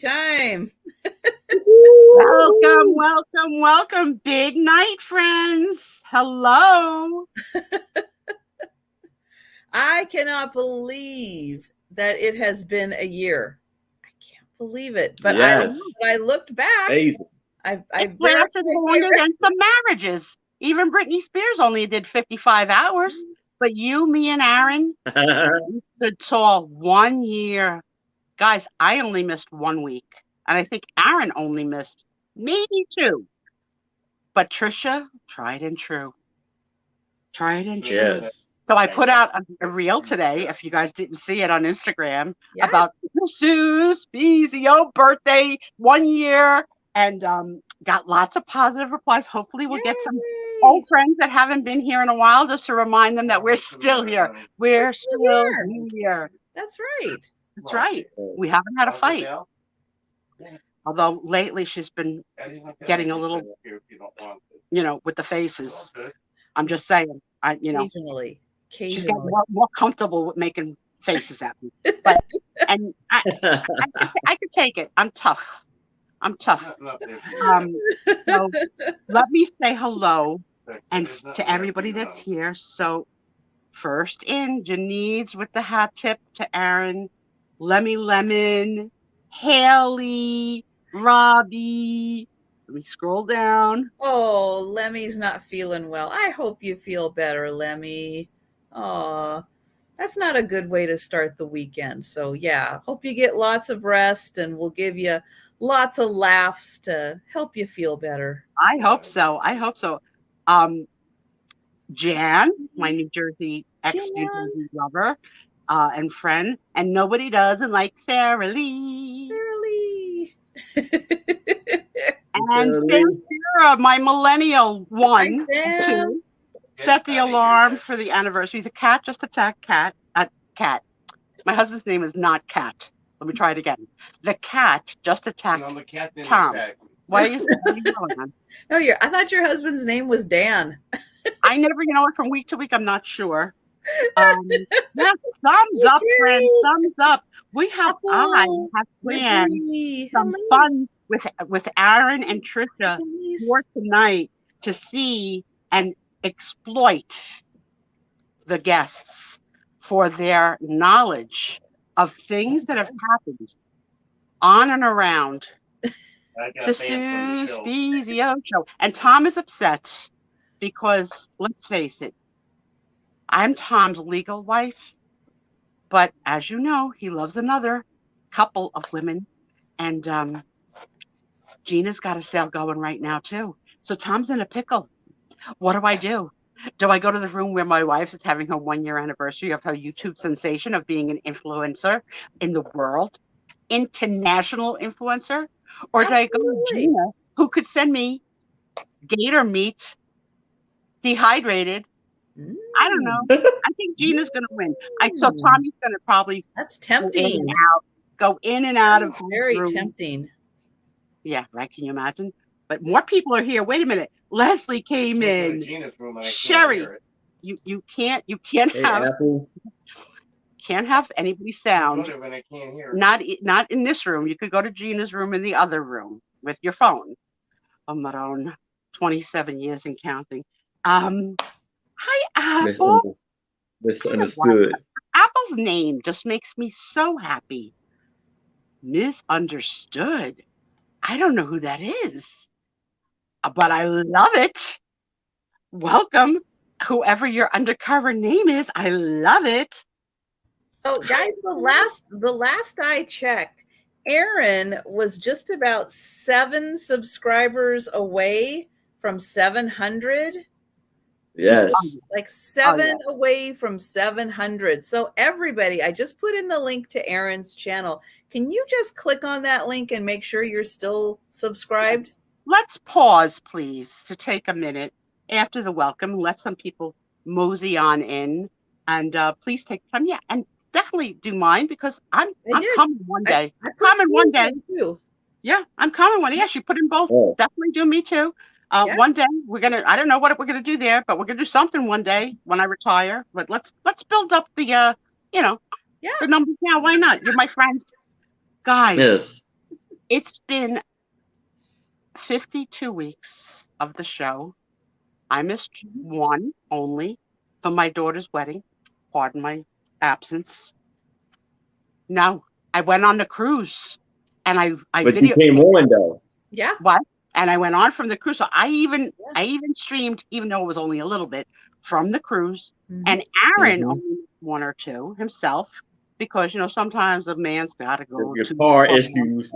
time. Welcome, welcome, welcome. Big night, friends. Hello. I cannot believe that it has been a year. I can't believe it. But Yes. I looked back. Amazing. I It lasted longer than some marriages. Even Britney Spears only did 55 hours. But you, me, and Aaron stood tall 1 year. Guys, I only missed 1 week. And I think Aaron only missed maybe 2. But Trisha, tried and true. Tried and true. Yes. So I put out a reel today, if you guys didn't see it on Instagram, about Sue's Spiezio birthday 1 year, and got lots of positive replies. Hopefully we'll get some old friends that haven't been here in a while, just to remind them that we're still here. We're still here. That's right. That's right. We haven't had a fight. Although lately she's been getting a little, with the faces. I'm just saying, Occasionally. She's getting more comfortable with making faces at me. But I could take it. I'm tough. So let me say hello and to everybody that's here. So first in, Janine's with the hat tip to Aaron, Lemon, Haley, Robbie. Let me scroll down. Oh, Lemmy's not feeling well. I hope you feel better, Lemmy. Oh, that's not a good way to start the weekend. So yeah, hope you get lots of rest, and we'll give you lots of laughs to help you feel better. I hope so. Jan, my New Jersey ex-New Jersey lover and friend, and nobody doesn't like Sarah Lee. And Sarah, my millennial one, two, set the alarm for the anniversary. The cat just attacked Cat. My husband's name is not Cat. Let me try it again. The cat just attacked Tom. Why are you going on? No, I thought your husband's name was Dan. I never, from week to week, I'm not sure. Yes, thumbs up, friends. Thumbs up. I have planned some fun with Aaron and Trisha for tonight to see and exploit the guests for their knowledge of things that have happened on and around the Spiezio show. And Tom is upset because, let's face it, I'm Tom's legal wife, but as you know, he loves another couple of women, and Gina's got a sale going right now too. So Tom's in a pickle. What do? Do I go to the room where my wife is having her 1 year anniversary of her YouTube sensation of being an influencer in the world, international influencer? Or do I go to Gina, who could send me gator meat, dehydrated? I don't know. I think Gina's going to win. So Tommy's going to probably that's tempting. Go in and out of very tempting. Yeah, right. Can you imagine? But more people are here. Wait a minute. Leslie came in. Sherry, you can't have anybody's sound. Not in this room. You could go to Gina's room in the other room with your phone. My own 27 years and counting. Hi, Apple. Misunderstood. Apple's name just makes me so happy. Misunderstood. I don't know who that is, but I love it. Welcome, whoever your undercover name is. I love it. So, guys, the last I checked, Aaron was just about 7 subscribers away from 700. Yes. Like 7 away from 700. So everybody, I just put in the link to Aaron's channel. Can you just click on that link and make sure you're still subscribed? Let's pause, please, to take a minute after the welcome. Let some people mosey on in, and please take time. Yeah, and definitely do mine, because I'm coming one day. I'm coming one day too. Yeah, I'm coming one day. Yeah, she put in both. Oh. Definitely do me too. One day I don't know what we're gonna do there, but we're gonna do something one day when I retire. But let's build up the the numbers now. Why not? You're my friends, guys. Yes. It's been 52 weeks of the show. I missed one only for my daughter's wedding. Pardon my absence. No, I went on the cruise, and I But you came on though. Yeah. What? And I went on from the cruise. So I even streamed, even though it was only a little bit, from the cruise. And Aaron only one or two himself, because sometimes a man's got to go Your to car issues.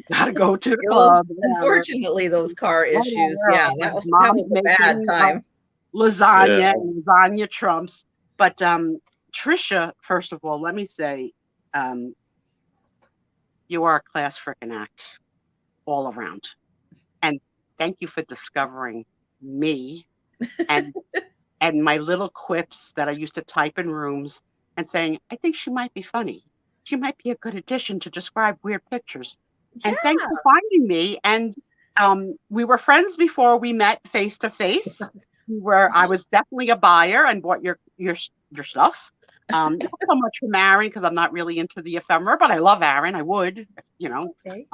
got to go to the club. Unfortunately, those car issues. Yeah, that was a bad time. Lasagna and lasagna trumps. But Trisha, first of all, let me say, you are a class freaking act all around. And thank you for discovering me and my little quips that I used to type in rooms and saying, I think she might be funny. She might be a good addition to describe weird pictures. And thanks for finding me. And we were friends before we met face to face. I was definitely a buyer and bought your stuff. Not so much from Aaron, because I'm not really into the ephemera, but I love Aaron. I would, Okay.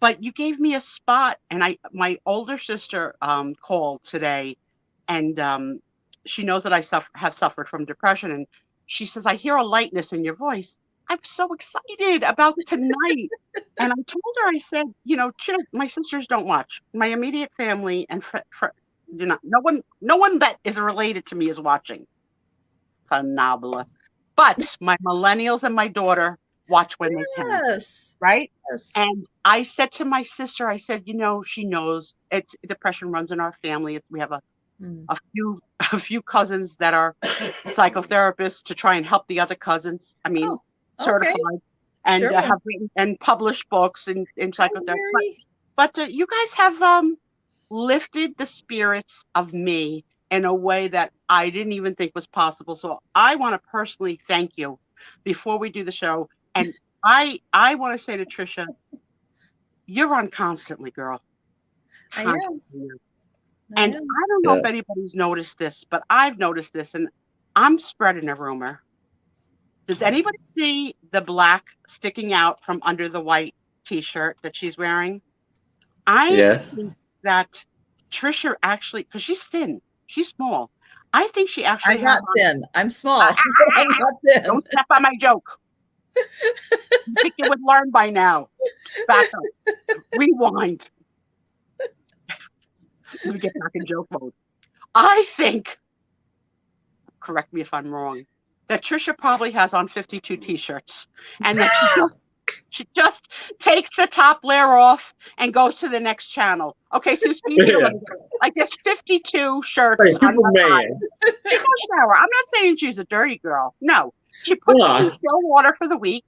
But you gave me a spot, and my older sister called today, and she knows that I have suffered from depression, and she says, I hear a lightness in your voice. I'm so excited about tonight. And I told her, I said, my sisters don't watch. My immediate family and no one that is related to me is watching. Phenomenal. But my millennials and my daughter watch when they can. Right? Yes. And I said to my sister, I said, she knows depression runs in our family. We have a few cousins that are psychotherapists to try and help the other cousins. I mean, certified and have written and published books in psychotherapy. But you guys have lifted the spirits of me in a way that I didn't even think was possible. So I want to personally thank you before we do the show. And I want to say to Trisha, you're on constantly, girl. Constantly. I am. And I don't know if anybody's noticed this, but I've noticed this, and I'm spreading a rumor. Does anybody see the black sticking out from under the white T-shirt that she's wearing? I think that Trisha actually, because she's thin, she's small. I think she actually. I'm not thin. I'm small. I'm not thin. Don't step on my joke. You think you would learn by now? Back up. Rewind. Let me get back in joke mode. I think, correct me if I'm wrong, that Trisha probably has on 52 T-shirts, and that she just takes the top layer off and goes to the next channel. Okay, so Spiezio, like there's 52 shirts. Like Superman. She goes shower. I'm not saying she's a dirty girl. No, she puts on chill water for the week.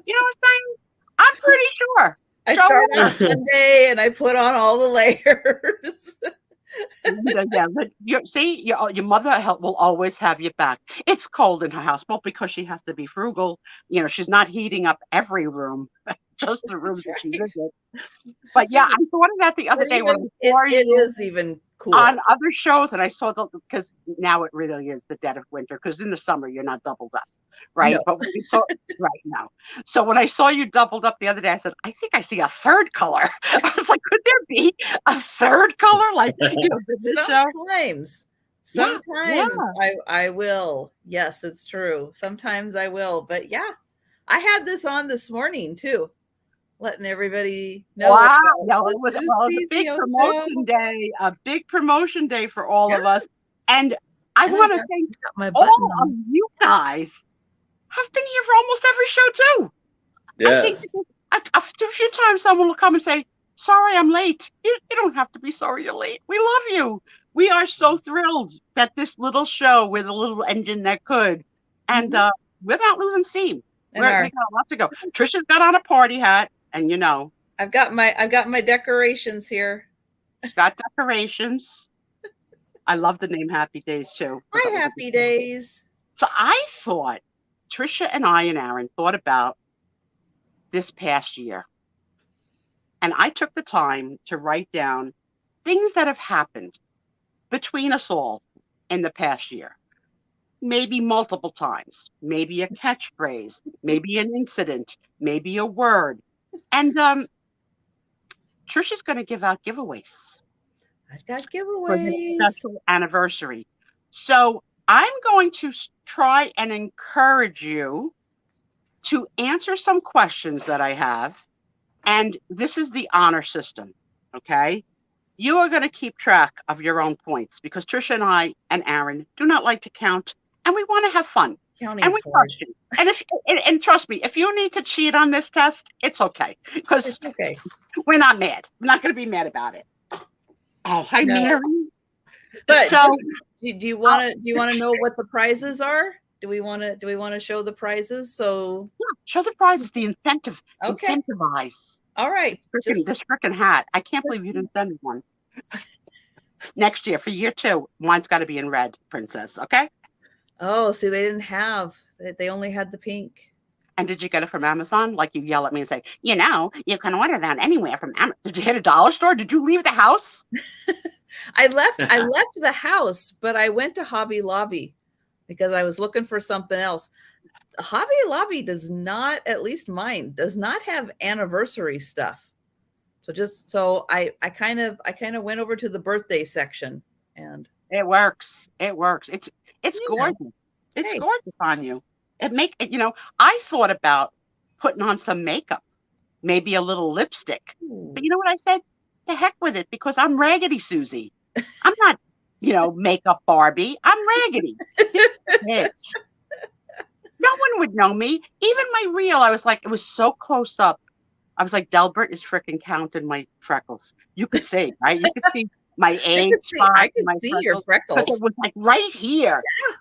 You know what I'm saying? I'm pretty sure. I start on Sunday and I put on all the layers. Your mother will always have you back. It's cold in her house, well, because she has to be frugal. She's not heating up every room, just the rooms that she visits. But I thought of that the other day when it is even cool on other shows, and I saw because now it really is the dead of winter. Because in the summer you're not doubled up, right? No. But when you saw right now, so when I saw you doubled up the other day, I said, I think I see a third color. I was like, could there be a third color? Like Sometimes I will. Yes, it's true. Sometimes I will, but I had this on this morning too, letting everybody know. Wow, it was a big promotion day, a big promotion day for all of us. And I want to thank all of you guys have been here for almost every show too. Yes. I think a few times someone will come and say, sorry, I'm late. You don't have to be sorry you're late. We love you. We are so thrilled that this little show with a little engine that could, and without losing steam, we got a lot to go. Trisha's got on a party hat, and I've got my decorations here. Got decorations. I love the name Happy Days too. Hi, Happy Days. So I thought Trisha and I and Aaron thought about this past year, and I took the time to write down things that have happened between us all in the past year. Maybe multiple times, maybe a catchphrase, maybe an incident, maybe a word. And Trisha's going to give out giveaways. I've got For this giveaways. special anniversary. So I'm going to try and encourage you to answer some questions that I have. And this is the honor system, okay? You are going to keep track of your own points because Trisha and I and Aaron do not like to count, and we want to have fun. Counting and we is hard. trust you. And trust me, if you need to cheat on this test, it's okay because It's okay. we're not mad. We're not going to be mad about it. Oh, hi, No. Mary. But So, just, do you want to know what the prizes are? Do we want to show the prizes? So yeah, show the prizes, the incentive, okay. incentivize. All right. This freaking hat. I can't believe you didn't send me one. Next year for year 2, mine's got to be in red, princess. Okay. Oh, see, they didn't have. They only had the pink. And did you get it from Amazon? Like you yell at me and say, you can order that anywhere from Amazon. Did you hit a dollar store? Did you leave the house? I left the house, but I went to Hobby Lobby because I was looking for something else. Hobby Lobby does not, at least mine, does not have anniversary stuff. So I kind of went over to the birthday section, and it works. It's gorgeous. It's gorgeous on you. I thought about putting on some makeup, maybe a little lipstick. Ooh. But you know what I said? The heck with it, because I'm Raggedy Susie. I'm not, makeup Barbie. I'm Raggedy. Bitch. No one would know me. Even my reel, I was like, it was so close up. I was like, Delbert is freaking counting my freckles. You could see, right? You could see my age. I could see your freckles. Because it was like right here. Yeah.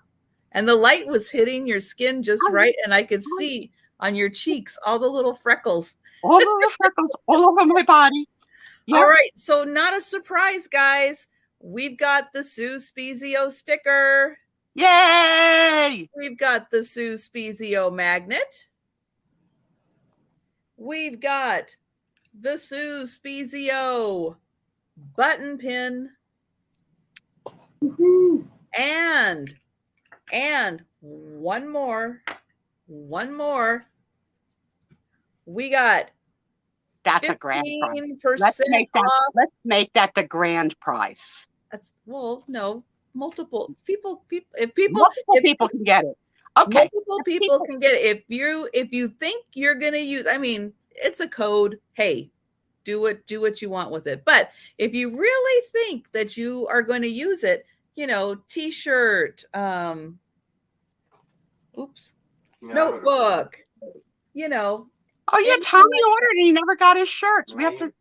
And the light was hitting your skin just right. And I could see on your cheeks all the little freckles. All the little freckles all over my body. Yep. All right. So not a surprise, guys. We've got the Sue Spiezio sticker. Yay! We've got the Sue Spiezio magnet. We've got the Sue Spiezio button pin. Woo-hoo. And one more. We got that's a grand prize. Let's make that the grand prize. That's no. Multiple people can get it. Okay. Multiple people can get it. If you think you're going to use, I mean, it's a code. Hey, do what you want with it. But if you really think that you are going to use it, t-shirt, notebook, Oh yeah, Tommy ordered and he never got his shirts. We have to.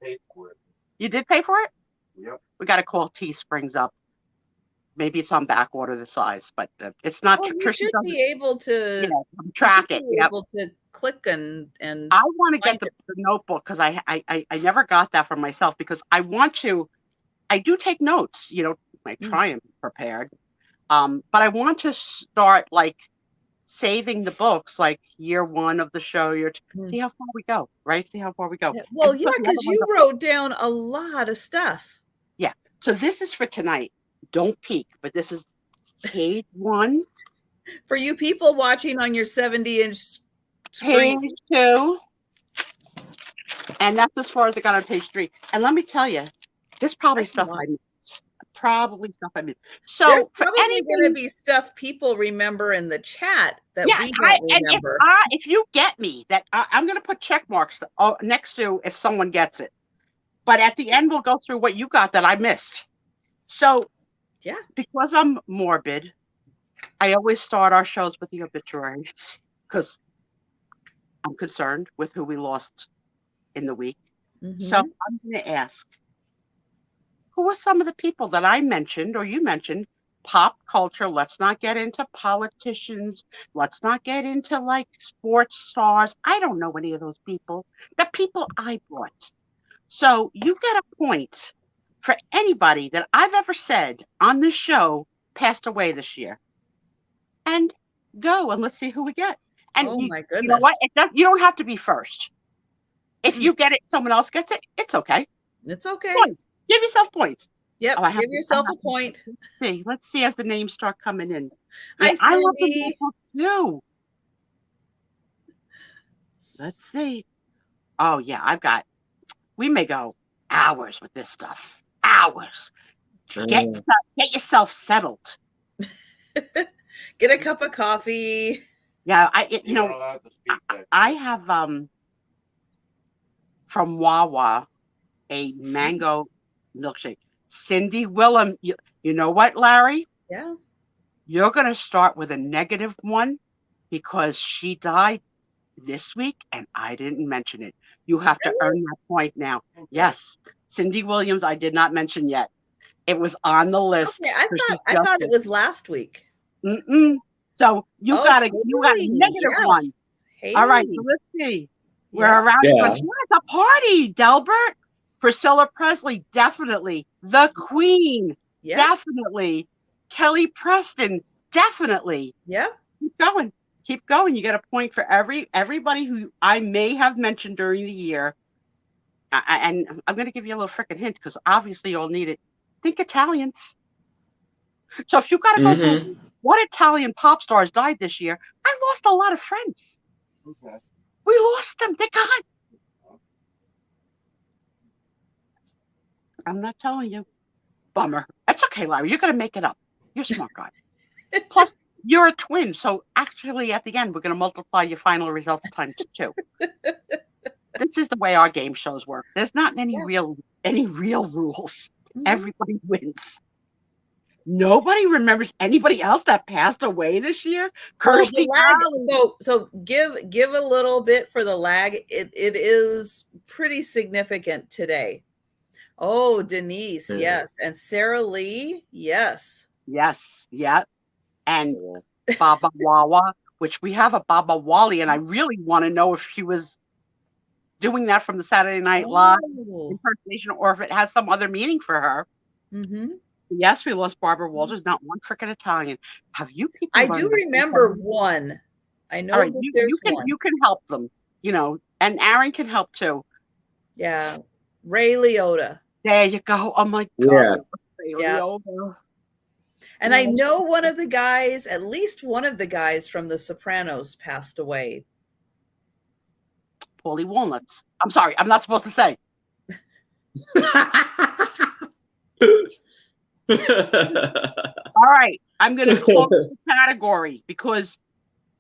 You did pay for it? Yep. We got to call Teesprings up. Maybe it's on back order the size, but it's not. You should be able to track it. Able to click and. I want to get the notebook because I never got that for myself because I want to. I do take notes. I try and be prepared, but I want to start saving the books year 1 of the show. See how far we go, right? See how far we go. Yeah. Well, because you wrote down a lot of stuff. Yeah. So this is for tonight. Don't peek, but this is page 1. For you people watching on your 70-inch screen. Page 2. And that's as far as I got on page 3. And let me tell you, this probably stuff I missed. So there's probably going to be stuff people remember in the chat that we don't remember. And if you get me, that I'm going to put check marks next to if someone gets it. But at the end, we'll go through what you got that I missed. So, yeah, because I'm morbid, I always start our shows with the obituaries because I'm concerned with who we lost in the week. Mm-hmm. So I'm going to ask, who are some of the people that I mentioned or you mentioned? Pop culture. Let's not get into politicians. Let's not get into sports stars. I don't know any of those people. The people I brought. So you get a point for anybody that I've ever said on this show passed away this year. And go and let's see who we get. And my goodness. You know what? You don't have to be first. If you get it, someone else gets it, it's okay. It's okay. Points. Give yourself points. Yep. Give yourself a point. Let's see as the names start coming in. Yeah, I love the book too. Let's see. Oh, yeah, we may go hours with this stuff. Hours. Get yourself settled. Get a cup of coffee. Yeah, I have from Wawa a mango milkshake. Cindy Willem, you know what, Larry? Yeah. You're going to start with a -1 because she died this week and I didn't mention it. You have to earn that point now. Yes. Cindy Williams, I did not mention yet. It was on the list. Okay, I thought it was last week. So you got a -1. Yes. All right, so let's see. We're around. Yeah, it's a party, Delbert. Priscilla Presley, definitely. The Queen, definitely. Kelly Preston, definitely. Yeah. Keep going. You get a point for everybody who I may have mentioned during the year. And I'm going to give you a little freaking hint because obviously you'll need it. Think Italians. So if you got to go through what Italian pop stars died this year, I lost a lot of friends. Okay. We lost them. They're gone. I'm not telling you. Bummer. That's okay, Larry. You're going to make it up. You're a smart guy. Plus, you're a twin. So actually, at the end, we're going to multiply your final results times 2. This is the way our game shows work. There's not any real rules. Everybody wins. Nobody remembers anybody else that passed away this year. Kirsty. So give a little bit for the lag. It is pretty significant today. Oh, Denise, yes, and Sarah Lee, yes, yeah, and Baba Wawa, which we have a Baba Wally, and I really want to know if she was doing that from the Saturday Night Live impersonation, or if it has some other meaning for her. Yes, we lost Barbara Walters, not one freaking Italian. Have you people? I do remember one. I know that there's one. You can help them, and Aaron can help too. Yeah, Ray Liotta. There you go. Oh my God. Yeah. And I know one of the guys, at least one of the guys from The Sopranos passed away. Paulie Walnuts. I'm sorry, I'm not supposed to say. All right, I'm going to close the category because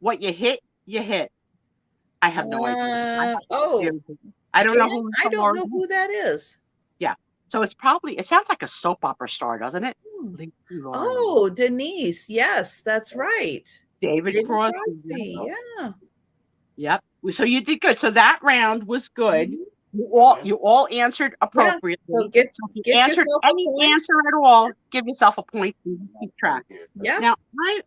what you hit, you hit. I have no idea. I don't know who that is. Yeah, so it sounds like a soap opera star, doesn't it? Oh, Denise. Yes, that's right. David Crosby. Yeah. Yep. So you did good. So that round was good. You all answered appropriately. Yeah, so get answered any answer at all, give yourself a point and keep track. Yeah. Now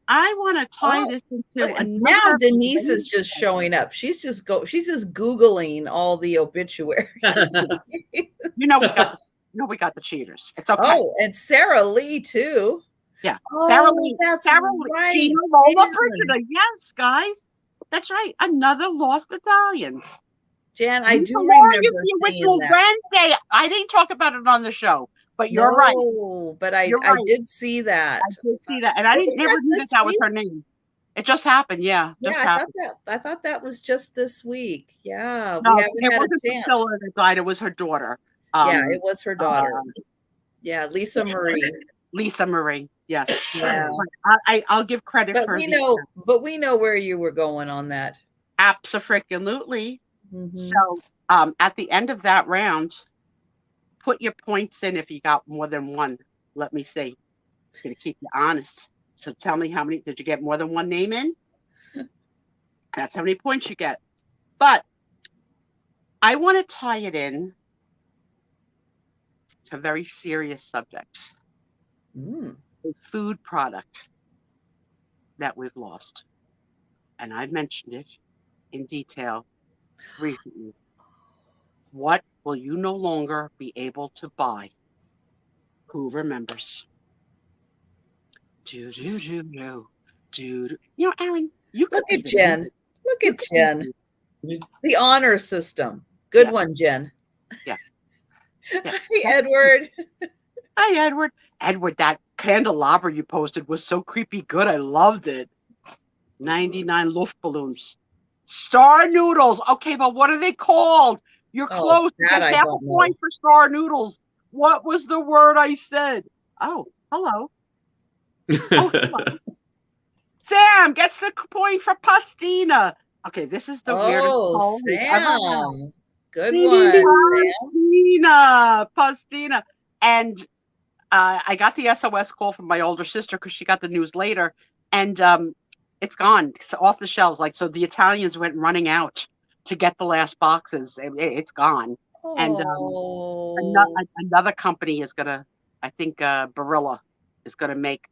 I want to tie this into another. Now Denise is just showing up. She's just Googling all the obituaries. We got the cheaters. It's okay. Oh, and Sarah Lee too. Yeah. Oh, Sarah right. Lee. Lola Brigida. Yes, guys. That's right. Another lost Italian. Jan, I do remember seeing that. Wednesday. I didn't talk about it on the show, but you're right. But I did see that. I did see that, and I never knew that was her name. It just happened. Yeah. I thought that was just this week. Yeah. No, it wasn't Priscilla that died. It was her daughter. It was her daughter. Lisa Marie. Lisa Marie. Yes. Yeah. I'll give credit for. But we know where you were going on that. Absolutely. So at the end of that round, put your points in if you got more than one. Let me see. I'm going to keep you honest. So tell me, how many did you get? More than one name in? That's how many points you get. But I want to tie it in to a very serious subject. A food product that we've lost. And I've mentioned it in detail recently. What will you no longer be able to buy? Who remembers? Aaron, you could look at Jen. Look at Jen. The honor system. Good one, Jen. Yeah. Hi, Edward. Hi, Edward. Edward, that candelabra you posted was so creepy good. I loved it. 99 Luftballons. Star noodles. Okay, but what are they called? You're Oh, close. You that get I half a don't know. point for star noodles. What was the word I said? Oh, hello. Oh, hello. Sam gets the point for pastina. Okay, this is the weirdest poll we've ever had. Sam. Good one, Sam. Pastina. And I got the SOS call from my older sister because she got the news later, and it's gone. It's off the shelves. Like, so the Italians went running out to get the last boxes. It's gone. And another company is gonna, I think Barilla is gonna make.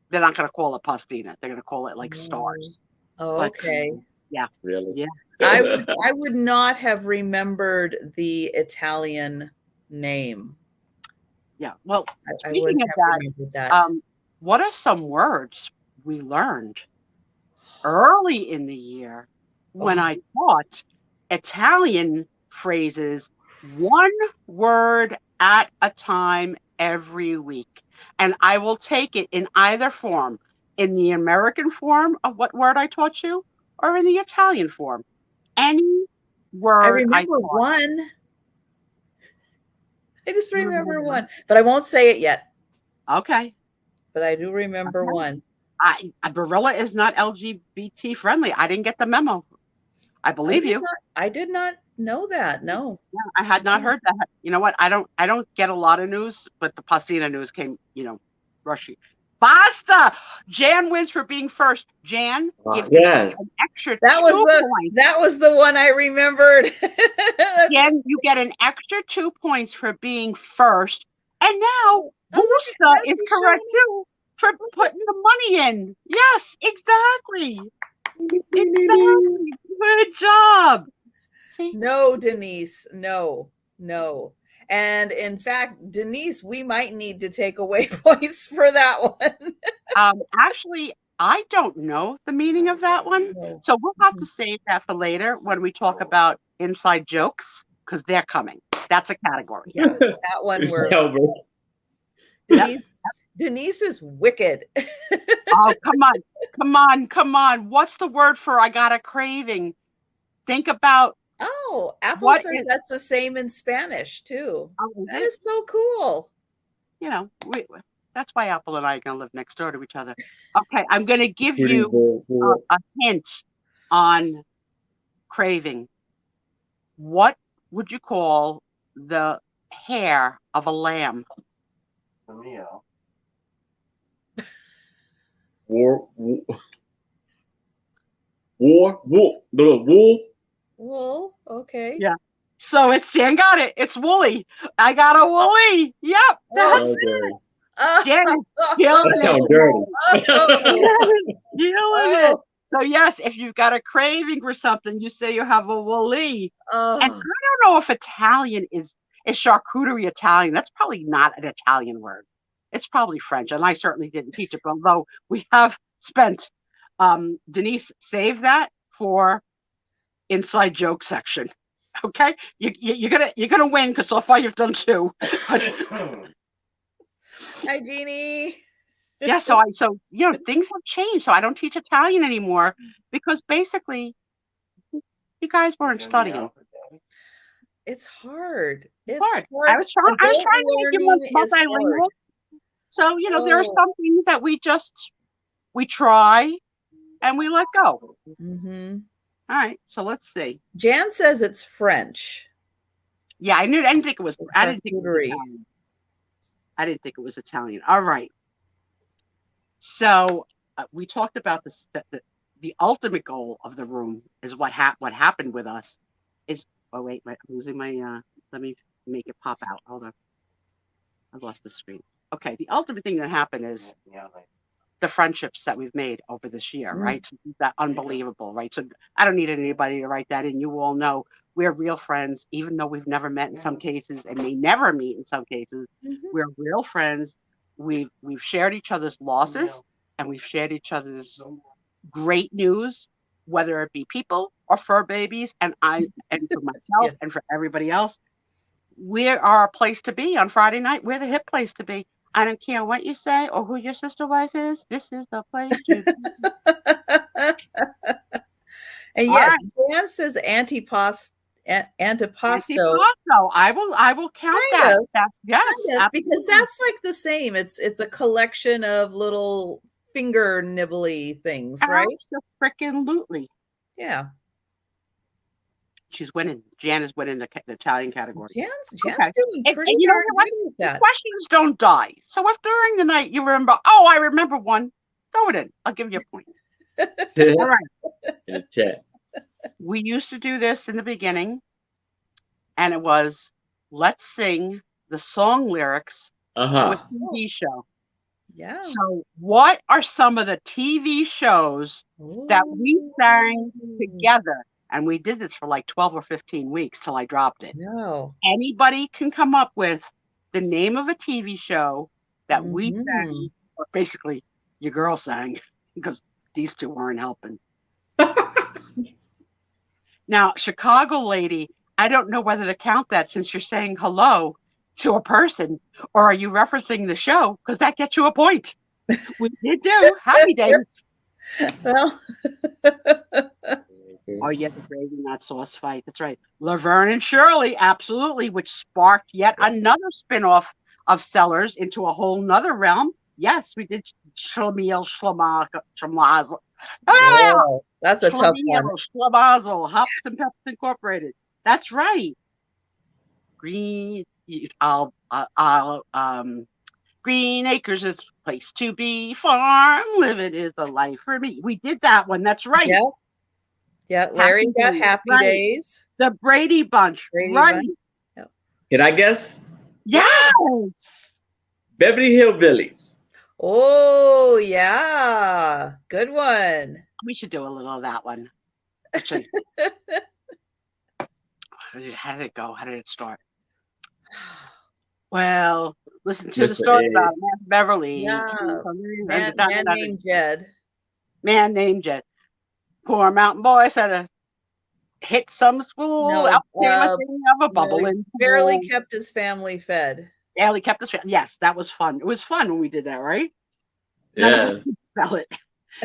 They're not gonna call it pastina. They're gonna call it like stars. Okay. But, yeah. Really? Yeah. I would not have remembered the Italian name. Yeah. Well, I speaking wouldn't of have remembered that. what are some words we learned early in the year when I taught Italian phrases, one word at a time every week? And I will take it in either form, in the American form of what word I taught you, or in the Italian form. Any word I remember one. I just remember one, but I won't say it yet. Okay. But I do remember one. Barilla is not LGBT friendly. I didn't get the memo. I believe you. I did not know that. No. Yeah, I had not heard that. You know what? I don't get a lot of news, but the pastina news came, rushing. Basta! Jan wins for being first. Jan, give yes. an extra that 2 points. That was the one I remembered. Jan, you get an extra 2 points for being first. And now Busta is correct too for putting the money in. Yes, exactly. Exactly. Good job. See? No, Denise. No. And in fact, Denise, we might need to take away points for that one. Actually, I don't know the meaning of that one. No. So we'll have to save that for later when we talk about inside jokes, because they're coming. That's a category. Yeah, that one where Denise is wicked. Oh, come on. What's the word for I got a craving? Think about. Oh, Apple says that's the same in Spanish too. That is so cool. That's why Apple and I are going to live next door to each other. Okay, I'm going to give you a hint on craving. What would you call the hair of a lamb? Wool. Okay. Yeah. So Jan got it. It's woolly. I got a woolly. Yep. That's it. Jan is killing that sounds dirty. It. So yes, if you've got a craving for something, you say you have a woolly. And I don't know if Italian is charcuterie Italian. That's probably not an Italian word. It's probably French, and I certainly didn't teach it. But although we have spent, Denise, save that for inside joke section. Okay, you're gonna win because so far you've done 2. Hi, Jeannie. Yeah, so things have changed. So I don't teach Italian anymore because basically you guys weren't studying. It's hard. It's hard. I was trying to make you multilingual. So there are some things that we try and we let go. Mm-hmm. All right, so let's see. Jan says it's French. Yeah, I didn't think it was Italian. I didn't think it was Italian. All right. So we talked about this. The ultimate goal of the room is what happened with us is. Oh wait, I'm losing my. Let me make it pop out. Hold on. I lost the screen. Okay, the ultimate thing that happened is the friendships that we've made over this year, right? That unbelievable, right? So I don't need anybody to write that in. You all know we're real friends, even though we've never met in some cases and may never meet in some cases. Mm-hmm. We're real friends. We've shared each other's losses and we've shared each other's great news, whether it be people or fur babies, and for myself and for everybody else. We are a place to be on Friday night. We're the hip place to be. I don't care what you say or who your sister wife is. This is the place to be. And yes, Jan says antipasto. I will count that. Yes, Kind of, because that's like the same. It's a collection of little finger nibbly things, right? Freaking-lutely. Yeah. She's winning. Jan is winning the Italian category. Jan's doing pretty you darn know what? good with that. The questions don't die. So if during the night you remember, oh, I remember one, throw it in. I'll give you a point. All right. In the chat. We used to do this in the beginning, and it was, let's sing the song lyrics to a TV show. Yeah. So what are some of the TV shows that we sang together? And we did this for like 12 or 15 weeks till I dropped it. No. Anybody can come up with the name of a TV show that we sang, or basically your girl sang, because these two weren't helping. Now, Chicago lady, I don't know whether to count that since you're saying hello to a person, or are you referencing the show? Because that gets you a point. We did do Happy Days. Well. Oh, yeah, the gravy, not sauce fight. That's right. Laverne and Shirley, absolutely, which sparked yet another spinoff of Sellers into a whole nother realm. Yes, we did Schlemiel, Schlemazel. Wow, that's a tough one. Schlemazel, Hops and Peps Incorporated. That's right. Green Acres is a place to be. Farm living is a life for me. We did that one. That's right. Yeah. Yeah, Larry got Happy Days. The Brady Bunch. Right. Yep. Can I guess? Yes. Beverly Hillbillies. Oh, yeah. Good one. We should do a little of that one. Actually, how did it go? How did it start? Well, listen to the story about Beverly. Yeah. Man named Jed. Man named Jed. Poor mountain boy said to hit some school. Of a bubble. Barely kept his family fed. Barely kept his family. Yes, that was fun. It was fun when we did that, right? Yeah. Spell it.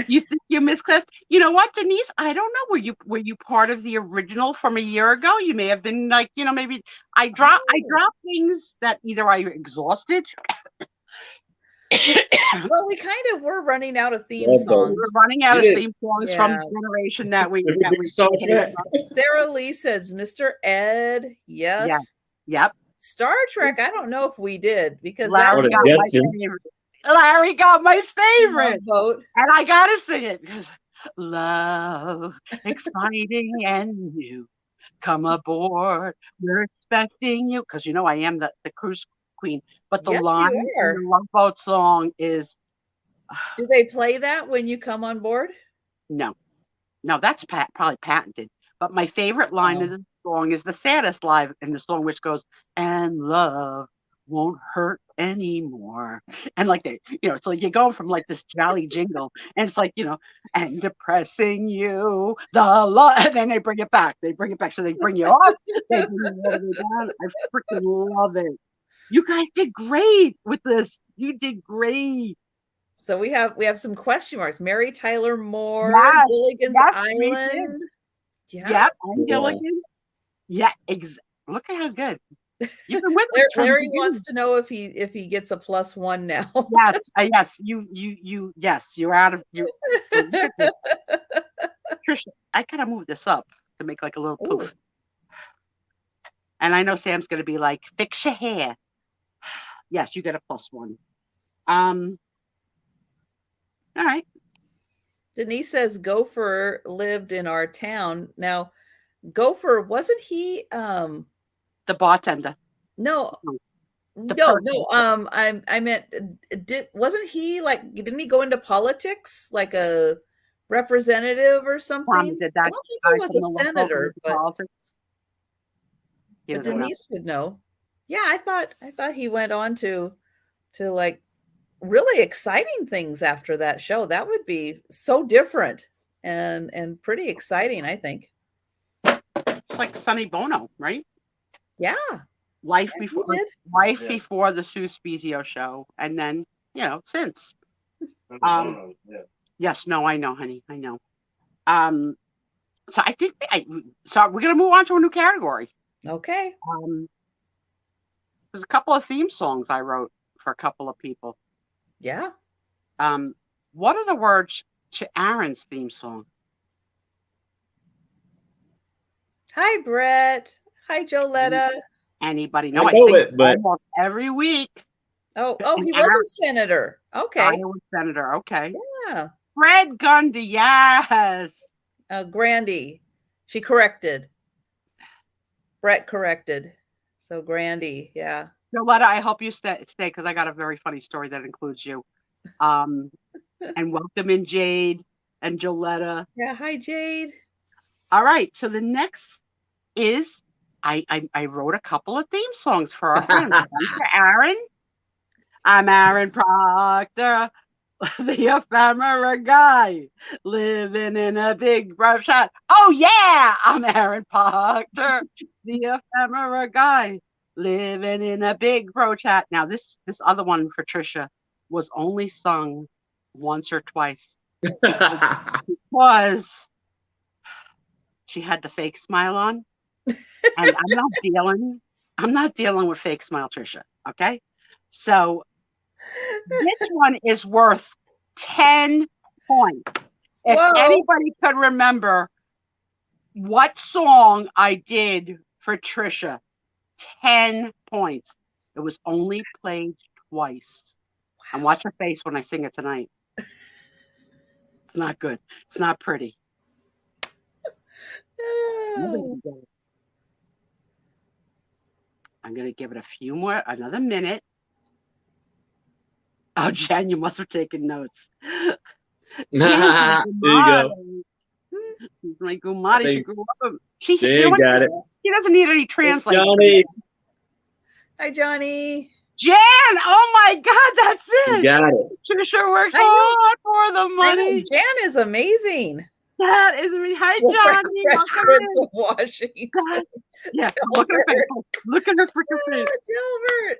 You think you missed class? You know what, Denise? I don't know. Were you part of the original from a year ago? You may have been like, maybe I dropped things that either I exhausted. Well, we kind of were running out of theme songs. We were running out of theme songs from the generation that we Sarah Lee says Mr. Ed. Yes. Yep. Star Trek. I don't know if we did because Larry got my favorite vote, and I gotta sing it because love, exciting and new. Come aboard. We're expecting you because I am the cruise queen. But the line in the Love Boat song is. Do they play that when you come on board? No, that's probably patented. But my favorite line of the song is the saddest line in the song, which goes, "And love won't hurt anymore." And like so you're going from like this jolly jingle, and it's like and depressing you, the love, and then they bring it back. So they bring you up, they bring you all the way down. I freaking love it. You guys did great with this. You did great. So we have some question marks. Mary Tyler Moore, Gilligan's Island. Yeah. Yep, I'm Gilligan. Yeah, look at how good. You've been with us. Larry wants to know if he gets a +1 now. Yes, you're out of you. Trisha, I gotta move this up to make like a little poof. Ooh. And I know Sam's gonna be like, fix your hair. Yes, you get a +1. All right. Denise says Gopher lived in our town. Now, Gopher, wasn't he the bartender? No. I meant wasn't he didn't he go into politics like a representative or something? Did that? I don't think he was a senator, but Denise would know. Yeah, I thought he went on to like really exciting things after that show. That would be so different and pretty exciting, I think. It's like Sonny Bono, right? Yeah. Life before the Sue Spiezio show, and then since. Yes, no, I know, honey, I know. So I think so we're gonna move on to a new category. Okay. There's a couple of theme songs I wrote for a couple of people. Yeah. What are the words to Aaron's theme song? Hi, Brett. Hi, Joletta. Anybody know? I I know sing it, but almost every week. Oh, And he was a senator. Okay. Iowa senator. Okay. Yeah. Fred Gundy. Yes. Grandy. She corrected. Brett corrected. So Grandy. Yeah. Joletta, I hope you stay because I got a very funny story that includes you. And welcome in Jade and Joletta. Yeah. Hi, Jade. All right. So the next is I wrote a couple of theme songs for our friends. One for Aaron. I'm Aaron Proctor, the ephemera guy, living in a big brush hat. Oh yeah, I'm Aaron Proctor, the ephemera guy, living in a big brush hat. Now this other one for Trisha was only sung once or twice because she had the fake smile on, and I'm not dealing with fake smile, Trisha. Okay, so this one is worth 10 points. If Whoa. anybody could remember what song I did for Trisha, 10 points. It was only played twice. And watch her face when I sing it tonight. It's not good. It's not pretty. I'm going to give it a few more, another minute. Oh, Jen, you must have taken notes. There you go. She's my Gumari. She grew up. She got it. She doesn't need any translating. Johnny. Hi, Johnny. Jan, oh my God, that's it. You got it. Trisha works hard for the money. Jan is amazing. That is me. Hi, Johnny. Fresh Prince of Washington. God. Yeah, look at her face. Look at her freaking face. Gilbert.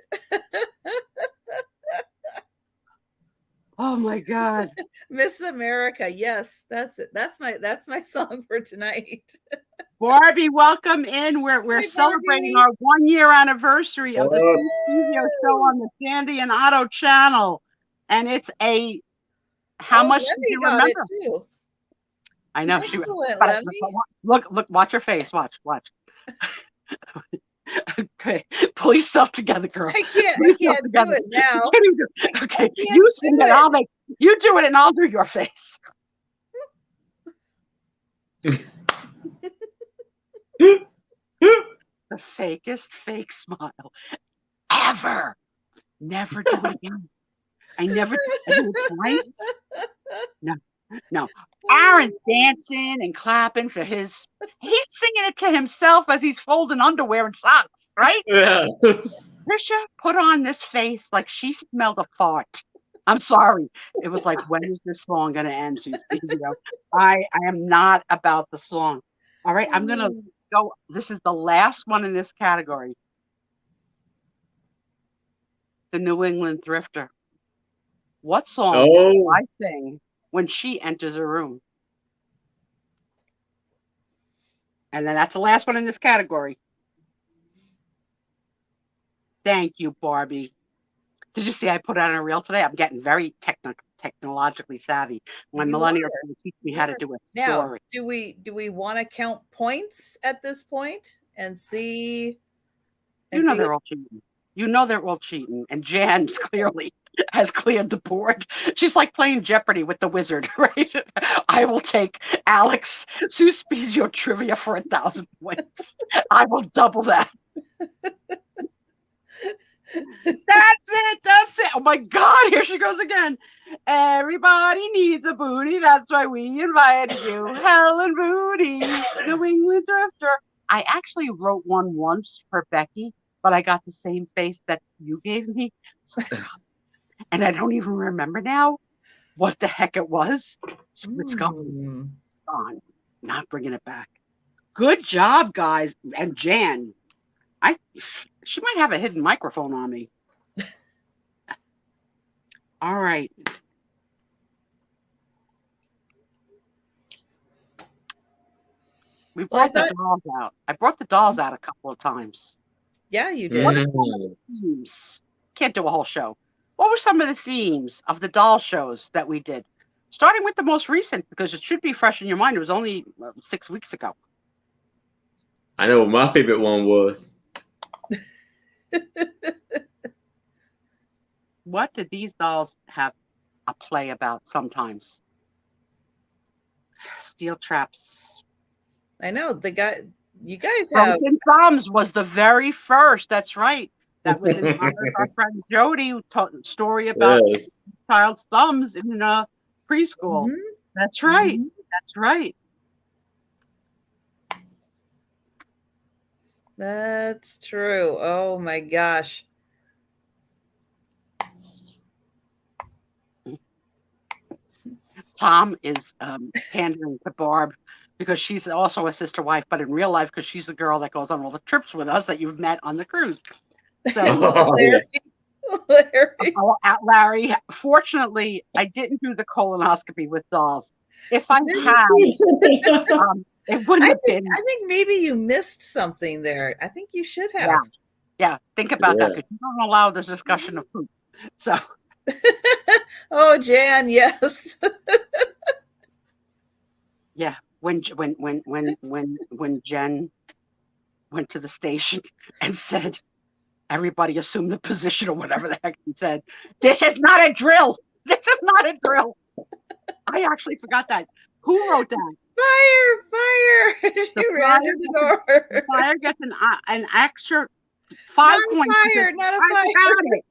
Oh my God. Miss America. Yes, that's it. That's my song for tonight. Barbie, welcome in. We're celebrating our 1-year anniversary of the Spiezio show on the Sandy and Otto channel. And it's how much did you remember? It too. I know. Excellent, look, watch your face. Watch. Okay, pull yourself together, girl. I can't do it now. Okay, you sing it. You do it, and I'll do your face. The fakest fake smile ever. Never do it again. I do it twice. No. Aaron's dancing and clapping for he's singing it to himself as he's folding underwear and socks, right? Yeah. Trisha put on this face like she smelled a fart. I'm sorry. It was like, when is this song going to end, Spiezio? I am not about the song. All right, I'm going to go. This is the last one in this category. The New England Thrifter. What song do I sing when she enters a room? And then that's the last one in this category. Thank you, Barbie. Did you see I put out a reel today? I'm getting very technologically savvy. My millennials will teach me how to do a story. Now, do we want to count points at this point and see? They're all cheating. You know they're all cheating. And Jan clearly has cleared the board. She's like playing Jeopardy with the wizard, right? I will take Alex Spiezio trivia for 1,000 points. I will double that. That's it. Oh my God, here she goes again. Everybody needs a booty. That's why we invited you. Helen Booty, New England Thrifter. I actually wrote one once for Becky, but I got the same face that you gave me. And I don't even remember now what the heck it was. So it's gone. It's gone. Not bringing it back. Good job, guys. And Jan, she might have a hidden microphone on me. All right. We Well, I brought the thought, dolls out. I brought the dolls out a couple of times. yeah, you What did. are some of the themes? Can't do a whole show. What were some of the themes of the doll shows that we did? Starting with the most recent, because it should be fresh in your mind. It was only 6 weeks ago. I know what my favorite one was. What did these dolls have a play about sometimes? Steel traps. I know you guys have. Broken Thumbs was the very first. That's right. That was in honor of our friend Jody, who told a story about Yes. child's thumbs in preschool. Mhm, That's right. mhm. That's right. That's true. Oh my gosh. Tom is pandering to Barb because she's also a sister wife, but in real life, because she's the girl that goes on all the trips with us that you've met on the cruise. So, Oh, yeah. Larry. Larry, fortunately, I didn't do the colonoscopy with dolls. If I had, it wouldn't have been. I think maybe you missed something there. I think you should have. Yeah. Think about that, Yeah. because you don't allow the discussion of food. So, Oh, Jan, yes. yeah, when Jen went to the station and said, everybody assume the position or whatever the heck he said. This is not a drill. This is not a drill. I actually forgot that. Who wrote that? Fire! She ran to the door. The fire gets an extra 5 Not points. a fire, not a fire. I got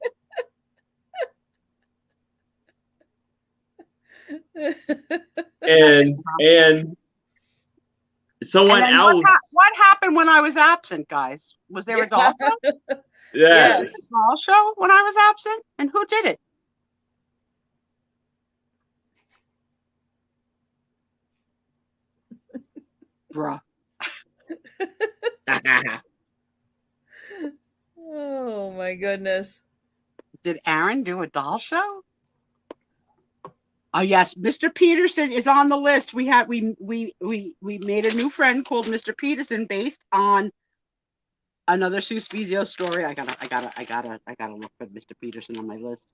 and someone and else. What happened when I was absent, guys? Was there a doll show? Yes. Was there a doll show when I was absent? And who did it? Bruh. Oh my goodness. Did Aaron do a doll show? Oh yes, Mr. Peterson is on the list. We made a new friend called Mr. Peterson based on another Sue Spiezio story. I gotta look for Mr. Peterson on my list.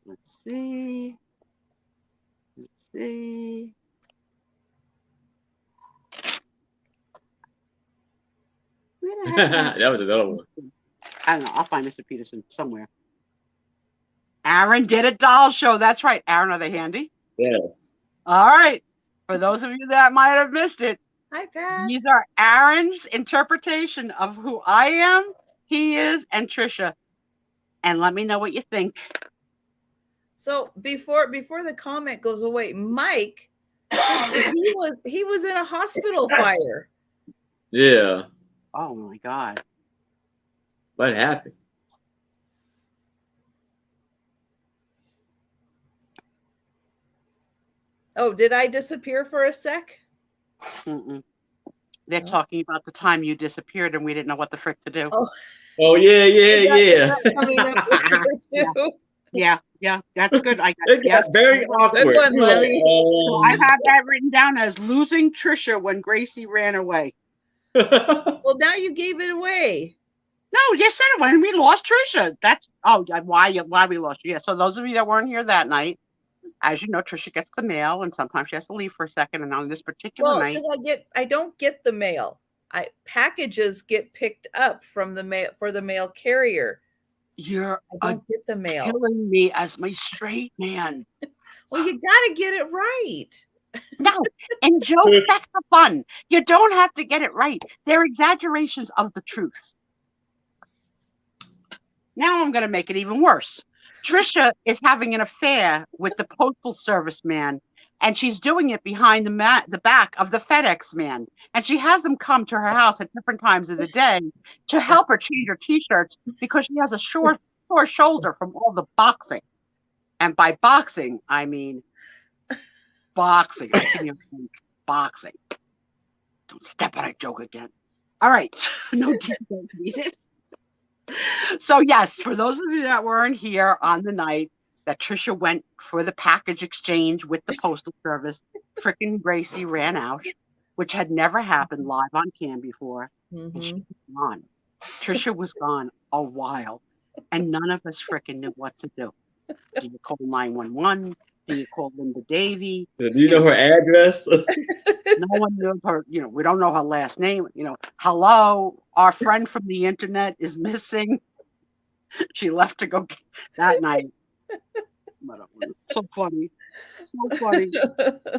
Let's see. Where the heck That was another one. I don't know. I'll find Mr. Peterson somewhere. Aaron did a doll show. That's right. Aaron, are they handy? Yes. All right. For those of you that might have missed it, Hi, Pat. these are Aaron's interpretation of who I am, he is, and Trisha. And let me know what you think. So before the comment goes away, Mike, he was in a hospital fire. Yeah. Oh my God. What happened? Oh, did I disappear for a sec? Mm-mm. They're talking about the time you disappeared and we didn't know what the frick to do. Oh yeah. Is that coming up too? Yeah, that's good. It got very awkward. Good one, Lemmy. So I have that written down as losing Trisha when Gracie ran away. Well, now you gave it away. No, you said it when we lost Trisha. That's why we lost you. Yeah. So those of you that weren't here that night, as you know, Trisha gets the mail, and sometimes she has to leave for a second. And on this particular night, because I don't get the mail. Packages get picked up from the mail carrier. I don't get the mail. Killing me as my straight man. Well, you got to get it right. No, in jokes, that's for fun. You don't have to get it right. They're exaggerations of the truth. Now I'm going to make it even worse. Trisha is having an affair with the postal service man, and she's doing it behind the back of the FedEx man. And she has them come to her house at different times of the day to help her change her T-shirts because she has a sore shoulder from all the boxing. And by boxing, I mean boxing. I can't even think. Boxing. Don't step on a joke again. All right. No details needed. So yes, for those of you that weren't here on the night, that Trisha went for the package exchange with the postal service. Frickin' Gracie ran out, which had never happened live on cam before. And she was gone. Trisha was gone a while, and none of us frickin' knew what to do. Do you call 911? Do you call Linda Davy? Do you know her address? No one knows her. We don't know her last name. Hello, our friend from the internet is missing. She left to go that night. So funny. So funny.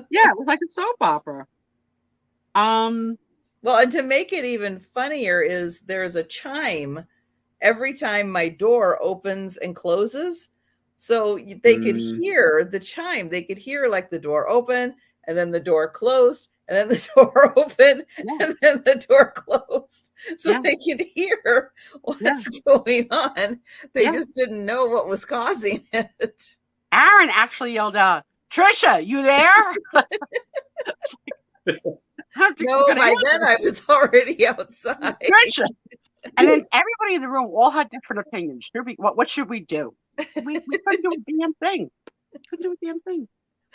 Yeah, it was like a soap opera. Well, and to make it even funnier is there's a chime every time my door opens and closes. So they could hear the chime. They could hear like the door open and then the door closed and then the door opened and then the door closed. So they could hear what's going on. They just didn't know what was causing it. Aaron actually yelled out, "Trisha, you there?" No, by then I was already outside. Trisha. And then everybody in the room all had different opinions. What should we do? We couldn't do a damn thing.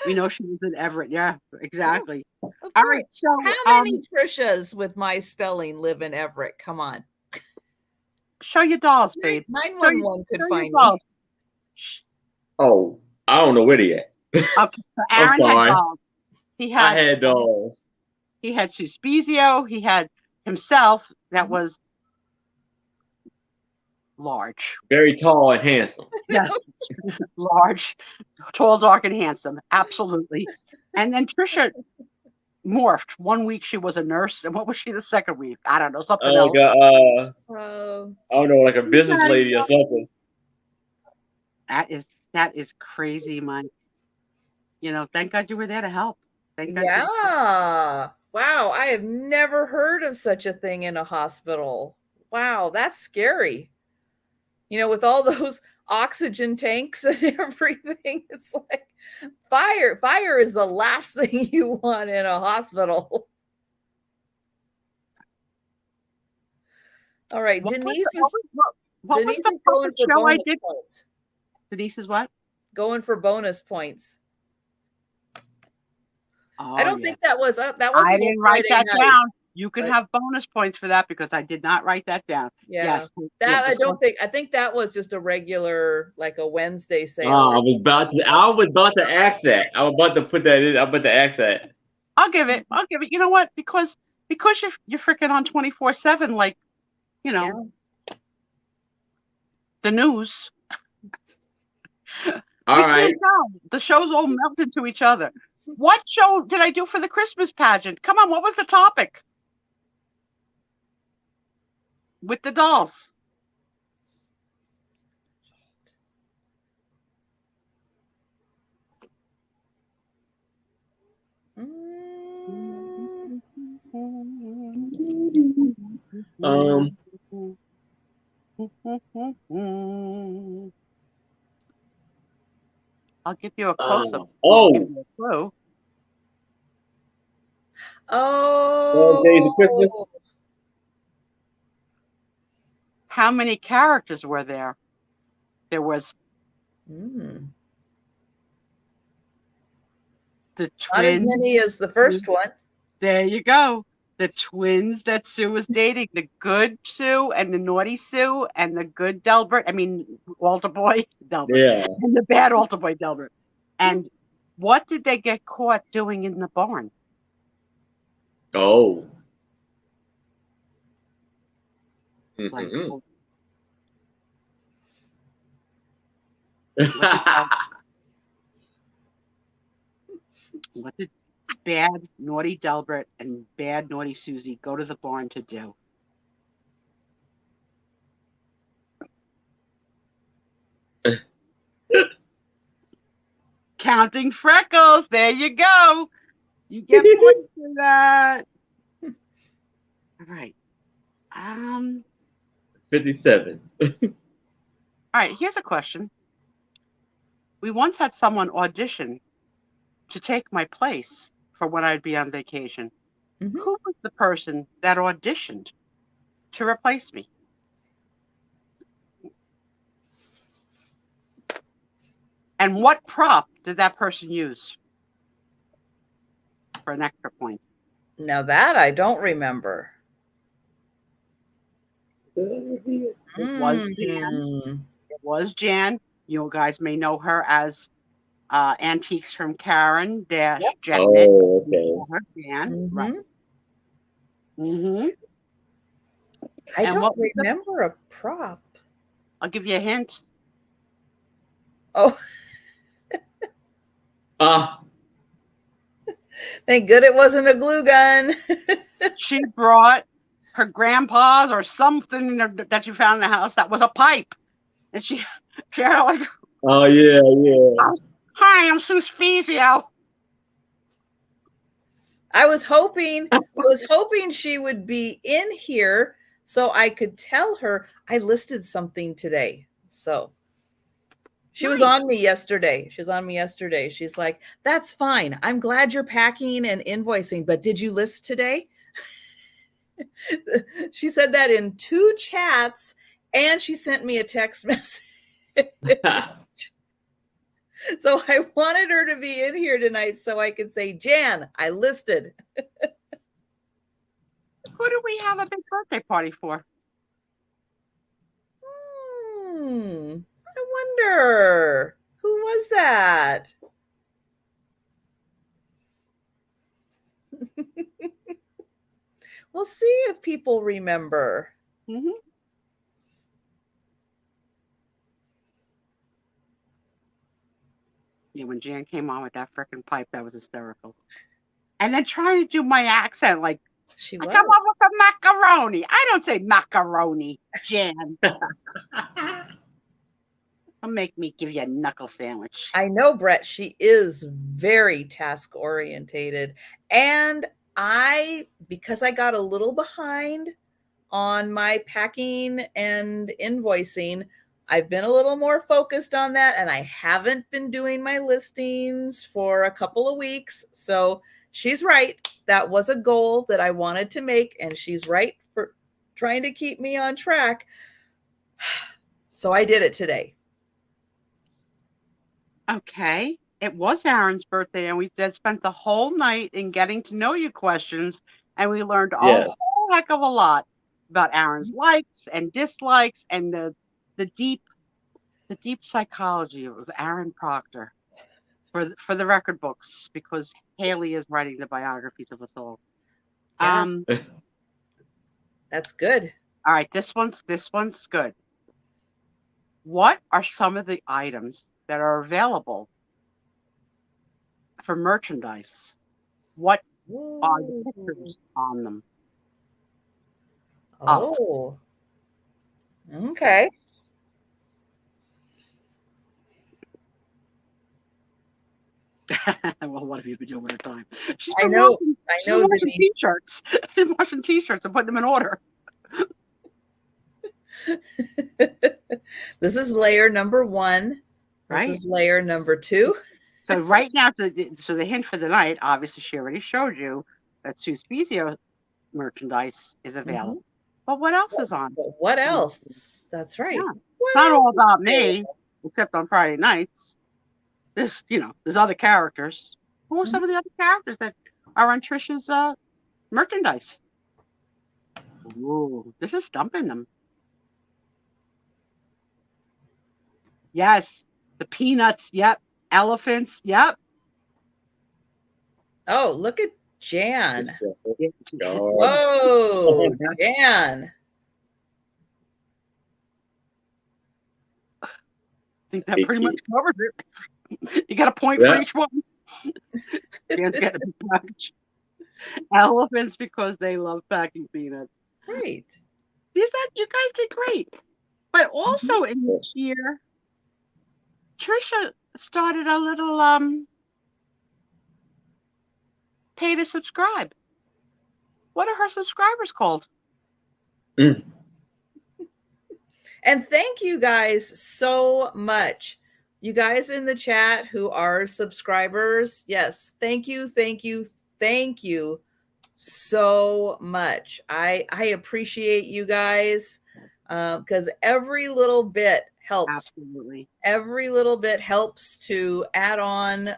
We know she was in Everett. Yeah, exactly. All right. So how many Trishas with my spelling live in Everett? Come on. Show your dolls, babe. 911 could find me. Oh, I don't know where they at. Okay, so Aaron had dolls. I had dolls. He had Spiezio. He had himself. That was large. Very tall and handsome. Yes. Large, tall, dark, and handsome. Absolutely. And then Trisha morphed. 1 week she was a nurse. And what was she the second week? I don't know. Something else. I don't know, like a business lady or something. That is crazy, Mike. Thank God you were there to help. Thank God. Yeah. Wow. I have never heard of such a thing in a hospital. Wow. That's scary. With all those oxygen tanks and everything, it's like fire is the last thing you want in a hospital. All right. Denise is going for bonus points. Denise is what? Going for bonus points. Oh, I don't think that was. I didn't write that down. You can have bonus points for that because I did not write that down. Yeah. Yes. I think that was just a regular, like a Wednesday sale. I was about to ask that. I was about to put that in. I'm about to ask that. I'll give it. You know what? Because you're freaking on 24/7, like, the news. All right. The shows all melt into each other. What show did I do for the Christmas pageant? Come on, what was the topic? With the dolls. I'll give you a close-up. I'll give you a clue. Days of Christmas. How many characters were there? There was the twins. Not as many as the first one. There you go. The twins that Sue was dating, the good Sue and the naughty Sue and the good Delbert. I mean, altar boy Delbert. Yeah. And the bad altar boy Delbert. And what did they get caught doing in the barn? Oh. What did bad naughty Delbert and bad naughty Susie go to the barn to do? Counting freckles. There you go. You get points for that. All right. 57. All right, here's a question. We once had someone audition to take my place for when I'd be on vacation. Who was the person that auditioned to replace me? And what prop did that person use for an extra point? Now that I don't remember. It was Jan. It was Jan. You guys may know her as Antiques from Karen Janet. Oh, okay. Jan, right. Mm-hmm. I don't remember a prop. I'll give you a hint. Oh. Thank good it wasn't a glue gun. She brought her grandpa's or something that you found in the house that was a pipe. And she had like, oh, yeah. Hi, I'm Sue Spiezio. I was hoping she would be in here so I could tell her I listed something today. So she was on me yesterday. She's like, that's fine. I'm glad you're packing and invoicing, but did you list today? She said that in 2 chats and she sent me a text message. So I wanted her to be in here tonight so I could say, Jan, I listed. Who do we have a big birthday party for? I wonder, who was that? We'll see if people remember. Mm-hmm. Yeah, when Jan came on with that freaking pipe, that was hysterical. And then trying to do my accent like, she was. I come on with the macaroni. I don't say macaroni, Jan. Don't make me give you a knuckle sandwich. I know, Brett, she is very task orientated. And because I got a little behind on my packing and invoicing, I've been a little more focused on that, and I haven't been doing my listings for a couple of weeks. So she's right. That was a goal that I wanted to make, and she's right for trying to keep me on track. So I did it today. Okay. It was Aaron's birthday, and we spent the whole night in getting to know you questions, and we learned a whole heck of a lot about Aaron's likes and dislikes and the deep psychology of Aaron Proctor for the record books, because Haley is writing the biographies of us all. Yes. That's good. All right, this one's good. What are some of the items that are available for merchandise? What are the pictures on them? Oh, okay. Well, what have you been doing with her time? I know washing t-shirts. Washing t-shirts and putting them in order. This is layer number 1. This is layer number 2. So right now, so the hint for the night, obviously she already showed you that Sue Spiezio merchandise is available. Mm-hmm. But what else is on? What else? That's right. Yeah. It's not all about me, except on Friday nights. There's other characters. Who are some of the other characters that are on Trisha's merchandise? Ooh, this is stumping them. Yes, the peanuts. Yep. Elephants. Yep. Oh, look at Jan. Whoa, Jan. I think that pretty much covers it. You got a point for each one. Jan's getting a big package. Elephants because they love packing peanuts. Right. You guys did great. But also in this year, Trisha started a little pay to subscribe. What are her subscribers called? And thank you guys so much. You guys in the chat who are subscribers, yes, thank you so much. I appreciate you guys because every little bit helps. Absolutely. Every little bit helps to add on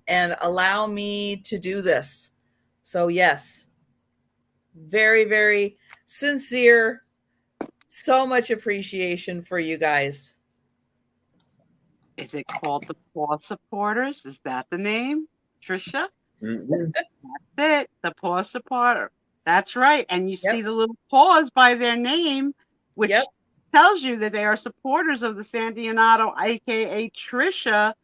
and allow me to do this. So yes, very, very sincere. So much appreciation for you guys. Is it called the Paw Supporters? Is that the name, Trisha? Mm-hmm. That's it, the Paw Supporter. That's right. And you Yep. see the little paws by their name, which Yep. tells you that they are supporters of the Sandy and Otto, aka Trisha,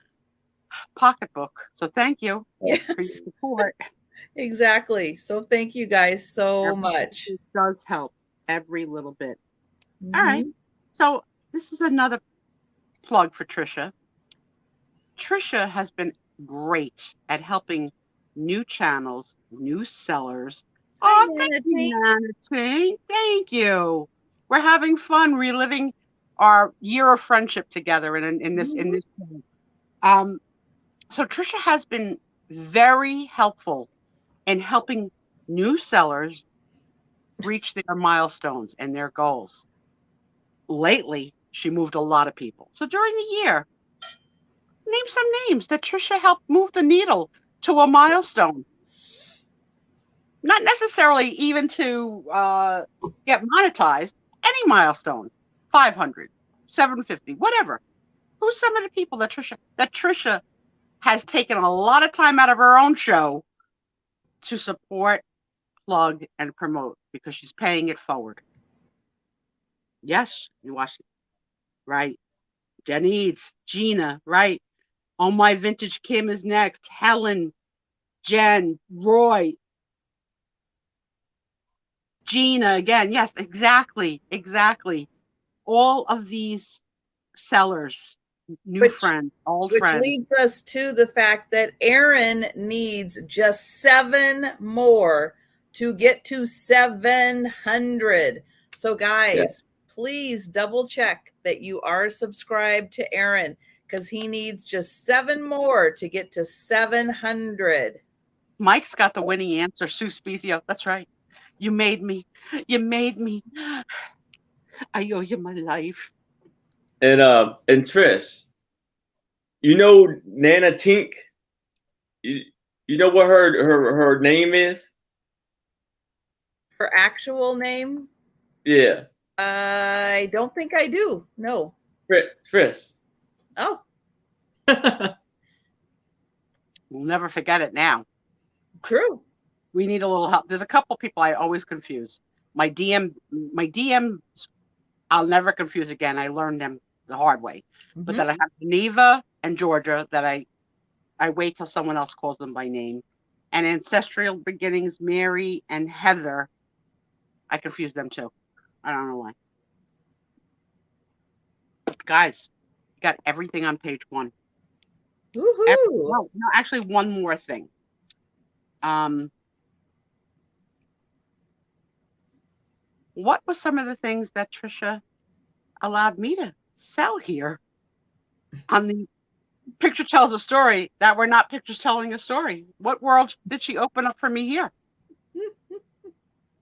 pocketbook. So thank you for your Yes, support. exactly. So thank you guys so Every little much. bit does help. Every little bit. All right. Mhm. So this is another plug for Trisha. Trisha has been great at helping new channels, new sellers. Hi, Oh, thank Nana you, Tink. Manatee. Thank you. We're having fun reliving our year of friendship together in this Mhm. show. Um, so Trisha has been very helpful in helping new sellers reach their milestones and their goals. Lately, she moved a lot of people. So during the year, name some names that Trisha helped move the needle to a milestone. Not necessarily even to get monetized, any milestone, 500, 750, whatever. Who's some of the people that Trisha has taken a lot of time out of her own show to support, plug, and promote because she's paying it forward? Yes, you watched it, right? Janice, Gina, right? Oh, my vintage Kim is next. Helen, Jen, Roy, Gina again. Yes, exactly. Exactly. All of these sellers, new Which friends, old which friends. leads us to the fact that Aaron needs just 7 more to get to 700. So guys, please double check that you are subscribed to Aaron because he needs just 7 more to get to 700. Mike's got the winning answer. Sue Spiezio. That's right. You made me. You made me. I owe you my life. And Trish, you know Nana Tink? You, you know what her name is? Her actual name? Yeah. I don't think I do. No. Trish. Oh, We'll never forget it now. true. We need a little help. There's a couple people I always confuse. My DMs, I'll never confuse again. I learned them the hard way. But Mhm. that I have Geneva and Georgia that I wait till someone else calls them by name. And Ancestral Beginnings, Mary and Heather, I confuse them too. I don't know why. Guys, got everything on page 1. Woohoo. No, actually, one more thing. What were some of the things that Trisha allowed me to sell here on the Picture Tells a Story that were not pictures telling a story? What world did she open up for me here?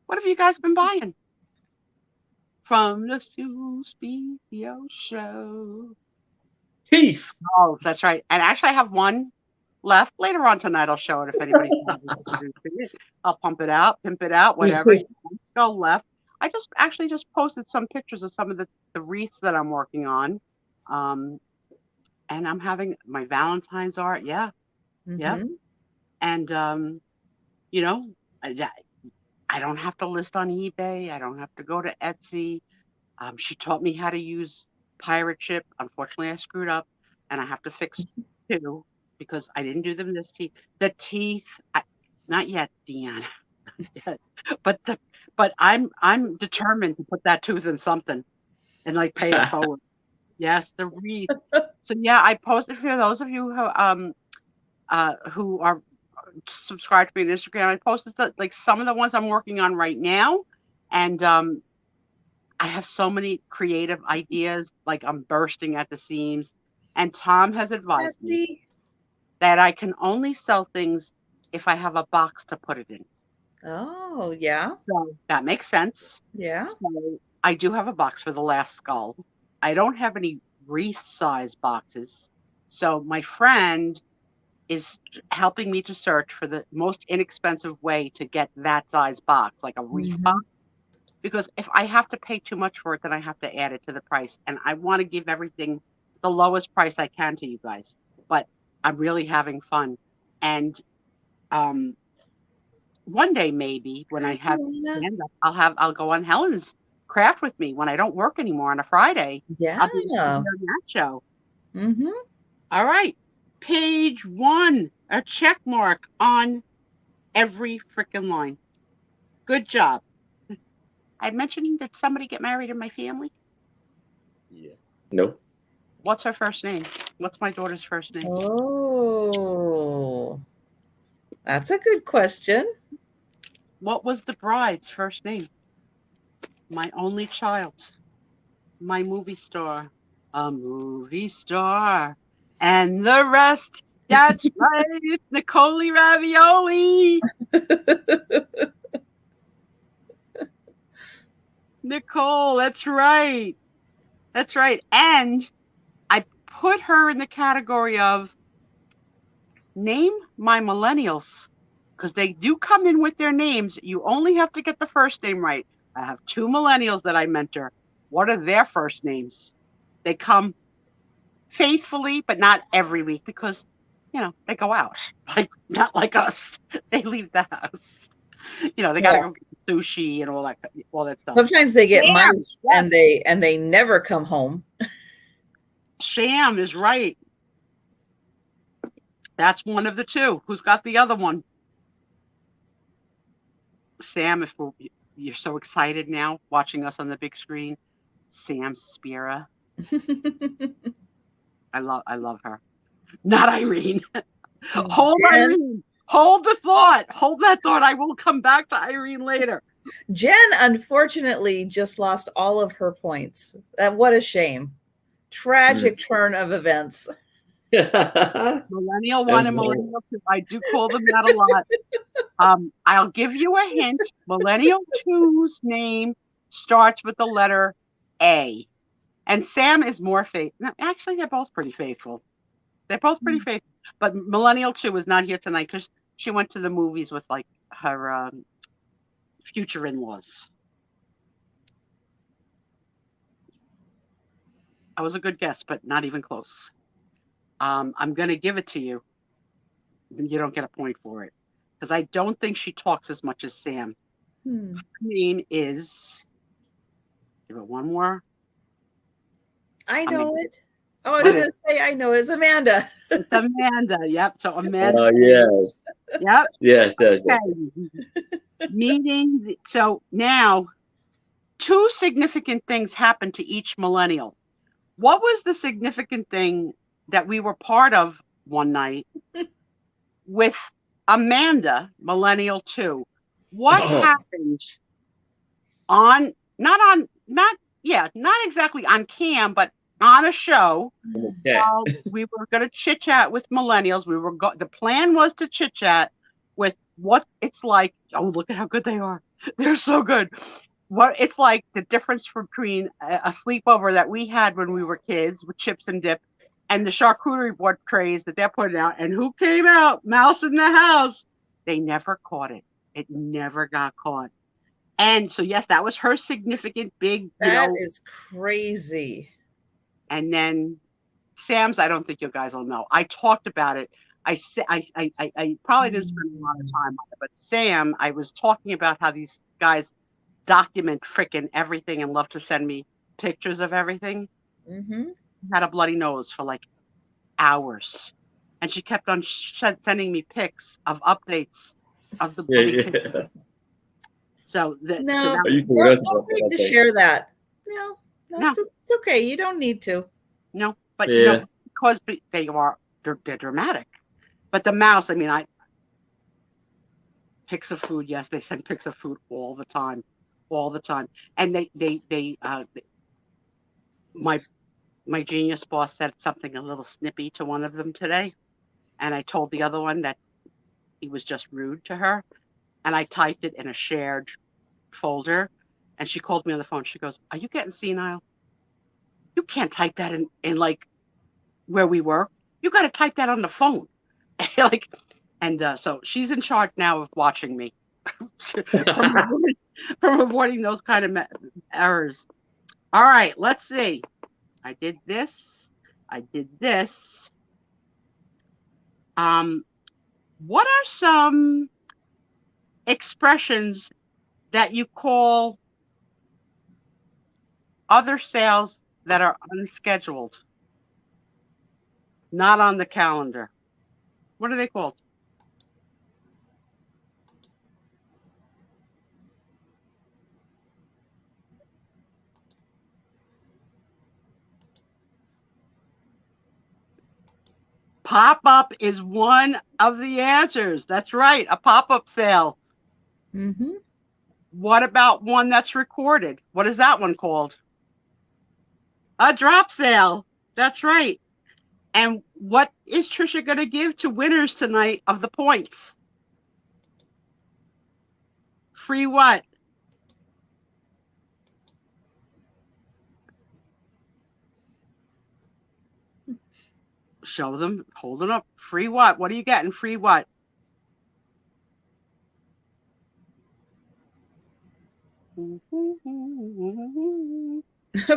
What have you guys been buying? From the Sue Spiezio show. Teeth. Oh, that's right. And actually, I have one left. Later on tonight, I'll show it if anybody's interested in it. I'll pimp it out, whatever. Let's go left. I just posted some pictures of some of the wreaths that I'm working on. And I'm having my Valentine's art. Yeah. Yeah. Mhm. And, you know, I don't have to list on eBay. I don't have to go to Etsy. She taught me how to use Pirate Ship. Unfortunately, I screwed up, and I have to fix 2 because I didn't do them this teeth. The teeth, not yet, Deanna. Not yet. But I'm determined to put that tooth in something and like pay it forward. Yes, the wreath. So yeah, I posted for those of you who are subscribed to me on Instagram. I posted like some of the ones I'm working on right now, and I have so many creative ideas, like I'm bursting at the seams. And Tom has advised me Betsy. that I can only sell things if I have a box to put it in. Oh, yeah. So that makes sense. Yeah. So I do have a box for the last skull. I don't have any wreath size boxes. So my friend is helping me to search for the most inexpensive way to get that size box, like a wreath box. Because if I have to pay too much for it, then I have to add it to the price. And I want to give everything the lowest price I can to you guys. But I'm really having fun. And one day maybe when I have stand up, I'll go on Helen's Craft with me when I don't work anymore on a Friday. Yeah. I'll be on that show. Mm-hmm. All right. Page 1, a check mark on every freaking line. Good job. I mentioned, did somebody get married in my family? Yeah. No. What's her first name? What's my daughter's first name? Oh, that's a good question. What was the bride's first name? My only child. My movie star. A movie star. And the rest, that's right, it's Nicole Ravioli. Nicole, that's right. That's right. And I put her in the category of name my millennials, because they do come in with their names. You only have to get the first name right. I have 2 millennials that I mentor. What are their first names? They come faithfully, but not every week because, they go out. Like, not like us. They leave the house. They got to go get sushi and all that stuff. Sometimes they get mice and they never come home. Sham is right. That's one of the 2. Who's got the other one? Sam, if you're so excited now watching us on the big screen, Sam Spira. I love her. Not Irene. Hold Jen. Irene. Hold the thought. Hold that thought. I will come back to Irene later. Jen, unfortunately, just lost all of her points. What a shame. Tragic turn of events. Millennial 1 and Millennial 2. I do call them that a lot. I'll give you a hint. Millennial 2's name starts with the letter A. And Sam is more faithful. Actually, they're both pretty faithful. But Millennial 2 is not here tonight because she went to the movies with like her future in-laws. I was a good guess, but not even close. I'm going to give it to you. You don't get a point for it because I don't think she talks as much as Sam. Her name is, give it one more. I know it. Oh, I was going to say I know it. It's Amanda. It's Amanda. Yep. So Amanda. Oh, yes. Yep. Yes. Okay. Meeting. So now 2 significant things happened to each millennial. What was the significant thing that we were part of one night with Amanda, Millennial 2? What happened not exactly on cam, but on a show? We were going to chit chat with millennials. The plan was to chit chat with what it's like. Oh, look at how good they are. They're so good. What it's like, the difference between a sleepover that we had when we were kids with chips and dip and the charcuterie board trays that they're putting out. And who came out? Mouse in the house. They never caught it. It never got caught. And so, yes, that was her significant big, That is crazy. And then Sam's, I don't think you guys will know. I talked about it. I probably didn't spend a lot of time on it, but Sam, I was talking about how these guys document frickin' everything and love to send me pictures of everything. Had a bloody nose for like hours, and she kept on sending me pics of updates of the movie. So don't need to share that. No, it's okay. You don't need to. No, but because they're dramatic. But the mouse, I mean, pics of food. Yes, they send pics of food all the time. And my genius boss said something a little snippy to one of them today, and I told the other one that he was just rude to her, and I typed it in a shared folder, and she called me on the phone. She goes, "Are you getting senile?" You can't type that in like where we were. You got to type that on the phone. Like, and so she's in charge now of watching me from avoiding those kind of errors. All right, let's see. I did this. I did this. What are some expressions that you call other sales that are unscheduled, not on the calendar? What are they called? Pop-up is one of the answers. That's right, a pop-up sale. Mm-hmm. What about one that's recorded? What is that one called? A drop sale. That's right. And what is Trisha going to give to winners tonight of the points? Free what? Show them. Hold it up. Free what? What are you getting? Free what?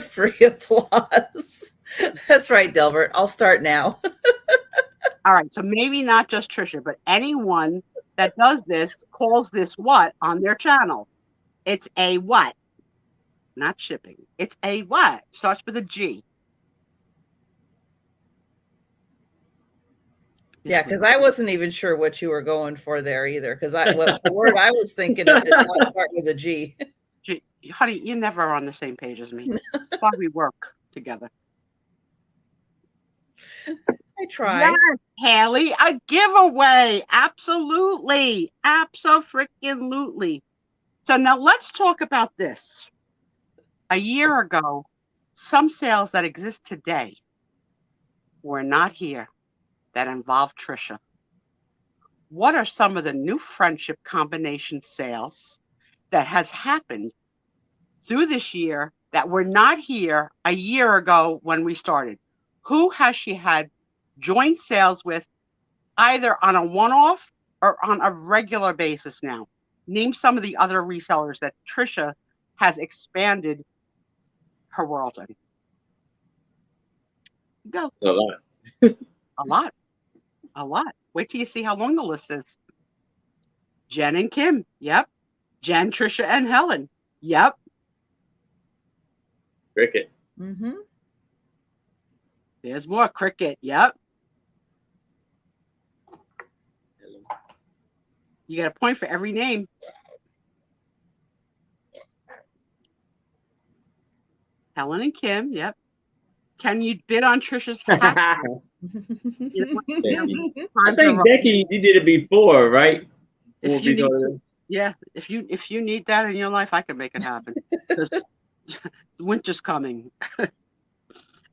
Free applause. That's right, Delbert. I'll start now. All right. So maybe not just Trisha, but anyone that does this calls this what on their channel? It's a what? Not shipping. It's a what? Starts with a G. Yeah, because I wasn't even sure what you were going for there either. Because what the word I was thinking of did not start with a G. Honey, you're never on the same page as me. That's why we work together. I try. Yes, Haley, a giveaway. Absolutely. Abso-freaking-lutely. So now let's talk about this. A year ago, some sales that exist today were not here that involve Trisha. What are some of the new friendship combination sales that has happened through this year that were not here a year ago when we started? Who has she had joint sales with either on a one-off or on a regular basis now? Name some of the other resellers that Trisha has expanded her world in. Go. A lot. A lot. A lot. Wait till you see how long the list is. Jen and Kim. Yep. Jen, Trisha, and Helen. Yep. Cricket. Mm-hmm. There's more. Cricket. Yep. You get a point for every name. Helen and Kim. Yep. Can you bid on Trisha's hat? I think Becky, you did it before, right? If you need to, yeah, if you need that in your life, I can make it happen. Because winter's coming.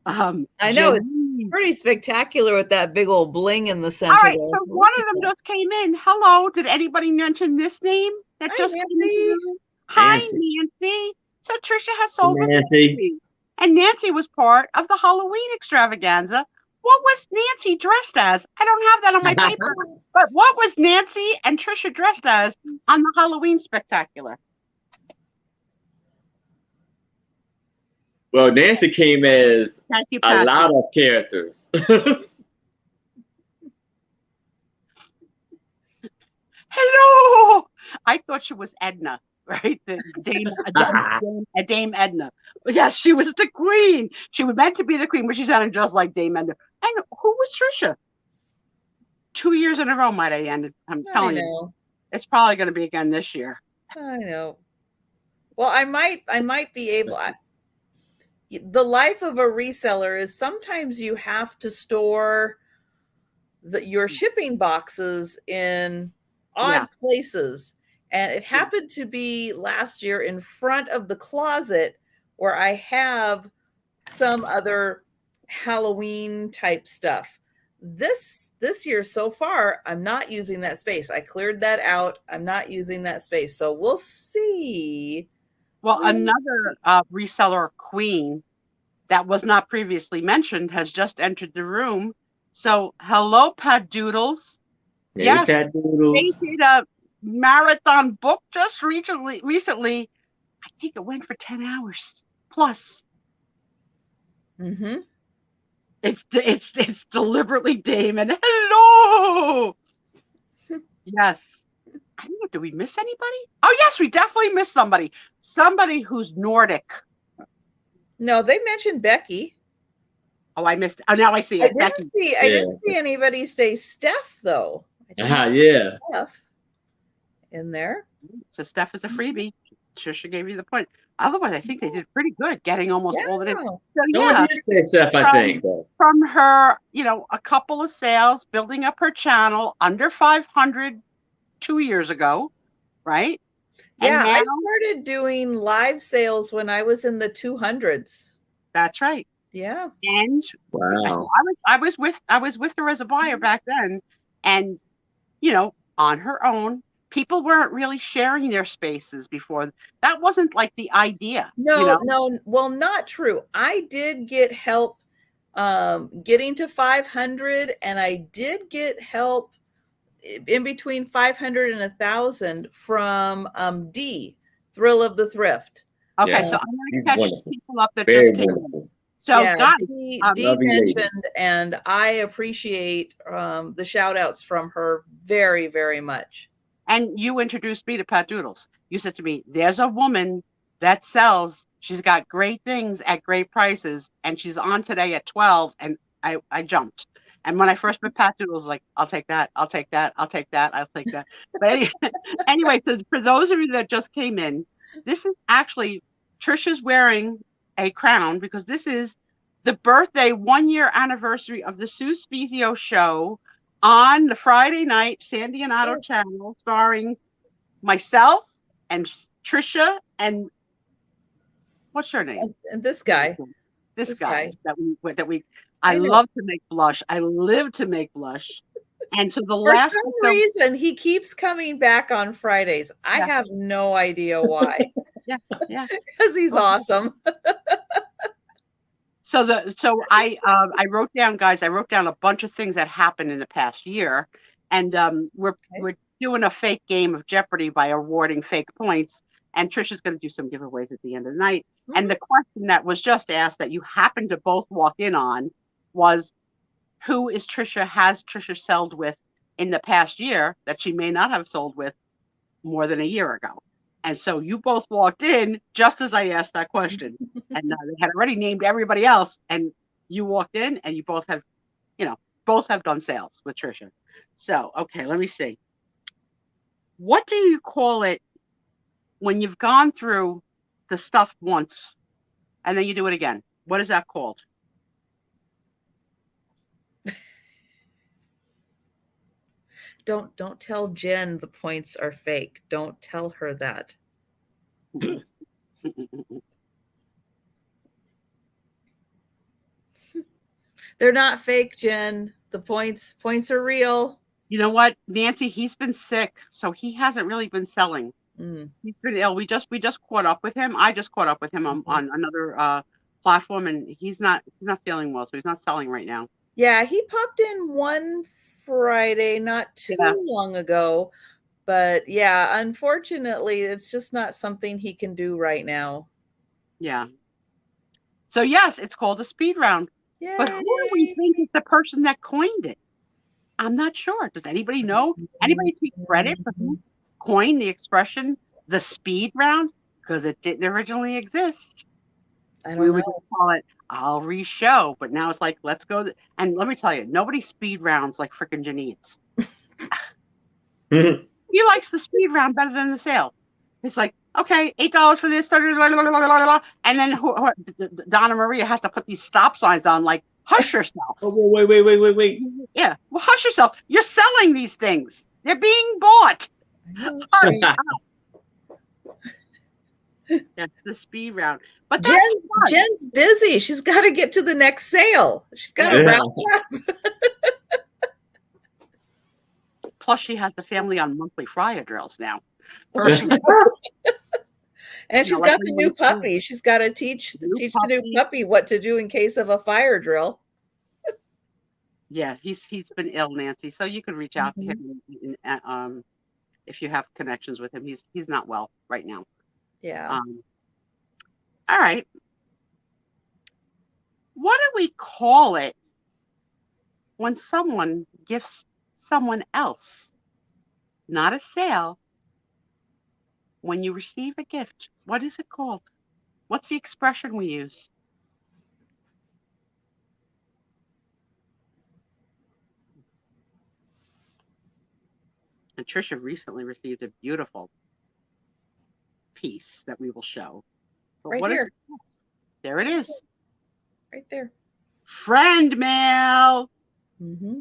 I know it's pretty spectacular with that big old bling in the center. All right, so one of them just came in. Hello, did anybody mention this name that just came in? Hi, Nancy. So Trisha has sold with Nancy, and Nancy was part of the Halloween extravaganza. What was Nancy dressed as? I don't have that on my paper. But what was Nancy and Trisha dressed as on the Halloween spectacular? Well, Nancy came as a lot of characters. Hello! I thought she was Edna, right? Dame Edna. Yes, she was the queen. She was meant to be the queen, but she sounded just like Dame Edna. And who was Trisha? 2 years in a row, might I end? I'm telling you, it's probably going to be again this year. I know. Well, I might be able. The life of a reseller is sometimes you have to store your shipping boxes in odd places. And it happened to be last year in front of the closet where I have some other Halloween type stuff. This year so far, I'm not using that space. I cleared that out. I'm not using that space. So we'll see. Well, another reseller queen that was not previously mentioned has just entered the room. So hello, Pat Doodles. Hey, Yes, Pat Doodles. they did a marathon book just recently. I think it went for 10 hours plus. Mm-hmm. It's deliberately Damon. Hello. Yes. I don't know. Did we miss anybody? Oh yes, we definitely missed somebody. Somebody who's Nordic. No, they mentioned Becky. Oh, I missed. Oh, now I see I it. didn't Becky. see. I didn't see anybody say Steph though. I did not see Yeah. Steph in there. So Steph is a freebie. Trisha gave you the point. Otherwise, I think they did pretty good getting almost all the names. So No one did say Steph, I think. From her, a couple of sales, building up her channel under 500 2 years ago, right? Yeah, and now, I started doing live sales when I was in the 200s. That's right. Yeah. And wow, I was with her as a buyer back then, and on her own. People weren't really sharing their spaces before. That wasn't like the idea. No, well, not true. I did get help getting to 500, and I did get help in between 500 and 1,000 from D, Thrill of the Thrift. Okay, so I'm going to catch people up that just came in. So, yeah, guys, D mentioned, and I appreciate the shout outs from her very, very much. And you introduced me to Pat Doodles. You said to me, there's a woman that sells. She's got great things at great prices, and she's on today at 12, and I jumped. And when I first met Pat Doodles, like, I'll take that, I'll take that, I'll take that, I'll take that. But anyway, so for those of you that just came in, this is actually, Trisha's wearing a crown because this is the birthday 1-year anniversary of the Sue Spiezio show on the Friday night Sandy and Otto channel, starring myself and Trisha and what's her name? And this guy. This guy that we I love to make blush. I live to make blush. And so for some reason he keeps coming back on Fridays. I have no idea why. yeah. Because he's awesome. So I wrote down, guys. I wrote down a bunch of things that happened in the past year, and we're doing a fake game of Jeopardy by awarding fake points. And Trisha's going to do some giveaways at the end of the night. Mm-hmm. And the question that was just asked that you happened to both walk in on was, who has Trisha sold with in the past year that she may not have sold with more than a year ago? And so you both walked in just as I asked that question, and they had already named everybody else. And you walked in, and you both have, done sales with Trisha. So, okay, let me see. What do you call it when you've gone through the stuff once, and then you do it again? What is that called? Don't tell Jen the points are fake. Don't tell her that. They're not fake, Jen. The points are real. You know what, Nancy? He's been sick, so he hasn't really been selling. He's been ill. We just caught up with him. I just caught up with him on another platform, and he's not feeling well, so he's not selling right now. Yeah, he popped in one Friday not too long ago, but yeah, unfortunately it's just not something he can do right now. Yeah. So yes, it's called a speed round. Yay. But who do we think is the person that coined it? I'm not sure. Does anybody know? Anybody take credit for who coined the expression the speed round? Because it didn't originally exist. We would call it I'll re-show, but now it's like, let's go. And let me tell you, nobody speed rounds like frickin' Janice. He likes the speed round better than the sale. It's like, okay, $8 for this, and then Donna Maria has to put these stop signs on, like, hush yourself. Oh, wait. Yeah, well, hush yourself. You're selling these things. They're being bought. That's the speed round. But Jen's busy. She's got to get to the next sale. She's got to wrap up. Plus, she has the family on monthly fryer drills now. And she's like got when the you're new in school. puppy. She's got to teach the new Puppy. puppy what to do in case of a fire drill. Yeah, he's been ill, Nancy. So you could reach out to him if you have connections with him. He's not well right now. Yeah. All right. What do we call it when someone gifts someone else? Not a sale. When you receive a gift, what is it called? What's the expression we use? And Trisha recently received a beautiful piece that we will show. But Right what is here. it called? There it is. Right there. Friend mail. Mm-hmm.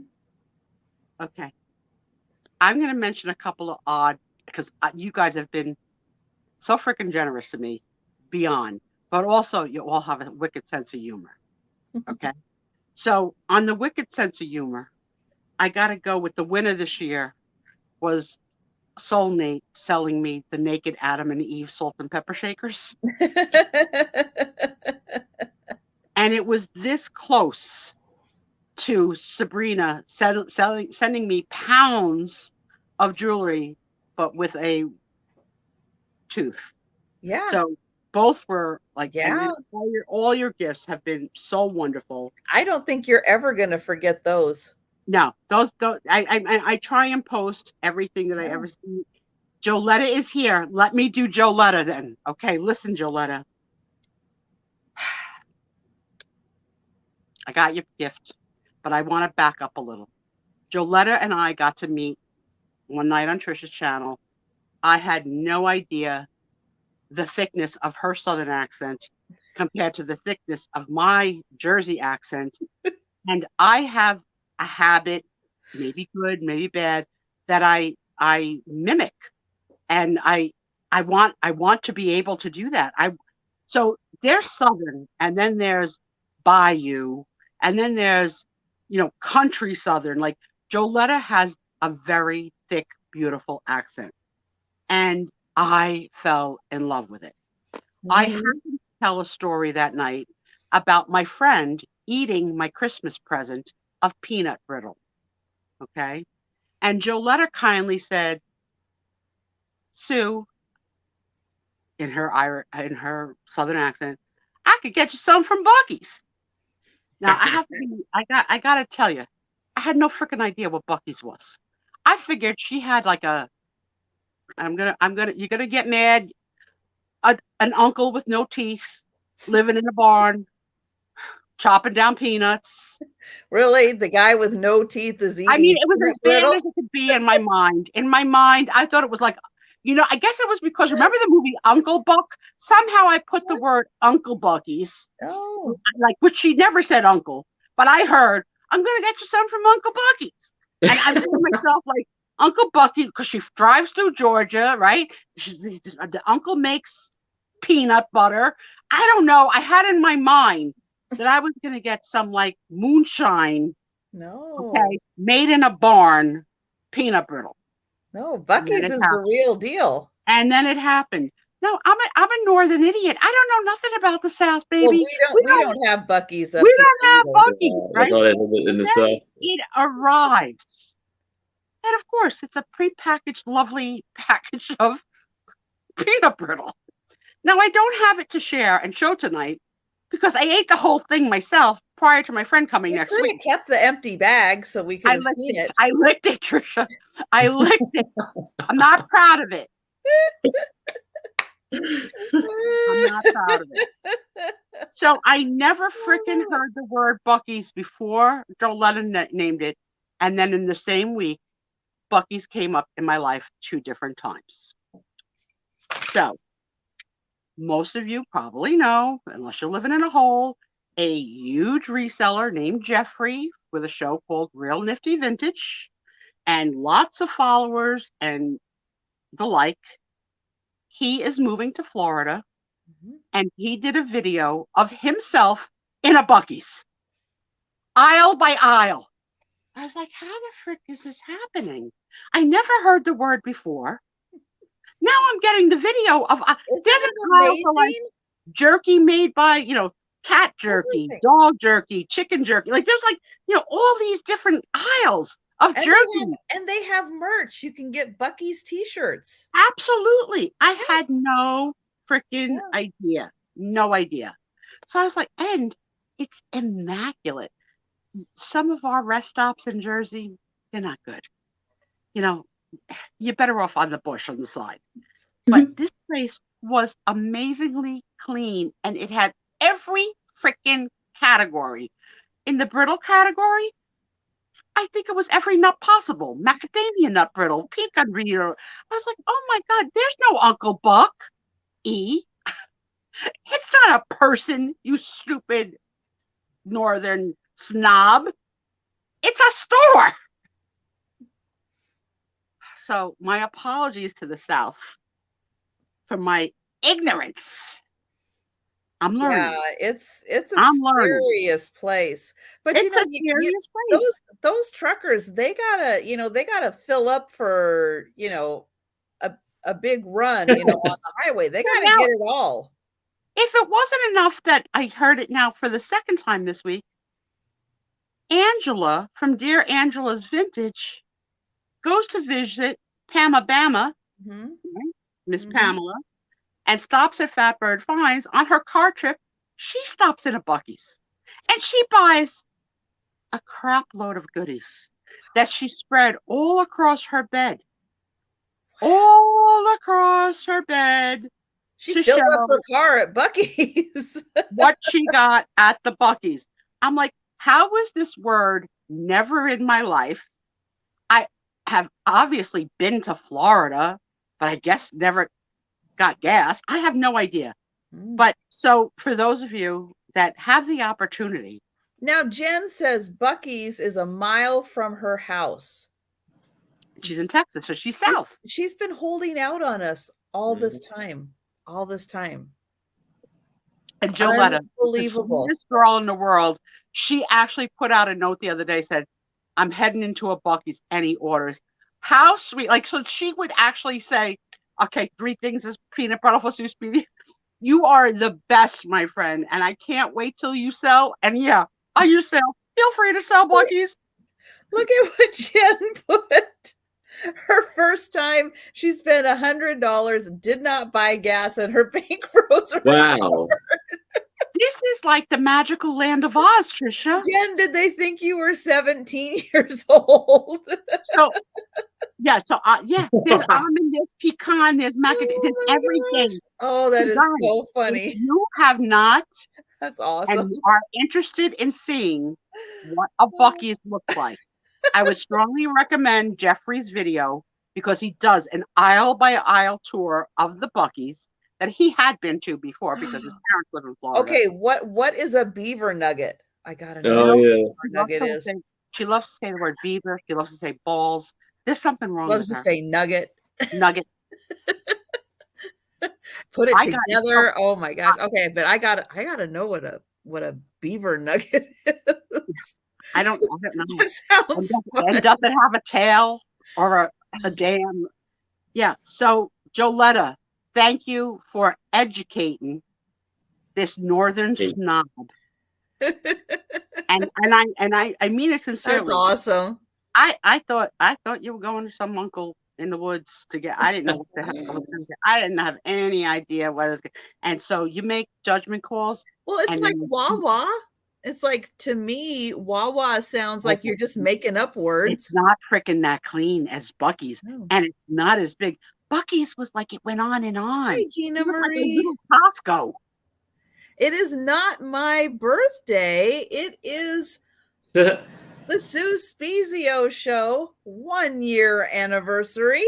Okay. I'm going to mention a couple of odd, because you guys have been so freaking generous to me, beyond. But also, you all have a wicked sense of humor. Okay. So on the wicked sense of humor, I got to go with the winner this year was Soulmate selling me the Naked Adam and Eve salt and pepper shakers. And it was this close to Sabrina sending me pounds of jewelry, but with a tooth. Yeah. So both were like, yeah. And all your gifts have been so wonderful. I don't think you're ever going to forget those. No, those don't. I try and post everything that I ever see. Joletta is here. Let me do Joletta then. Okay, listen, Joletta. I got your gift, but I want to back up a little. Joletta and I got to meet one night on Trisha's channel. I had no idea the thickness of her Southern accent compared to the thickness of my Jersey accent. And I have a habit, maybe good, maybe bad, that I mimic. And I want to be able to do that. So there's Southern, and then there's Bayou, and then there's, country Southern. Like Joletta has a very thick, beautiful accent. And I fell in love with it. Mm-hmm. I happened to tell a story that night about my friend eating my Christmas present of peanut brittle. Okay. And Joletta kindly said, Sue, in her Southern accent, I could get you some from Buc-ee's. Now I gotta tell you, I had no freaking idea what Buc-ee's was. I figured she had like you're gonna get mad. An uncle with no teeth, living in a barn, chopping down peanuts. Really? The guy with no teeth is eating? I mean, it was as bad as it could be in my mind. In my mind, I thought it was like, I guess it was because, remember the movie Uncle Buck? Somehow I put the word Uncle Buc-ee's, which she never said uncle, but I heard, I'm going to get you some from Uncle Buc-ee's. And I told myself, like, Uncle Buc-ee, because she drives through Georgia, right? The uncle makes peanut butter. I don't know. I had in my mind that I was going to get some, like, moonshine. No. Okay. Made in a barn, peanut brittle. No, Buc-ee's is the real deal. And then it happened. No, I'm a northern idiot. I don't know nothing about the South, baby. Well, we don't have Buc-ee's up here. We don't have Buc-ee's, right? In the South. It arrives. And of course, it's a prepackaged, lovely package of peanut brittle. Now, I don't have it to share and show tonight because I ate the whole thing myself prior to my friend coming next week. You could have kept the empty bag so we could have seen it. I licked it, Trisha. I licked it. I'm not proud of it. I'm not proud of it. So I never freaking heard the word Buc-ee's before Joletta named it. And then in the same week, Buc-ee's came up in my life 2 different times. So most of you probably know, unless you're living in a hole, a huge reseller named Jeffrey with a show called Real Nifty Vintage and lots of followers and the like. He is moving to Florida, and he did a video of himself in a Buc-ee's, aisle by aisle. I was like, how the frick is this happening? I never heard the word before. Now I'm getting the video of Isn't there's it a aisle for like amazing? jerky made by, cat jerky, Everything. dog jerky, chicken jerky. Like there's like, all these different aisles of jerky. And they have merch. You can get Bucky's t-shirts. Absolutely. I Yeah. had no freaking idea. No idea. So I was like, and it's immaculate. Some of our rest stops in Jersey, they're not good. You're better off on the bush on the side. But this place was amazingly clean, and it had every freaking category. In the brittle category, I think it was every nut possible. Macadamia nut brittle, pecan brittle. I was like, oh my God, there's no Uncle Buck. It's not a person, you stupid northern snob. It's a store. So my apologies to the South for my ignorance. I'm learning. Yeah, it's a serious place. But it's a serious place. Those truckers, they gotta fill up for, a big run, on the highway. They gotta get it all. If it wasn't enough that I heard it now for the second time this week, Angela from Dear Angela's Vintage goes to visit Pamabama, Miss Pamela, and stops at Fatbird Finds. On her car trip, she stops in a Bucky's, and she buys a crap load of goodies that she spread all across her bed. All across her bed. She filled up her car at Bucky's. What she got at the Bucky's. I'm like, how was this word never in my life? I have obviously been to Florida, but I guess never got gas. I have no idea. But so for those of you that have the opportunity. Now, Jen says Bucky's is a mile from her house. She's in Texas, so she's south. She's been holding out on us all this time. All this time. And Joletta, unbelievable, the sweetest girl in the world, she actually put out a note the other day, said, I'm heading into a Bucky's, any orders. How sweet. Like, so she would actually say, okay, 3 things is peanut butter for Spiezio. You are the best, my friend. And I can't wait till you sell. And yeah, you sell. Feel free to sell Bucky's. Look at what Jen put. Her first time, she spent $100 and did not buy gas, and her bank froze. Wow. This is like the magical land of Oz, Trisha. Jen, did they think you were 17 years old? There's almond, there's pecan, there's macadamia, there's everything. Oh, that is so funny. If you have not, that's awesome, and are interested in seeing what a Bucky's looks like, I would strongly recommend Jeffrey's video, because he does an aisle by aisle tour of the Bucky's that he had been to before because his parents live in Florida. Okay, what is a beaver nugget? I gotta know. Oh, yeah. Nugget is. She loves to say the word beaver. She loves to say balls. There's something wrong with her. Loves to say nugget. Nugget. Put it together. Oh my gosh. Okay, but I gotta know what a beaver nugget is. I don't know. It sounds and does it have a tail or a dam? Yeah. So Joletta, thank you for educating this northern snob. and I mean it sincerely. That's awesome. I thought you were going to some uncle in the woods to get. I didn't know what the heck I was going to get. I didn't have any idea what it was. And so you make judgment calls. Well, it's like Wawa. It's like, to me, Wawa sounds like you're just making up words. It's not freaking that clean as Bucky's, and it's not as big. Bucky's was like it went on and on. Hi, Gina Marie. Like a little Costco. It is not my birthday. It is the Sue Spiezio show 1-year anniversary.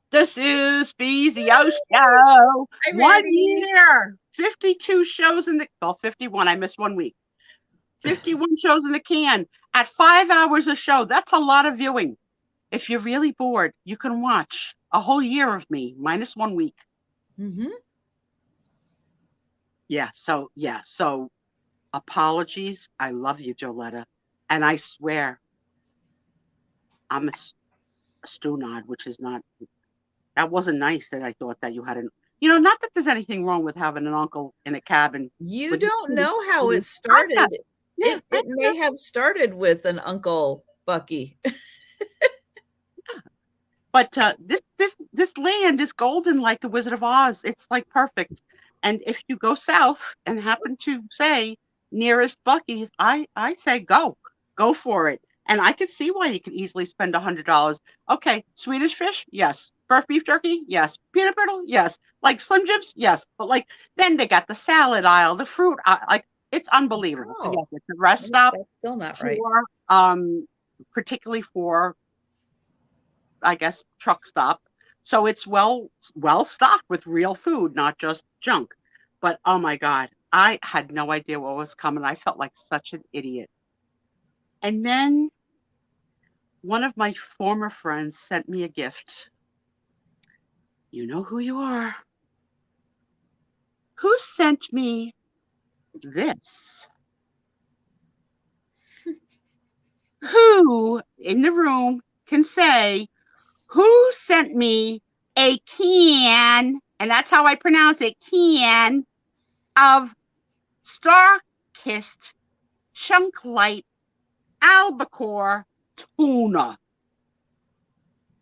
The Sue Spiezio show. 1 year. 52 shows in the 51. I missed 1 week. 51 shows in the can at 5 hours a show. That's a lot of viewing. If you're really bored, you can watch a whole year of me minus 1 week. So apologies. I love you, Joletta. And I swear I'm a stew nod, which is not that wasn't nice that I thought that you had an, not that there's anything wrong with having an uncle in a cabin. You With your don't kids. know how it I know. started. Yeah, It may have started with an Uncle Bucky. But this land is golden like the Wizard of Oz. It's like perfect. And if you go south and happen to say nearest Bucky's, I say go for it. And I can see why you can easily spend $100. Okay, Swedish fish, yes. Burnt beef jerky, yes. Peanut brittle, yes. Like Slim Jims, yes. But like then they got the salad aisle, the fruit aisle, like it's unbelievable. So yes, it's a rest stop. That's still not for right. particularly for, I guess, truck stop. So it's well stocked with real food, not just junk. But oh my God, I had no idea what was coming. I felt like such an idiot. And then one of my former friends sent me a gift. You know who you are. Who sent me this? Who in the room can say, who sent me a can, and that's how I pronounce it, can, of star-kissed chunk light albacore tuna?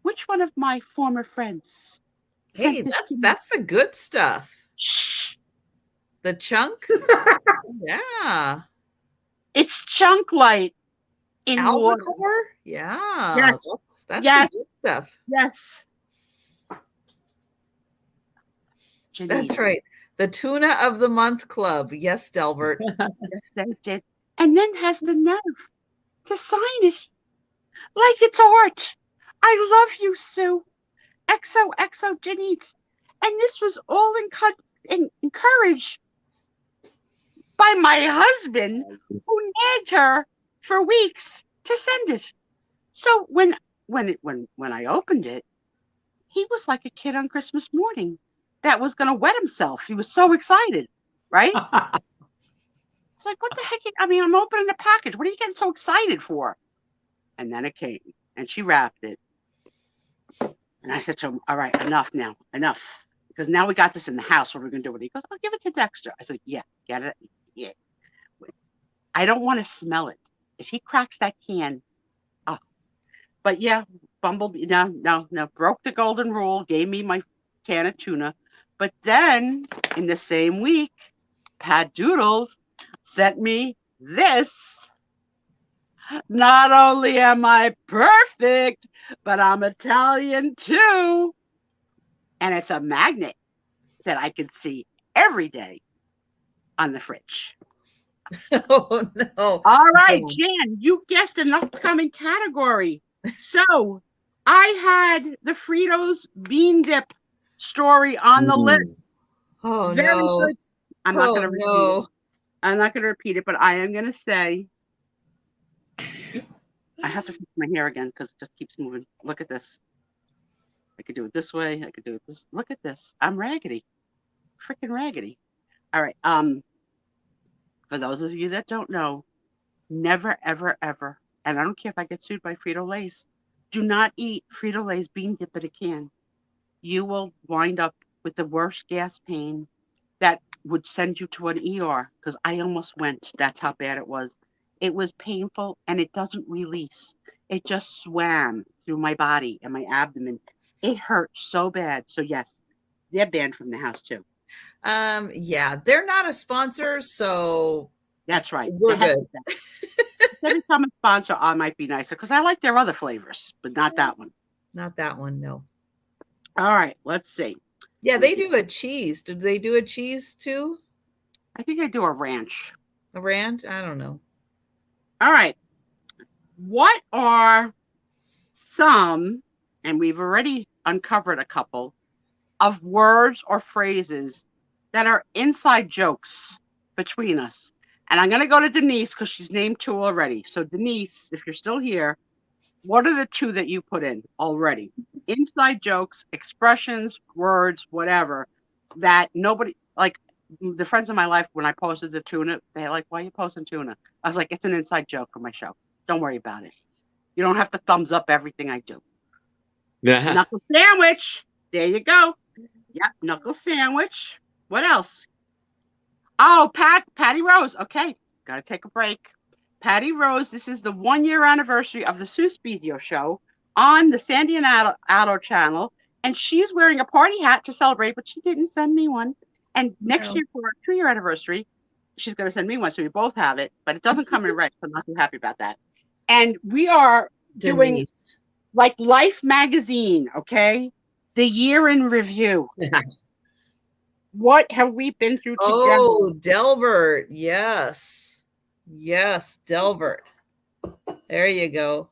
Which one of my former friends? Hey, that's the good stuff. Shh. The chunk? Yeah. It's chunk light in albacore? Yeah. Yes. That's yes. the good stuff. Yes. Janice. That's right. The Tuna of the Month Club. Yes, Delbert. Yes, they did. And then has the nerve to sign it like it's art. I love you, Sue. XOXO Janice. And this was all encouraged by my husband, who nagged her for weeks to send it. So when I opened it, he was like a kid on Christmas morning that was going to wet himself. He was so excited, right? It's like, what the heck? I mean, I'm opening the package. What are you getting so excited for? And then it came, and she wrapped it. And I said to him, all right, enough now, enough. Because now we got this in the house. What are we going to do with it? He goes, I'll give it to Dexter. I said, yeah, get it? Yeah. I don't want to smell it. If he cracks that can, oh. But yeah, Bumblebee, no, broke the golden rule, gave me my can of tuna. But then, in the same week, Pat Doodles sent me this. Not only am I perfect, but I'm Italian too. And it's a magnet that I can see every day on the fridge. Oh, no. All right, Jan, you guessed an upcoming category. So I had the Fritos bean dip story on the list. Oh, Very no. good. I'm not going to repeat it. I'm not going to repeat it, but I am going to say, I have to fix my hair again because it just keeps moving. Look at this. I could do it this way. I could do it this. Look at this. I'm raggedy. Freaking raggedy. All right. For those of you that don't know, never, ever, ever, and I don't care if I get sued by Frito-Lay's, do not eat Frito-Lay's bean dip in a can. You will wind up with the worst gas pain that would send you to an ER, because I almost went. That's how bad it was. It was painful, and it doesn't release. It just swam through my body and my abdomen. It hurt so bad. So yes, they're banned from the house too. Yeah, they're not a sponsor, so that's right. We're good. If they become a sponsor, I might be nicer because I like their other flavors, but not that one. Not that one, no. All right, let's see. Yeah, they do a cheese. Did they do a cheese too? I think they do a ranch. A ranch? I don't know. All right. What are some, and we've already uncovered a couple, of words or phrases that are inside jokes between us? And I'm going to go to Denise because she's named two already. So Denise, if you're still here, what are the two that you put in already? Inside jokes, expressions, words, whatever, that nobody, like the friends in my life, when I posted the tuna, they're like, why are you posting tuna? I was like, it's an inside joke for my show. Don't worry about it. You don't have to thumbs up everything I do. Knuckle sandwich. There you go. Yep, knuckle sandwich. What else? Oh, Patty Rose. Okay, got to take a break. Patty Rose, this is the 1-year anniversary of the Spiezio show on the Sandy and Otto channel, and she's wearing a party hat to celebrate, but she didn't send me one. And next year for our 2-year anniversary, she's going to send me one, so we both have it, but it doesn't come in red, so I'm not too happy about that. And we are doing like Life magazine, okay? The year in review. What have we been through together? Oh, Delbert. Yes. Yes, Delbert. There you go.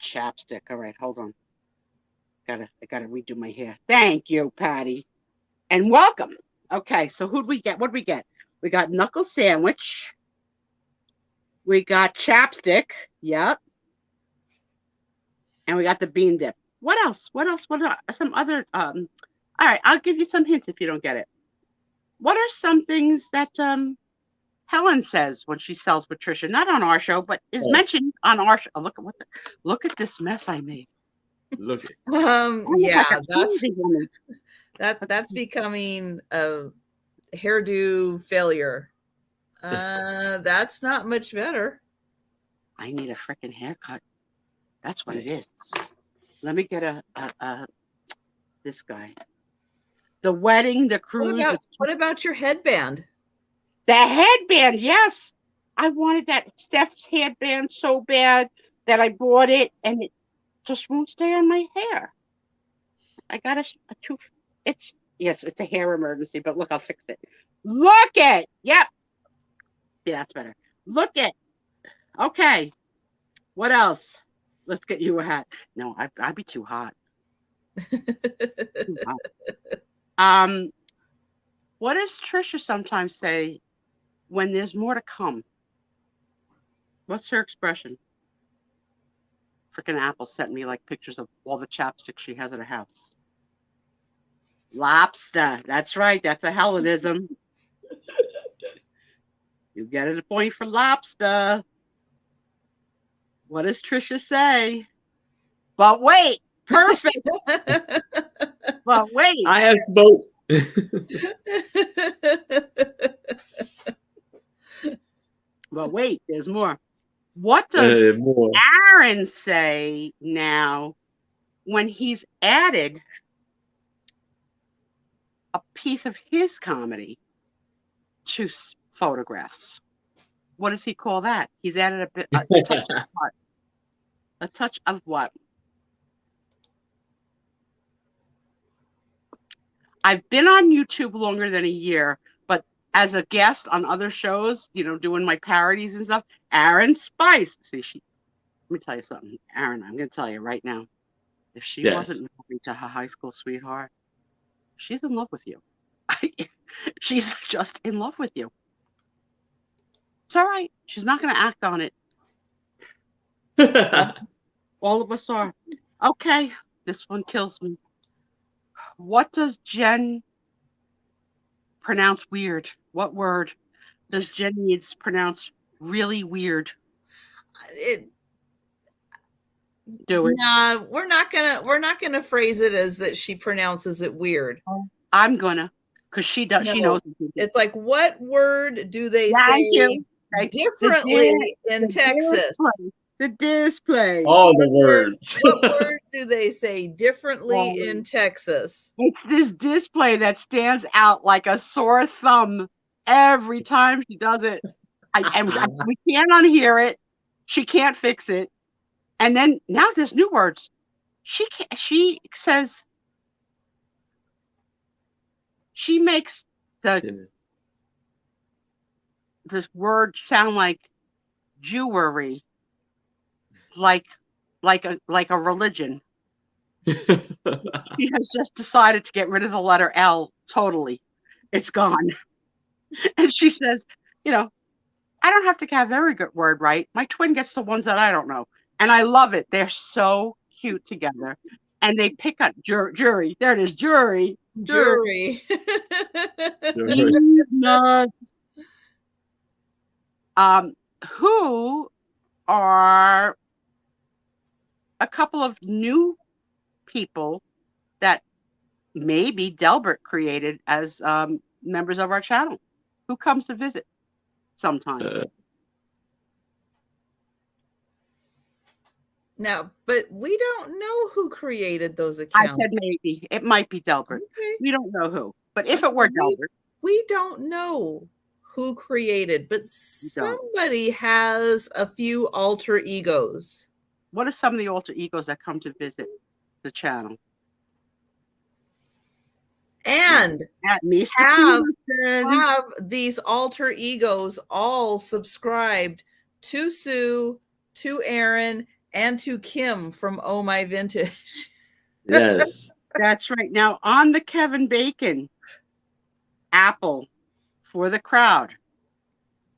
Chapstick. All right, hold on. I gotta redo my hair. Thank you, Patty. And welcome. Okay, so who'd we get? What'd we get? We got knuckle sandwich. We got chapstick. Yep. And we got the bean dip. What else? What are some other all right, I'll give you some hints if you don't get it. What are some things that Helen says when she sells with Trisha? Not on our show, but is mentioned on our show. Oh, look at this mess I made. Look at yeah, that's becoming a hairdo failure. That's not much better. I need a freaking haircut. That's what it is. Let me get a this guy. The wedding, the cruise. What about your headband? The headband, yes. I wanted that Steph's headband so bad that I bought it, and it just won't stay on my hair. I got it's a hair emergency, but look, I'll fix it. Look it. Yep. Yeah, that's better. Look it. Okay. What else? Let's get you a hat. No, I'd be too hot. Too hot. What does Trisha sometimes say when there's more to come? What's her expression? Freaking Apple sent me like pictures of all the chapstick she has at her house. Lobster. That's right. That's a Hellenism. You get a point for lobster. What does Trisha say? But wait, perfect. But wait. I have both. But wait, there's more. What does Aaron say now when he's added a piece of his comedy to photographs? What does he call that? He's added a touch of what? A touch of what? I've been on YouTube longer than a year, but as a guest on other shows, doing my parodies and stuff, Aaron Spice. See, let me tell you something, Aaron, I'm going to tell you right now. If she wasn't married to her high school sweetheart, she's in love with you. She's just in love with you. It's all right. She's not going to act on it. All of us are. Okay, this one kills me. What does Jen pronounce weird? What word does Jen needs pronounce really weird? Do it. Nah, we're not gonna phrase it as that she pronounces it weird. I'm gonna, because she does. No. She knows. It's like, what word do they say differently in Texas? The display. All the words. What word do they say differently in Texas? It's this display that stands out like a sore thumb every time she does it. We can't unhear it. She can't fix it. And then now there's new words. She says she makes this word sound like Jewery. Like a religion. She has just decided to get rid of the letter L totally. It's gone. And she says, I don't have to have every good word right. My twin gets the ones that I don't know. And I love it. They're so cute together. And they pick up jury. There it is, jury. Jury. Nuts. Who are a couple of new people that maybe Delbert created as members of our channel who comes to visit sometimes. Now, but we don't know who created those accounts. I said maybe. It might be Delbert. Okay. We don't know who. But if it were Delbert. We don't know who created, but somebody has a few alter egos. What are some of the alter egos that come to visit the channel? And have these alter egos all subscribed to Sue, to Aaron, and to Kim from Oh My Vintage. Yes. That's right. Now, on the Kevin Bacon Apple for the crowd,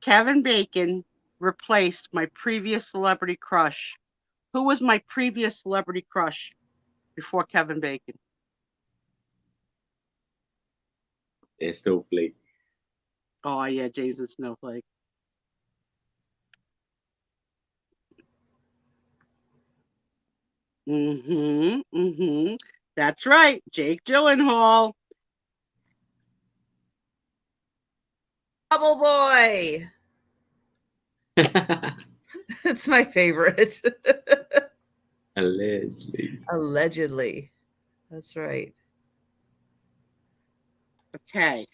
Kevin Bacon replaced my previous celebrity crush. Who was my previous celebrity crush before Kevin Bacon? And Snowflake. Oh, yeah, Jason Snowflake. That's right, Jake Gyllenhaal. Bubble Boy. That's my favorite. Allegedly. That's right. Okay.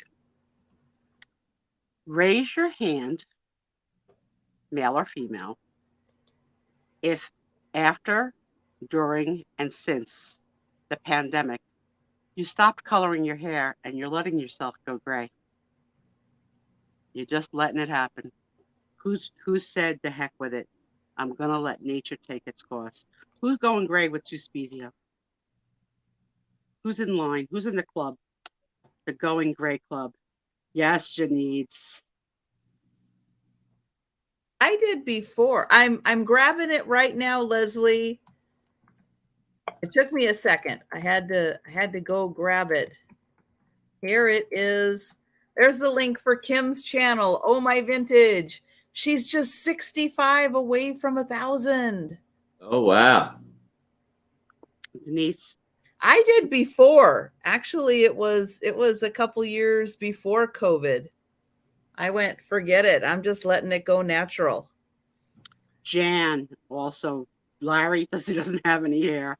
Raise your hand, male or female, if after, during, and since the pandemic, you stopped coloring your hair and you're letting yourself go gray. You're just letting it happen. Who said the heck with it? I'm going to let nature take its course. Who's going gray with Spiezio? Who's in line? Who's in the club? The Going Gray Club. Yes, Janice. I did before. I'm grabbing it right now, Leslie. It took me a second. I had to go grab it. Here it is. There's the link for Kim's channel. Oh My Vintage. She's just 65 away from 1,000. Oh wow. Denise. I did before. Actually, it was a couple years before COVID. I went, forget it. I'm just letting it go natural. Jan also. Larry doesn't have any hair.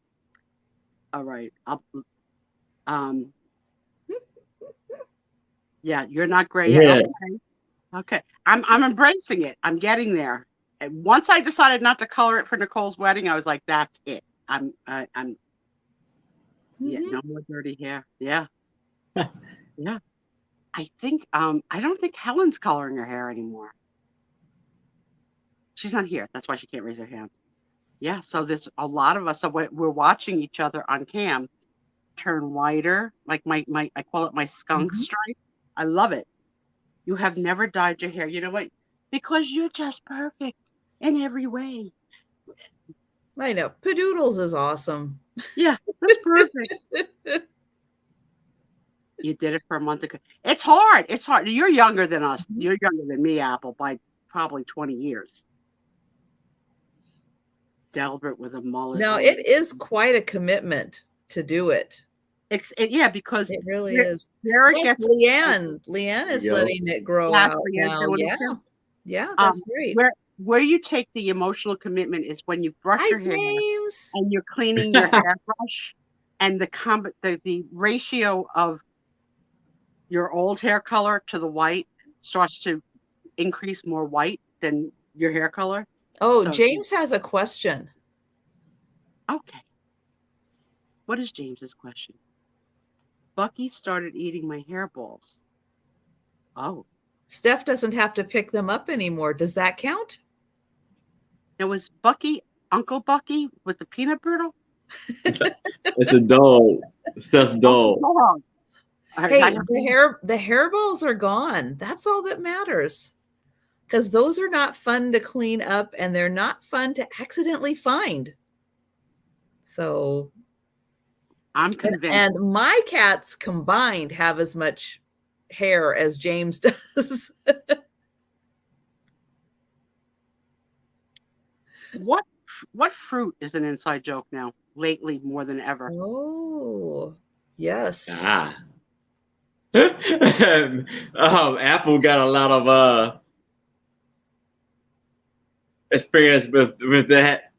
All right. Yeah, you're not gray yet. Yeah. Okay. I'm embracing it. I'm getting there. And once I decided not to color it for Nicole's wedding, I was like, that's it. I'm yeah, no more dirty hair. Yeah. Yeah. I think I don't think Helen's coloring her hair anymore. She's not here. That's why she can't raise her hand. Yeah, so there's a lot of us. So we're watching each other on cam turn whiter, like my I call it my skunk stripe. I love it. You have never dyed your hair. You know what? Because you're just perfect in every way. I know. Padoodles is awesome. Yeah, that's perfect. You did it for a month ago. It's hard. It's hard. You're younger than us. You're younger than me, Apple, by probably 20 years. Delbert with a mullet. No, it is quite a commitment to do it. Yeah, because it really is. There yes, Leanne is letting it grow out now. Yeah, that's great. Where you take the emotional commitment is when you brush your hair James. and you're cleaning your hairbrush, and the ratio of your old hair color to the white starts to increase more white than your hair color. Oh, so, James has a question. Okay. What is James's question? Bucky started eating my hairballs. Oh. Steph doesn't have to pick them up anymore. Does that count? It was Bucky, Uncle Bucky with the peanut brittle? It's a dog. Steph's dog. Hey, the hairballs are gone. That's all that matters. Because those are not fun to clean up and they're not fun to accidentally find. So I'm convinced. And my cats combined have as much hair as James does. What what fruit is an inside joke now? Lately, more than ever. Oh, yes. Apple got a lot of experience with that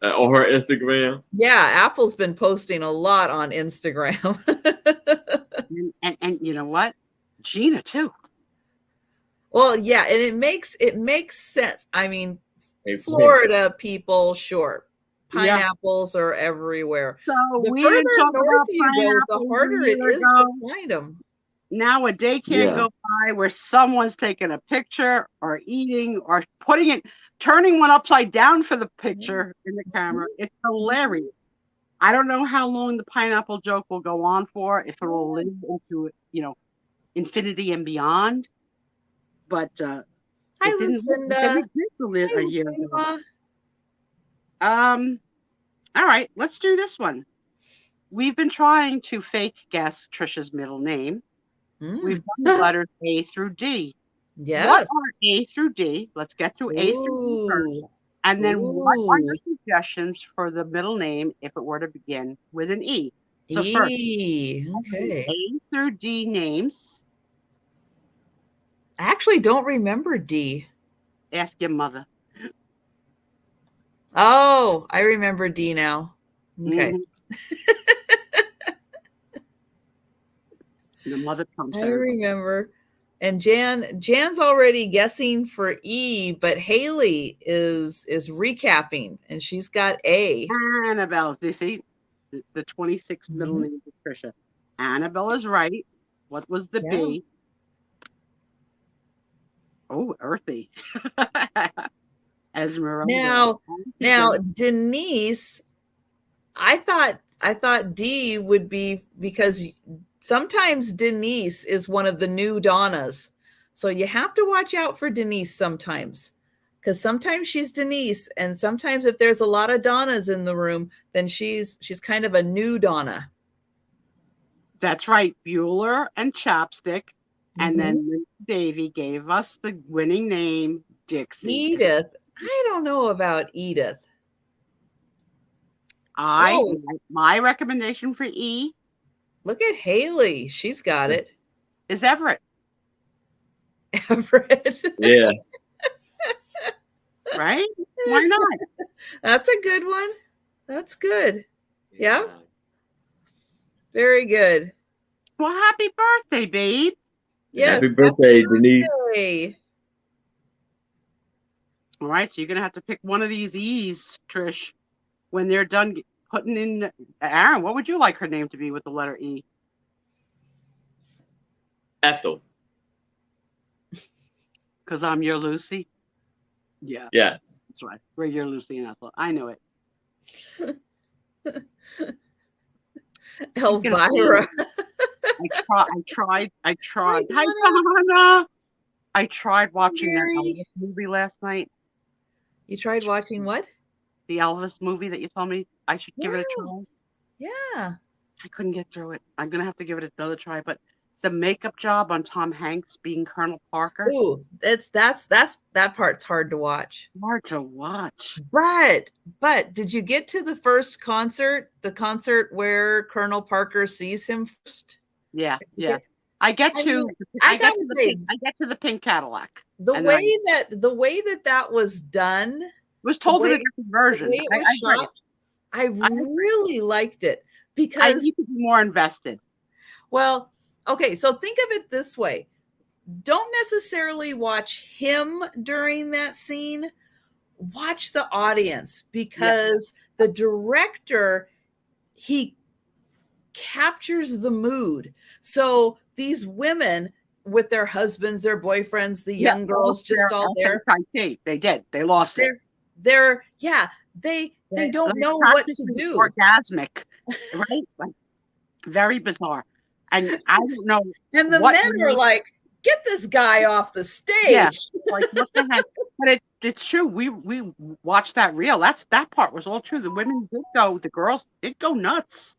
on her Instagram. Yeah, Apple's been posting a lot on Instagram. and you know what? Gina too. Well, yeah, and it makes sense. I mean, Florida people, sure. Pineapples are everywhere. So the we further didn't talk north about you go, the pineapples harder a it year is ago. to find them. Now a day can't go by where someone's taking a picture or eating or turning one upside down for the picture in the camera. It's hilarious. I don't know how long the pineapple joke will go on for, if it will live into, infinity and beyond. But Hi, Lucinda. It didn't live a year ago. All right, let's do this one. We've been trying to fake guess Trisha's middle name. We've done the letters A through D. Yes. What are A through D? Let's get through A through D first. And then what are your suggestions for the middle name if it were to begin with an E? So first, okay. A through D names. I actually don't remember D. Ask your mother. Oh, I remember D now. Okay. The mother comes I remember. And Jan's already guessing for E, but Haley is recapping, and she's got A. Annabelle, you see the 26 middle name of Trisha. Annabelle is right. What was the B? Oh, earthy. Esmeralda. Now Denise, I thought D would be, because sometimes Denise is one of the new Donnas. So you have to watch out for Denise sometimes, because sometimes she's Denise, and sometimes if there's a lot of Donnas in the room, then she's kind of a new Donna. That's right. Bueller and Chapstick. And then Davy gave us the winning name, Dixie. Edith. I don't know about Edith. My recommendation for E. Look at Haley. She's got it. Is Everett. Everett. Yeah. Right? Why not? That's a good one. That's good. Yeah. Very good. Well, happy birthday, babe. Yes. Happy birthday, Denise. All right, so you're going to have to pick one of these E's, Trish, when they're done putting in. Aaron, what would you like her name to be with the letter E? Ethel. Because I'm your Lucy? Yeah. Yes. That's right. We're your Lucy and Ethel. I know it. Elvira. I tried. Hi, Donna. I tried watching that Elvis movie last night. You tried watching what? The Elvis movie that you told me I should give it a try. Yeah. I couldn't get through it. I'm gonna have to give it another try. But the makeup job on Tom Hanks being Colonel Parker. Ooh, that part's hard to watch. Hard to watch. But did you get to the first concert? The concert where Colonel Parker sees him first? Yeah. I get to the pink Cadillac. The way that was done was told in a different version. I really liked it because I need to be more invested. Well, okay, so think of it this way. Don't necessarily watch him during that scene. Watch the audience, because the director, he captures the mood. So these women with their husbands, their boyfriends, the young girls just all there. They did. They lost it. They don't know what to do. Orgasmic, right? Like, very bizarre. And I don't know. And the men are like, get this guy off the stage. Yeah, like, what the heck? But it's true. We watched that reel. That part was all true. The women did go. The girls did go nuts.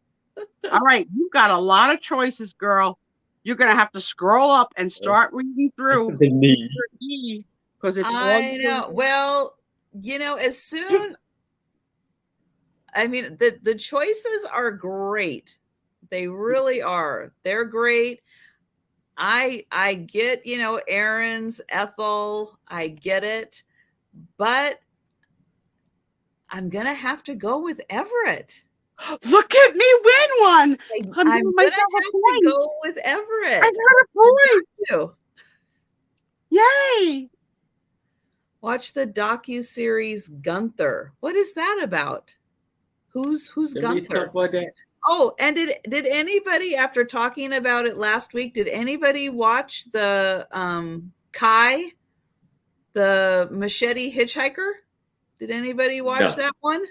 All right, you've got a lot of choices, girl. You're gonna have to scroll up and start reading through the knee, because it's. I know. as soon, I mean, the choices are great. They really are. They're great. I get, Aaron's, Ethel, I get it, but I'm going to have to go with Everett. Look at me win one. I'm giving going to myself have to go with Everett. I got a point. Yay. Watch the docu-series Gunther. What is that about? Who's Gunther? Talk about that? Oh, and did anybody, after talking about it last week, did anybody watch the Kai, the machete hitchhiker? Did anybody watch that one?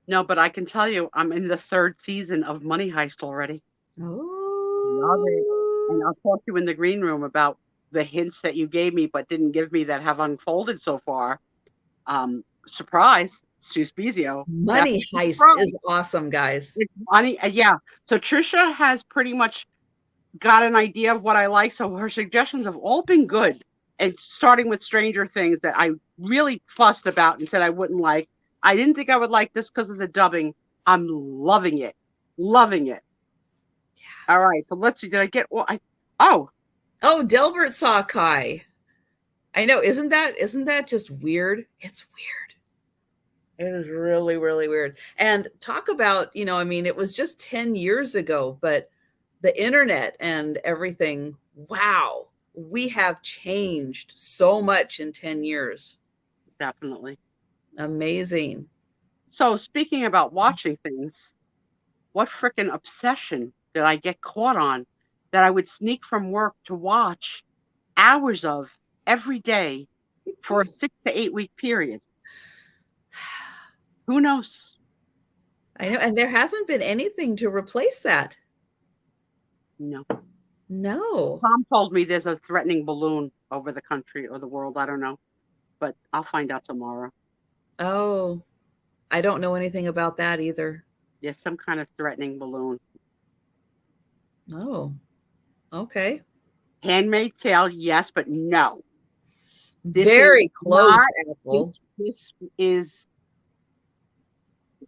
No, but I can tell you, I'm in the 3rd season of Money Heist already. Oh, love it. And I'll talk to you in the green room about the hints that you gave me, but didn't give me that have unfolded so far. Surprise, Spiezio. Money Heist is awesome, guys. It's money, yeah. So Trisha has pretty much got an idea of what I like. So her suggestions have all been good. And starting with Stranger Things that I really fussed about and said I wouldn't like. I didn't think I would like this because of the dubbing. I'm loving it. Loving it. Yeah. All right. So let's see. Did I get Oh, Delbert saw Kai. I know. Isn't that just weird? It's weird. It is really, really weird. And talk about, it was just 10 years ago, but the internet and everything, wow, we have changed so much in 10 years. Definitely. Amazing. So speaking about watching things, what frickin' obsession did I get caught on that I would sneak from work to watch hours of every day for a 6 to 8 week period? Who knows? I know. And there hasn't been anything to replace that. No. Tom told me there's a threatening balloon over the country or the world. I don't know, but I'll find out tomorrow. Oh, I don't know anything about that either. Yes, some kind of threatening balloon. Oh, okay. Handmaid's Tale, yes, but no. Very close, Apple. This is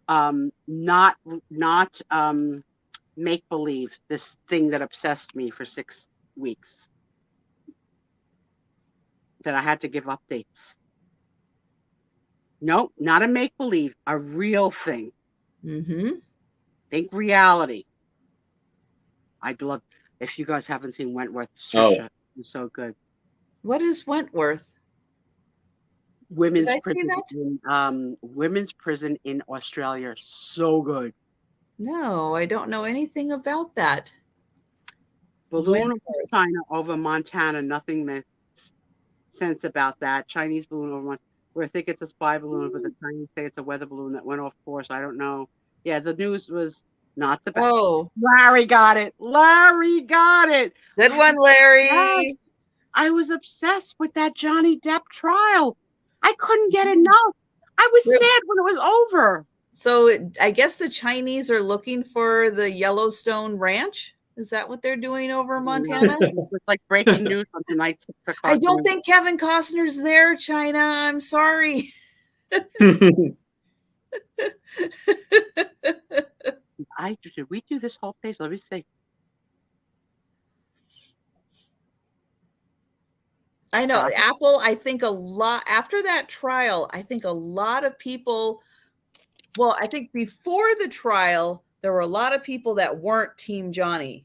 not make believe. This thing that obsessed me for 6 weeks that I had to give updates. Nope, not a make believe, a real thing. Think reality. I'd love if you guys haven't seen Wentworth's Trisha. It's so good. What is Wentworth? Women's prison in Australia. So good. No, I don't know anything about that. Balloon over China over Montana. Nothing makes sense about that. Chinese balloon over Montana. We think it's a spy balloon, but the Chinese say it's a weather balloon that went off course. I don't know. Yeah, the news was not the best. Oh, Larry got it. Good one, Larry. I was obsessed with that Johnny Depp trial. I couldn't get enough. I was sad when it was over. So I guess the Chinese are looking for the Yellowstone Ranch. Is that what they're doing over Montana? It's like breaking news on tonight. I don't think Kevin Costner's there, China. I'm sorry. Did we do this whole page? Let me see. I know. Apple, I think a lot after that trial, I think a lot of people, well, I think before the trial, there were a lot of people that weren't Team Johnny,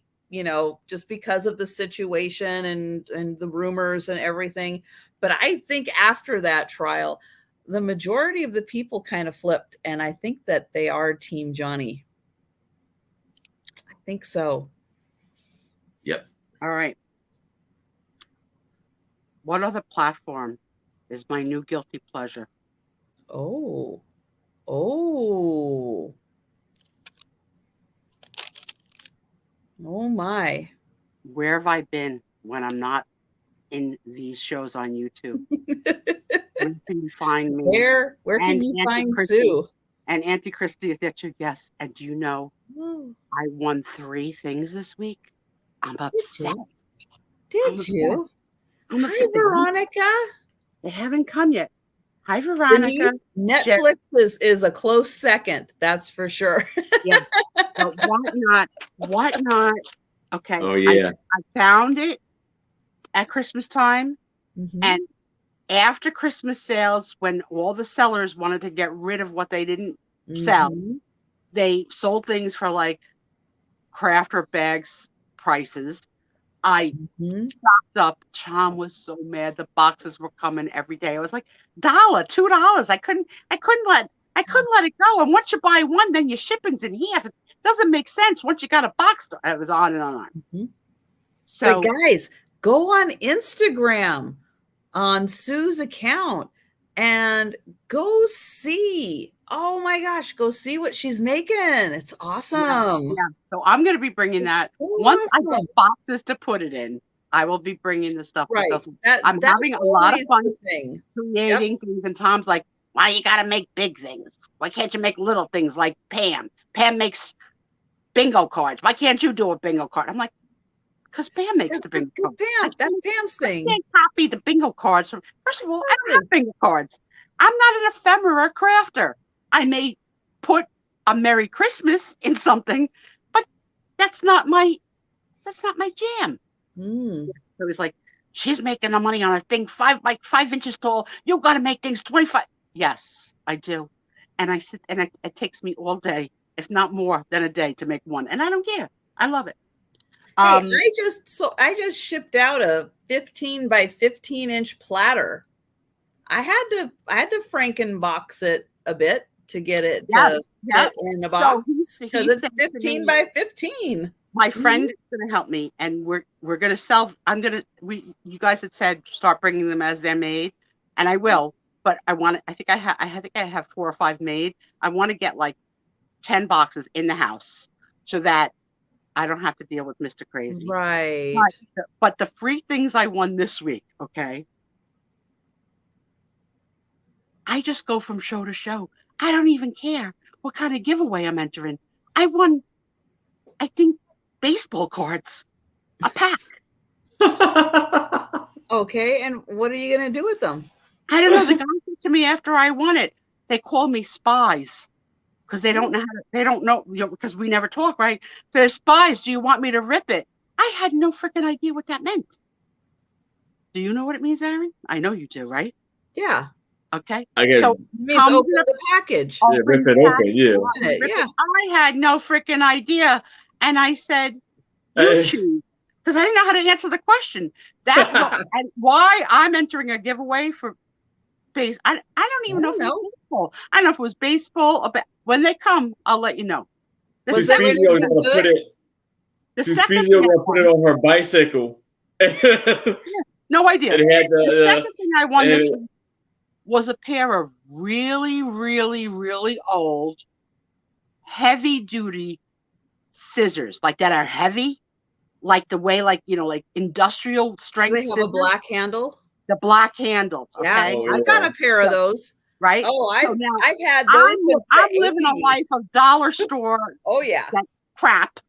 just because of the situation and the rumors and everything. But I think after that trial, the majority of the people kind of flipped. And I think that they are Team Johnny. I think so. Yep. All right. What other platform is my new guilty pleasure? Oh. Oh my. Where have I been when I'm not in these shows on YouTube? Where can you find me? Where can you find Sue? And Auntie Christy is there too. Yes. And do you know, I won 3 things this week. I'm obsessed. Did you? Hi, Veronica. They haven't come yet. Hi, Veronica. Netflix is a close second. That's for sure. Yeah. But Whatnot. Okay. Oh yeah. I found it at Christmas time. Mm-hmm. And after Christmas sales, when all the sellers wanted to get rid of what they didn't sell, they sold things for like crafter bags prices. I stocked up. Chom was so mad. The boxes were coming every day. I was like, $1, $2. I couldn't let it go. And once you buy one, then your shipping's in half. It doesn't make sense once you got a box. It was on and on. So, but guys, go on Instagram on Sue's account and go see. Oh my gosh, go see what she's making. It's awesome. Yeah. So I'm going to be bringing that. So Once awesome. I get boxes to put it in, I will be bringing the stuff. Right. I'm having a lot of fun creating Yep. things. And Tom's like, why you got to make big things? Why can't you make little things like Pam? Pam makes bingo cards. Why can't you do a bingo card? I'm like, because Pam makes the bingo cards. Pam, that's Pam's thing. I can't copy the bingo cards. First of all, I don't have bingo cards. I'm not an ephemera crafter. I may put a Merry Christmas in something, but that's not my jam. So he's like, she's making the money on a thing 5 inches tall. You got to make things 25. Yes, I do. And I sit, and it takes me all day, if not more than a day, to make one. And I don't care. I love it. Hey, I just shipped out a 15 by 15 inch platter. I had to Frankenbox it a bit to get it to fit in a box because it's 15 by 15. My friend is going to help me, and we're going to sell. You guys had said start bringing them as they're made, and I will. But I think I have 4 or 5 made. I want to get like 10 boxes in the house so that I don't have to deal with Mr. Crazy. Right. But the free things I won this week, okay? I just go from show to show. I don't even care what kind of giveaway I'm entering. I won, I think, baseball cards, a pack. Okay, and what are you going to do with them? I don't know. The guy said to me after I won it, they call me spies because they don't know, because we never talk, right? They're spies. Do you want me to rip it? I had no freaking idea what that meant. Do you know what it means, Aaron? I know you do, right? Yeah. Okay. So it means open the package. Yeah, rip it open. Yeah. I had no freaking idea. And I said, you choose. Because I didn't know how to answer the question. And why I'm entering a giveaway for base. I don't even know if it was baseball. I don't know if it was baseball or when they come, I'll let you know. Spiezio gonna put it on her bicycle. No idea. The second thing I won this week was a pair of really, really, really old, heavy-duty scissors, like that are heavy, like the way, like industrial strength. Do they have a black handle? The black handles. Okay? Yeah, I've got a pair of those. Right? Oh, I've had those. I'm living a life of dollar store. Oh yeah. That crap,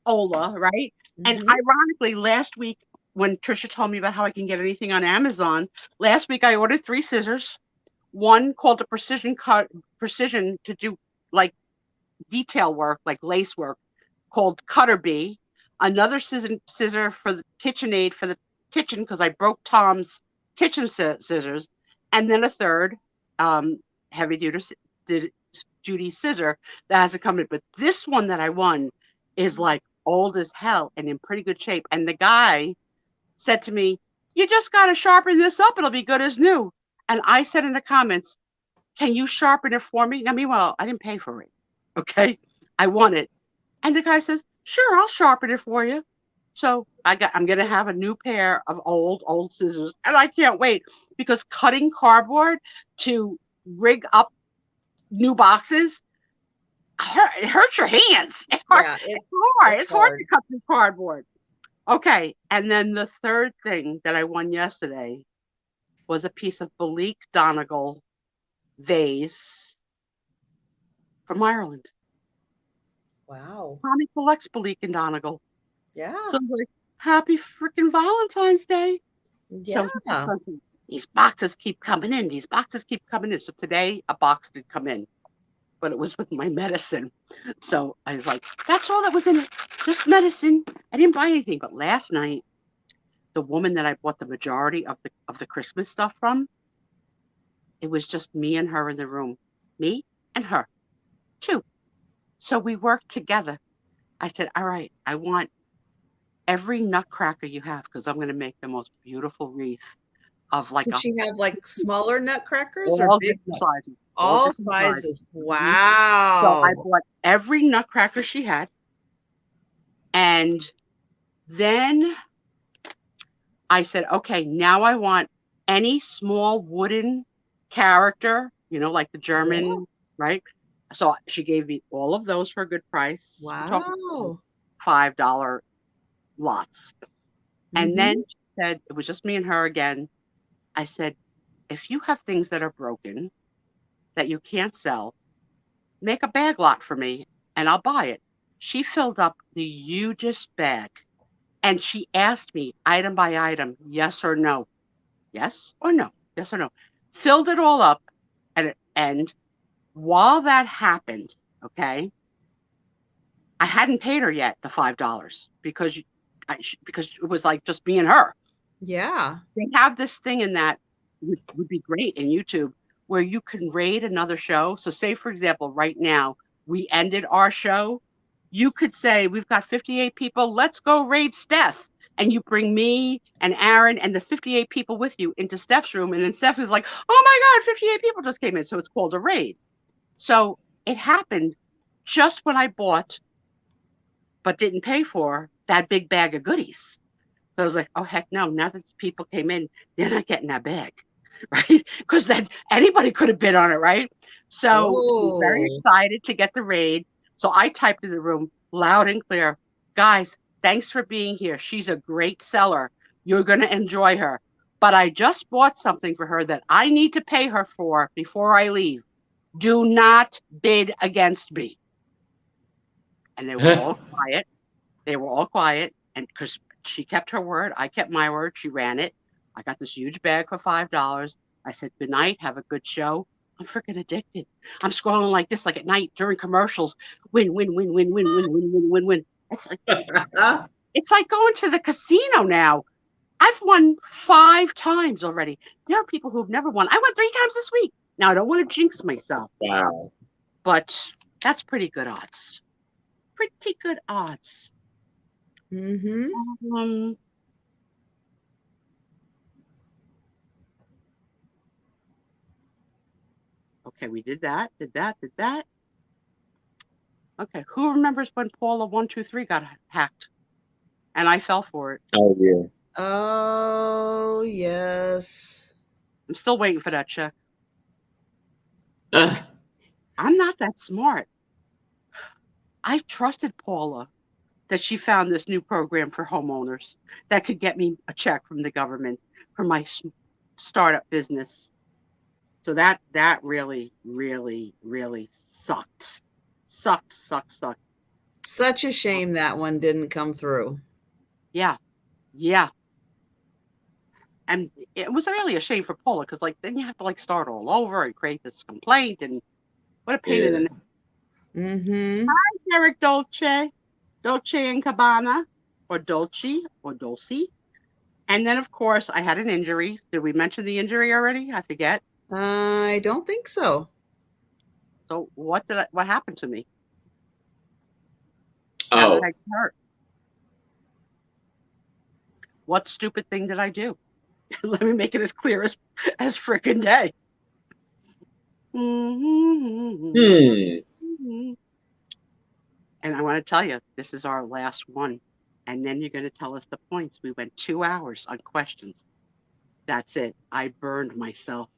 Ola, right? And ironically, last week when Trisha told me about how I can get anything on Amazon, last week I ordered 3 scissors. One called a precision to do like detail work, like lace work, called Cutter Bee. Another scissor for the KitchenAid for the kitchen because I broke Tom's kitchen scissors, and then a third heavy duty scissor that hasn't come in. But this one that I won is like old as hell and in pretty good shape. And the guy said to me, "You just got to sharpen this up; it'll be good as new." And I said in the comments, "Can you sharpen it for me?" Now, meanwhile, I didn't pay for it. Okay, I won it, and the guy says, "Sure, I'll sharpen it for you." So I'm gonna have a new pair of old scissors, and I can't wait because cutting cardboard to rig up new boxes, it hurts your hands. It's hard. It's hard to cut through cardboard. Okay, and then the third thing that I won yesterday was a piece of Belique Donegal vase from Ireland. Wow. Tommy collects Belique and Donegal. Yeah. So I'm like, happy freaking Valentine's Day. Yeah. So these boxes keep coming in. These boxes keep coming in. So today a box did come in, but it was with my medicine. So I was like, that's all that was in it, just medicine. I didn't buy anything. But last night, the woman that I bought the majority of the Christmas stuff from, it was just me and her in the room. Me and her, two. So we worked together. I said, all right, I want every nutcracker you have because I'm going to make the most beautiful wreath of like Does she have like smaller nutcrackers or all big different sizes. all different sizes. So Wow. I bought every nutcracker she had. And then I said, okay, now I want any small wooden character, like the German, right? So she gave me all of those for a good price. Wow. $5 lots. And then she said, it was just me and her again. I said, if you have things that are broken that you can't sell, make a bag lot for me and I'll buy it. She filled up the hugest bag and she asked me item by item, yes or no. Yes or no? Yes or no? Filled it all up. And while that happened, okay, I hadn't paid her yet the $5 because it was like just me and her. Yeah. They have this thing in that would be great in YouTube where you can raid another show. So say, for example, right now, we ended our show. You could say, we've got 58 people. Let's go raid Steph. And you bring me and Aaron and the 58 people with you into Steph's room. And then Steph is like, oh my God, 58 people just came in. So it's called a raid. So it happened just when I bought, but didn't pay for that big bag of goodies. So I was like, oh, heck no. Now that people came in, they're not getting that bag, right? Because then anybody could have bid on it, right? So very excited to get the raid. So I typed in the room loud and clear, guys, thanks for being here. She's a great seller. You're going to enjoy her. But I just bought something for her that I need to pay her for before I leave. Do not bid against me. And they were all quiet. They were all quiet. And because she kept her word, I kept my word. She ran it. I got this huge bag for $5. I said, good night. Have a good show. I'm freaking addicted. I'm scrolling like this, like at night during commercials. Win, win, win, win, win, win, win, win, win, win. It's like going to the casino now. I've won 5 times already. There are people who've never won. I won 3 times this week. Now, I don't want to jinx myself. Wow. But that's pretty good odds. Pretty good odds. Mm-hmm. Okay, we did that. Okay, who remembers when Paula123 got hacked? And I fell for it. Oh, yeah. Oh, yes. I'm still waiting for that check. I'm not that smart. I trusted Paula that she found this new program for homeowners that could get me a check from the government for my startup business. So that really, really, really sucked. Sucked. Such a shame that one didn't come through. Yeah. And it was really a shame for Paula because then you have to start all over and create this complaint and what a pain in the neck. Mm-hmm. Hi, Derek Dolce and Cabana, or Dolce. And then, of course, I had an injury. Did we mention the injury already? I forget. I don't think so. So what happened to me? Oh. How did I get hurt? What stupid thing did I do? Let me make it as clear as frickin' day. And I want to tell you, this is our last one. And then you're going to tell us the points. We went 2 hours on questions. That's it. I burned myself.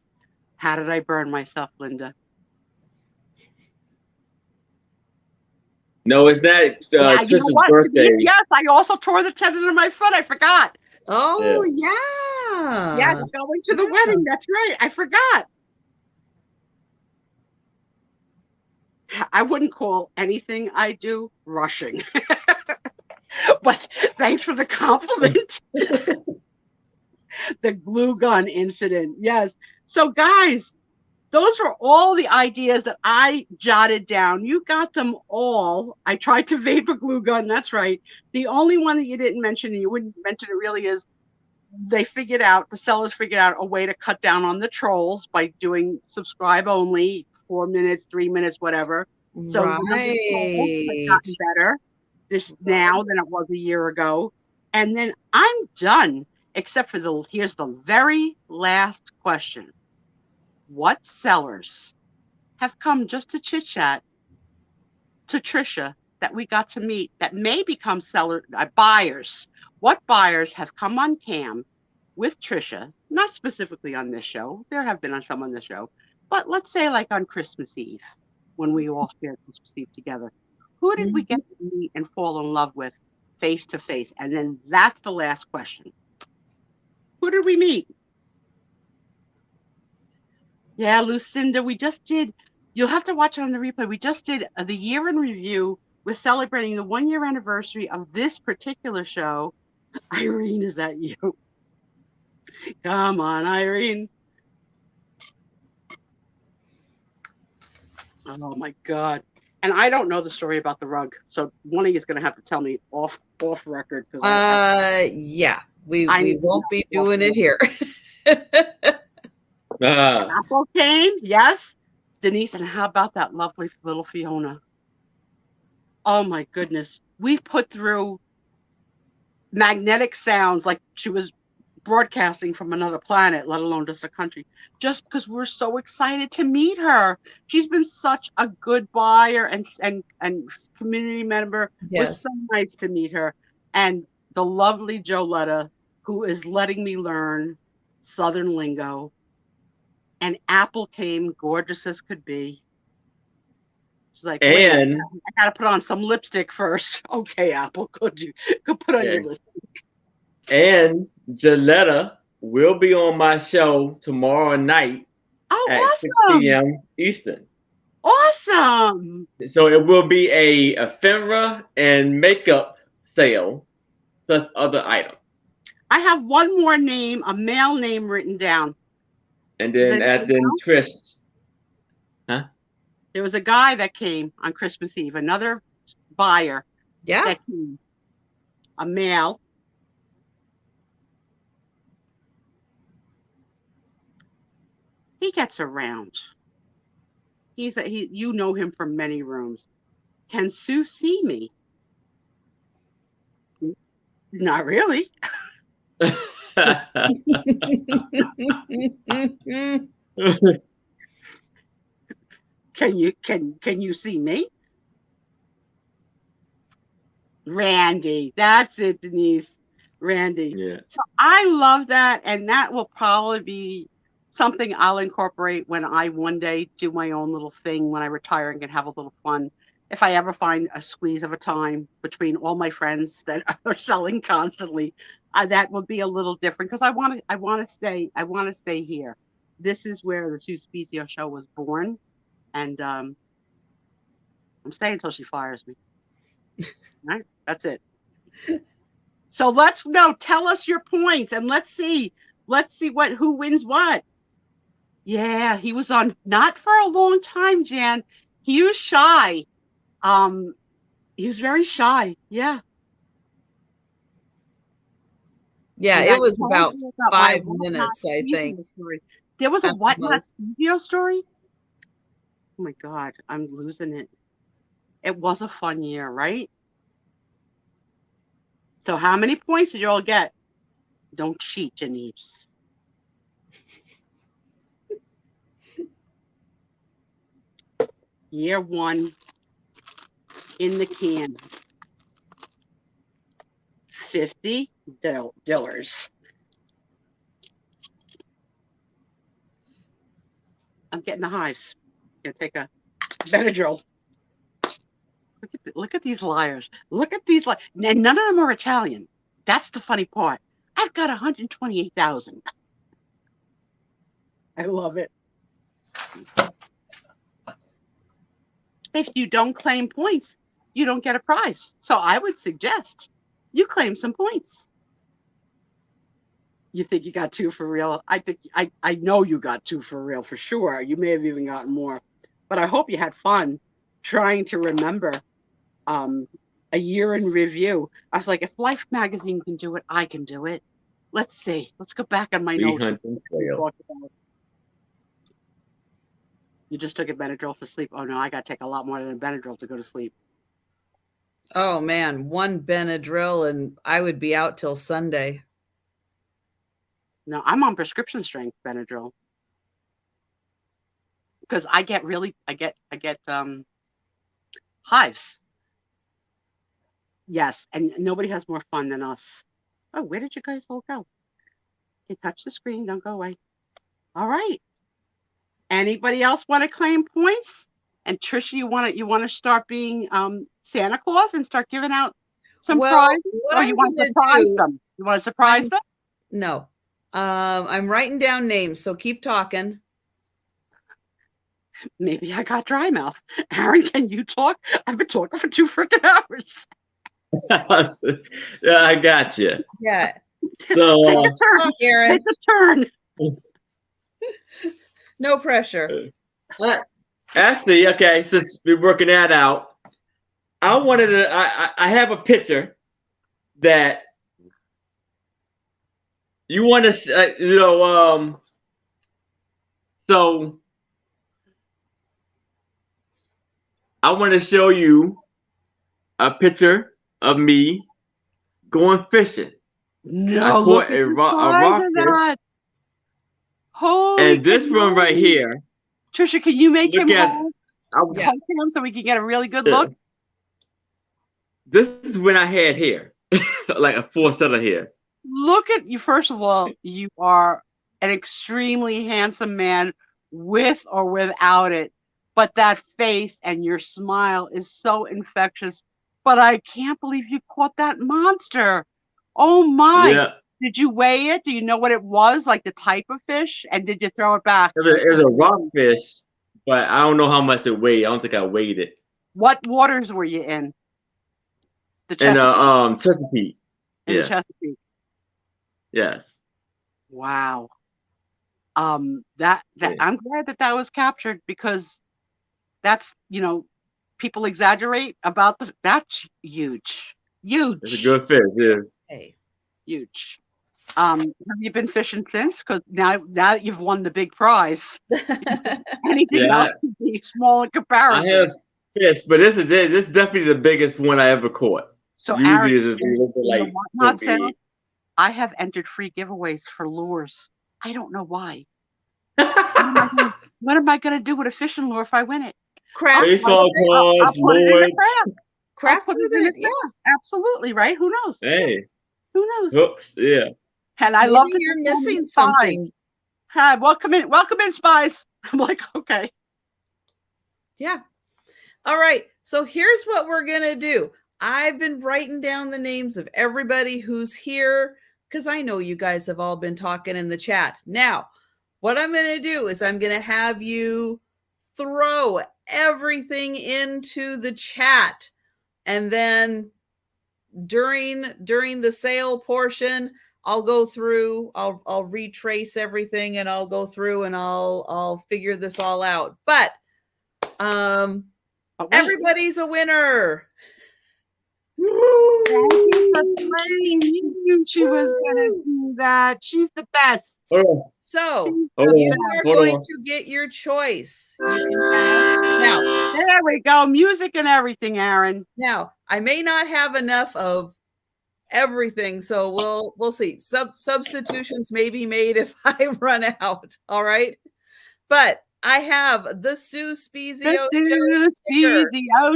How did I burn myself, Linda? No, it's not Trisha's birthday. Yes, I also tore the tendon in my foot. I forgot. Oh, yeah. Yeah, going to the wedding. That's right. I forgot. I wouldn't call anything I do rushing. But thanks for the compliment. The glue gun incident. Yes. So guys, those were all the ideas that I jotted down. You got them all. I tried to vapor glue gun. That's right. The only one that you didn't mention, and you wouldn't mention it really, is the sellers figured out a way to cut down on the trolls by doing subscribe only, 4 minutes, 3 minutes, whatever. So the number of trolls has Right. gotten better now than it was a year ago. And then I'm done, except for here's the very last question. What sellers have come just to chit chat to Trisha that we got to meet that may become buyers? What buyers have come on cam with Trisha, not specifically on this show, there have been some on this show, but let's say like on Christmas Eve, when we all shared Christmas Eve together. Who did we get to meet and fall in love with face to face? And then that's the last question. Who did we meet? Yeah, Lucinda, we just did. You'll have to watch it on the replay. We just did the year in review. We're celebrating the 1-year anniversary of this particular show. Irene, is that you? Come on, Irene. Oh my God. And I don't know the story about the rug, so one of you is going to have to tell me off record. Yeah, we won't be doing it here. Apple came, yes. Denise, and how about that lovely little Fiona? Oh my goodness. We put through magnetic sounds like she was broadcasting from another planet, let alone just a country, just because we're so excited to meet her. She's been such a good buyer and community member. Yes. It was so nice to meet her. And the lovely Joletta, who is letting me learn Southern lingo. And Apple came gorgeous as could be. She's like, and I gotta put on some lipstick first. Okay, Apple, could put on your lipstick. And Jaletta will be on my show tomorrow night at awesome. 6 p.m. Eastern. Awesome. So it will be a ephemera and makeup sale plus other items. I have one more name, a male name written down. And then Trish. Huh? There was a guy that came on Christmas Eve, another buyer. Yeah. That came, a male. He gets around. You know him from many rooms. Can Sue see me? Not really. Can you see me? Randy, that's it, Denise. Randy. Yeah. So I love that, and that will probably be something I'll incorporate when I one day do my own little thing when I retire and can have a little fun. If I ever find a squeeze of a time between all my friends that are selling constantly, that would be a little different because I want to stay here. This is where the Sue Spiezio show was born, and I'm staying until she fires me. All right, that's it. So tell us your points and let's see who wins what. Yeah, he was on not for a long time, Jan. He was shy. He was very shy. Yeah. Yeah, it was about 5 minutes, I think. There was a what not Spiezio story? Oh my God, I'm losing it. It was a fun year, right? So how many points did you all get? Don't cheat, Janice. Year 1 in the can. 50 dillers. I'm getting the hives. Gonna take a Benadryl. Look at these liars. Look at these liars. And none of them are Italian. That's the funny part. I've got 128,000. I love it. If you don't claim points, you don't get a prize. So I would suggest you claim some points. You think you got 2 for real? I know you got 2 for real for sure. You may have even gotten more, but I hope you had fun trying to remember a year in review. I was like, if Life magazine can do it, I can do it. Let's see. Let's go back on my notes. 312. You just took a Benadryl for sleep. Oh no, I got to take a lot more than a Benadryl to go to sleep. Oh man, 1 Benadryl and I would be out till Sunday. No, I'm on prescription strength Benadryl because I get hives. Yes, and nobody has more fun than us. Oh, where did you guys all go? Okay, touch the screen. Don't go away. All right. Anybody else want to claim points? And Trisha, you want to start being Santa Claus and start giving out some prizes, or you want to surprise them? You want to surprise them? No, I'm writing down names, so keep talking. Maybe I got dry mouth. Aaron, can you talk? I've been talking for 2 freaking hours. Yeah, I got you. Yeah. So take a turn, talk, Aaron. Take a turn. No pressure. Actually, okay, since we're working that out, I wanted to. I have a picture that you want to, So I want to show you a picture of me going fishing. No, look at rock fish. Holy! And this one right here. Trisha, can you make him hold Yeah. him so we can get a really good look? This is when I had hair, like a full set of hair. Look at you. First of all, you are an extremely handsome man with or without it. But that face and your smile is so infectious. But I can't believe you caught that monster. Oh my. Yeah. Did you weigh it? Do you know what it was? Like the type of fish? And did you throw it back? It was a rock fish, but I don't know how much it weighed. I don't think I weighed it. What waters were you in? The Chesapeake. Chesapeake. In the Chesapeake. Yes. Wow. I'm glad that was captured because that's, people exaggerate about that's huge. It's a good fish, yeah. Hey. Huge. Have you been fishing since? Because now that you've won the big prize, anything else would be small in comparison. I have fish, but this is definitely the biggest one I ever caught. So usually Aaron, I have entered free giveaways for lures. I don't know why. What am I going to do with a fishing lure if I win it? Craft. Baseball cards, lures. Craft with it, yeah. Absolutely, right? Who knows? Hey. Who knows? Hooks, yeah. And I love that you're missing something. Hi, welcome in, Spies. I'm like, okay. Yeah. All right. So here's what we're going to do. I've been writing down the names of everybody who's here because I know you guys have all been talking in the chat. Now, what I'm going to do is I'm going to have you throw everything into the chat. And then during the sale portion, I'll go through, I'll retrace everything and I'll go through and I'll figure this all out. But everybody's a winner. Thank you for playing. You knew she was gonna do that. She's the best. So you are going to get your choice. You can have now. There we go. Music and everything, Aaron. Now I may not have enough of everything, so we'll see. Substitutions may be made if I run out. All right, but I have the Sue Spiezio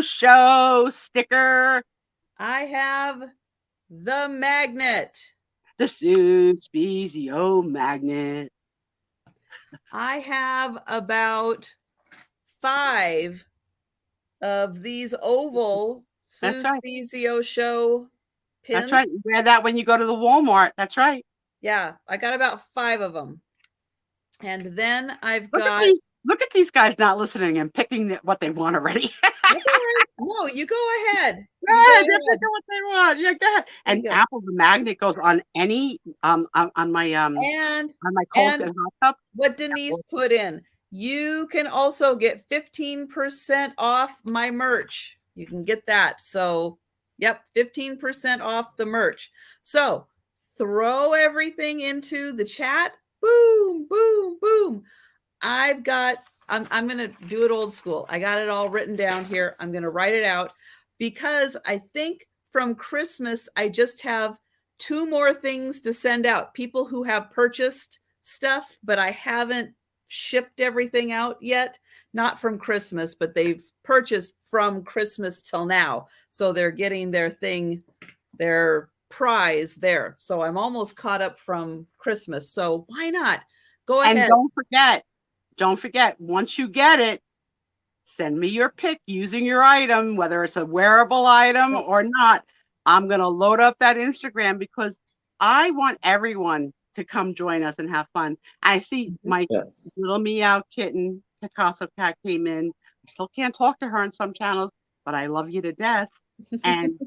Show sticker. I have the magnet. The Sue Spiezio magnet. I have about 5 of these oval Sue Spiezio Show pins. That's right. You wear that when you go to the Walmart. That's right. Yeah, I got about 5 of them. And then I've got... Look at these guys not listening and picking what they want already. That's all right. No, you go ahead. Yeah, You go they ahead. do what they want. Yeah, go ahead. And Apple, the magnet goes on any on my Colt And and hot cup. what Denise put in, you can also get 15% off my merch. You can get that. So, yep, 15% off the merch. So, throw everything into the chat. Boom, boom, boom. I'm going to do it old school. I got it all written down here. I'm going to write it out because I think from Christmas, I just have 2 more things to send out. People who have purchased stuff, but I haven't shipped everything out yet. Not from Christmas, but they've purchased from Christmas till now. So they're getting their prize there. So I'm almost caught up from Christmas. So why not? Go ahead. And don't forget, once you get it, send me your pic using your item, whether it's a wearable item or not. I'm going to load up that Instagram because I want everyone to come join us and have fun. I see my little meow kitten, Picasso cat, came in. I still can't talk to her on some channels, but I love you to death. And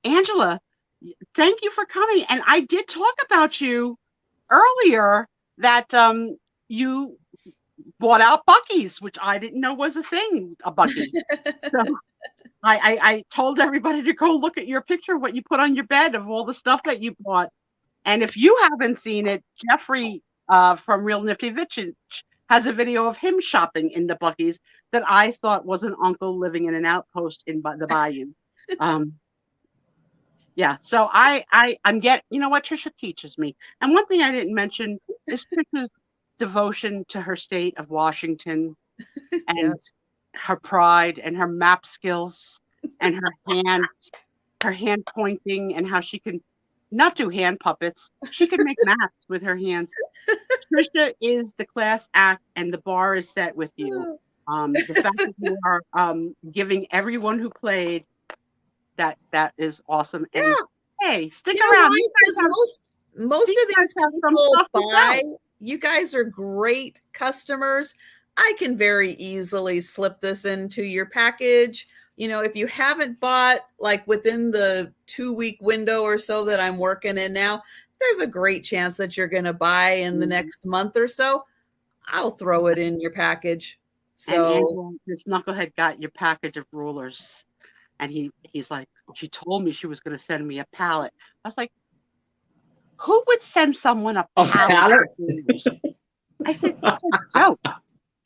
Angela, thank you for coming. And I did talk about you earlier that you bought out Buc-ee's, which I didn't know was a thing, a Buc-ee. So I told everybody to go look at your picture, what you put on your bed of all the stuff that you bought. And if you haven't seen it, Jeffrey from Real Nifty Vintage has a video of him shopping in the Buc-ee's that I thought was an uncle living in an outpost in the bayou. Yeah, so I'm you know what Trisha teaches me. And one thing I didn't mention is Trisha's devotion to her state of Washington and her pride and her map skills and her hand pointing and how she can not do hand puppets. She can make maps with her hands. Trisha is the class act and the bar is set with you. The fact that you are giving everyone who played that is awesome. And hey, stick around. Most of these people buy. You guys are great customers. I can very easily slip this into your package. You know, if you haven't bought like within the 2-week window or so that I'm working in now, there's a great chance that you're going to buy in the next month or so. I'll throw it in your package. So and Angela, this knucklehead got your package of rulers. And he's like, she told me she was going to send me a palette. I was like, who would send someone a palette? I said, it's a joke.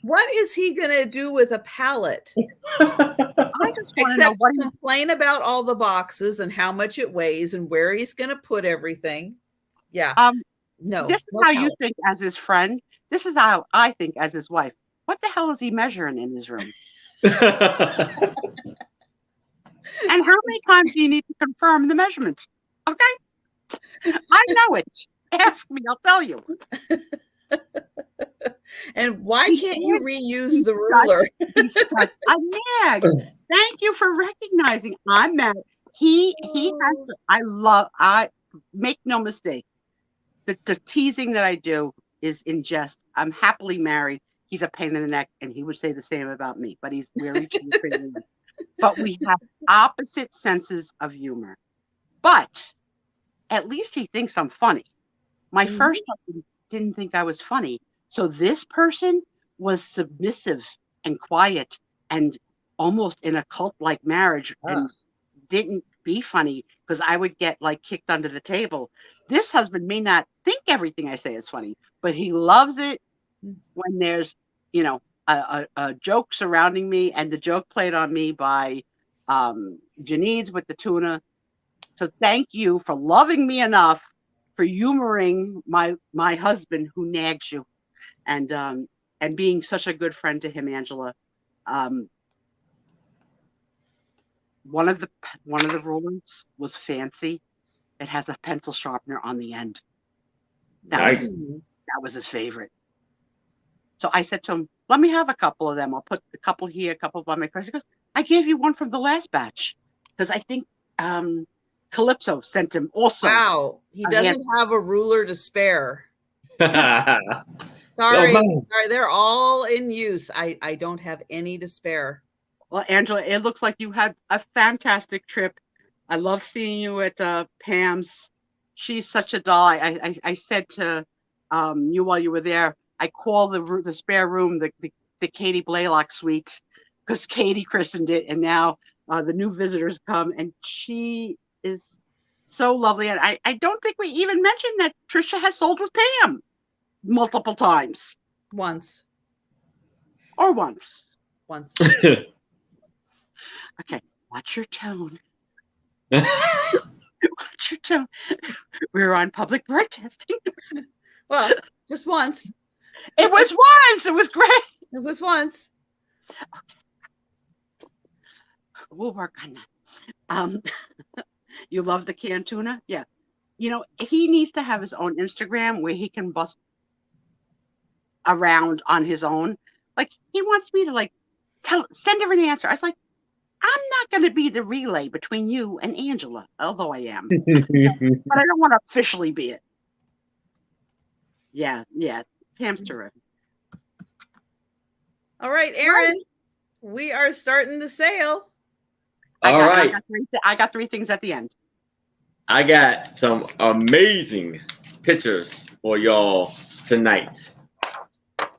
What is he going to do with a palette? I just want to know what complain about all the boxes and how much it weighs and where he's going to put everything. Yeah. No. This is how you think as his friend. This is how I think as his wife. What the hell is he measuring in his room? And how many times do you need to confirm the measurements? Okay. I know it. Ask me, I'll tell you. And why can't you reuse the ruler? I'm mad. Thank you for recognizing. I'm mad. He has. I make no mistake. The teasing that I do is in jest. I'm happily married. He's a pain in the neck, and he would say the same about me. But he's really treating me. But we have opposite senses of humor. But at least he thinks I'm funny. My first husband didn't think I was funny. So this person was submissive and quiet and almost in a cult-like marriage and didn't be funny because I would get like kicked under the table. This husband may not think everything I say is funny, but he loves it when there's, you know, a joke surrounding me, and the joke played on me by Janine's with the tuna. So thank you for loving me enough for humoring my husband who nags you, and being such a good friend to him, Angela. One of the rulers was fancy. It has a pencil sharpener on the end. That was his favorite. So I said to him, let me have a couple of them. I'll put a couple here, a couple by my purse. He goes, I gave you one from the last batch. Because I think Calypso sent him also. Wow. He doesn't have a ruler to spare. That's Sorry, man. sorry, they're all in use. I don't have any to spare. Well, Angela, it looks like you had a fantastic trip. I love seeing you at Pam's. She's such a doll. I said to you while you were there, I call the spare room the Katie Blaylock suite because Katie christened it, and now the new visitors come, and she is so lovely. And I don't think we even mentioned that Trisha has sold with Pam multiple times. Once. Or once. Once. Okay, watch your tone. Watch your tone. We're on public broadcasting. Well, just once. It was once. It was great. It was once. Okay. We'll work on that. You love the canned tuna? Yeah. You know, he needs to have his own Instagram where he can bust around on his own. Like, he wants me to, like, send her an answer. I was like, I'm not going to be the relay between you and Angela, although I am. But I don't want to officially be it. Yeah. Pam's terrific. All right, Aaron, we are starting the sale. All right. I got 3 things at the end. I got some amazing pictures for y'all tonight.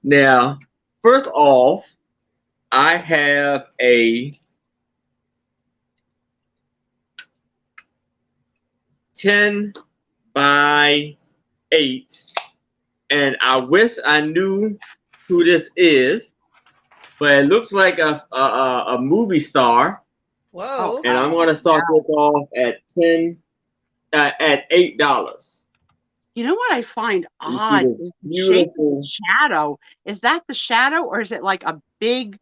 Now, first off, I have a 10 by 8, and I wish I knew who this is, but it looks like a movie star. Whoa! And I'm gonna start this off at $8. You know what I find odd is the shape of the shadow. Is that the shadow, or is it like a big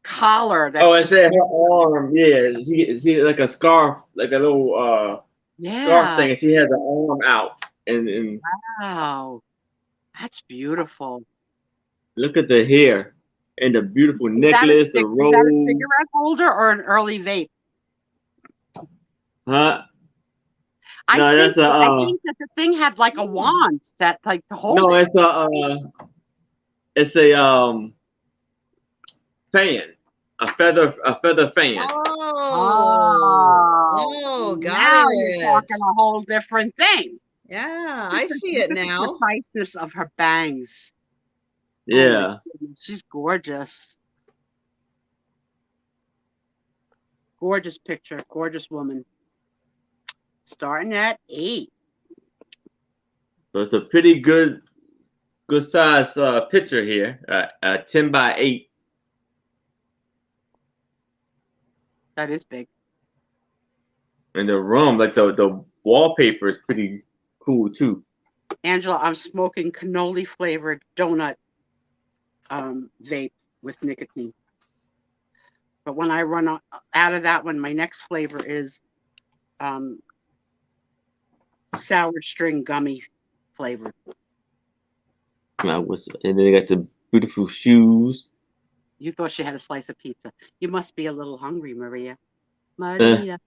collar? That's it's at her arm. Yeah, see like a scarf, like a little scarf thing, and she has an arm out. And wow, that's beautiful. Look at the hair and the beautiful necklace, the rose. Is that a cigarette holder or an early vape? Huh? I think that the thing had like a wand that like to hold. No, it's a fan, a feather fan. Oh, got now it. You're talking a whole different thing. Yeah, I see it now. The preciseness of her bangs. Yeah, she's gorgeous. Gorgeous picture, gorgeous woman. Starting at 8. so it's a pretty good size picture here. 10 by 8. That is big. And the room, like the wallpaper, is pretty cool too. Angela, I'm smoking cannoli flavored donut vape with nicotine. But when I run out of that one, my next flavor is sour string gummy flavored. And then they got the beautiful shoes. You thought she had a slice of pizza. You must be a little hungry, Maria. Maria.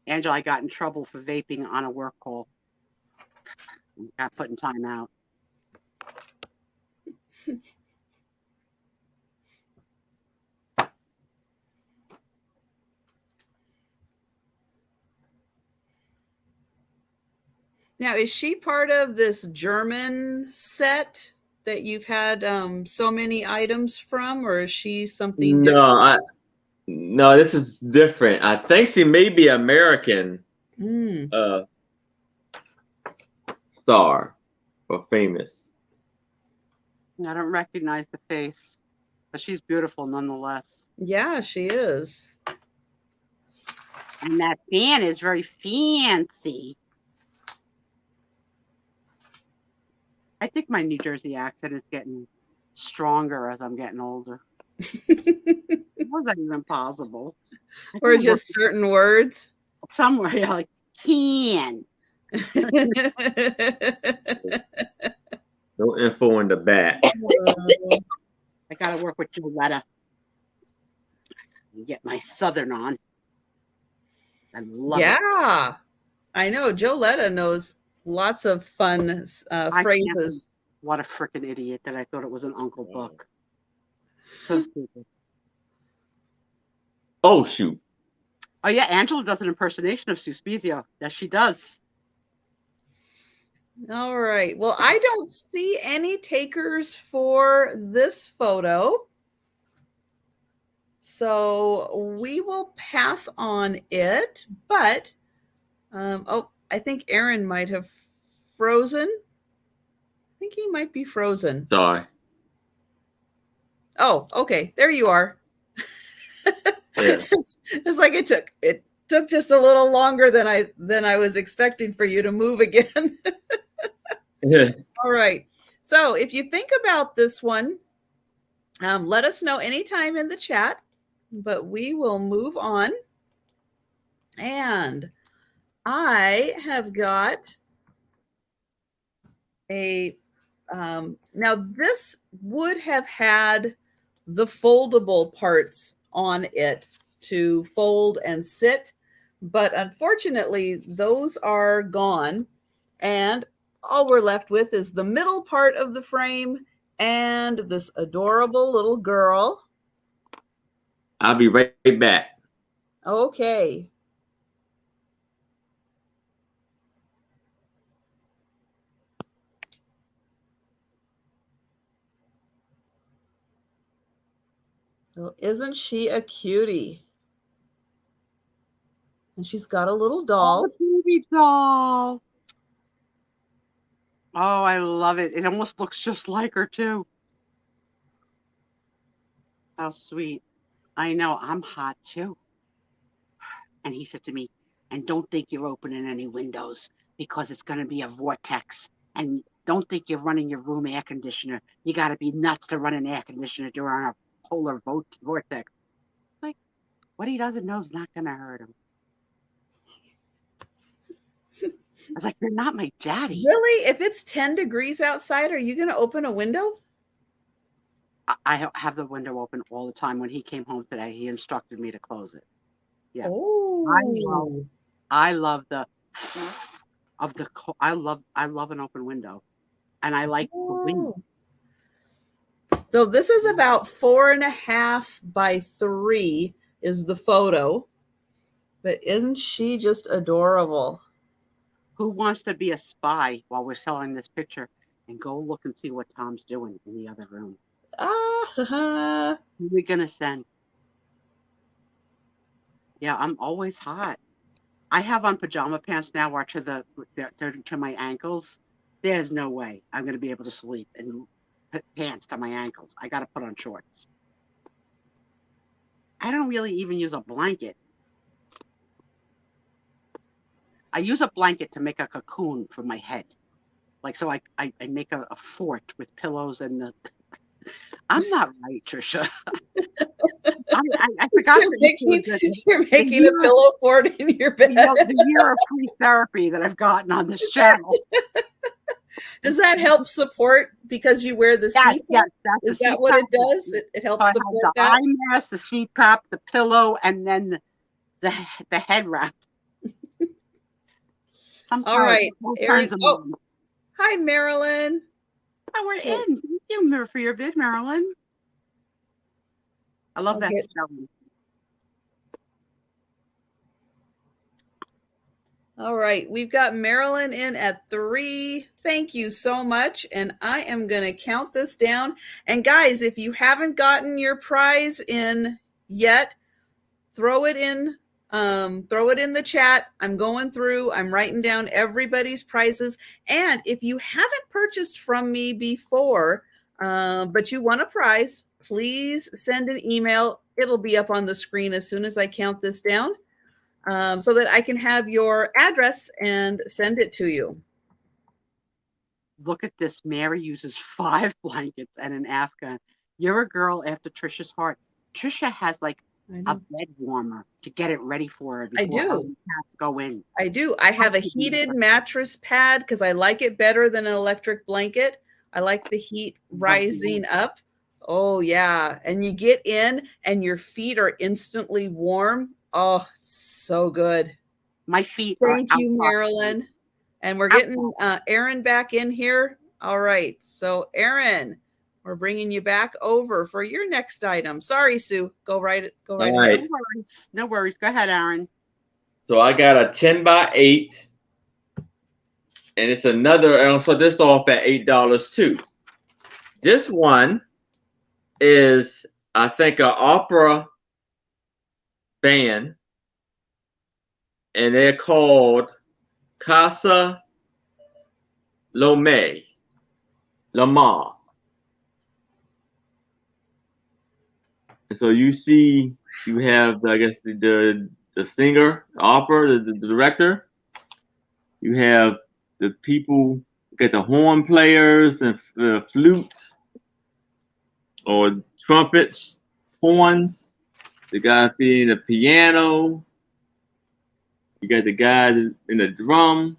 Angela, I got in trouble for vaping on a work call. Got put in time out. Now, is she part of this German set that you've had so many items from, or is she something different? No, this is different. I think she may be American star or famous. I don't recognize the face, but she's beautiful nonetheless. Yeah, she is. And that fan is very fancy. I think my New Jersey accent is getting stronger as I'm getting older. How is that even possible? Or just certain words? Somewhere, yeah, like can. No info in the back. I gotta work with Joletta. Get my Southern on. I love it. I know Joletta knows lots of fun phrases. What a freaking idiot that I thought it was an Uncle book. So stupid. Oh, shoot. Oh, yeah, Angela does an impersonation of Sue Spiezio. Yes, she does. All right. Well, I don't see any takers for this photo. So we will pass on it, but oh, I think Aaron might have frozen. I think he might be frozen. Sorry. Oh, okay. There you are. Yeah. It's like it took just a little longer than I was expecting for you to move again. Yeah. All right. So if you think about this one, let us know anytime in the chat, but we will move on. And I have got a, now this would have had the foldable parts on it to fold and sit, but unfortunately those are gone. And all we're left with is the middle part of the frame and this adorable little girl. I'll be right back. Okay. So isn't she a cutie? And she's got a little doll. Oh, the baby doll. Oh, I love it. It almost looks just like her, too. How sweet. I know, I'm hot, too. And he said to me, and don't think you're opening any windows because it's going to be a vortex. And don't think you're running your room air conditioner. You got to be nuts to run an air conditioner during a polar vortex. Like, what he doesn't know is not going to hurt him. I was like, you're not my daddy. Really? If it's 10 degrees outside, are you going to open a window? I have the window open all the time. When he came home today, he instructed me to close it. Yeah. Oh. I love I love an open window, and I like the wind. So this is about 4.5 by 3 is the photo, but isn't she just adorable? Who wants to be a spy while we're selling this picture and go look and see what Tom's doing in the other room? Who are we gonna send? Yeah, I'm always hot. I have on pajama pants now, or to my ankles. There's no way I'm going to be able to sleep in pants to my ankles. I got to put on shorts. I don't really even use a blanket. I use a blanket to make a cocoon for my head. Like, so I make a fort with pillows and the... I'm not right, Trisha. I forgot you're making a pillow fort in your bed. The year of free therapy that I've gotten on this channel. Does that help support because you wear the CPAP? Yes, is that what it does? It helps support the that? eye mask, the CPAP, the pillow, and then the head wrap. All right. Hi, Marilyn. Oh, we're in. Thank you for your bid, Marilyn. I love that spelling. All right, we've got Marilyn in at 3. Thank you so much. And I am going to count this down. And guys, if you haven't gotten your prize in yet, throw it in the chat. I'm going through, I'm writing down everybody's prizes. And if you haven't purchased from me before, but you want a prize, please send an email. It'll be up on the screen as soon as I count this down. So that I can have your address and send it to you. Look at this. Mary uses 5 blankets and an Afghan. You're a girl after Trisha's heart. Trisha has like a bed warmer to get it ready for her before her cats go in. I do. I have a heated mattress pad because I like it better than an electric blanket. I like the heat rising up. Oh, yeah. And you get in and your feet are instantly warm. Oh, so good. My feet Thank are you, outside. Marilyn. And we're getting Erin back in here. All right. So, Erin, we're bringing you back over for your next item. Sorry, Sue. Go right All ahead. right. No worries. No worries. Go ahead, Aaron. So I got a 10 by 8, and it's another. And so this off at $8 too. This one is, I think, an opera band, and they're called Casa Lomé, Lamar. And so you see, you have, I guess, the singer, the opera, the director. You have the people, you get the horn players and flutes or trumpets, horns. The guy playing the piano. You got the guy in the drum.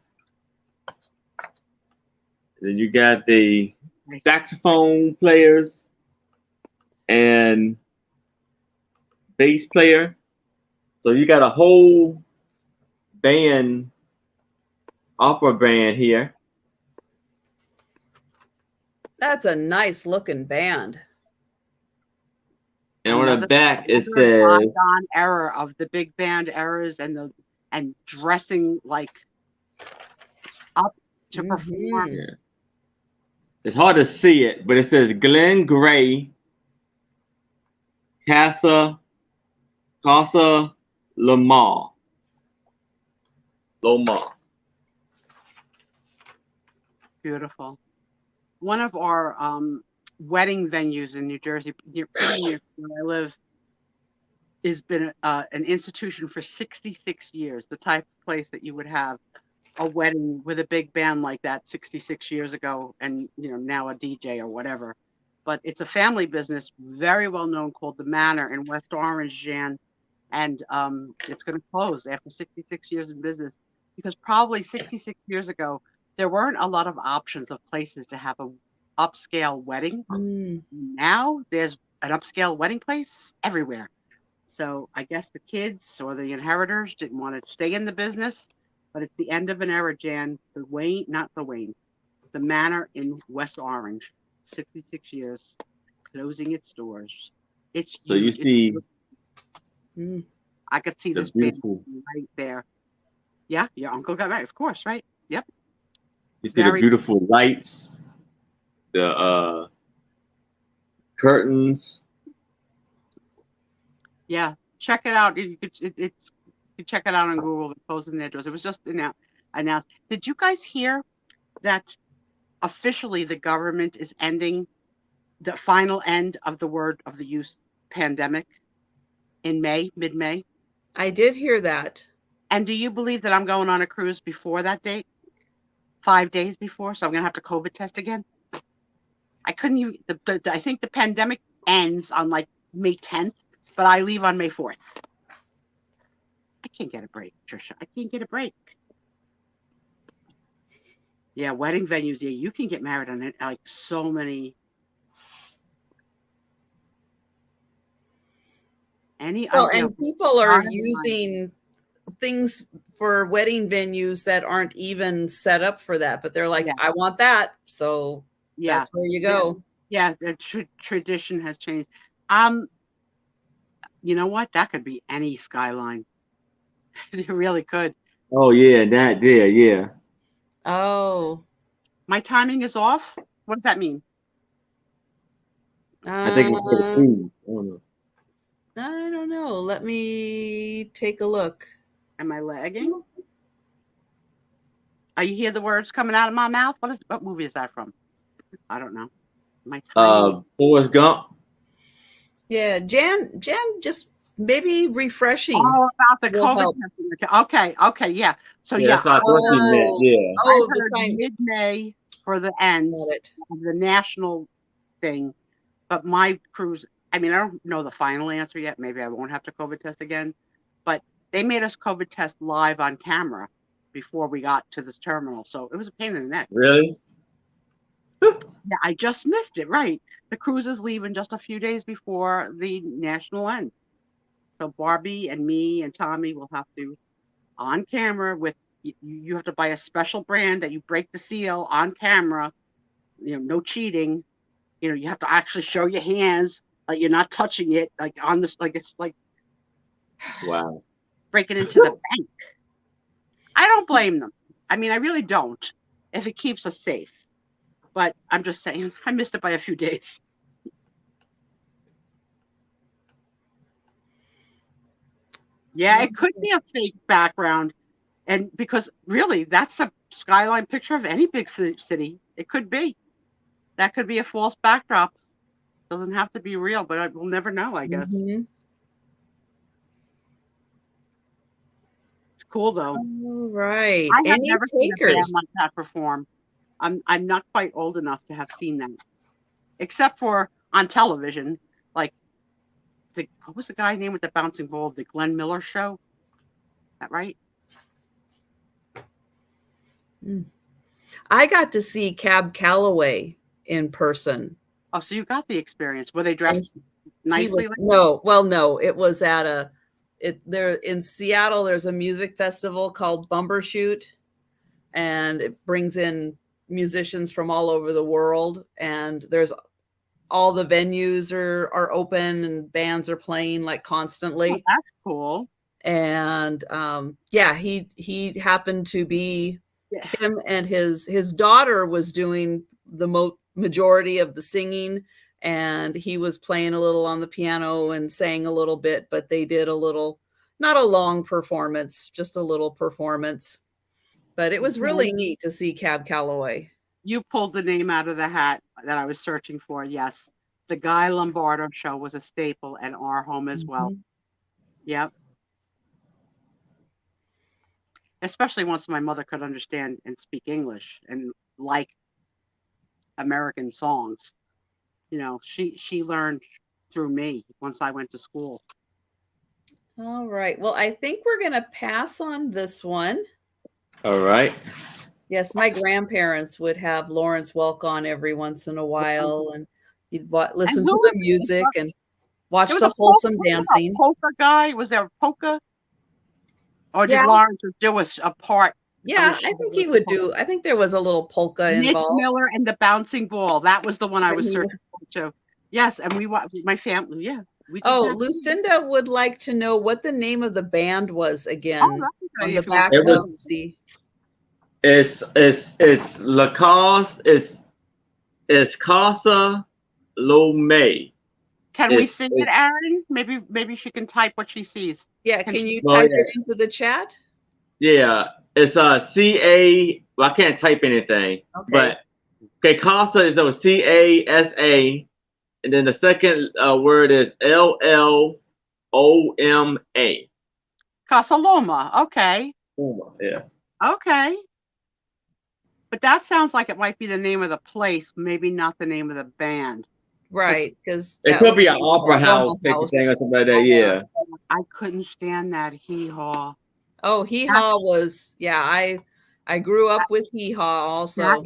Then you got the saxophone players and bass player. So you got a whole band, opera band here. That's a nice looking band. And on the back it says bygone era of the big band eras and dressing like up to perform. Yeah. It's hard to see it, but it says Glenn Gray, Casa Lomar. Beautiful. One of our wedding venues in New Jersey, near where I live, has been an institution for 66 years. The type of place that you would have a wedding with a big band like that 66 years ago, and now a DJ or whatever. But it's a family business, very well known, called the Manor in West Orange, Jan, and it's going to close after 66 years in business, because probably 66 years ago there weren't a lot of options of places to have a upscale wedding. Now there's an upscale wedding place everywhere. So I guess the kids or the inheritors didn't want to stay in the business, but it's the end of an era, Jan. The Manor in West Orange, 66 years, closing its doors. It's huge. So you see, I could see this big right there. Yeah, your uncle got married, of course, right? Yep. You see the beautiful lights, the curtains. Yeah, check it out. You could check it out on Google. They're closing their doors. It was just announced. Did you guys hear that officially the government is ending the final end of the use pandemic in May, mid-May? I did hear that. And do you believe that I'm going on a cruise before that date? 5 days before, so I'm gonna have to COVID test again. I couldn't even. I think the pandemic ends on like May 10th, but I leave on May 4th. I can't get a break, Trisha. I can't get a break. Yeah, wedding venues. Yeah, you can get married on it like so many. And people are using things for wedding venues that aren't even set up for that, but they're like, I want that, so that's where you go. Yeah, the tradition has changed. You know what? That could be any skyline. It really could. Oh yeah, that there, yeah. Oh, my timing is off. What does that mean? I think it's for the food. I don't know. Let me take a look. Am I lagging? You hear the words coming out of my mouth? What movie is that from? I don't know. My Forrest Gump. Yeah, Jan, just maybe refreshing. Oh, about the COVID testing. Okay, yeah. So yeah. That's I heard mid-May for the end of the national thing, but my cruise. I mean, I don't know the final answer yet. Maybe I won't have to COVID test again, but they made us COVID test live on camera before we got to this terminal. So it was a pain in the neck. Really? Yeah, I just missed it. Right. The cruise is leaving just a few days before the national end. So Barbie and me and Tommy will have to on camera with, you have to buy a special brand that you break the seal on camera, no cheating. You have to actually show your hands, like you're not touching it, like on this, like it's like Wow. breaking into the bank. I don't blame them. I mean, I really don't, if it keeps us safe. But I'm just saying, I missed it by a few days. Yeah, it could be a fake background. And because really, that's a skyline picture of any big city. It could be. That could be a false backdrop. Doesn't have to be real, but we'll never know, I guess. Mm-hmm. It's cool, though. All right. I have Any never seen a band takers? like that perform. I'm not quite old enough to have seen that, except for on television, like what was the guy named with the bouncing ball? The Glenn Miller show. Is that right? I got to see Cab Calloway in person. Oh, so you got the experience. Were they dressed nicely? No, it was at there in Seattle. There's a music festival called Bumbershoot, and it brings in musicians from all over the world. And there's all the venues are open and bands are playing like constantly. Oh, that's cool. And he happened to be him, and his daughter was doing the majority of the singing, and he was playing a little on the piano and sang a little bit, but they did a little, not a long performance, just a little performance. But it was really neat to see Cab Calloway. You pulled the name out of the hat that I was searching for. Yes. The Guy Lombardo show was a staple at our home as well. Yep. Especially once my mother could understand and speak English and like American songs. She learned through me once I went to school. All right. Well, I think we're going to pass on this one. All right. Yes, my grandparents would have Lawrence Welk on every once in a while, and you'd listen to the music and watch the wholesome dancing. Polka guy? Was there a polka? Or did Lawrence do a part? Yeah, I think he would do. I think there was a little polka involved. Nick Miller and the Bouncing Ball. That was the one I was searching for too. Yes, and we watched my family. Yeah. Lucinda would like to know what the name of the band was again. On the back of the. It's Lacoste. It's Casa Lome. Can we see it, Aaron? Maybe she can type what she sees. Yeah, can you type it into the chat? Yeah, it's CA. Well, I can't type anything, but Casa is CASA, and then the second word is LLOMA. Casa Loma. Okay. Yeah. Okay. But that sounds like it might be the name of the place, maybe not the name of the band. Right, because it could be an opera house thing or something like that. Yeah. I couldn't stand that hee haw. Oh, hee haw was I grew up with hee haw also.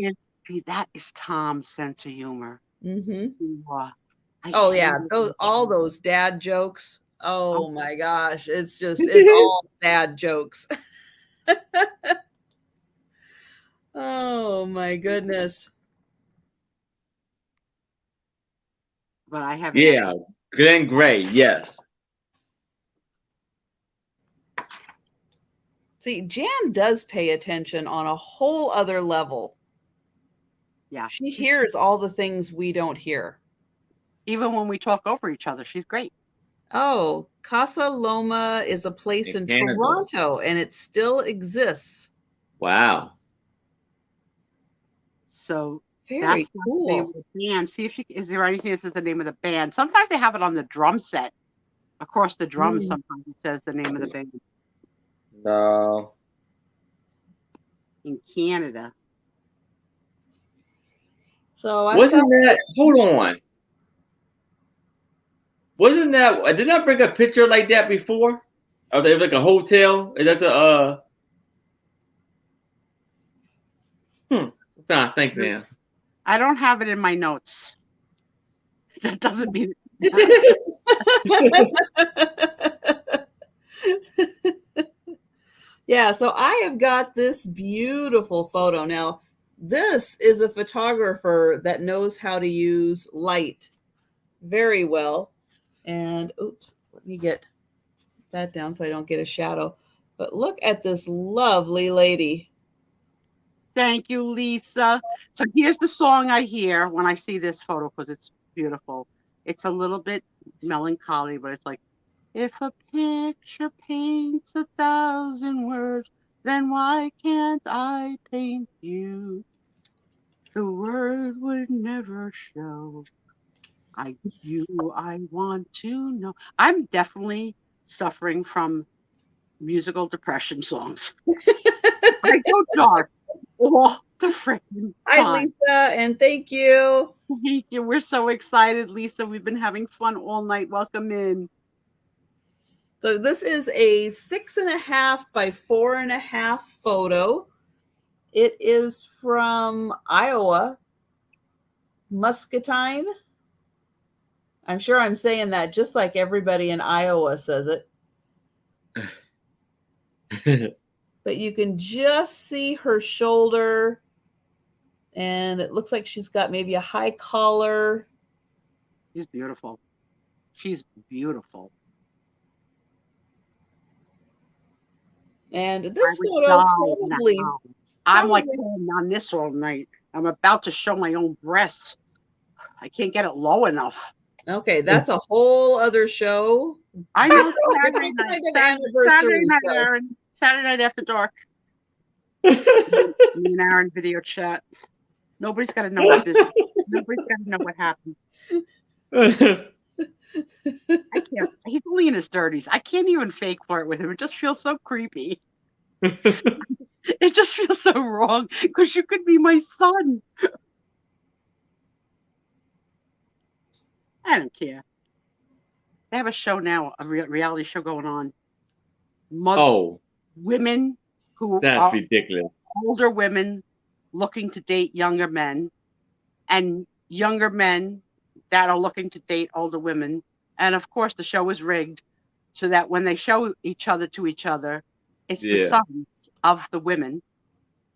That is Tom's sense of humor. Mm-hmm. Oh yeah, all those dad jokes. Oh my gosh, it's all dad jokes. Oh my goodness. But I have Glenn Gray, yes. See, Jan does pay attention on a whole other level. Yeah. She hears all the things we don't hear. Even when we talk over each other, she's great. Oh, Casa Loma is a place in Toronto, and it still exists. Wow. So very that's cool. The name of the band. See if is there anything that says the name of the band. Sometimes they have it on the drum set. Across the drums, sometimes it says the name of the band. No. In Canada. So hold on. Wasn't that, did I bring a picture like that before? Are they like a hotel? Is that the I'm trying to think now. I don't have it in my notes. That doesn't mean Yeah, so I have got this beautiful photo. Now, this is a photographer that knows how to use light very well. And oops, let me get that down so I don't get a shadow. But look at this lovely lady. Thank you, Lisa. So here's the song I hear when I see this photo because it's beautiful. It's a little bit melancholy, but it's like, if a picture paints 1,000 words, then why can't I paint you? The word would never show. I want to know. I'm definitely suffering from musical depression songs. I go dark all the freaking Hi, time. Lisa, and thank you. Thank you. We're so excited, Lisa. We've been having fun all night. Welcome in. So this is a 6.5 by 4.5 photo. It is from Iowa, Muscatine. I'm sure I'm saying that just like everybody in Iowa says it. But you can just see her shoulder, and it looks like she's got maybe a high collar. She's beautiful. She's beautiful. And this photo probably I'm like on this all night. I'm about to show my own breasts. I can't get it low enough. Okay, that's a whole other show. I know. Saturday night, Aaron. Saturday night after dark. Me and Aaron video chat. Nobody's got to know what this is. Nobody's got to know what happens. I can't. He's only in his 30s. I can't even fake flirt with him. It just feels so creepy. It just feels so wrong because you could be my son. I don't care. They have a show now, a reality show going on. Women who that's ridiculous. Older women looking to date younger men, and younger men that are looking to date older women. And of course, the show is rigged so that when they show each other to each other, it's the sons of the women.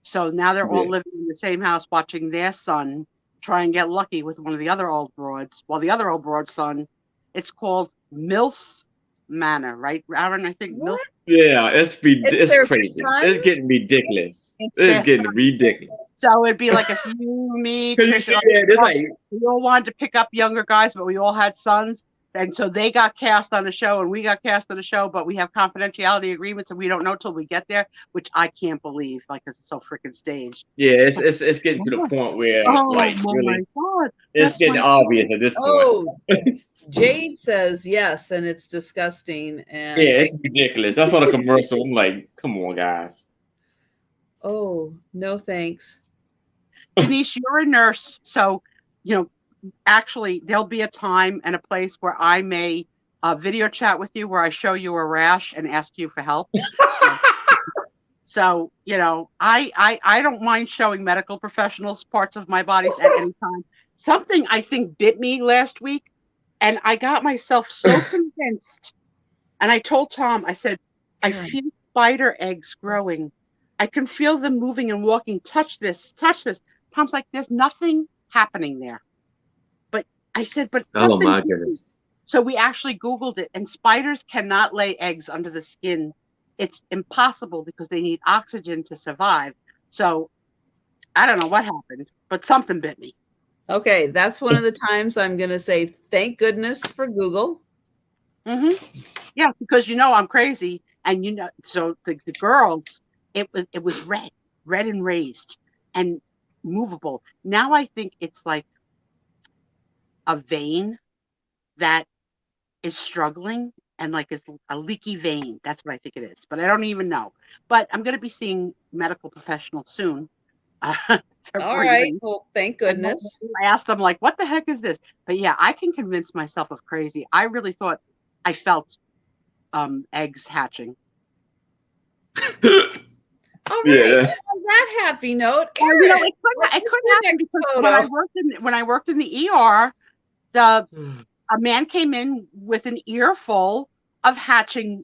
So now they're all living in the same house watching their son try and get lucky with one of the other old broads. While the other old broad's son, it's called MILF Manor, right, Aaron? I think MILF. Yeah, it's crazy. It's getting ridiculous. It's getting ridiculous. So it'd be like if you, me, Trisha, we all wanted to pick up younger guys, but we all had sons. And so they got cast on a show and we got cast on a show, but we have confidentiality agreements and we don't know till we get there, which I can't believe, like, it's so freaking staged. Yeah, it's getting to the point where, really, God, it's getting obvious at this point. Oh, Jade says yes, and it's disgusting. And yeah, it's ridiculous. I saw the commercial. I'm like, come on, guys. Oh, no thanks. Denise, you're a nurse, so, actually, there'll be a time and a place where I may video chat with you where I show you a rash and ask you for help. So, I don't mind showing medical professionals parts of my bodies at any time. Something I think bit me last week, and I got myself so convinced. And I told Tom, I said, I feel spider eggs growing. I can feel them moving and walking. Touch this, touch this. Tom's like, there's nothing happening there. I said, but oh my goodness. So we actually Googled it, and spiders cannot lay eggs under the skin. It's impossible because they need oxygen to survive. So I don't know what happened, but something bit me. Okay, that's one of the times I'm going to say, thank goodness for Google. Mm-hmm. Yeah, because I'm crazy, and so the girls, it was red and raised and movable. Now I think it's like a vein that is struggling and like it's a leaky vein. That's what I think it is, but I don't even know. But I'm going to be seeing medical professionals soon. All right. Well, thank goodness. I asked them, like, what the heck is this? But yeah, I can convince myself of crazy. I really thought I felt eggs hatching. All right. On that happy note, Aaron, it couldn't happen because when I worked in the ER, a man came in with an earful of hatching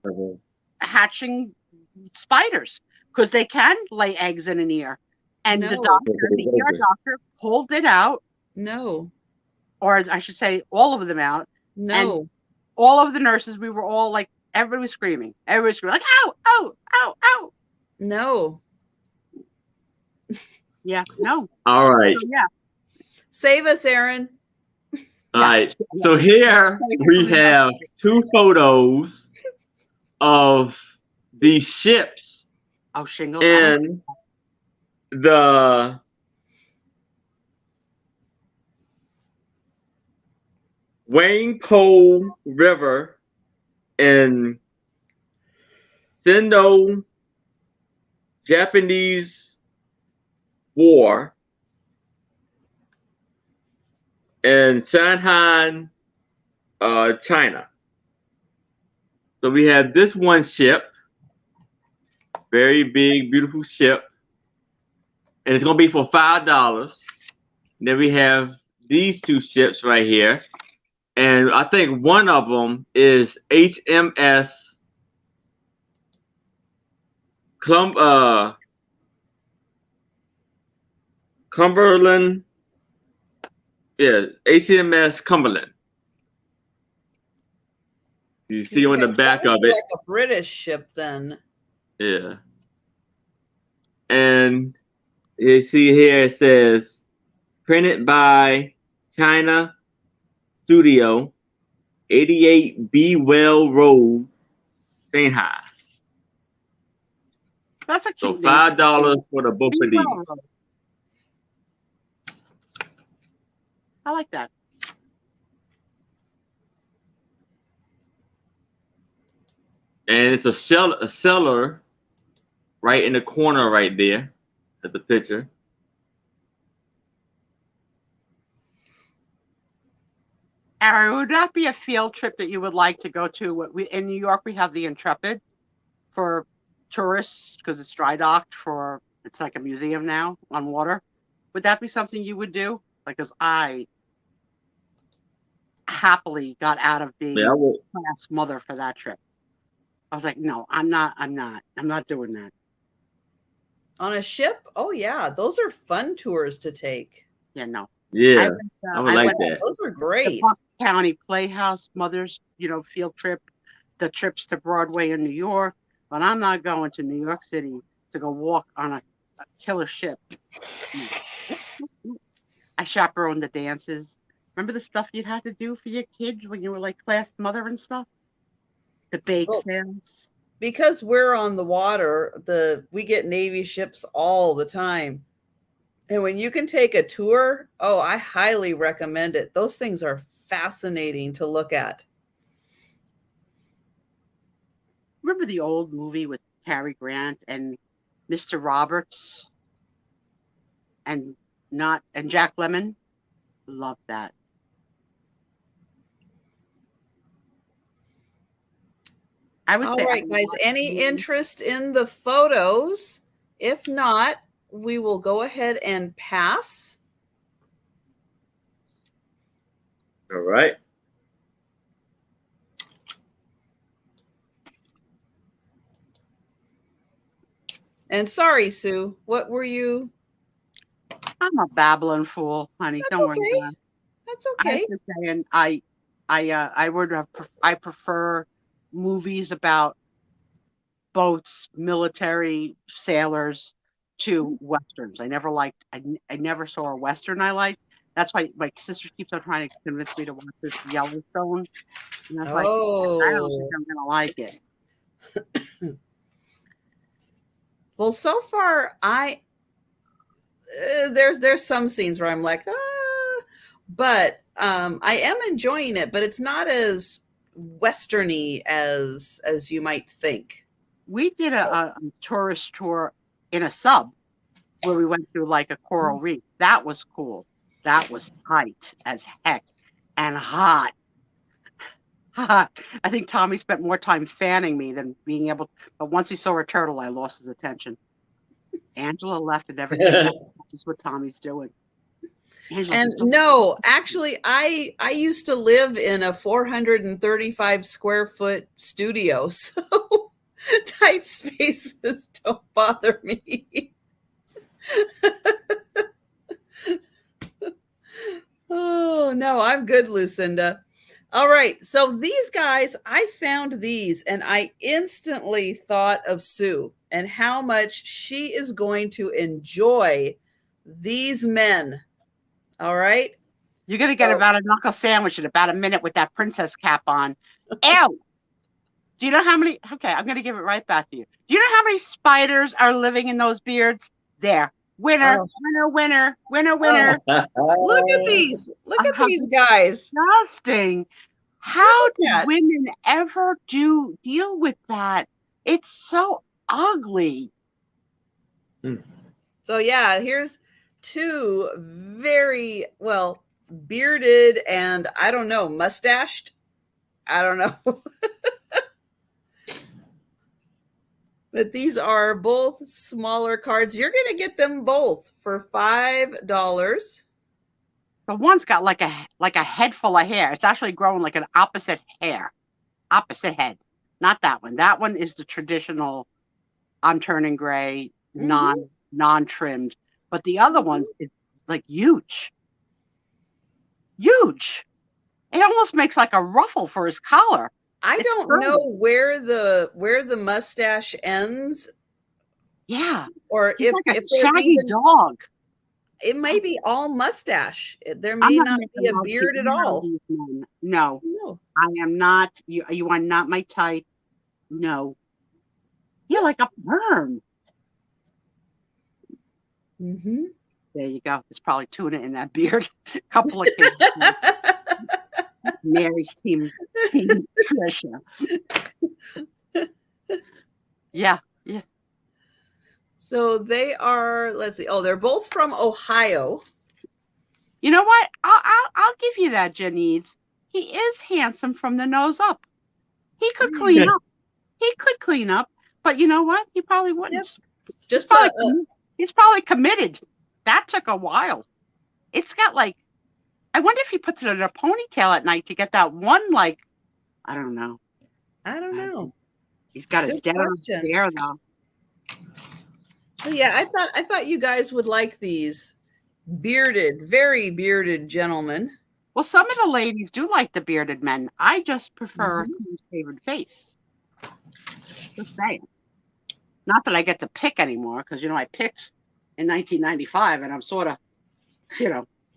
spiders because they can lay eggs in an ear. And the No. ear doctor pulled it out, No. or I should say, all of them out. And No. all of the nurses, we were all like, everybody was screaming. Everybody was screaming, like, ow, ow, ow, ow. No. Yeah, no. All right. So, yeah. Save us, Aaron. All right. So here we have 2 photos of these ships shingles in the Wangpo River in Sino-Japanese War in Shanghai, China. So we have this one ship, very big, beautiful ship, and it's gonna be for $5. Then we have these 2 ships right here, and I think one of them is HMS Cumberland. Yeah, HMS Cumberland. You see on the back of it. Like a British ship, then. Yeah. And you see here it says printed by China Studio, 88 B Well Road, Shanghai. That's a cute So $5 for the both of these. I like that. And it's a seller right in the corner right there at the picture. Aaron, would that be a field trip that you would like to go to? In New York, we have the Intrepid for tourists because it's dry docked it's like a museum now on water. Would that be something you would do? Because I happily got out of being a class mother for that trip. I was like, no, I'm not doing that. On a ship? Oh yeah, those are fun tours to take. Yeah, no. Yeah, I would like that. Those are great. The Bucks County Playhouse Mothers, field trip, the trips to Broadway in New York, but I'm not going to New York City to go walk on a killer ship. I chaperoned the dances. Remember the stuff you'd had to do for your kids when you were like class mother and stuff? The bake sales. Because we're on the water, we get Navy ships all the time. And when you can take a tour, I highly recommend it. Those things are fascinating to look at. Remember the old movie with Cary Grant and Mr. Roberts and Jack Lemmon? Love that. I would say. All right, guys, any interest in the photos? If not, we will go ahead and pass. All right. And sorry, Sue, what were you? I'm a babbling fool, honey. Don't worry about it. That's okay. I'm just saying, I prefer movies about boats, military, sailors to westerns. I never saw a western I liked. That's why my sister keeps on trying to convince me to watch this Yellowstone. And I was like, I don't think I'm gonna like it. Well, so far there's some scenes where I'm like, but I am enjoying it, but it's not as westerny as you might think. We did a tourist tour in a sub where we went through like a coral reef. That was cool. That was tight as heck and hot. I think Tommy spent more time fanning me than being able to, but once he saw a turtle, I lost his attention. Angela left and everything. That's what Tommy's doing. And no, actually, I used to live in a 435 square foot studio. So Tight spaces don't bother me. Oh, no, I'm good, Lucinda. All right. So these guys, I found these and I instantly thought of Sue and how much she is going to enjoy these men. All right. You're going to get about a knuckle sandwich in about a minute with that princess cap on. Ew. Do you know how many? Okay, I'm going to give it right back to you. Do you know how many spiders are living in those beards? There. Winner, winner, winner, winner, winner. Look at these. Look at these guys. Disgusting. How do women ever deal with that? It's so ugly. So yeah, here's two very well bearded and I don't know, mustached. I don't know. But these are both smaller cards. You're going to get them both for $5. The one's got like a head full of hair. It's actually growing like an opposite head. Not that one. That one is the traditional. I'm turning gray, non-trimmed. But the other ones is like huge. Huge. It almost makes like a ruffle for his collar. I don't know where the mustache ends. Yeah. Or he's like a shaggy dog. It may be all mustache. There may not be a beard at all. No. I am not. You are not my type. No. You're like a perm. Mm-hmm. There you go. There's probably tuna in that beard. A couple of kids. Mary's team Trisha. Yeah. So they are, let's see. Oh, they're both from Ohio. You know what? I'll give you that, Janice. He is handsome from the nose up. He could clean up. He could clean up, but you know what? He probably wouldn't. Yep. He's probably committed. That took a while. It's got like, I wonder if he puts it in a ponytail at night to get that one, like, I don't know. He's got a dead on stare though. But yeah, I thought you guys would like these bearded, very bearded gentlemen. Well, some of the ladies do like the bearded men. I just prefer a clean-shaven face. Just saying. Not that I get to pick anymore, because, I picked in 1995, and I'm sort of,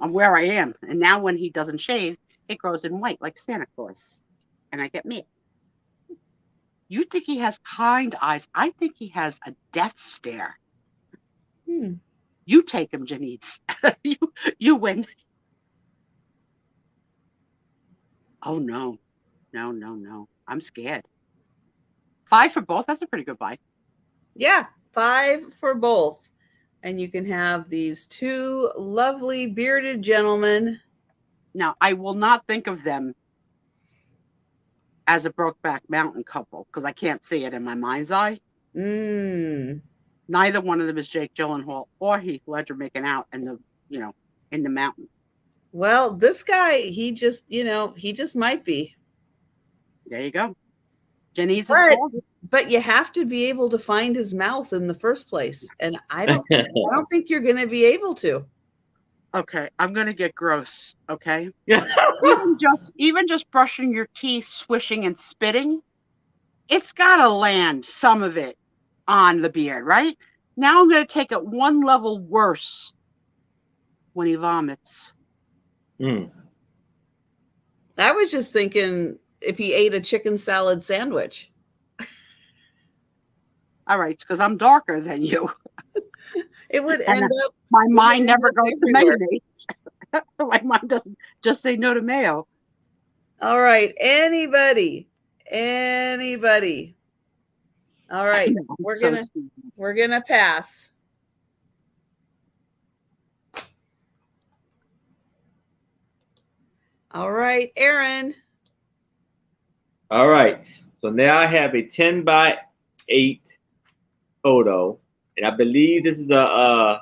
I'm where I am. And now when he doesn't shave, it grows in white like Santa Claus. And I get mad. You think he has kind eyes. I think he has a death stare. You take him, Janice. you win. Oh, no. No. I'm scared. 5 for both. That's a pretty good buy. Yeah, 5 for both. And you can have these 2 lovely bearded gentlemen. Now, I will not think of them as a Brokeback Mountain couple because I can't see it in my mind's eye. Neither one of them is Jake Gyllenhaal or Heath Ledger making out in the, in the mountain. Well, this guy, he just might be. There you go. Janice is but you have to be able to find his mouth in the first place, and I don't think you're going to be able to. Okay, I'm going to get gross. Okay, even just brushing your teeth, swishing and spitting, it's got to land some of it on the beard, right? Now I'm going to take it one level worse when he vomits. I was just thinking if he ate a chicken salad sandwich. All right, because I'm darker than you. It would end up. My mind never goes to mayonnaise. My mind doesn't just say no to mayo. All right, anybody. All right, we're gonna pass. All right, Aaron. All right, so now I have a 10 by 8 photo, and I believe this is a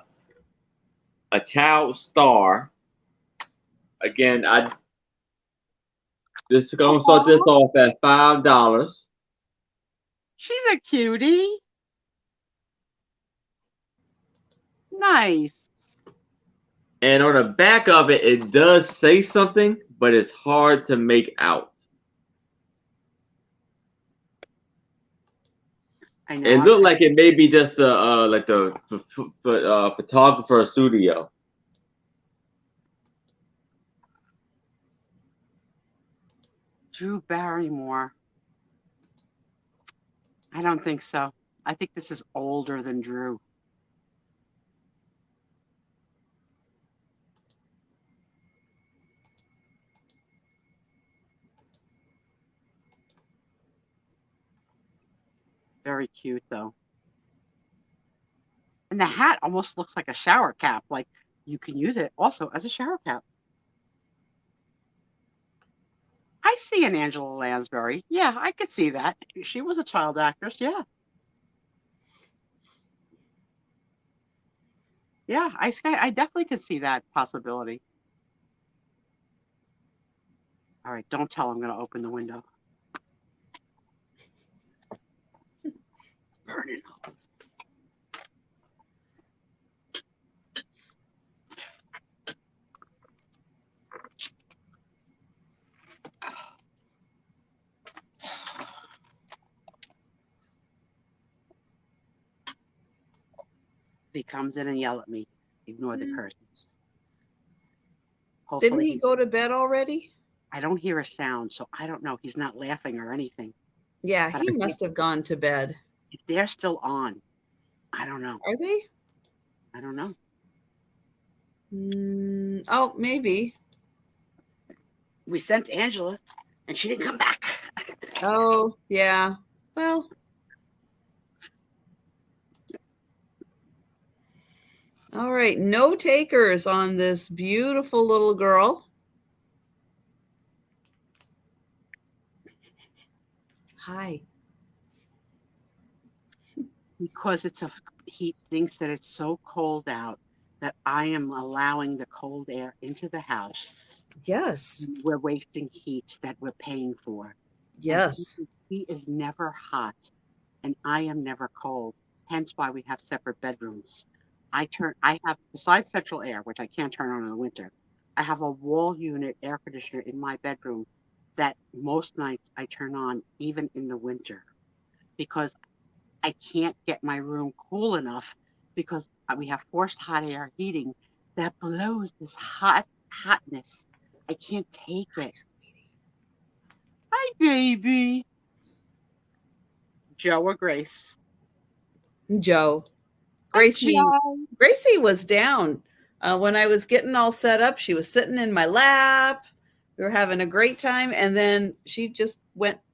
child star. Again, I'm gonna start this off at $5. She's a cutie. Nice. And on the back of it, it does say something, but it's hard to make out. I know. It looked like it may be just the photographer studio. Drew Barrymore. I don't think so. I think this is older than Drew. Very cute, though. And the hat almost looks like a shower cap. Like you can use it also as a shower cap. I see an Angela Lansbury. Yeah, I could see that. She was a child actress. Yeah. Yeah, I definitely could see that possibility. All right, don't tell I'm going to open the window. Burn it up. If he comes in and yell at me, ignore the curtains. Didn't he go to bed already? I don't hear a sound, so I don't know. He's not laughing or anything. Yeah, he must have gone to bed. If they're still on, I don't know. Are they? I don't know. Oh, maybe. We sent Angela, and she didn't come back. Oh, yeah. Well. All right, no takers on this beautiful little girl. Hi. Because he thinks that it's so cold out that I am allowing the cold air into the house. Yes. We're wasting heat that we're paying for. Yes. He is never hot, and I am never cold. Hence why we have separate bedrooms. I have, besides central air, which I can't turn on in the winter, I have a wall unit air conditioner in my bedroom that most nights I turn on even in the winter because I can't get my room cool enough because we have forced hot air heating that blows this hotness. I can't take it. Hi, baby. Joe or Grace? Joe. Gracie was down. When I was getting all set up, she was sitting in my lap. We were having a great time. And then she just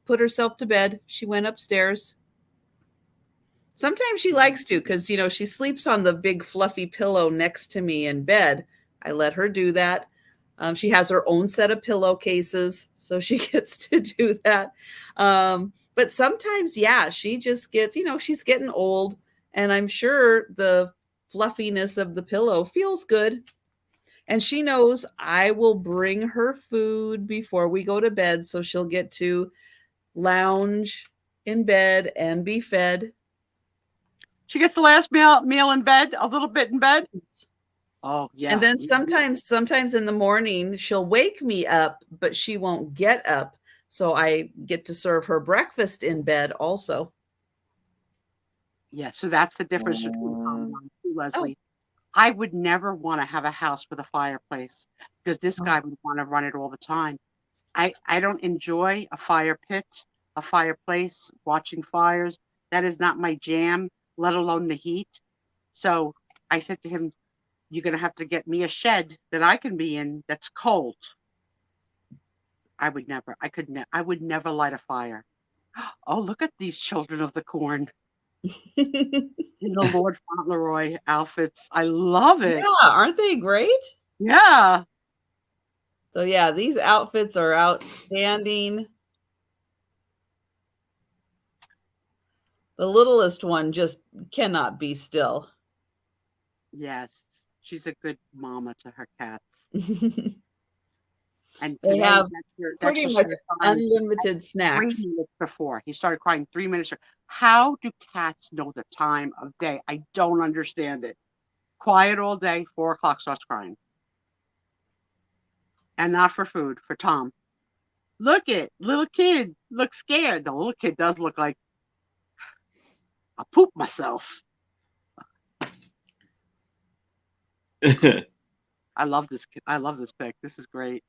put herself to bed. She went upstairs. Sometimes she likes to because, she sleeps on the big fluffy pillow next to me in bed. I let her do that. She has her own set of pillowcases, so she gets to do that. But sometimes, yeah, she just gets, she's getting old. And I'm sure the fluffiness of the pillow feels good. And she knows I will bring her food before we go to bed. So she'll get to lounge in bed and be fed. She gets the last meal in bed, a little bit in bed. Oh, yeah. And then sometimes in the morning, she'll wake me up, but she won't get up. So I get to serve her breakfast in bed also. Yeah, so that's the difference between Leslie. I would never want to have a house with a fireplace because this guy would want to run it all the time. I don't enjoy a fire pit, a fireplace, watching fires. That is not my jam, let alone the heat. So I said to him, you're going to have to get me a shed that I can be in that's cold. I would never light a fire. Oh, look at these children of the corn. In the Lord Fauntleroy outfits. I love it. Yeah, aren't they great? Yeah. So yeah, these outfits are outstanding. The littlest one just cannot be still. Yes, she's a good mama to her cats. And They today, have pretty Dexter much started crying unlimited 3 snacks. minutes before. He started crying 3 minutes. How do cats know the time of day? I don't understand it. Quiet all day, 4 o'clock starts crying. And not for food, for Tom. Look it, little kid looks scared. The little kid does look like, I pooped myself. I love this kid. I love this pic. This is great.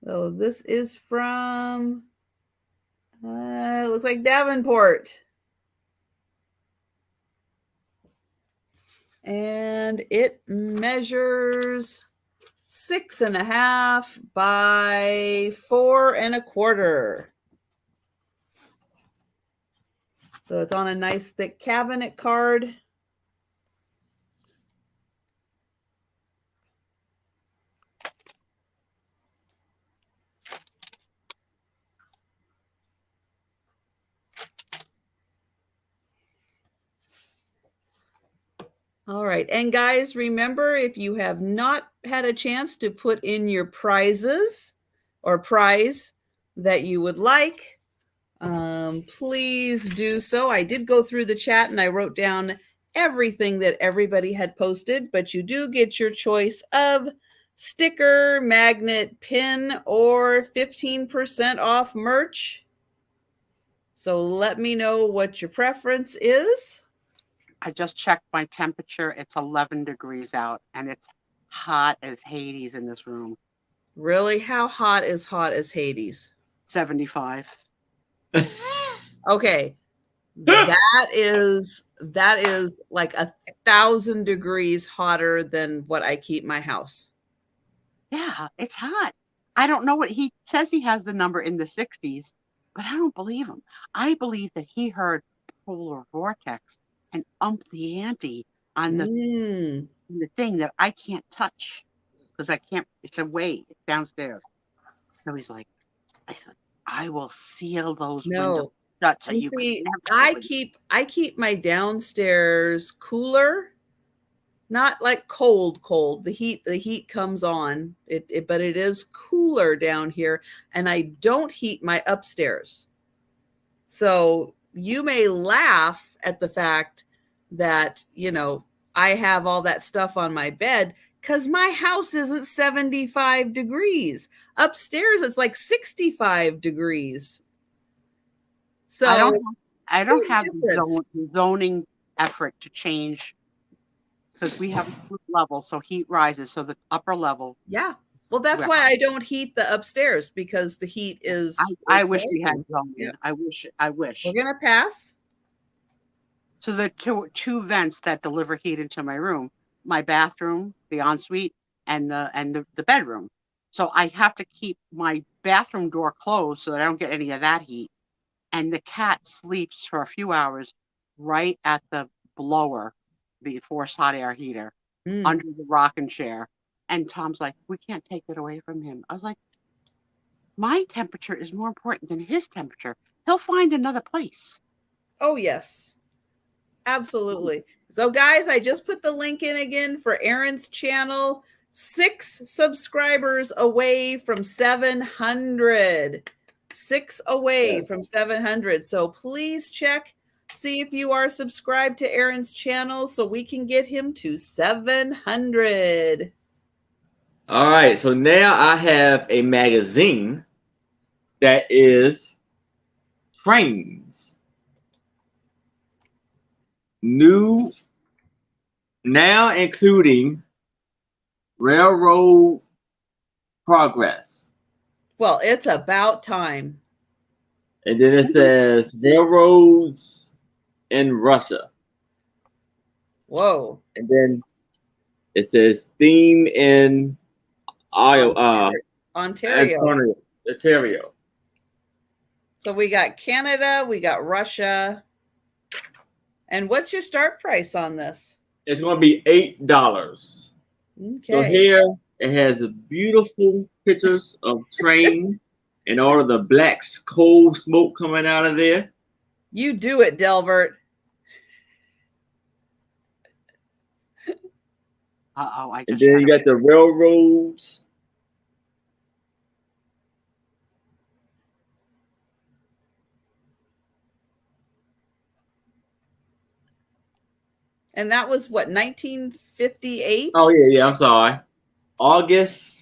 So this is from, looks like Davenport. And it measures 6.5 by 4.25. So it's on a nice thick cabinet card. All right. And guys, remember, if you have not had a chance to put in your prizes or prize that you would like, please do so. I did go through the chat and I wrote down everything that everybody had posted, but you do get your choice of sticker, magnet, pin, or 15% off merch. So let me know what your preference is. I just checked my temperature. It's 11 degrees out, and it's hot as Hades in this room. Really? How hot is Hades? 75. Okay. That is like 1,000 degrees hotter than what I keep my house. Yeah, it's hot. I don't know what he says. He has the number in the 60s, but I don't believe him. I believe that he heard polar vortex and umped the ante on the thing that I can't touch because I can't. It's away. It's downstairs. So he's like, I will seal those windows shut so you you see, can I keep my downstairs cooler. Not like cold. The heat comes on. But it is cooler down here, and I don't heat my upstairs. So you may laugh at the fact that, I have all that stuff on my bed because my house isn't 75 degrees. Upstairs, it's like 65 degrees. So I don't have the zoning effort to change because we have a level, so heat rises. So the upper level. Yeah. Well, that's why I don't heat the upstairs, because the heat is. I wish we had zoning. Yeah. I wish. We're gonna pass. So the two vents that deliver heat into my room, my bathroom, the ensuite, and the bedroom. So I have to keep my bathroom door closed so that I don't get any of that heat. And the cat sleeps for a few hours right at the blower, the forced hot air heater, under the rocking chair. And Tom's like, we can't take it away from him. I was like, my temperature is more important than his temperature. He'll find another place. Oh, yes. Absolutely. So, guys, I just put the link in again for Aaron's channel. 6 subscribers away from 700. 6 away from 700. So please check, see if you are subscribed to Aaron's channel so we can get him to 700. All right, so now I have a magazine that is trains. New, now including railroad progress. Well, it's about time. And then it says railroads in Russia. Whoa. And then it says theme in Ontario. So we got Canada, we got Russia. And what's your start price on this? It's going to be $8. Okay. So here it has beautiful pictures of train and all of the black coal smoke coming out of there. You do it, Delbert. And then you got the railroads And that was what, 1958? Oh yeah, I'm sorry. August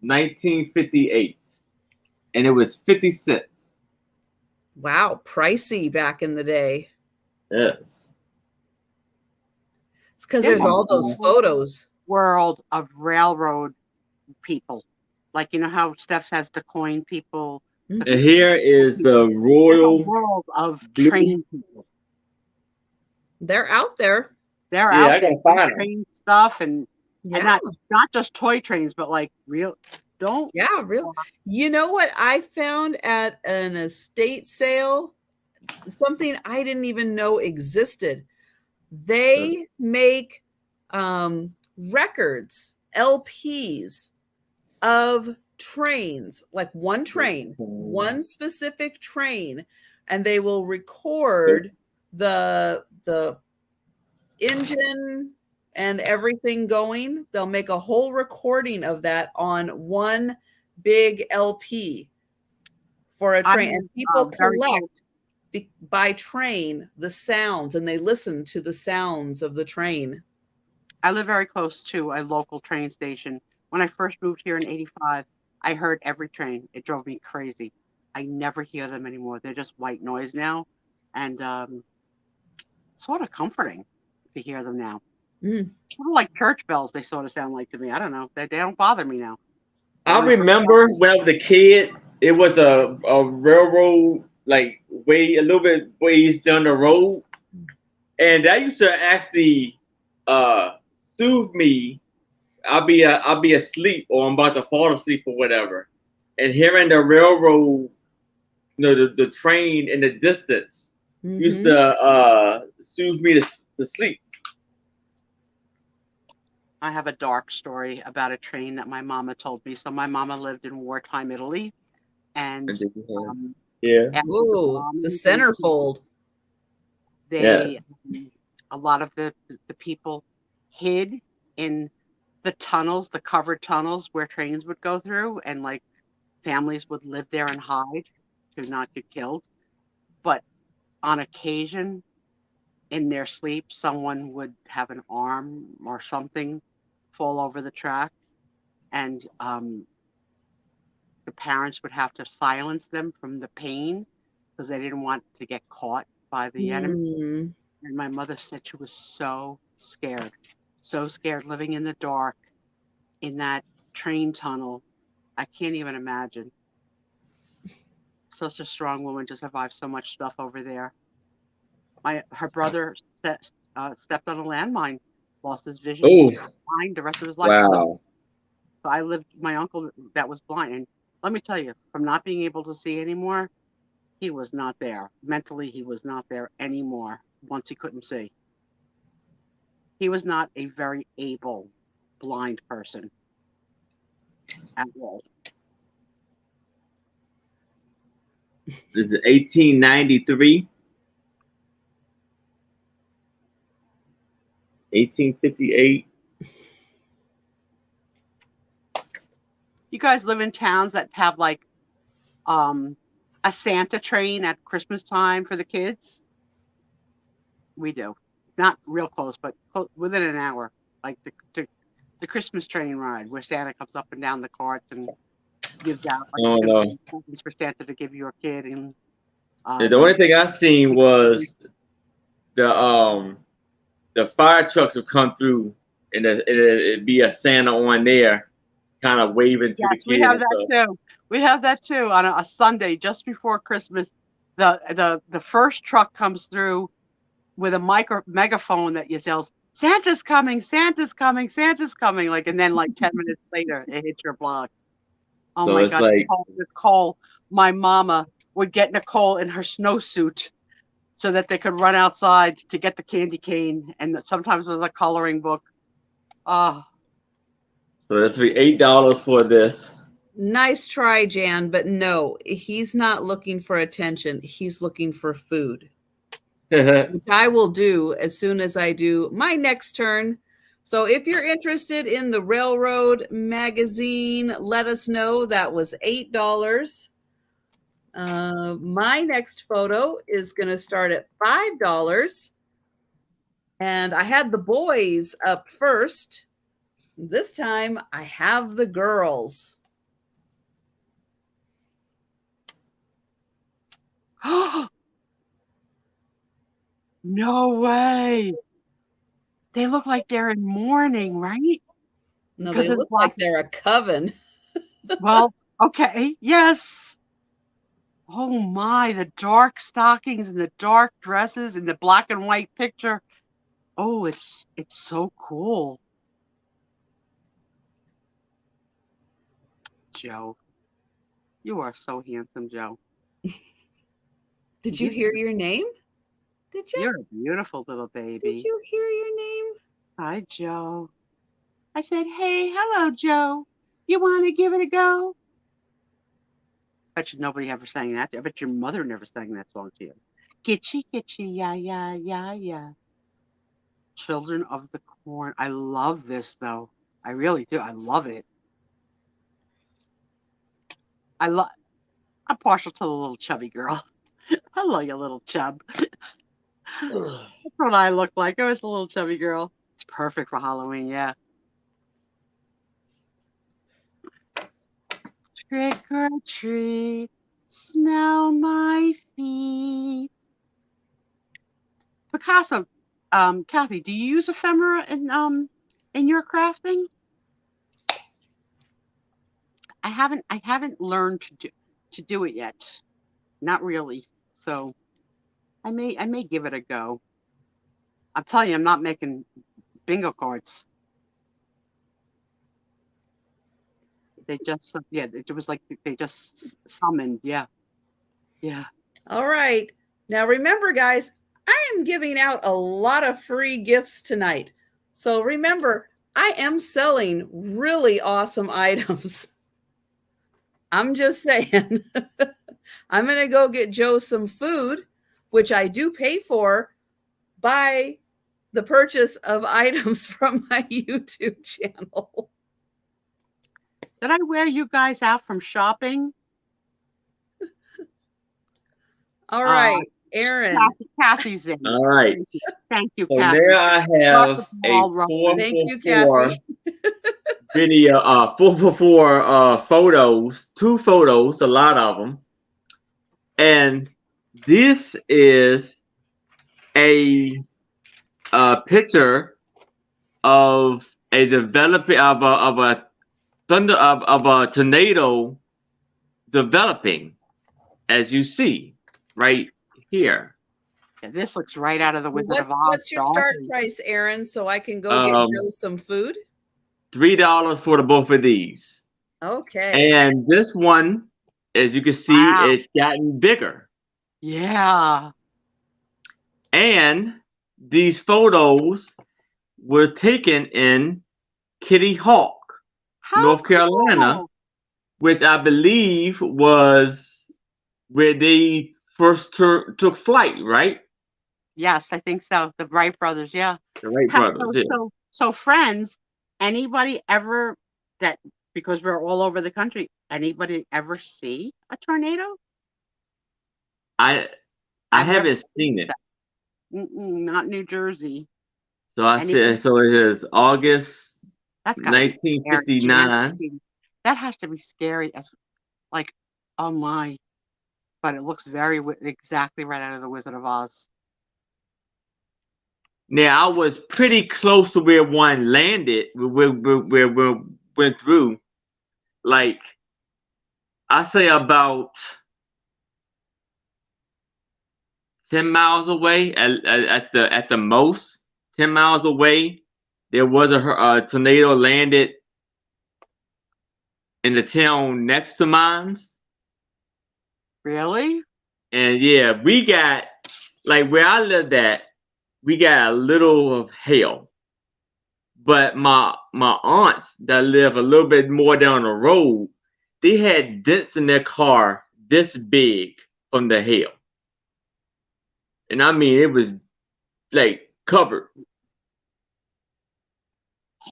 1958, and it was 50 cents. Wow, pricey back in the day. Yes. It's because there's all those photos. World of railroad people. Like, you know how Steph has the coin people. And here is the There's a Royal world of Blue. train people. They're out there. They're Yeah, I out there gotta find them. train stuff and Yeah. not just toy trains, but like real. Yeah, real. You know what I found at an estate sale? Something I didn't even know existed. They make records, LPs of trains, like one train, one specific train, and they will record the engine and everything going. They'll make a whole recording of that on one big LP for a train. And people collect by train the sounds, and they listen to the sounds of the train. I live very close to a local train station. When I first moved here in '85, I heard every train. It drove me crazy. I never hear them anymore. They're just white noise now, and sort of comforting to hear them now. Sort of like church bells. They sort of sound like to me. I don't know. They don't bother me now. I remember when I was a kid, it was a railroad like way a little bit ways down the road, and that used to actually soothe me. I'll be asleep or I'm about to fall asleep or whatever, and hearing the railroad, the train in the distance used to soothe me to sleep. I have a dark story about a train that my mama told me. So my mama lived in wartime Italy, and Ooh, the centerfold. They a lot of the people hid in the tunnels, the covered tunnels where trains would go through, and like families would live there and hide to not get killed. But on occasion, in their sleep, someone would have an arm or something fall over the track, and the parents would have to silence them from the pain because they didn't want to get caught by the enemy. And my mother said she was so scared living in the dark in that train tunnel. I can't even imagine. Such a strong woman to survive so much stuff over there. Her brother stepped on a landmine, lost his vision, blind the rest of his life. Wow. So I lived my uncle that was blind, and let me tell you, from not being able to see anymore, he was not there. Mentally, he was not there anymore once he couldn't see. He was not a very able blind person at all. This is 1893. 1858. You guys live in towns that have like a Santa train at Christmas time for the kids? We do. Not real close, but within an hour. Like the Christmas train ride where Santa comes up and down the carts and gives out presents for Santa to give your kid. And the only thing I seen was the fire trucks would come through and it'd be a Santa on there, kind of waving to the kids. We have that too. We have that too on a Sunday just before Christmas. The first truck comes through with a megaphone that yells, "Santa's coming! Santa's coming! Santa's coming!" Like, and then like 10 minutes later, it hits your block. Oh so my God! Like, Nicole, my mama would get Nicole in her snowsuit so that they could run outside to get the candy cane, and sometimes with a coloring book. Oh. So that's $8 for this. Nice try, Jan, but no, he's not looking for attention. He's looking for food, which I will do as soon as I do my next turn. So if you're interested in the Railroad magazine, let us know. That was $8. My next photo is going to start at $5. And I had the boys up first. This time I have the girls. No way. They look like they're in mourning, right? No, Because they of the look black. like they're a coven. Well, okay, yes. Oh my, the dark stockings and the dark dresses and the black and white picture. Oh, it's so cool. Joe, you are so handsome, Joe. Did you hear your name? Did you? You're a beautiful little Did baby. you hear your name? Hi, Joe. I said, hey, hello, Joe. You want to give it a go? I bet you nobody ever sang that. I bet your mother never sang that song to you. Gitchy, gitchy, yeah, yeah, yeah, yeah. Children of the Corn. I love this, though. I really do. I love it. I'm partial to the little chubby girl. I like a little chub. That's what I look like. I was a little chubby girl. It's perfect for Halloween, yeah. Trick or treat, smell my feet. Picasso, Kathy, do you use ephemera in your crafting? I haven't learned to do it yet. Not really. So I may give it a go. I'm telling you, I'm not making bingo cards. They just it was like they just summoned. Yeah. Yeah. All right. Now remember, guys, I am giving out a lot of free gifts tonight. So remember, I am selling really awesome items. I'm just saying. I'm going to go get Joe some food, which I do pay for by the purchase of items from my YouTube channel. Did I wear you guys out from shopping? All right, Aaron. Kathy's in. All right. Thank you, So Kathy. there I have a Thank you, Kathy. video, 4x4 photos, 2 photos, a lot of them, and this is a picture of a developing of a thunder of a tornado developing, as you see right here. Yeah, this looks right out of the Wizard of Oz. What's your start price, Aaron, so I can go get Joe some food? $3 for the both of these. Okay. And this one, as you can see, it's gotten bigger. Yeah. And these photos were taken in Kitty Hawk, North Carolina, which I believe was where they first took flight, right? Yes, I think so. The Wright brothers, yeah. The Wright brothers, yeah. So friends, anybody ever because we're all over the country, anybody ever see a tornado? I haven't seen it. Not New Jersey. So I said, so it is August 1959. That has to be scary. As like, oh my! But it looks exactly right out of the Wizard of Oz. Now I was pretty close to where one landed, where went through. Like I say about 10 miles away at the most, 10 miles away, there was a tornado landed in the town next to mine's. Really? And yeah, we got, like where I lived at, we got a little of hail. But my aunts that live a little bit more down the road, they had dents in their car this big from the hail. And I mean, it was like covered.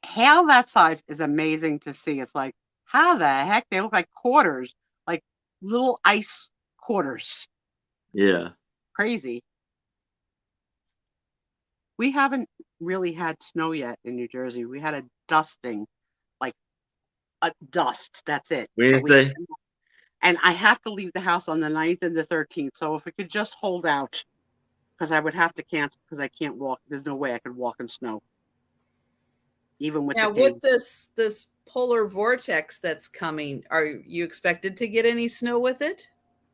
Hail that size is amazing to see. It's like, how the heck? They look like quarters, like little ice quarters. Yeah. Crazy. We haven't really had snow yet in New Jersey. We had a dusting, like a dust. That's it. Wednesday. And I have to leave the house on the 9th and the 13th. So if it could just hold out, because I would have to cancel because I can't walk. There's no way I could walk in snow, even with Now, the pain. with this polar vortex that's coming, are you expected to get any snow with it?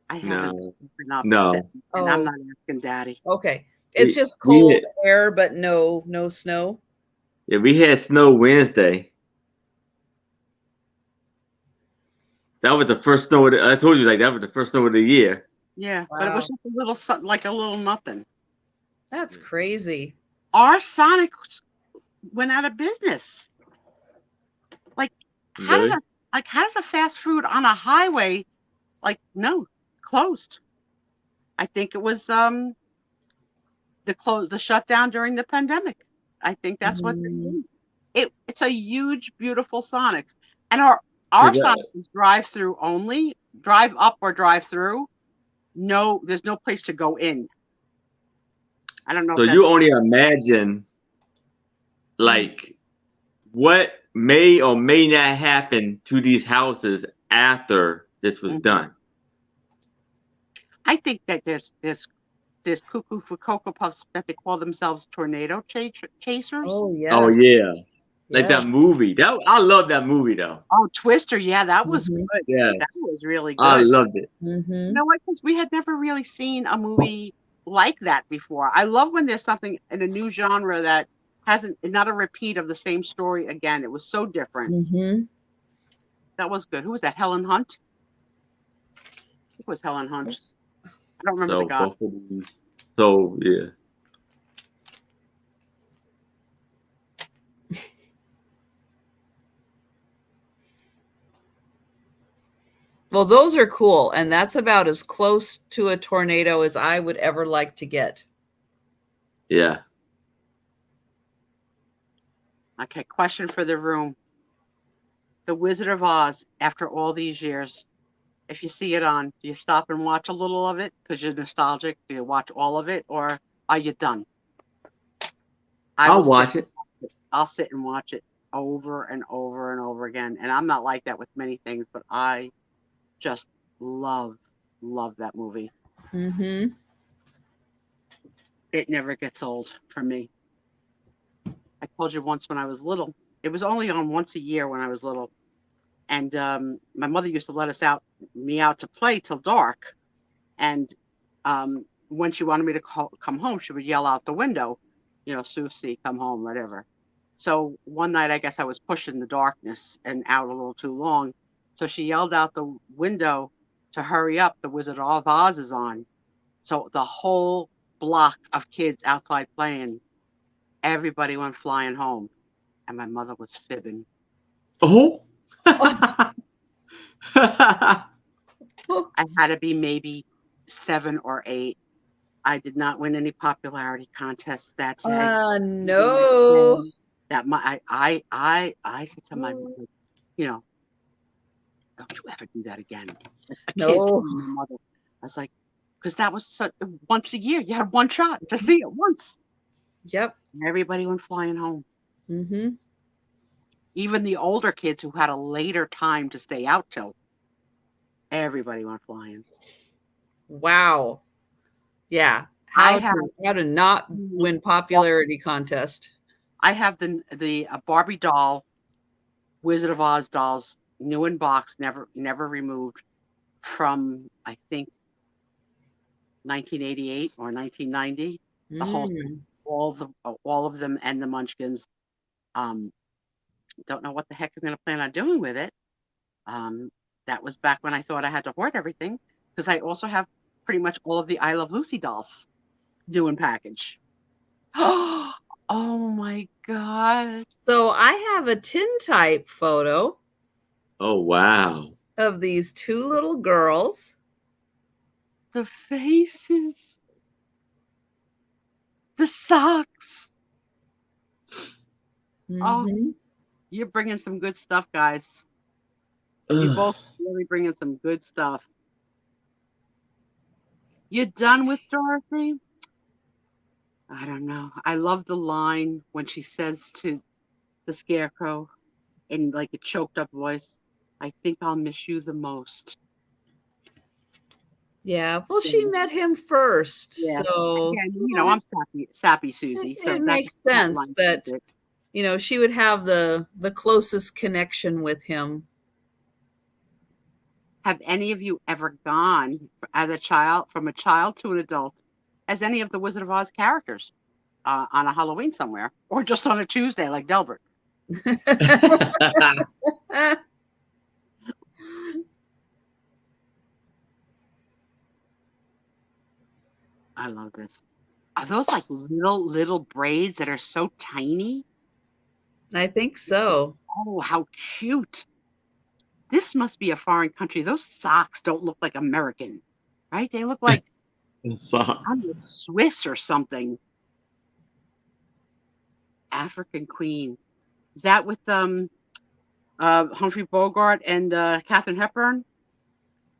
I haven't been up, No. and I'm not asking Daddy. Okay, it's just cold had, air, but no snow. Yeah, we had snow Wednesday. That was the first snow. I told you, like, that was the first snow of the year. Yeah, Wow. but it was just a little something, like a little nothing. That's crazy. Our Sonic went out of business. Like, how Really? does a fast food on a highway, like, no, closed? I think it was the shutdown during the pandemic. I think that's what they did. It's a huge, beautiful Sonics, and our Sonic is drive-through only, drive up or drive through. No, there's no place to go in. I don't know. So you only imagine, like, what may or may not happen to these houses after this was done. I think that there's cuckoo for Cocoa Puffs that they call themselves tornado chasers. Oh yes. Oh yeah. Like that movie. I love that movie though. Oh, Twister, yeah, that was good. Yes. That was really good. I loved it. You know what? Because we had never really seen a movie like that before. I love when there's something in a new genre that not a repeat of the same story again. It was so different. That was good. Who was that? Helen Hunt? It was Helen Hunt. I don't remember the guy. So yeah. Well, those are cool, and that's about as close to a tornado as I would ever like to get. Yeah. Okay, question for the room. The Wizard of Oz, after all these years, if you see it on, do you stop and watch a little of it because you're nostalgic? Do you watch all of it, or are you done? I'll watch it. I'll sit and watch it over and over and over again. And I'm not like that with many things, but I just love that movie. It never gets old for me. I told you once when I was little, it was only on once a year when I was little. And my mother used to let me out to play till dark. And when she wanted me to come home, she would yell out the window, Susie, come home, whatever. So one night, I guess I was pushing the darkness and out a little too long. So she yelled out the window to hurry up. The Wizard of Oz is on. So the whole block of kids outside playing, everybody went flying home. And my mother was fibbing. Oh. I had to be maybe 7 or 8. I did not win any popularity contests that day. No. That I said to my mother, don't you ever do that again. No. My mother. I was like, because that was once a year. You had one shot to see it once. Yep. And everybody went flying home. Even the older kids who had a later time to stay out till, everybody went flying. Wow. Yeah. How to not win popularity contest. I have the Barbie doll, Wizard of Oz dolls, new in box, never removed, from I think 1988 or 1990. The whole thing, all of them, and the Munchkins. Don't know what the heck I'm going to plan on doing with it. That was back when I thought I had to hoard everything, because I also have pretty much all of the I Love Lucy dolls new in package. Oh my God. So I have a tintype photo. Oh, wow. Of these 2 little girls. The faces. The socks. Oh, you're bringing some good stuff, guys. You both really bringing some good stuff. You done with Dorothy? I don't know. I love the line when she says to the Scarecrow in like a choked up voice, "I think I'll miss you the most." Yeah, well, she Yeah. met him first, Yeah. so Again, I'm sappy Susie, it so that makes sense line says that it. she would have the closest connection with him. Have any of you ever gone as a child, from a child to an adult, as any of the Wizard of Oz characters on a Halloween somewhere, or just on a Tuesday like Delbert? I love this. Are those like little braids that are so tiny? I think so. Oh, how cute! This must be a foreign country. Those socks don't look like American, right? They look like, It I don't sucks. know, Swiss or something. African Queen. Is that with Humphrey Bogart and Katharine Hepburn?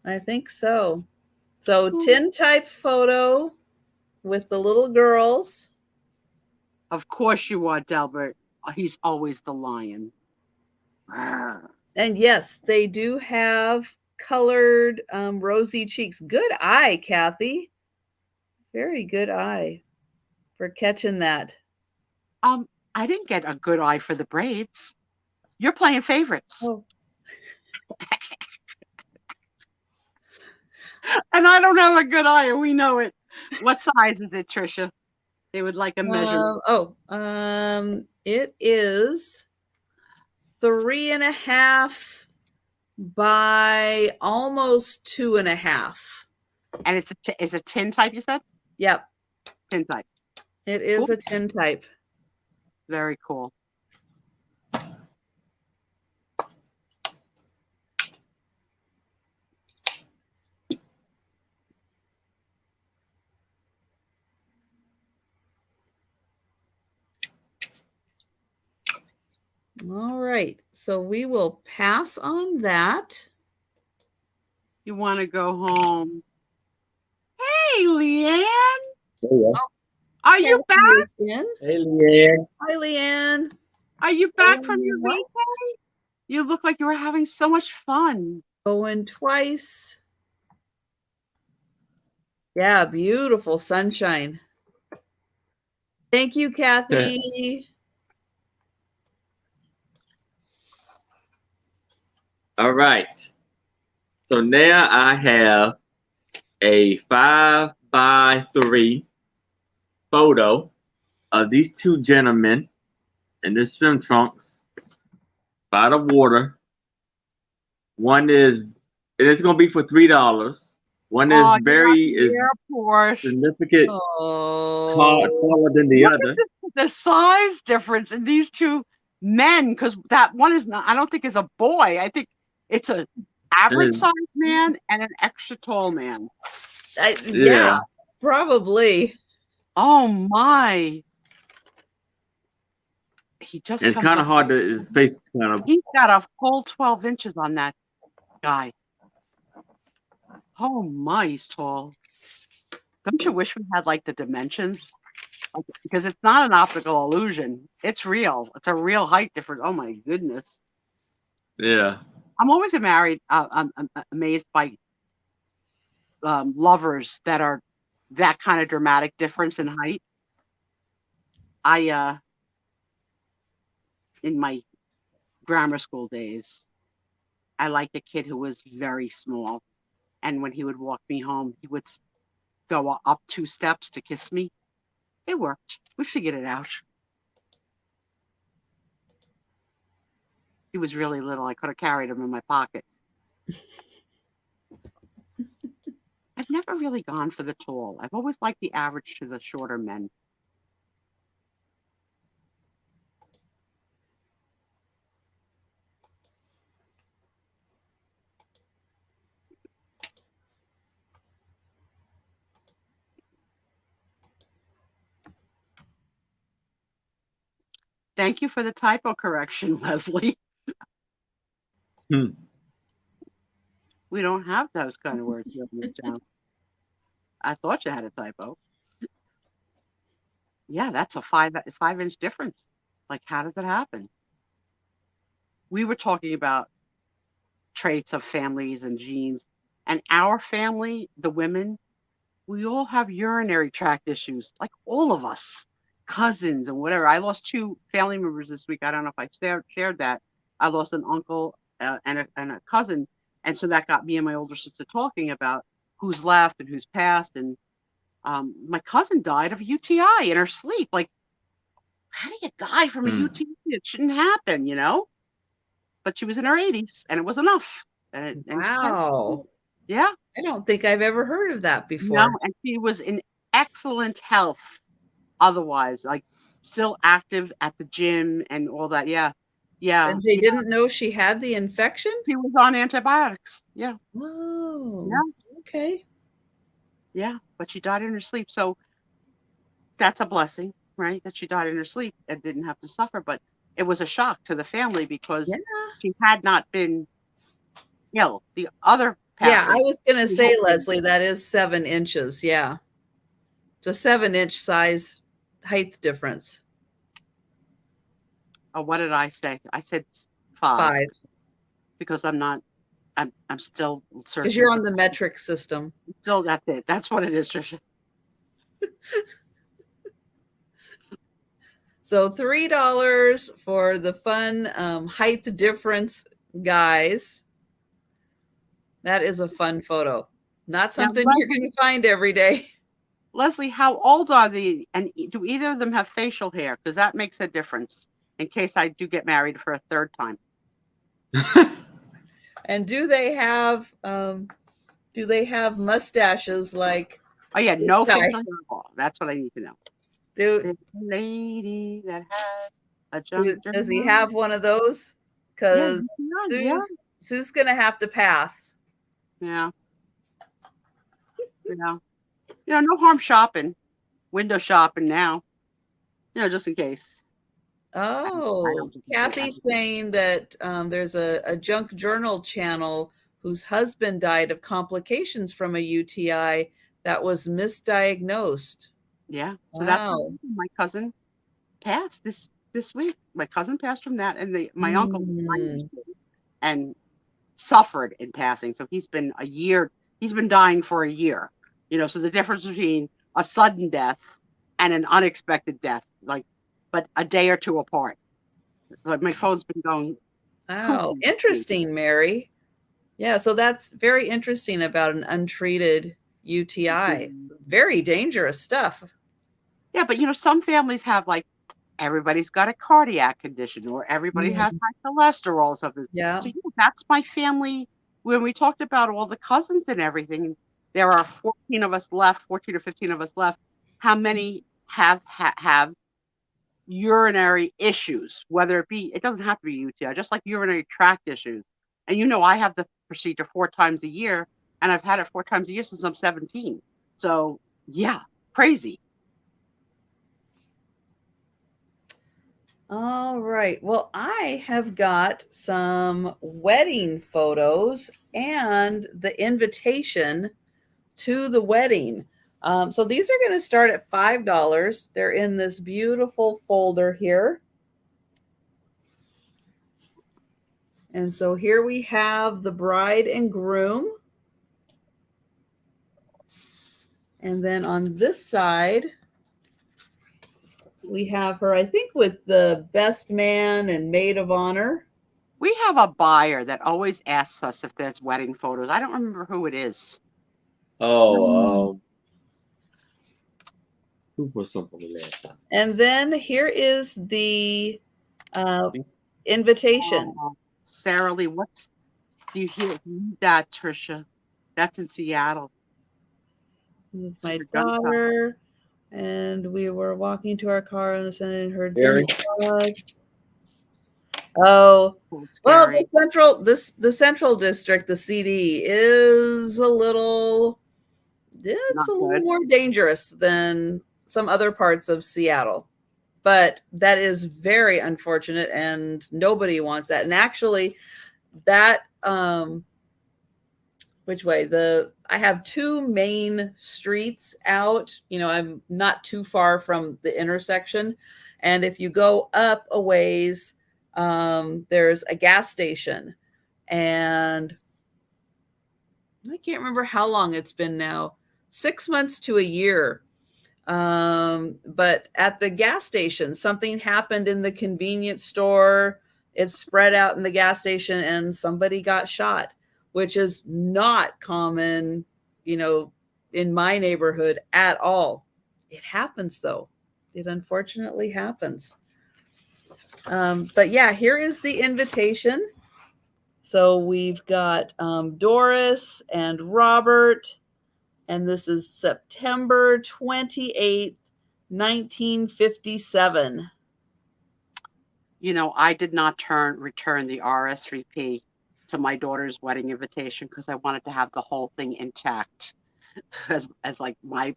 I think so. So tintype photo with the little girls. Of course you are, Delbert. He's always the lion. And yes, they do have colored rosy cheeks. Good eye, Kathy. Very good eye for catching that. I didn't get a good eye for the braids. You're playing favorites. Oh. And I don't have a good eye, and we know it. What size is it, Trisha? They would like a measurement. It is 3.5 by almost 2.5. And it's a tin type, you said? Yep. Tin type. It is Cool. a tintype. Very cool. All right. So we will pass on that. You want to go home? Hey, Leanne. Yeah. Are you back? Hey, Leanne. Hi, Leanne. Are you back from your Once. weekend? You look like you were having so much fun. Going twice. Yeah, beautiful sunshine. Thank you, Kathy. All right. So now I have a 5x3 photo of these two gentlemen in their swim trunks by the water. One is, and it's going to be for $3. One is very significant, taller than the other. The size difference in these two men, because that one is not, I don't think is a boy. I think it's an average sized man and an extra tall man. Yeah, probably. Oh my. It's kind of hard to, his face is kind of. He's got a full 12 inches on that guy. Oh my, he's tall. Don't you wish we had like the dimensions? Because it's not an optical illusion. It's real. It's a real height difference. Oh my goodness. Yeah. I'm always I'm amazed by lovers that are that kind of dramatic difference in height. In my grammar school days, I liked a kid who was very small. And when he would walk me home, he would go up 2 steps to kiss me. It worked. We figured it out. He was really little. I could have carried him in my pocket. I've never really gone for the tall. I've always liked the average to the shorter men. Thank you for the typo correction, Leslie. We don't have those kind of words here in this town. I thought you had a typo. Yeah, that's a 5-inch difference. Like, how does that happen? We were talking about traits of families and genes, and our family, the women, we all have urinary tract issues, like all of us, cousins and whatever. I lost 2 family members this week. I don't know if I shared that. I lost an uncle and a cousin, and so that got me and my older sister talking about who's left and who's passed. And my cousin died of a UTI in her sleep. Like, how do you die from a UTI? It shouldn't happen, you know? But she was in her 80s, and it was enough. And Wow. yeah. I don't think I've ever heard of that before. No, and she was in excellent health otherwise, like still active at the gym and all that. Yeah. Yeah. And they didn't know she had the infection? She was on antibiotics. Yeah. Oh, Yeah. okay. Yeah. But she died in her sleep. So that's a blessing, right? That she died in her sleep and didn't have to suffer. But it was a shock to the family because she had not been ill. The other Yeah, I passing. was going to say, Leslie, that is 7 inches. Yeah. It's a 7-inch size height difference. Oh, what did I say? I said 5. 5. Because I'm still searching. Because you're on the metric system. Still, that's it. That's what it is, Trisha. So $3 for the fun height difference, guys. That is a fun photo. Not something you're going to find every day. Leslie, how old are they? And do either of them have facial hair? Because that makes a difference in case I do get married for a 3rd time. And do they have mustaches like? Oh yeah, no facial hair at all. That's what I need to know. The lady that had a junk. Does he have one of those? Because Sue's gonna have to pass. Yeah. Yeah. No harm shopping, window shopping now. Just in case. Oh, Kathy's saying that there's a junk journal channel whose husband died of complications from a UTI that was misdiagnosed. Yeah. So that's my cousin passed this week. My cousin passed from that, and my uncle and suffered in passing. So he's been dying for a year. So the difference between a sudden death and an unexpected death, but a day or 2 apart. Like my phone's been going. Oh, interesting, Mary. Yeah, so that's very interesting about an untreated UTI. Very dangerous stuff. Yeah, but some families have everybody's got a cardiac condition or everybody has high cholesterol or something. Yeah. So that's my family. When we talked about all the cousins and everything, there are 14 of us left, 14 or 15 of us left. How many have urinary issues, whether it doesn't have to be UTI, just like urinary tract issues. And I have the procedure 4 times a year, and I've had it 4 times a year since I'm 17. So yeah, crazy. All right. Well, I have got some wedding photos and the invitation to the wedding. So these are going to start at $5. They're in this beautiful folder here. And so here we have the bride and groom. And then on this side, we have her, I think, with the best man and maid of honor. We have a buyer that always asks us if there's wedding photos. I don't remember who it is. Oh, who was something last time? And then here is the invitation. Sarah Lee, do you hear that, Trisha? That's in Seattle. This is my daughter. And we were walking to our car and listening and heard gunshots. Oh, well, the central district, the CD is a little more dangerous than some other parts of Seattle. But that is very unfortunate, and nobody wants that. And actually, that Which way? I have two main streets out. I'm not too far from the intersection. And if you go up a ways, there's a gas station. And I can't remember how long it's been now, 6 months to a year. But at the gas station, something happened in the convenience store. It spread out in the gas station and somebody got shot, which is not common, in my neighborhood at all. It happens though. It unfortunately happens. But yeah, here is the invitation. So we've got Doris and Robert, and this is September 28th, 1957. I did not return the RSVP to my daughter's wedding invitation because I wanted to have the whole thing intact as like my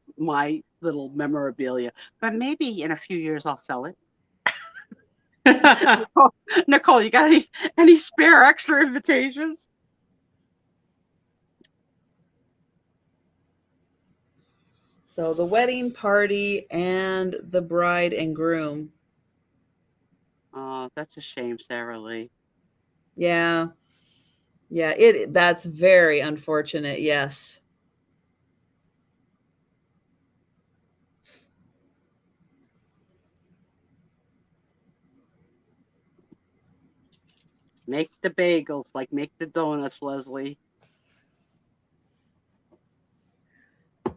little memorabilia. But maybe in a few years I'll sell it. Nicole, you got any spare extra invitations? So the wedding party and the bride and groom. Oh, that's a shame, Sarah Lee. Yeah. Yeah, that's very unfortunate, yes. Make the bagels, like make the donuts, Leslie.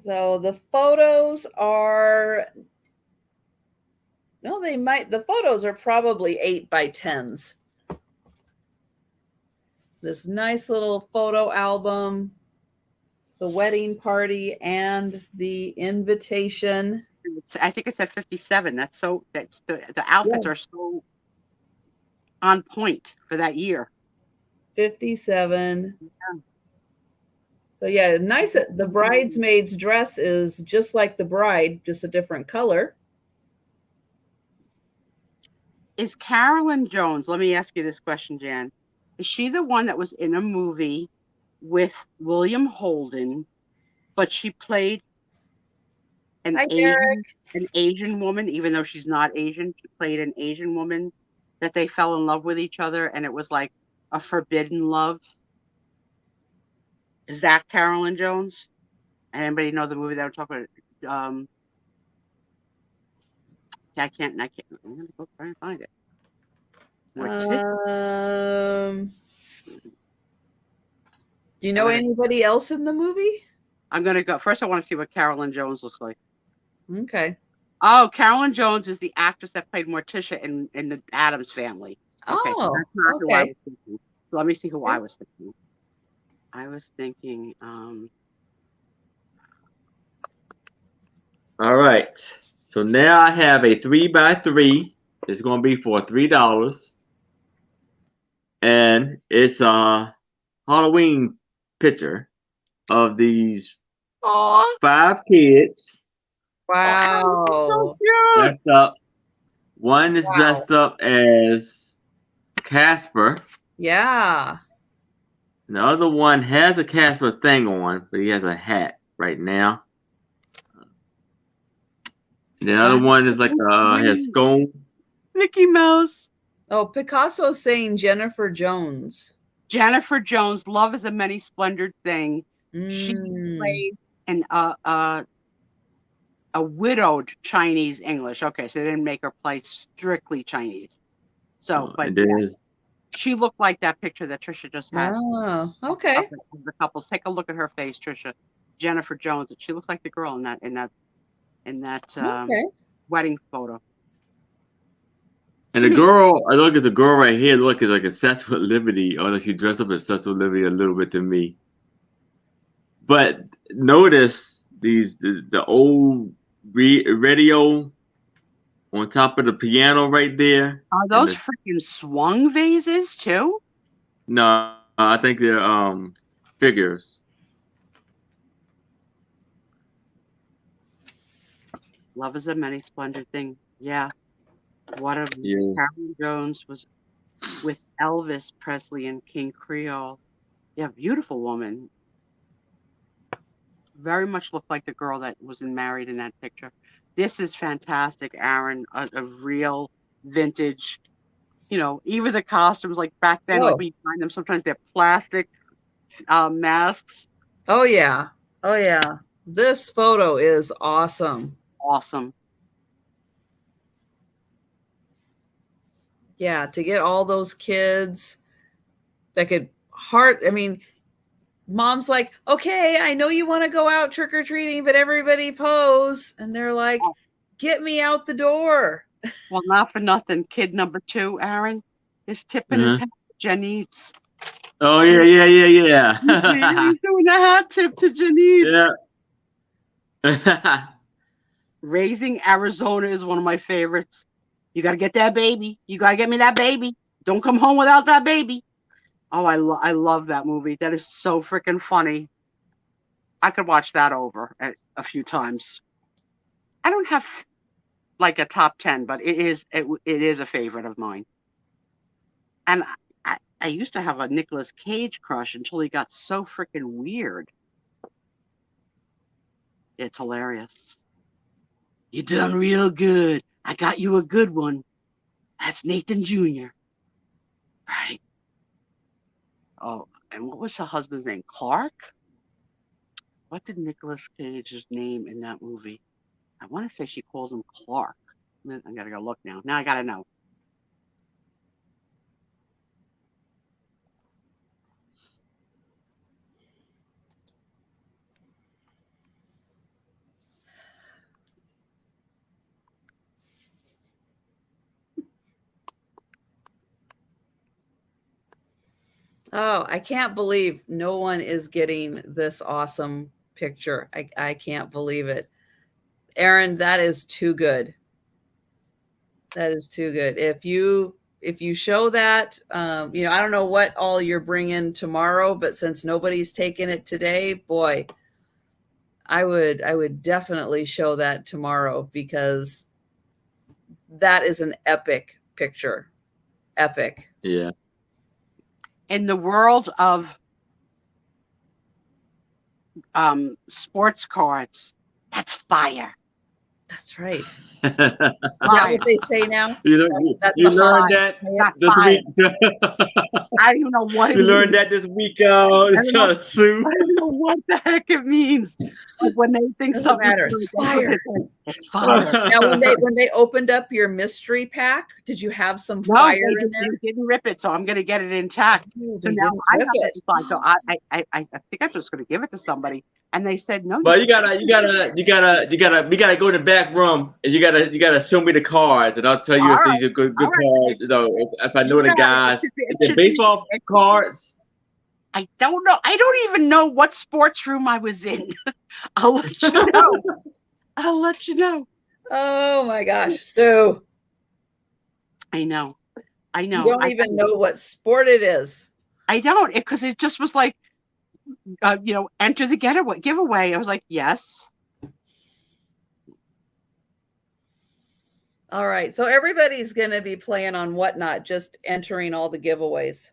So the photos are, no, the photos are probably 8x10s. This nice little photo album, the wedding party and the invitation. I think it said 57. That's the outfits are so on point for that year. 57. Yeah. So yeah, nice. The bridesmaid's dress is just like the bride, just a different color. Is Carolyn Jones, let me ask you this question, Jan. Is she the one that was in a movie with William Holden, but she played an Asian woman, even though she's not Asian? She played an Asian woman that they fell in love with each other, and it was like a forbidden love. Is that Carolyn Jones? Anybody know the movie that we're talking about? I can't. I'm gonna go try and find it. Do you know anybody else in the movie? I'm gonna go first. I want to see what Carolyn Jones looks like. Okay. Oh, Carolyn Jones is the actress that played Morticia in the Addams Family. Okay, so that's not who I was thinking. So let me see who I was thinking. I was thinking. All right. So now I have a 3x3. It's going to be for $3. And it's a Halloween picture of these 5 kids. Wow. So dressed up. One is dressed up as Casper. Yeah. And the other one has a Casper thing on, but he has a hat right now. The other one is like has scone. Mickey Mouse. Oh, Picasso's saying Jennifer Jones. Jennifer Jones, Love is a Many Splendored Thing. She played a widowed Chinese English. Okay, so they didn't make her play strictly Chinese. So, but she looked like that picture that Trisha just had. Oh, okay. The couples, take a look at her face, Trisha. Jennifer Jones. She looks like the girl in that wedding photo. And the girl, I look at the girl right here. Look, is like obsessed with Liberty, or she dressed up obsessed with Liberty a little bit to me. But notice the old radio on top of the piano right there. Are those freaking swung vases too? No, I think they're figures. Love is a Many Splendid Thing. Yeah. What a Carolyn Jones was with Elvis Presley and King Creole. Yeah, beautiful woman. very much looked like the girl that was married in that picture. This is fantastic, Aaron. A real vintage, even the costumes, like back then, like when you find them, sometimes they're plastic masks. Oh, yeah. Oh, yeah. This photo is awesome. Awesome. Yeah, to get all those kids that could mom's like, okay, I know you want to go out trick-or-treating, but everybody pose. And they're like, get me out the door. Well, not for nothing. Kid number 2, Aaron, is tipping his hat to Janice. Oh, yeah. He's doing a hat tip to Janice. Yeah. Raising Arizona is one of my favorites. You got to get that baby. You got to get me that baby. Don't come home without that baby. Oh, I love that movie. That is so freaking funny. I could watch that over a few times. I don't have like a top 10, but it is a favorite of mine. And I used to have a Nicolas Cage crush until he got so freaking weird. It's hilarious. You done real good. I got you a good one. That's Nathan Jr. Right. Oh, and what was her husband's name? Clark? What did Nicolas Cage's name in that movie? I want to say she calls him Clark. I gotta go look now. Now I gotta know. Oh, I can't believe no one is getting this awesome picture. I can't believe it. Aaron, that is too good. That is too good. If you show that, I don't know what all you're bringing tomorrow, but since nobody's taken it today, boy, I would definitely show that tomorrow because that is an epic picture. Epic. Yeah. In the world of sports cards, that's fire. That's right. Is that what they say now? That's you learned that this week. I don't even know what it means. You means. learned that this week. I don't know what the heck it means. Like when they think doesn't something matter. It's fire. It's fire. Now, when they opened up your mystery pack, did you have some fire in there? They didn't rip it, so I'm going to get it intact. So now I have it inside. So I think I'm just going to give it to somebody. And they said no. But we gotta go in the back room and you gotta show me the cards and I'll tell you if these are good cards. If I know the guys. The baseball cards. I don't know. I don't even know what sports room I was in. I'll let you know. I'll let you know. Oh my gosh. So I know. You don't even know what sport it is. I don't, because it just was like, enter the giveaway. I was like, yes. All right. So everybody's going to be playing on Whatnot, just entering all the giveaways.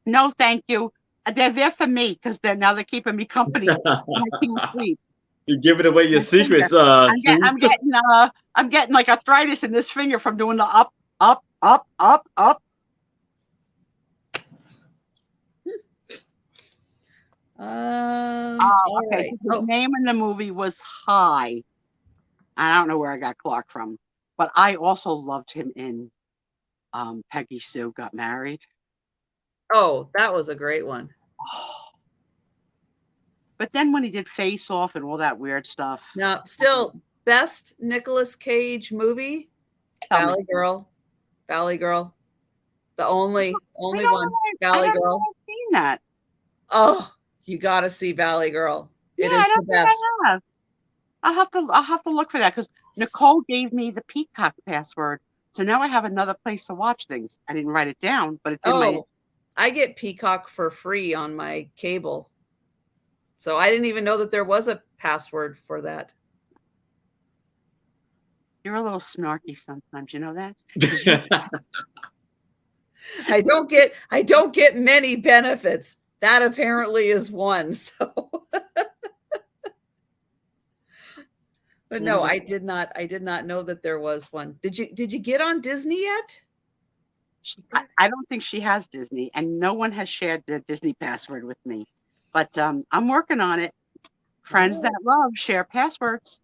No, thank you. They're there for me because now they're keeping me company. I can't sleep. You're giving away your secrets. I'm getting like arthritis in this finger from doing the up, up, up, up, up. Okay. Right. So the name in the movie was High. I don't know where I got Clark from, but I also loved him in Peggy Sue Got Married. Oh, that was a great one. But then when he did Face Off and all that weird stuff. Now, still best Nicolas Cage movie, Valley Girl. The only one, Valley Girl. I've seen that. Oh, you got to see Valley Girl. It is the best. I'll have to look for that because Nicole gave me the Peacock password, so now I have another place to watch things. I didn't write it down, but it's in my. I get Peacock for free on my cable, so I didn't even know that there was a password for that. You're a little snarky sometimes, you know that. I don't get many benefits. That apparently is one. So But no, I did not know that there was one. Did you get on Disney yet? I don't think she has Disney, and no one has shared the Disney password with me. But I'm working on it. Friends that love share passwords.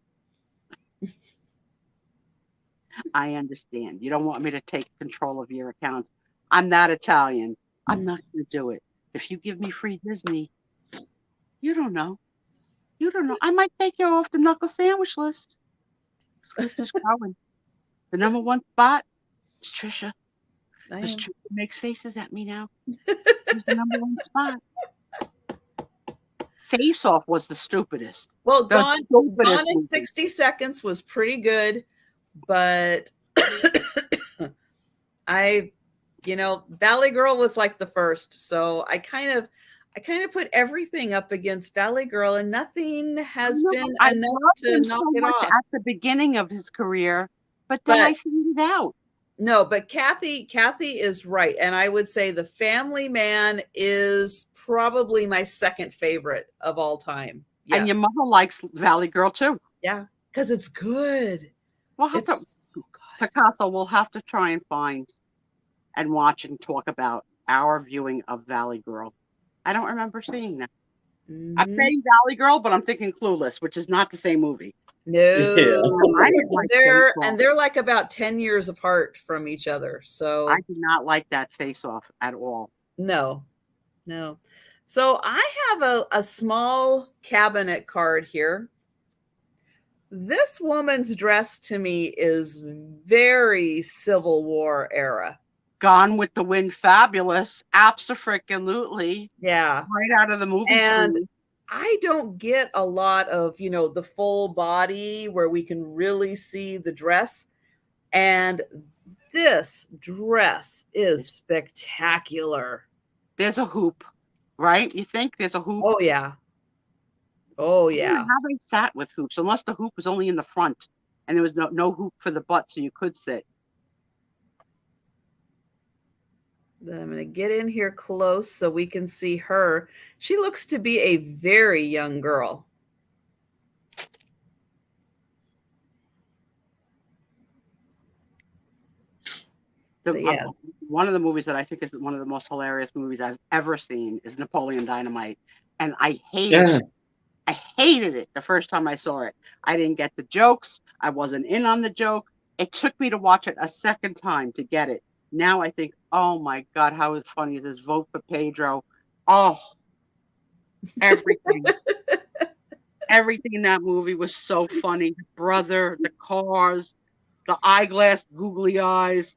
I understand. You don't want me to take control of your account. I'm not Italian. I'm not going to do it. If you give me free Disney, you don't know. You don't know. I might take you off the knuckle sandwich list. This list is growing. The number one spot is Trisha. Because Trisha makes faces at me now. Who's the number one spot? Face Off was the stupidest. Well, Gone in 60 Seconds was pretty good, but Valley Girl was like the first. So I kind of put everything up against Valley Girl, and nothing has been enough to knock it off. At the beginning of his career, but then I figured it out. No, but Kathy is right. And I would say The Family Man is probably my second favorite of all time. Yes. And your mother likes Valley Girl too. Yeah, because it's good. It's so good. Picasso, we'll have to try and find and watch and talk about our viewing of Valley Girl. I don't remember seeing that. Mm-hmm. I'm saying Valley Girl, but I'm thinking Clueless, which is not the same movie. No, yeah. I didn't like they're like about 10 years apart from each other. So I did not like that Face Off at all. No. So I have a small cabinet card here. This woman's dress to me is very Civil War era. Gone with the Wind, fabulous, abso-freaking-lutely. Yeah, right out of the movie. And screen. I don't get a lot of, the full body where we can really see the dress. And this dress is spectacular. There's a hoop, right? You think there's a hoop? Oh, yeah. Oh, yeah. How they sat with hoops, unless the hoop was only in the front and there was no hoop for the butt so you could sit. Then I'm going to get in here close so we can see her. She looks to be a very young girl. One of the movies that I think is one of the most hilarious movies I've ever seen is Napoleon Dynamite. And I hated it. I hated it the first time I saw it. I didn't get the jokes. I wasn't in on the joke. It took me to watch it a second time to get it. Now I think, oh my God, how funny is this? Vote for Pedro. Oh, everything. Everything in that movie was so funny. The brother, the cars, the eyeglass, googly eyes.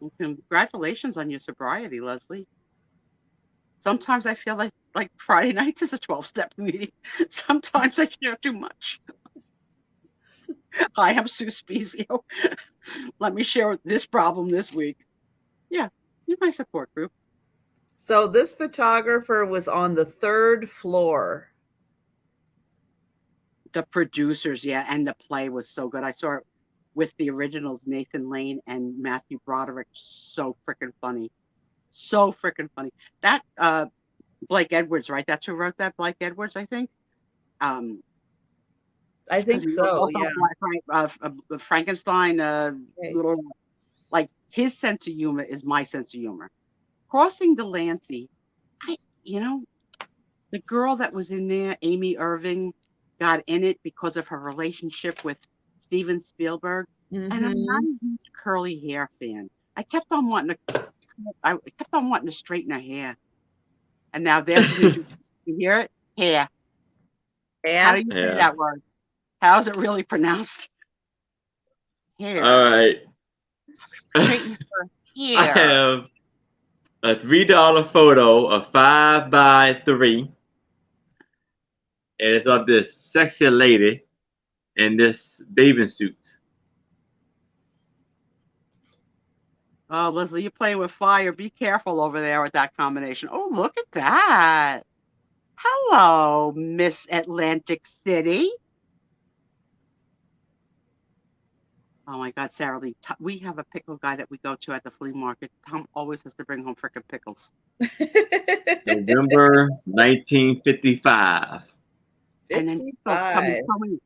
Well, congratulations on your sobriety, Leslie. Sometimes I feel like Friday nights is a 12-step meeting. Sometimes I share too much. Hi, I'm Sue Spiezio. Let me share this problem this week. Yeah, you're my support group. So this photographer was on the 3rd floor. The producers, yeah, and the play was so good. I saw it with the originals, Nathan Lane and Matthew Broderick. So freaking funny. So freaking funny. That Blake Edwards, right? That's who wrote that, Blake Edwards, I think. I think so. Yeah. Frankenstein. Little, like his sense of humor is my sense of humor. Crossing Delancey, the girl that was in there, Amy Irving, got in it because of her relationship with Steven Spielberg, and I'm not a huge curly hair fan. I kept on wanting to straighten her hair, and now there's you hear it, hair. How do you say that word? How is it really pronounced? Hair. All right. I have a $3 photo of 5 by 3, and it's of this sexy lady in this bathing suit. Oh, Leslie, you're playing with fire. Be careful over there with that combination. Oh, look at that. Hello, Miss Atlantic City. Oh my God, Sarah Lee. We have a pickle guy that we go to at the flea market. Tom always has to bring home frickin' pickles. November 1955. And then pickles come in 55. so many,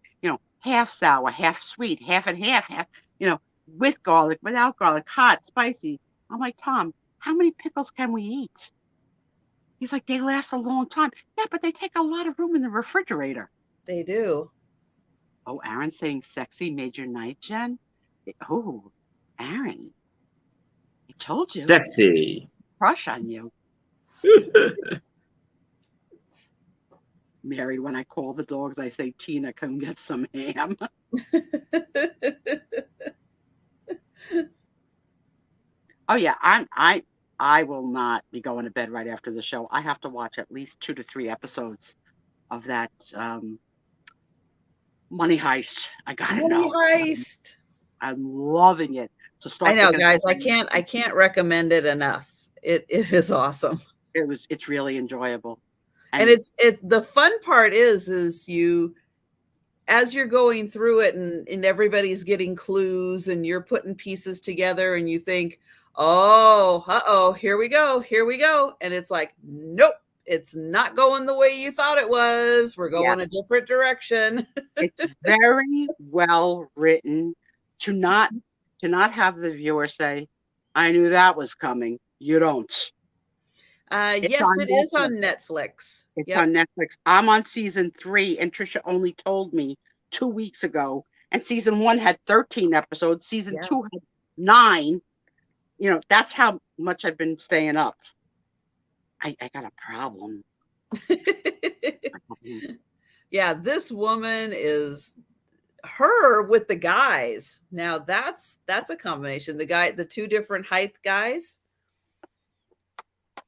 half sour, half sweet, half and half, with garlic, without garlic, hot, spicy. I'm like, Tom, how many pickles can we eat? He's like, they last a long time. Yeah, but they take a lot of room in the refrigerator. They do. Oh, Aaron's saying sexy made your night, Jen. Oh, Aaron, I told you, Sexy. crush on you. Mary, when I call the dogs, I say, Tina, come get some ham. Oh yeah, I will not be going to bed right after the show. I have to watch at least 2 to 3 episodes of that Money Heist. I gotta Money know. Heist. I'm loving it. So I start know, thinking guys. about I can't recommend it enough. It is awesome. it's really enjoyable. And the fun part is you, as you're going through it and everybody's getting clues and you're putting pieces together and you think, oh, here we go. And it's like, nope, it's not going the way you thought it was. We're going a different direction. It's very well written to not have the viewer say, I knew that was coming. You don't. Yes, it is on Netflix. It's on Netflix. I'm on season 3, and Trisha only told me 2 weeks ago. And season 1 had 13 episodes. Season 2 had 9. That's how much I've been staying up. I got a problem. Yeah, this woman is her with the guys. Now that's a combination. The 2 different height guys.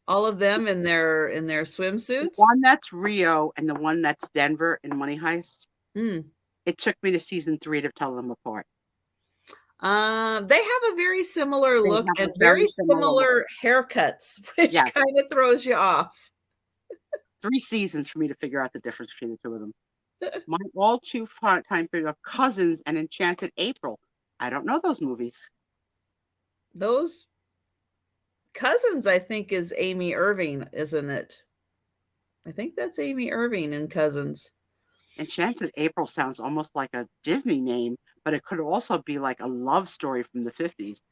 All of them in their swimsuits. The one that's Rio and the one that's Denver in Money Heist. It took me to season 3 to tell them apart. They have a very similar look and very similar haircuts, which kind of throws you off. 3 seasons for me to figure out the difference between the 2 of them. My all too fun time period of Cousins and Enchanted April. I don't know those movies. Those Cousins, I think, is Amy Irving, isn't it? I think that's Amy Irving in Cousins. Enchanted April sounds almost like a Disney name, but it could also be like a love story from the 50s.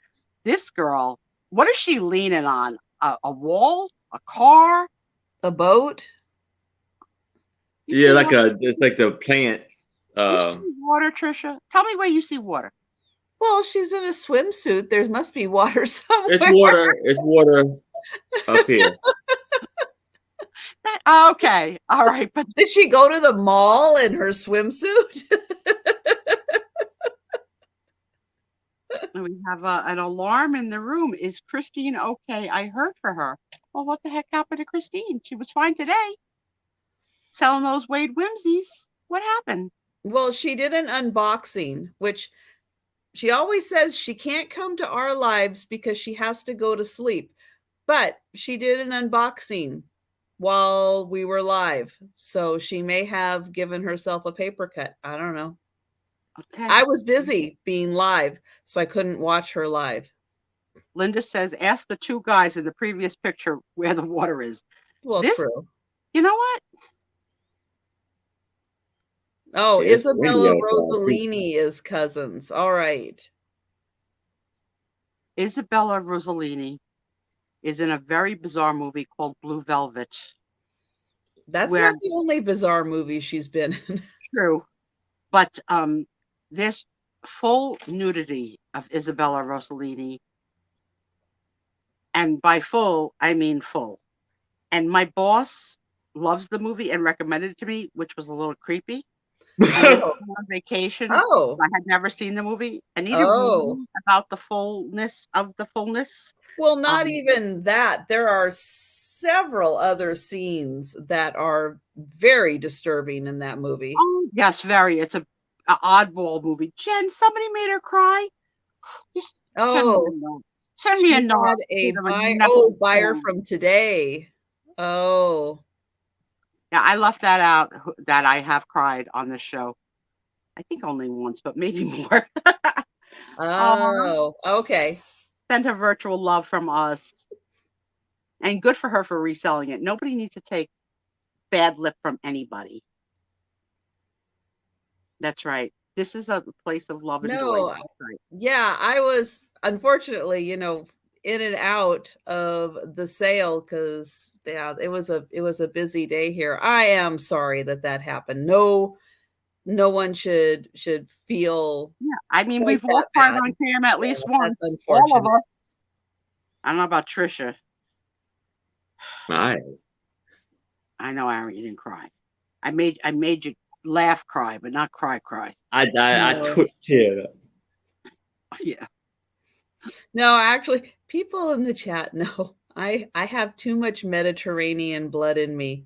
This girl, what is she leaning on? A wall? A car? A boat? Yeah, it's like the plant. You see water, Trisha? Tell me where you see water. Well, she's in a swimsuit. There must be water somewhere. It's water up here. Okay, all right. But did she go to the mall in her swimsuit? We have an alarm in the room. Is Christine okay? I heard for her. Well, what the heck happened to Christine? She was fine today. Selling those Wade whimsies. What happened? Well, she did an unboxing, which she always says she can't come to our lives because she has to go to sleep. But she did an unboxing while we were live. So she may have given herself a paper cut. I don't know. Okay. I was busy being live, so I couldn't watch her live. Linda says, ask the 2 guys in the previous picture where the water is. Well, true. You know what? Oh, Isabella Rossellini is Cousins. All right. Isabella Rossellini is in a very bizarre movie called Blue Velvet. That's not the only bizarre movie she's been in. True. But there's full nudity of Isabella Rossellini. And by full, I mean full. And my boss loves the movie and recommended it to me, which was a little creepy. I was on vacation. Oh. I had never seen the movie. I needed reading about the fullness of the fullness. Well, not even that. There are several other scenes that are very disturbing in that movie. Oh, yes, very. It's an oddball movie. Jen, somebody made her cry. Just send me a note. Buyer from today. Oh. Yeah, I left that out, that I have cried on this show. I think only once, but maybe more. Oh, okay. Send her virtual love from us. And good for her for reselling it. Nobody needs to take bad lip from anybody. That's right. This is a place of love and joy. No, That's right. yeah, I was unfortunately, in and out of the sale because yeah, it was a busy day here. I am sorry that happened. No one should feel Yeah. I mean, quite we've all that cried bad. on cam at Yeah, least that's once. All of unfortunate. us. I don't know about Trisha. My. I know, Aaron, you didn't cry. I made you laugh, cry, but not cry. I No. took tear. Yeah. No, actually, people in the chat know I have too much Mediterranean blood in me.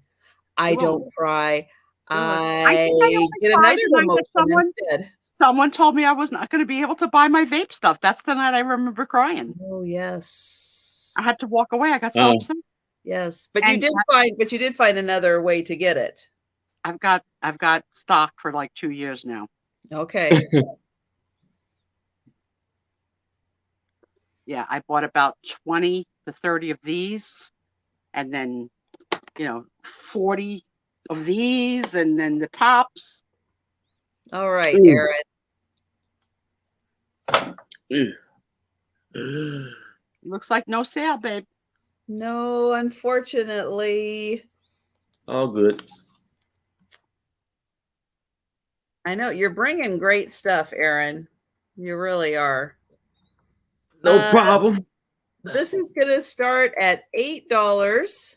I Good. don't cry. Good. I think I I only get cried another the night that emotion instead. someone told me I was not going to be able to buy my vape stuff. That's the night I remember crying. Oh, I yes. had to walk away. I got so upset. Yes, but And you did find another way to get it. I've got stock for like 2 years now. Okay. Yeah, I bought about 20 to 30 of these, and then 40 of these, and then the tops. All right, Aaron. Looks like no sale, babe. No, unfortunately. All good. I know you're bringing great stuff, Aaron. You really are. No problem. This is going to start at $8.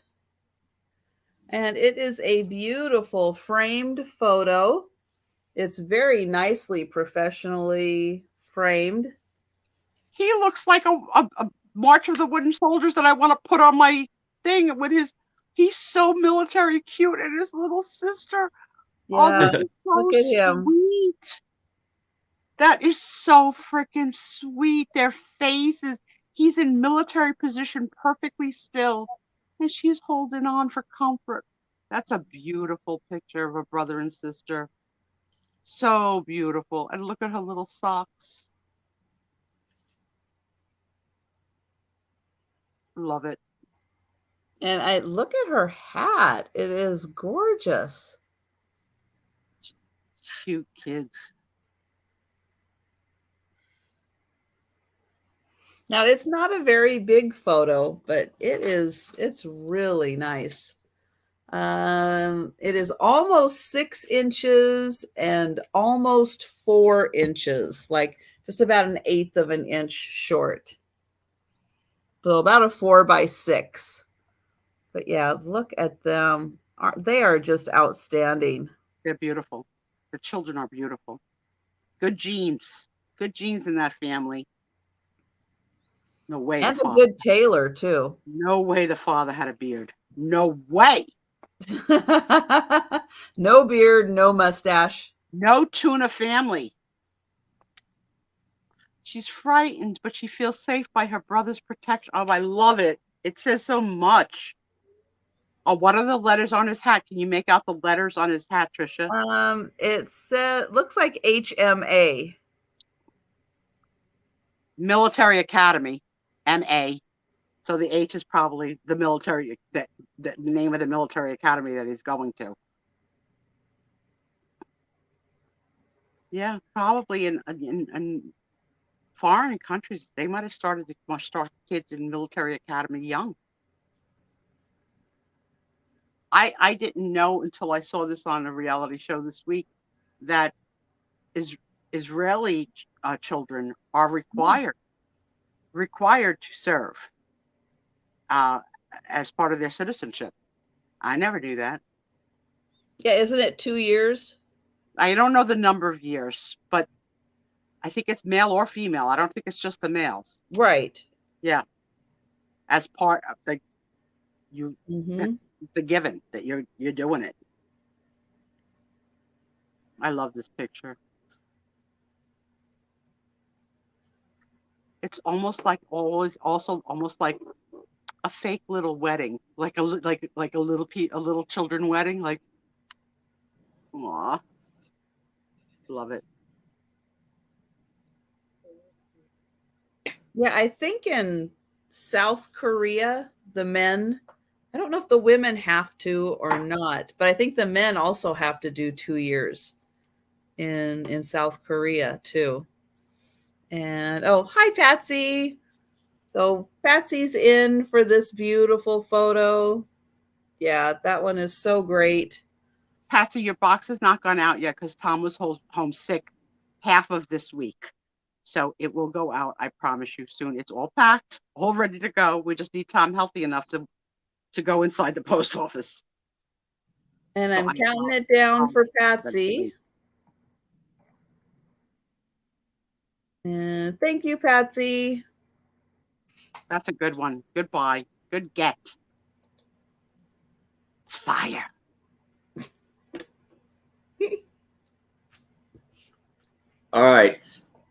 And it is a beautiful framed photo. It's very nicely professionally framed. He looks like a March of the Wooden Soldiers that I want to put on my thing with his. He's so military cute, and his little sister. Yeah, Oh, this is so look at him. sweet. That is so freaking sweet. Their faces. He's in military position, perfectly still, and she's holding on for comfort. That's a beautiful picture of a brother and sister. So beautiful. And look at her little socks. Love it. And I look at her hat. It is gorgeous. Cute kids. Now, it's not a very big photo, but it's really nice. It is almost 6 inches and almost 4 inches, like just about an eighth of an inch short. So about a 4x6. But yeah, look at them. They are just outstanding. They're beautiful. The children are beautiful. Good genes. Good genes in that family. No way. And a good tailor, too. No way the father had a beard. No way. No beard, no mustache. No tuna family. She's frightened, but she feels safe by her brother's protection. Oh, I love it. It says so much. Oh, what are the letters on his hat? Can you make out the letters on his hat, Trisha? It says, looks like HMA. Military Academy, MA. So the H is probably the military, the name of the military academy that he's going to. Yeah, probably in foreign countries, they might have started to start kids in military academy young. I didn't know until I saw this on a reality show this week that Israeli children are required to serve as part of their citizenship. I never knew that. Yeah, isn't it 2 years? I don't know the number of years, but I think it's male or female. I don't think it's just the males. Right. Yeah. As part of the Mm-hmm. the given that you're doing it. I love this picture. It's almost like almost like a fake little wedding, like a little children wedding, like, aw, love it. Yeah, I think in South Korea, the men, I don't know if the women have to or not, but I think the men also have to do 2 years in South Korea too. And oh, hi Patsy. So Patsy's in for this beautiful photo. Yeah, that one is so great. Patsy, your box has not gone out yet because Tom was home sick half of this week. So it will go out, I promise you, soon. It's all packed, all ready to go. We just need Tom healthy enough to go inside the post office. And So I'm counting it down for Patsy. And thank you, Patsy. That's a good one. Goodbye. Good get. It's fire. All right.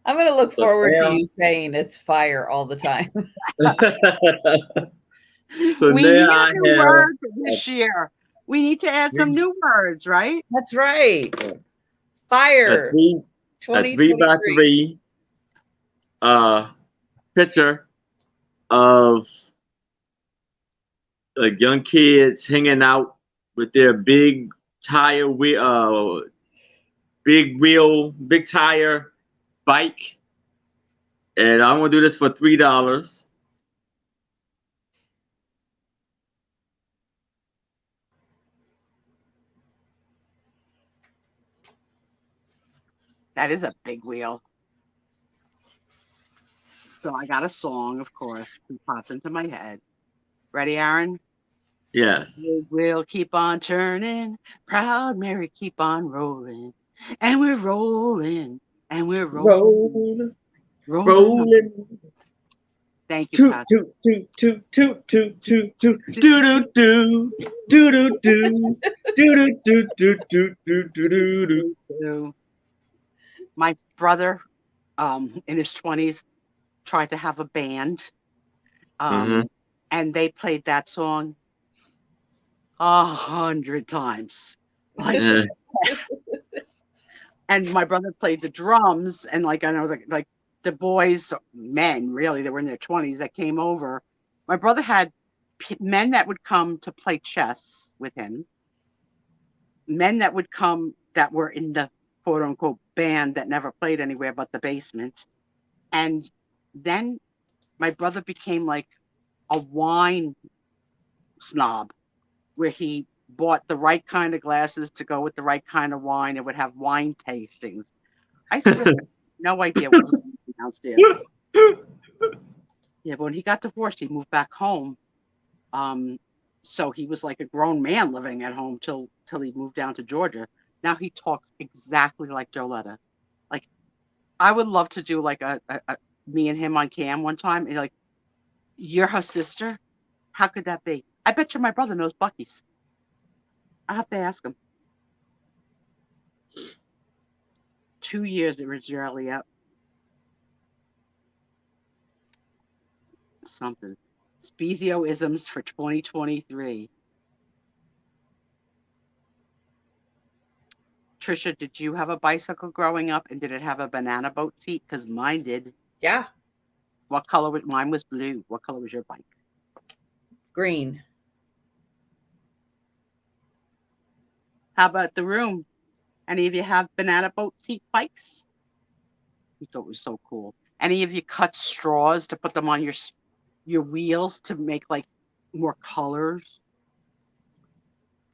I'm going to look forward to you saying it's fire all the time. So we need now a new word this year. We need to add some new words, right? That's right. Fire. A 3x3 picture of young kids hanging out with their big tire wheel, big tire bike. And I'm gonna do this for $3. That is a big wheel. So I got a song, of course, that popped into my head. Ready, Aaron? Yes. We'll keep on turning, proud Mary keep on rolling, and we're rolling, and we're rolling. Rolling. Thank you, Pat. Do do do do do do do do do do do do. My brother, in his 20s, tried to have a band, and they played that song 100 times. Like, and my brother played the drums, and like I know, like the boys, men really, that were in their 20s that came over. My brother had men that would come to play chess with him, men that would come that were in the quote unquote band that never played anywhere but the basement. And then my brother became like a wine snob where he bought the right kind of glasses to go with the right kind of wine and would have wine tastings. I swear, no idea what was downstairs. Yeah, but when he got divorced, he moved back home. So he was like a grown man living at home till he moved down to Georgia. Now he talks exactly like Joletta. Like, I would love to do like a me and him on cam one time. And like, you're her sister? How could that be? I bet you my brother knows Bucky's. I have to ask him. 2 years originally up. Something. Spiezio isms for 2023. Trisha, did you have a bicycle growing up, and did it have a banana boat seat? Because mine did. Yeah. What color was mine? Was blue. What color was your bike? Green. How about the room? Any of you have banana boat seat bikes? We thought it was so cool. Any of you cut straws to put them on your wheels to make like more colors?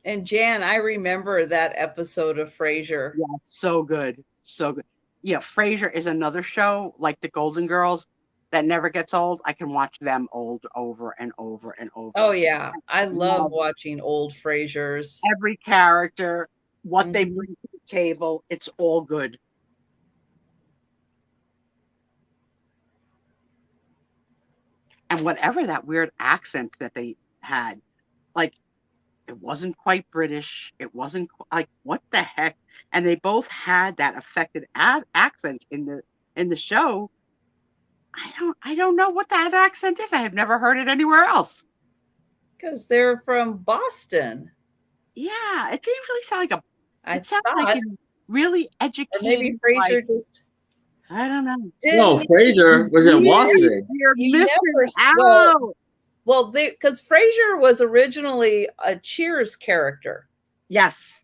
And Jan, I remember that episode of Frasier. Yeah, so good. So good. Yeah, Frasier is another show like the Golden Girls that never gets old. I can watch them old over and over and over. Oh yeah, I love watching old Frasiers. Every character, what they bring to the table, it's all good. And whatever that weird accent that they had, like, it wasn't quite British. It wasn't like, what the heck? And they both had that affected accent in the show. I don't know what that accent is. I have never heard it anywhere else. Because they're from Boston. Yeah, it didn't really sound like It sounds like a really educated. Or maybe Frasier just I don't know. No, Fraser was in Boston. You're You missing never- out. Well, because Frasier was originally a Cheers character. Yes.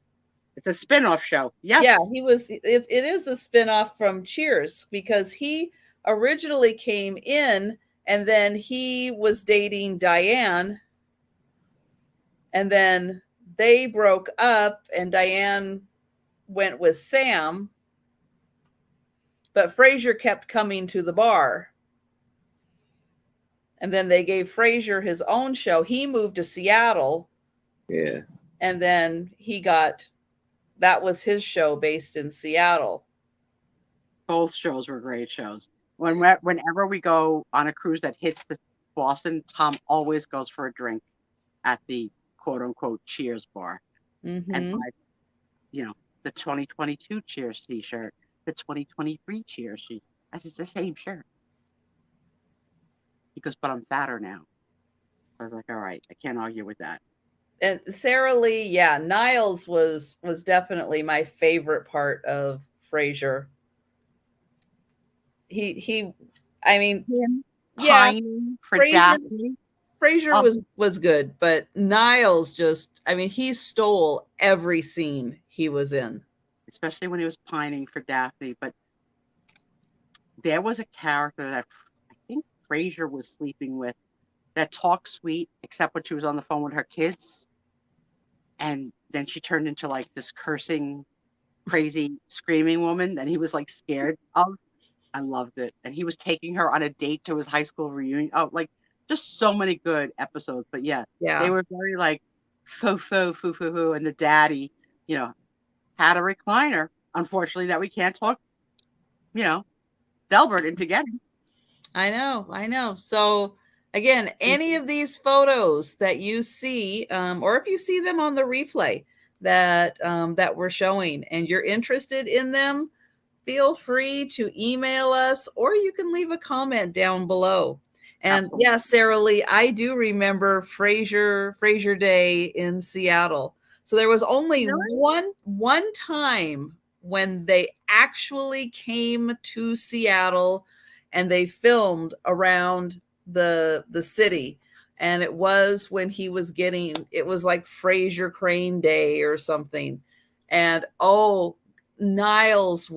It's a spin-off show. Yes. Yeah, he was. It is a spin-off from Cheers because he originally came in and then he was dating Diane, and then they broke up and Diane went with Sam, but Frasier kept coming to the bar. And then they gave Frasier his own show. He moved to Seattle. Yeah. And then that was his show based in Seattle. Both shows were great shows. Whenever we go on a cruise that hits the Boston, Tom always goes for a drink at the quote unquote Cheers bar. Mm-hmm. And buys, the 2022 Cheers t-shirt, the 2023 Cheers sheet. It's the same shirt. He goes, but I'm fatter now. I was like, all right, I can't argue with that. And Sarah Lee, yeah, Niles was definitely my favorite part of Frasier. I mean, yeah, for Daphne. Frasier was good, but Niles he stole every scene he was in. Especially when he was pining for Daphne. But there was a character that I think Frasier was sleeping with that talked sweet, except when she was on the phone with her kids. And then she turned into like this cursing, crazy, screaming woman that he was like scared of. I loved it. And he was taking her on a date to his high school reunion. Oh, like just so many good episodes. But yeah. They were very like foo. And the daddy, had a recliner, unfortunately, that we can't talk, Delbert into getting. I know. So again, any of these photos that you see, or if you see them on the replay that we're showing and you're interested in them, feel free to email us or you can leave a comment down below. And Absolutely. yes, Sarah Lee, I do remember Frasier Day in Seattle. So there was only one time when they actually came to Seattle and they filmed around the city. And it was when it was like Frasier Crane Day or something. And Niles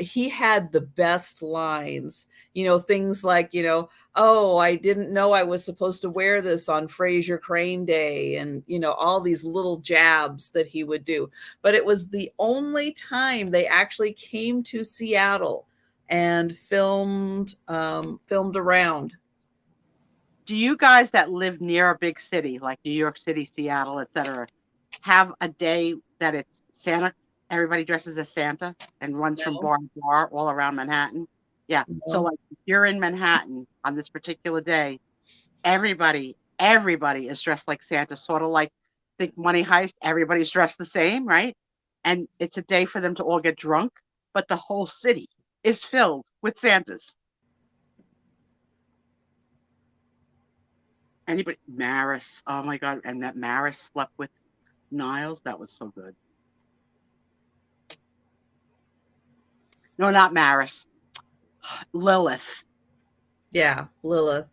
he had the best lines, things like, oh, I didn't know I was supposed to wear this on Frasier Crane Day. And, all these little jabs that he would do. But it was the only time they actually came to Seattle and filmed around. Do you guys that live near a big city like New York City, Seattle, etc., have a day that it's Santa? Everybody dresses as Santa and runs from bar to bar all around Manhattan. Yeah. No. So like if you're in Manhattan on this particular day, everybody is dressed like Santa, sort of like think Money Heist. Everybody's dressed the same, right? And it's a day for them to all get drunk, but the whole city is filled with Santas. Maris, oh my God, and that Maris slept with Niles, that was so good. No, not Maris. Lilith. Yeah, Lilith.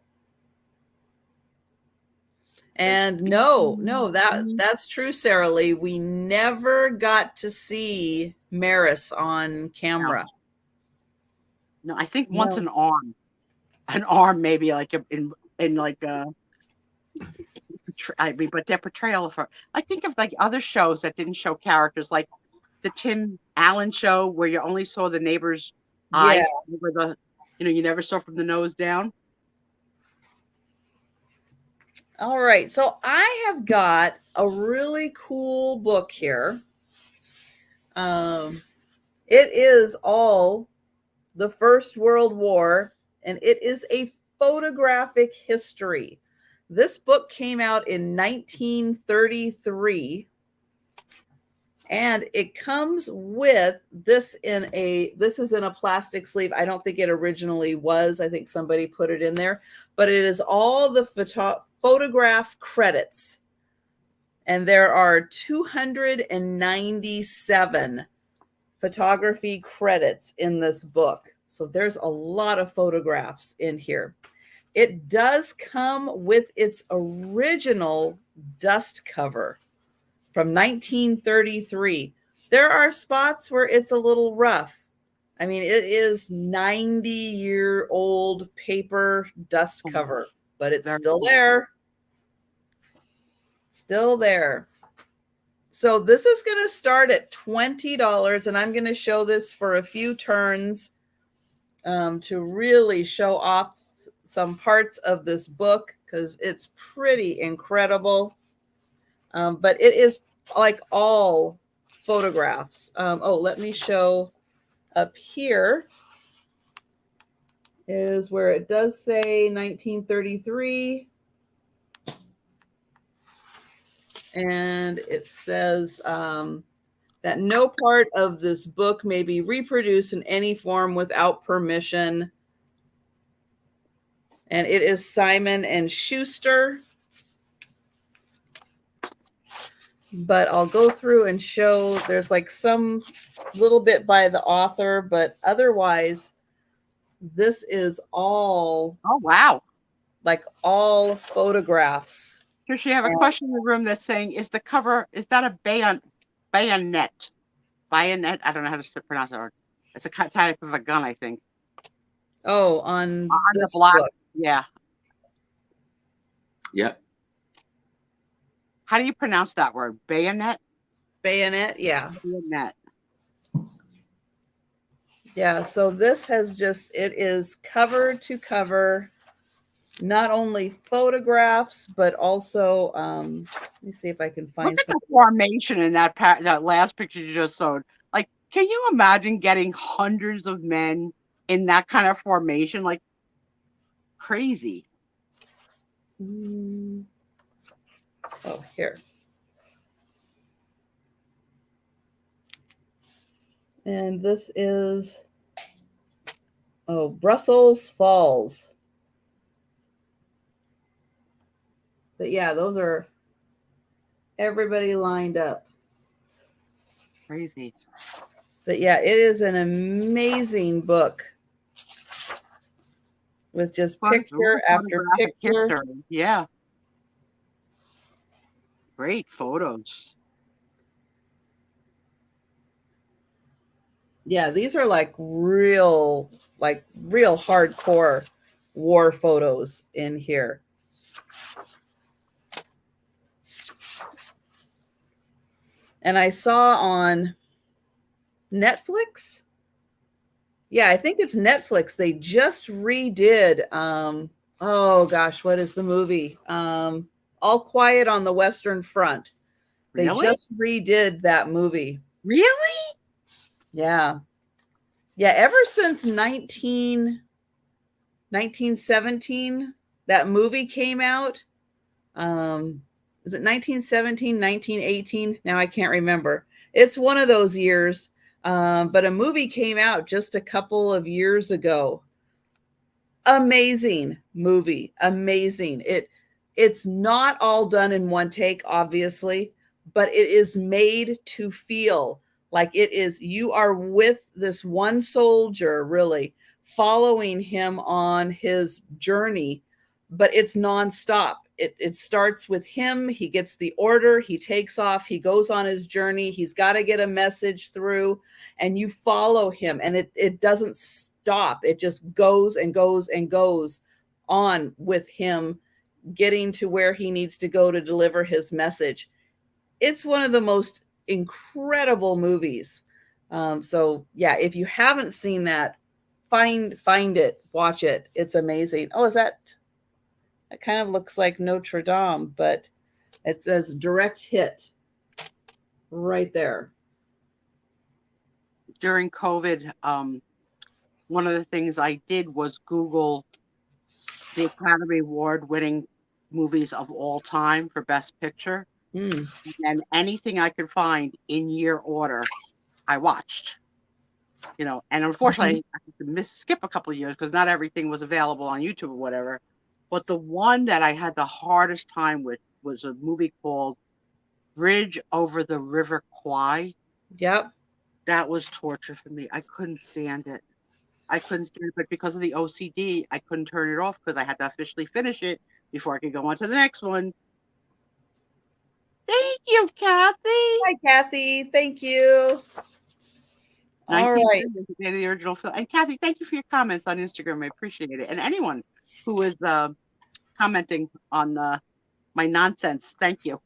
And no, that's true, Sarah Lee. We never got to see Maris on camera. No, I think once an arm maybe like in like but their portrayal of her. I think of like other shows that didn't show characters, like the Tim Allen show where you only saw the neighbor's eyes over the, you never saw from the nose down. All right. So I have got a really cool book here. It is all the First World War, and it is a photographic history. This book came out in 1933. And it comes with this this is in a plastic sleeve. I don't think it originally was. I think somebody put it in there, but it is all the photograph credits. And there are 297 photography credits in this book. So there's a lot of photographs in here. It does come with its original dust cover from 1933. There are spots where it's a little rough. I mean, it is 90-year-old paper dust cover, but it's still there. Still there. So this is going to start at $20, and I'm going to show this for a few turns to really show off some parts of this book because it's pretty incredible. But it is like all photographs. Oh, let me show up here is where it does say 1933. And it says that no part of this book may be reproduced in any form without permission. And it is Simon and Schuster. But I'll go through and show there's like some little bit by the author, but otherwise this is all, oh wow, like all photographs. Does she have a question in the room that's saying, is the cover, is that a bayonet? Bayonet? I don't know how to pronounce that word. It's a type of a gun, I think. Oh, on the black book. Yeah. Yep. How do you pronounce that word? Bayonet? Bayonet, yeah. Bayonet. Yeah, so this has just, it is cover to cover, not only photographs, but also, let me see if I can find something. Look at the formation in that last picture you just showed. Like, can you imagine getting hundreds of men in that kind of formation? Like, crazy. Oh, here. And this is, oh, Brussels Falls. But yeah, those are everybody lined up. Crazy. But yeah, it is an amazing book with just picture after picture. Yeah. Great photos. Yeah, these are like real hardcore war photos in here. And I saw on Netflix. Yeah, I think it's Netflix. They just redid, oh gosh, what is the movie? All Quiet on the Western Front. They just redid that movie. Really? Yeah. Yeah, ever since 1917, that movie came out. Was it 1917, 1918? Now I can't remember. It's one of those years. But a movie came out just a couple of years ago. Amazing movie. Amazing. It's not all done in one take, obviously, but it is made to feel like it is, you are with this one soldier, really following him on his journey, but it's nonstop. It starts with him. He gets the order. He takes off. He goes on his journey. He's got to get a message through, and you follow him, and it doesn't stop. It just goes and goes and goes on with him getting to where he needs to go to deliver his message. It's one of the most incredible movies. So yeah, if you haven't seen that, find it, watch it. It's amazing. Oh, is that? It kind of looks like Notre Dame, but it says direct hit right there. During COVID, one of the things I did was Google the Academy Award winning movies of all time for Best Picture. And anything I could find in year order, I watched. You know, and unfortunately, I had to skip a couple of years because not everything was available on YouTube or whatever. But the one that I had the hardest time with was a movie called Bridge Over the River Kwai. Yep. That was torture for me. I couldn't stand it. I couldn't stand it, but because of the OCD, I couldn't turn it off because I had to officially finish it before I could go on to the next one. Thank you, Kathy. Hi, Kathy. Thank you. All right. The original film. And Kathy, thank you for your comments on Instagram. I appreciate it. And anyone who is commenting on my nonsense, thank you.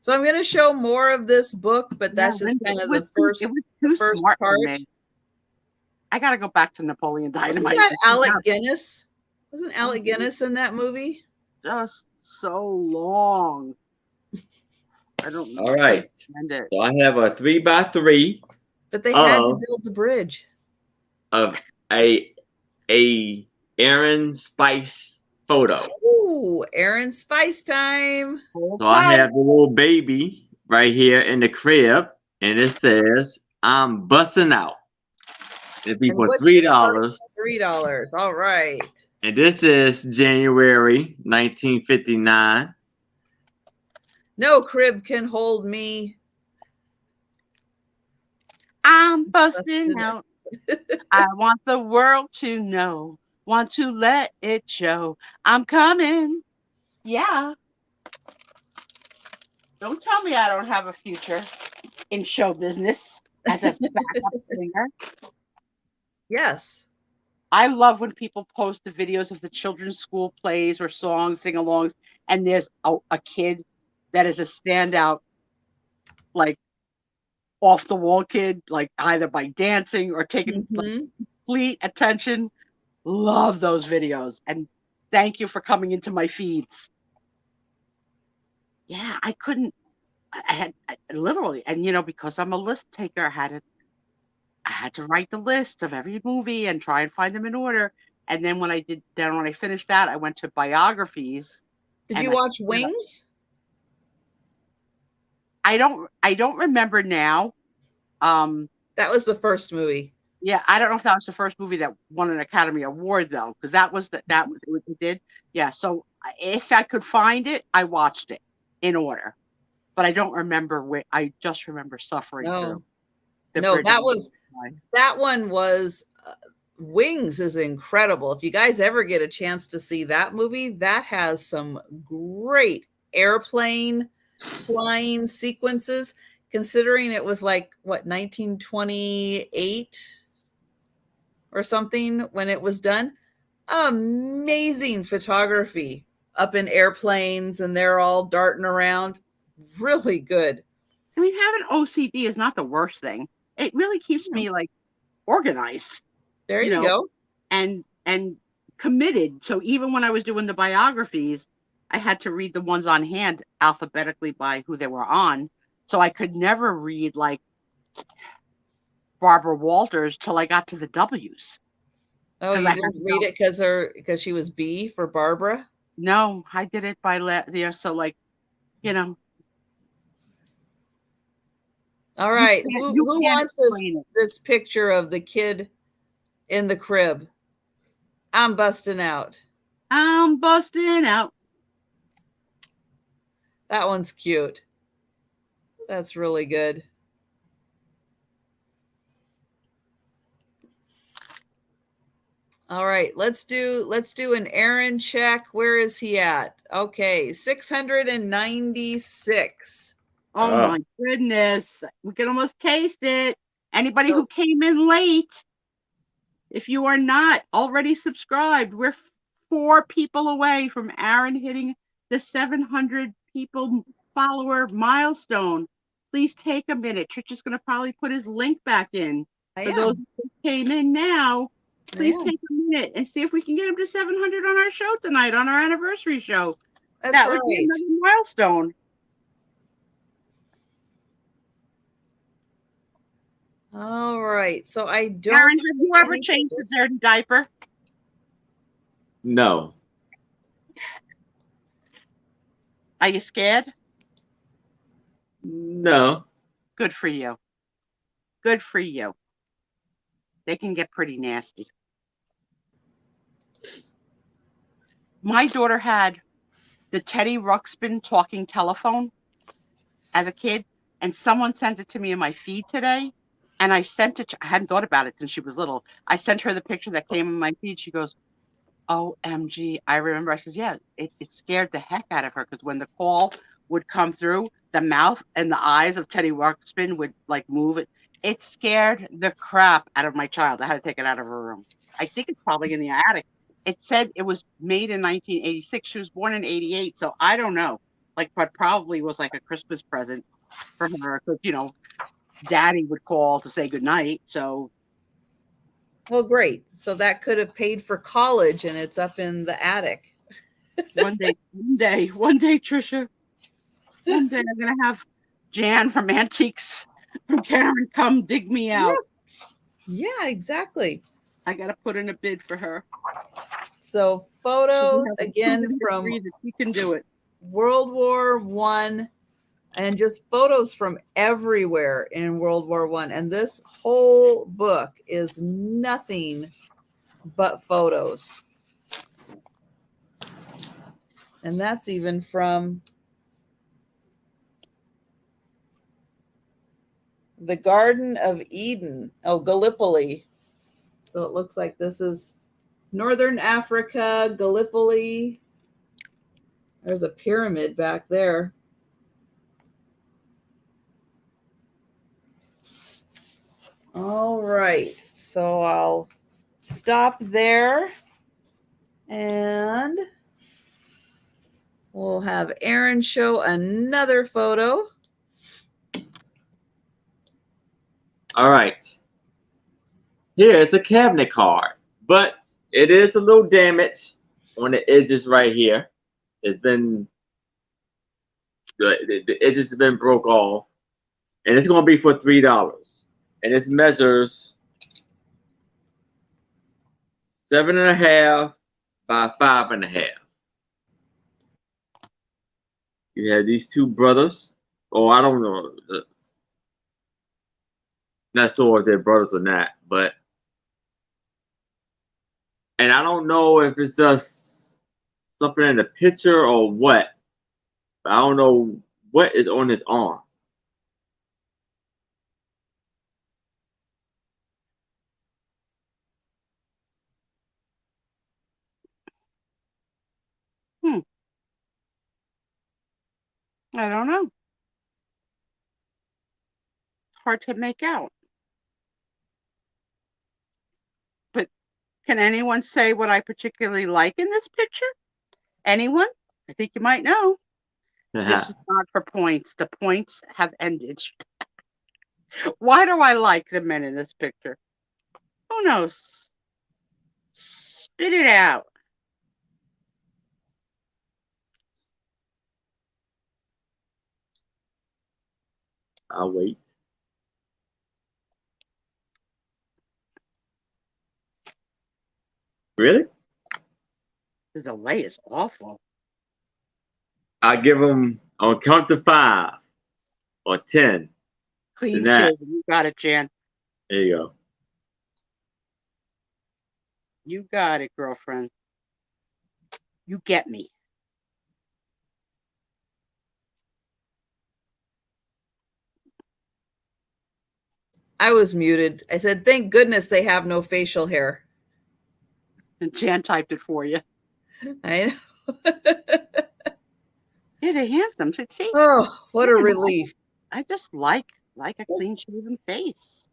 So I'm going to show more of this book, but that's just kind of the first part. I got to go back to Napoleon Dynamite. Wasn't that Alec Guinness? Wasn't Alec Guinness in that movie? Just so long. I don't know. All right. So I have a 3x3. But they had to build the bridge. Of a Aaron Spice photo. Ooh, Aaron Spice time. So I have the little baby right here in the crib, and it says, "I'm busting out." It'd be for $3. $3. All right. And this is January 1959. No crib can hold me. I'm busting out. I want the world to know. Want to let it show. I'm coming. Yeah. Don't tell me I don't have a future in show business as a backup singer. Yes. I love when people post the videos of the children's school plays or songs, sing-alongs, and there's a kid that is a standout, like off the wall kid, like either by dancing or taking complete attention. Love those videos. And thank you for coming into my feeds. Yeah, I had literally, and because I'm a list taker, I had to write the list of every movie and try and find them in order. And then when I finished that, I went to biographies. Did you watch Wings? I don't remember now. That was the first movie. Yeah, I don't know if that was the first movie that won an Academy Award though, because that was what it did. Yeah, so if I could find it, I watched it in order, but I don't remember I just remember suffering through. That one was Wings is incredible. If you guys ever get a chance to see that movie, that has some great airplane flying sequences, considering it was like 1928 or something when it was done. Amazing photography up in airplanes, and they're all darting around. Really good. I mean, having OCD is not the worst thing. It really keeps me like organized. There you go. And committed. So even when I was doing the biographies, I had to read the ones on hand alphabetically by who they were on. So I could never read like Barbara Walters till I got to the W's. Oh, you didn't read it because she was B for Barbara? No, I did it by so like, All right. Who wants this picture of the kid in the crib? I'm busting out. I'm busting out. That one's cute. That's really good. All right, let's do an Aaron check. Where is he at? Okay, 696. Oh my goodness. We can almost taste it. Anybody who came in late, if you are not already subscribed, we're 4 people away from Aaron hitting the 700 people follower milestone. Please take a minute. Trisha's going to probably put his link back in. For those who came in now, please take a minute and see if we can get him to 700 on our show tonight, on our anniversary show. That would be another milestone. All right. So I don't. Aaron, have you ever changed a dirty diaper? No. Are you scared? No. Good for you. Good for you. They can get pretty nasty. My daughter had the Teddy Ruxpin talking telephone as a kid, and someone sent it to me in my feed today. And I sent it. I hadn't thought about it since she was little. I sent her the picture that came in my feed. She goes, OMG. I remember I said, yeah, it scared the heck out of her because when the call would come through, the mouth and the eyes of Teddy Ruxpin would like move. It scared the crap out of my child. I had to take it out of her room. I think it's probably in the attic. It said it was made in 1986. She was born in 88. So I don't know. Like, but probably was like a Christmas present for her. Because, you know, Daddy would call to say goodnight. So. Well, great. So that could have paid for college and it's up in the attic. One day, Trisha. One day I'm going to have Jan from Antiques from Karen come dig me out. Yeah, exactly. I got to put in a bid for her. So photos again from she can do it. World War I, and just photos from everywhere in World War I. And this whole book is nothing but photos. And that's even from the Garden of Eden. Oh, Gallipoli. So it looks like this is Northern Africa, Gallipoli. There's a pyramid back there. All right. So I'll stop there and we'll have Erin show another photo. All right. Here is a cabinet card, but it is a little damaged on the edges right here. It's been, the edges have been broke off, and it's going to be for $3. And it measures 7.5 by 5.5. You have these two brothers. Oh, I don't know. Not sure if they're brothers or not, but. And I don't know if it's just something in the picture or what. I don't know what is on his arm. I don't know. Hard to make out. But can anyone say what I particularly like in this picture? Anyone? I think you might know. This is not for points. The points have ended. Why do I like the men in this picture? Who knows? Spit it out. I'll wait. Really? The delay is awful. I give them on count to 5 or 10. Clean shaven. You got it, Jan. There you go. You got it, girlfriend. You get me. I was muted. I said, thank goodness they have no facial hair. And Jan typed it for you. I know. Yeah, they're handsome. See? Oh, what a relief. I just like a clean shaven face.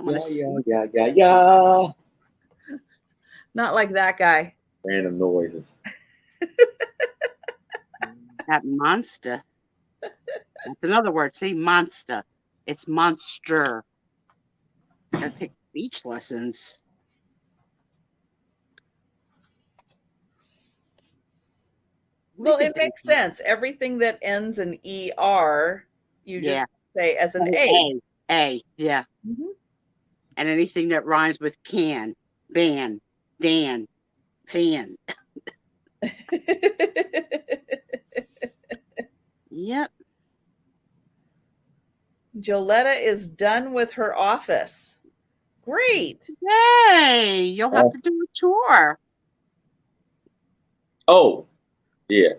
Yeah. Not like that guy. Random noises. That monster. That's another word. See, monster. It's monster. Gotta take speech lessons. Well, it makes sense. Everything that ends in ER, you just say as an A. A, yeah. Mm-hmm. And anything that rhymes with can, ban, Dan, fan. Yep. Joletta is done with her office. Great. Yay. You'll have to do a tour. Oh, yeah.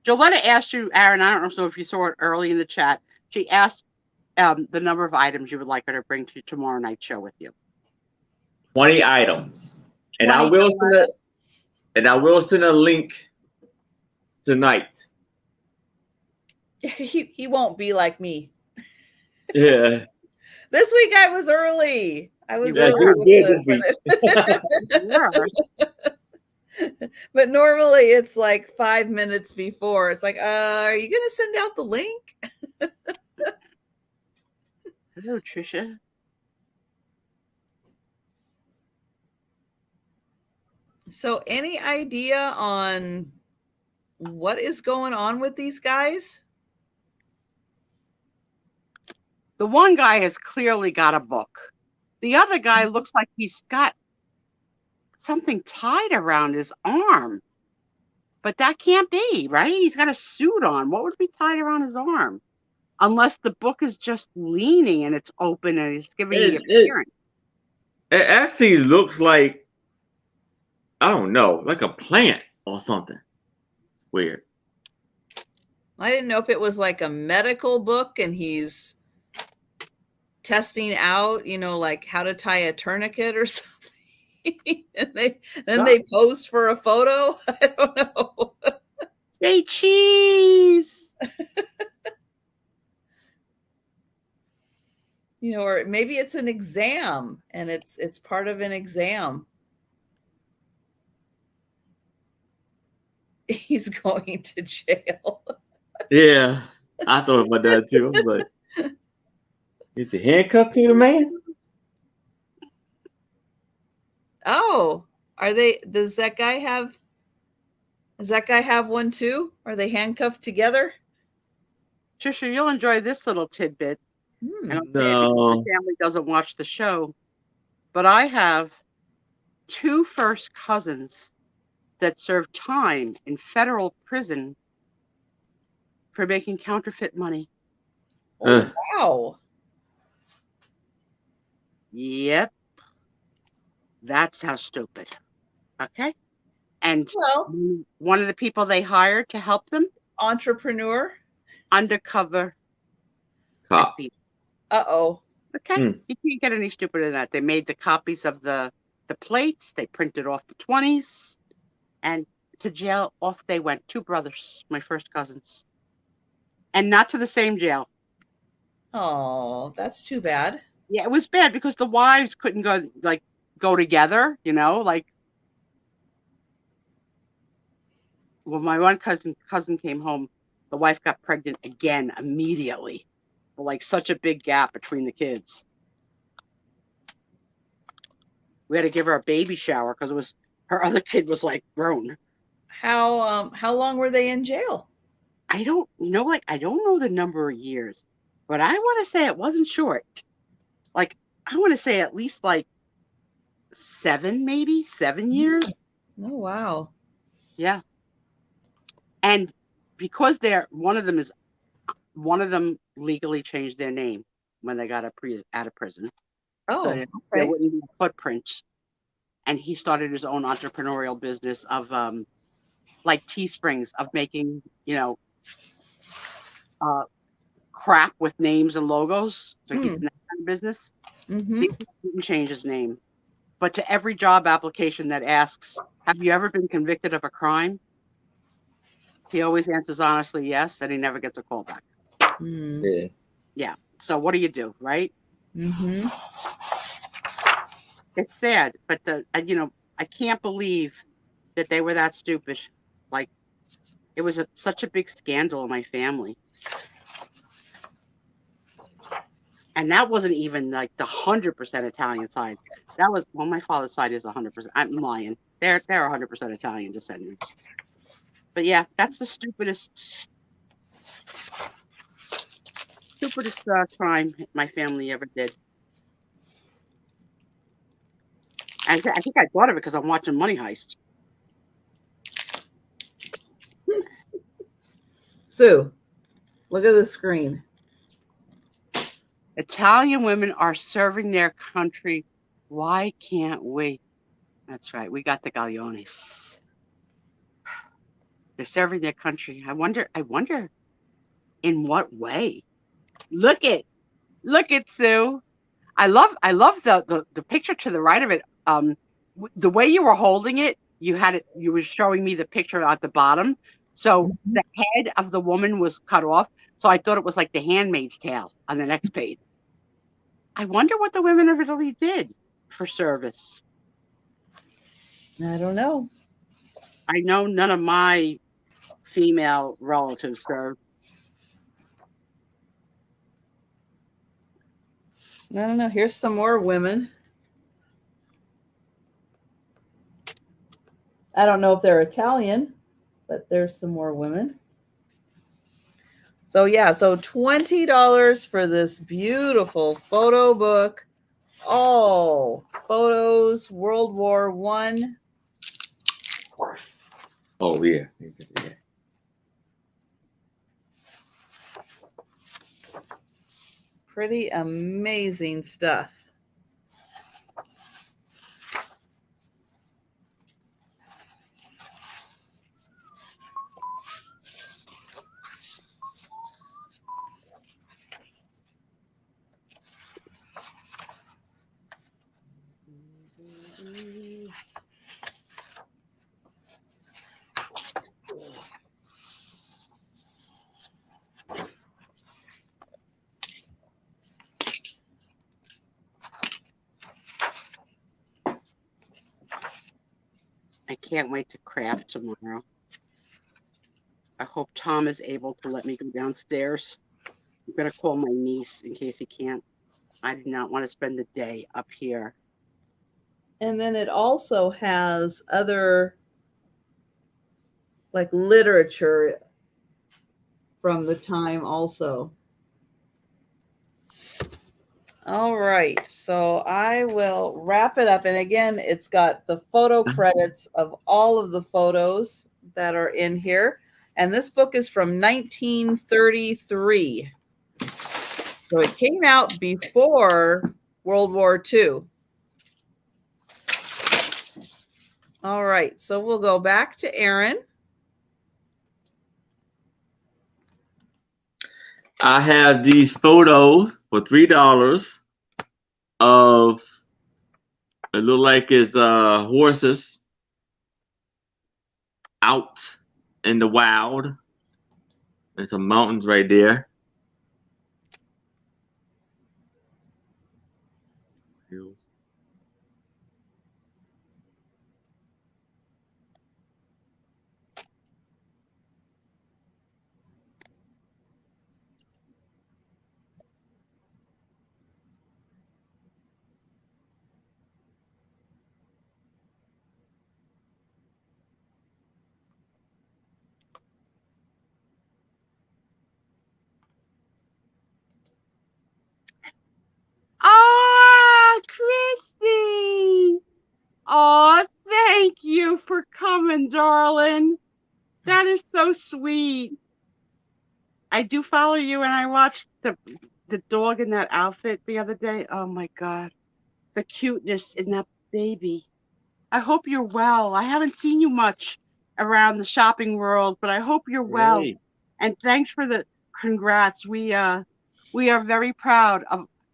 Joletta asked you, Aaron, I don't know if you saw it early in the chat. She asked the number of items you would like her to bring to tomorrow night's show with you. 20 items. And I 20 will send a link tonight. He won't be like me. Yeah. This week I was early. I was Yeah, early you with did Sure. but normally it's like 5 minutes before. It's like, are you gonna send out the link? Hello, Trisha. So any idea on what is going on with these guys? The one guy has clearly got a book. The other guy looks like he's got something tied around his arm. But that can't be, right? He's got a suit on. What would be tied around his arm? Unless the book is just leaning and it's open and it's giving the appearance. It actually looks like, I don't know, like a plant or something. It's weird. I didn't know if it was like a medical book and he's testing out, like how to tie a tourniquet or something. and they posed for a photo. I don't know. Say cheese. Or maybe it's an exam and it's part of an exam. He's going to jail. Yeah, I thought about that too. I was like, is he handcuffed to the man? Oh, does that guy have one too? Are they handcuffed together? Trisha, you'll enjoy this little tidbit. No. The family doesn't watch the show, but I have 2 first cousins that served time in federal prison for making counterfeit money. Oh, wow. Yep. That's how stupid. Okay. And one of the people they hired to help them, entrepreneur, undercover cop. Uh-oh. Okay. You can't get any stupider than that. They made the copies of the plates. They printed off the 20s. And to jail, off they went. 2 brothers, my first cousins. And not to the same jail. Oh, that's too bad. Yeah, it was bad because the wives couldn't go together, when my one cousin came home, the wife got pregnant again immediately. Such a big gap between the kids. We had to give her a baby shower because her other kid was grown. How long were they in jail? I don't know. I don't know the number of years, but I want to say it wasn't short. I want to say at least 7 years. Oh, wow. Yeah. And because one of them legally changed their name when they got out of prison. Oh, so there wouldn't be a footprint. And he started his own entrepreneurial business of Teesprings, of making, crap with names and logos. So he's in that kind of business. Mm-hmm. He didn't change his name. But to every job application that asks, have you ever been convicted of a crime? He always answers honestly, yes, and he never gets a call back. Yeah. So what do you do, right? Mm-hmm. It's sad, but I can't believe that they were that stupid. It was such a big scandal in my family. And that wasn't even the 100% Italian side. That was, my father's side is 100%. I'm lying. They're 100% Italian descendants. But yeah, that's the stupidest crime my family ever did. And I think I thought of it because I'm watching Money Heist. Sue, look at the screen. Italian women are serving their country. Why can't we? That's right. We got the Gaglionis. They're serving their country. I wonder in what way? Look it. Look at Sue. I love the picture to the right of it. The way you were holding it, you were showing me the picture at the bottom. So the head of the woman was cut off. So I thought it was like the Handmaid's Tale on the next page. I wonder what the women of Italy did for service. I don't know. I know none of my female relatives served. I don't know. Here's some more women. I don't know if they're Italian, but there's some more women. So yeah, so $20 for this beautiful photo book. All photos, World War I. Oh yeah. Pretty amazing stuff. I can't wait to craft tomorrow. I hope Tom is able to let me go downstairs. I'm going to call my niece in case he can't. I do not want to spend the day up here. And then it also has other like literature from the time also. All right, so I will wrap it up. And again, it's got the photo credits of all of the photos that are in here. And this book is from 1933. So it came out before World War II. All right, so we'll go back to Aaron. I have these photos for $3 of it look like it's horses out in the wild. There's some mountains right there. Ah, Christy! Oh, thank you for coming, darling. That is so sweet. I do follow you, and I watched the dog in that outfit the other day. Oh my God, the cuteness in that baby. I hope you're well. I haven't seen you much around the shopping world, but I hope you're well. Hey. And thanks for the congrats. We are very proud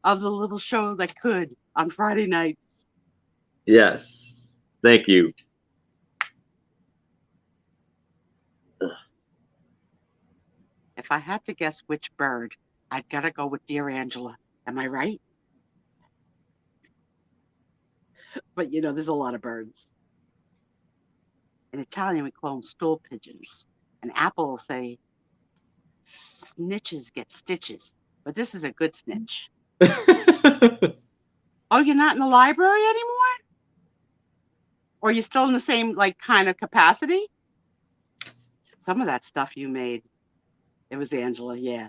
of the little show that could on Friday nights. Yes. Thank you. If I had to guess which bird, I'd gotta go with Dear Angela. Am I right? But you know, there's a lot of birds. In Italian, we call them stool pigeons. And Apple will say, snitches get stitches. But this is a good snitch. Oh, you're not in the library anymore? Or you're still in the same like kind of capacity? Some of that stuff you made. It was Angela, yeah.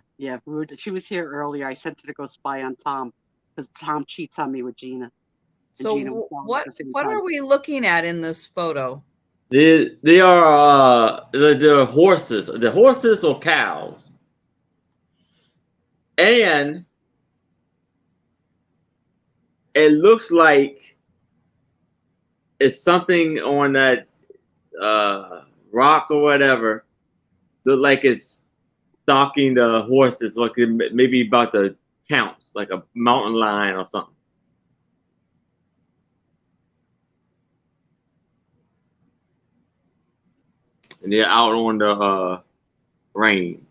She was here earlier. I sent her to go spy on Tom because Tom cheats on me with Gina. So what are we looking at in this photo? They are they're horses. The horses or cows. And it looks like it's something on that rock or whatever. Look like it's stalking the horses, like maybe about to counts, like a mountain lion or something. And they're out on the range.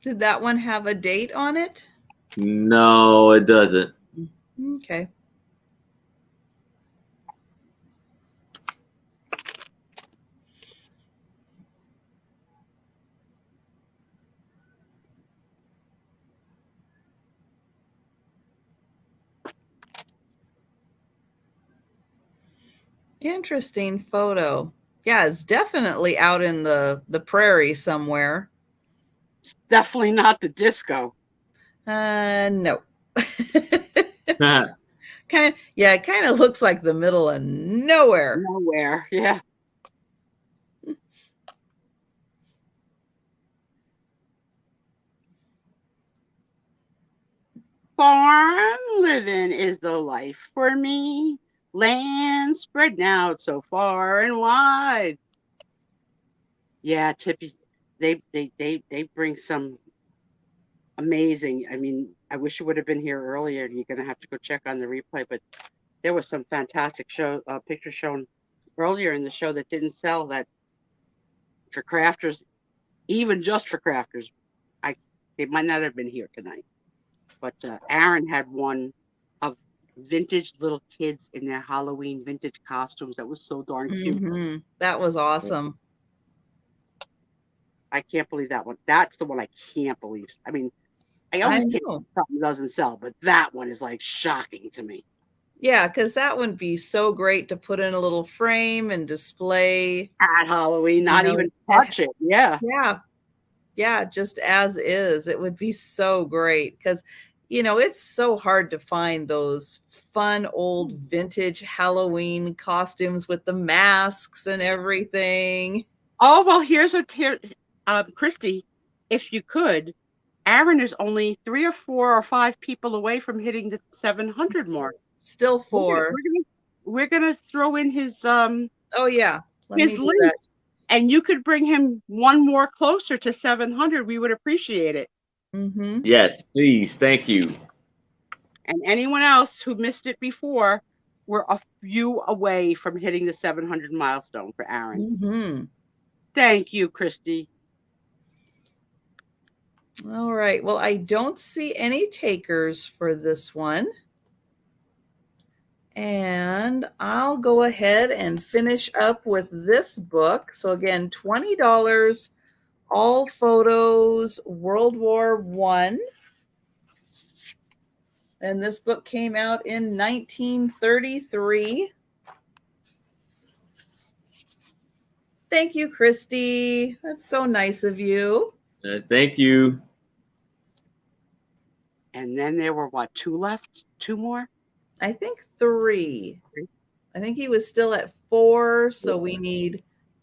Did that one have a date on it? No, it doesn't. Okay. Interesting photo. Yeah, it's definitely out in the prairie somewhere. It's definitely not the disco. No. It kind of looks like the middle of nowhere. Nowhere, yeah. Farm living is the life for me. Land spreading out so far and wide. Yeah, Tippy, they bring some amazing. I mean, I wish you would have been here earlier. You're gonna have to go check on the replay, but there was some fantastic pictures shown earlier in the show that didn't sell, that for crafters, even just for crafters, they might not have been here tonight. But Aaron had one of vintage little kids in their Halloween vintage costumes. That was so darn cute. Mm-hmm. That was awesome. I can't believe that one. That's the one I can't believe. I mean, I always can't believe something doesn't sell, but that one is like shocking to me. Yeah, because that would be so great to put in a little frame and display at Halloween, not even touch it. Yeah. Yeah, just as is. It would be so great because, it's so hard to find those fun old vintage Halloween costumes with the masks and everything. Oh, well, Christy, if you could, Aaron is only 3 or 4 or 5 people away from hitting the 700 mark. Still 4. We're gonna throw in his oh yeah, his link, and you could bring him one more closer to 700. We would appreciate it. Mm-hmm. Yes, please. Thank you. And anyone else who missed it before, we're a few away from hitting the 700 milestone for Aaron. Mm-hmm. Thank you, Christy. All right. Well, I don't see any takers for this one. And I'll go ahead and finish up with this book. So again, $20, all photos, World War I. And this book came out in 1933. Thank you, Christy. That's so nice of you. Thank you. And then there were, 2 left? 2 more? I think 3. I think he was still at 4, so we need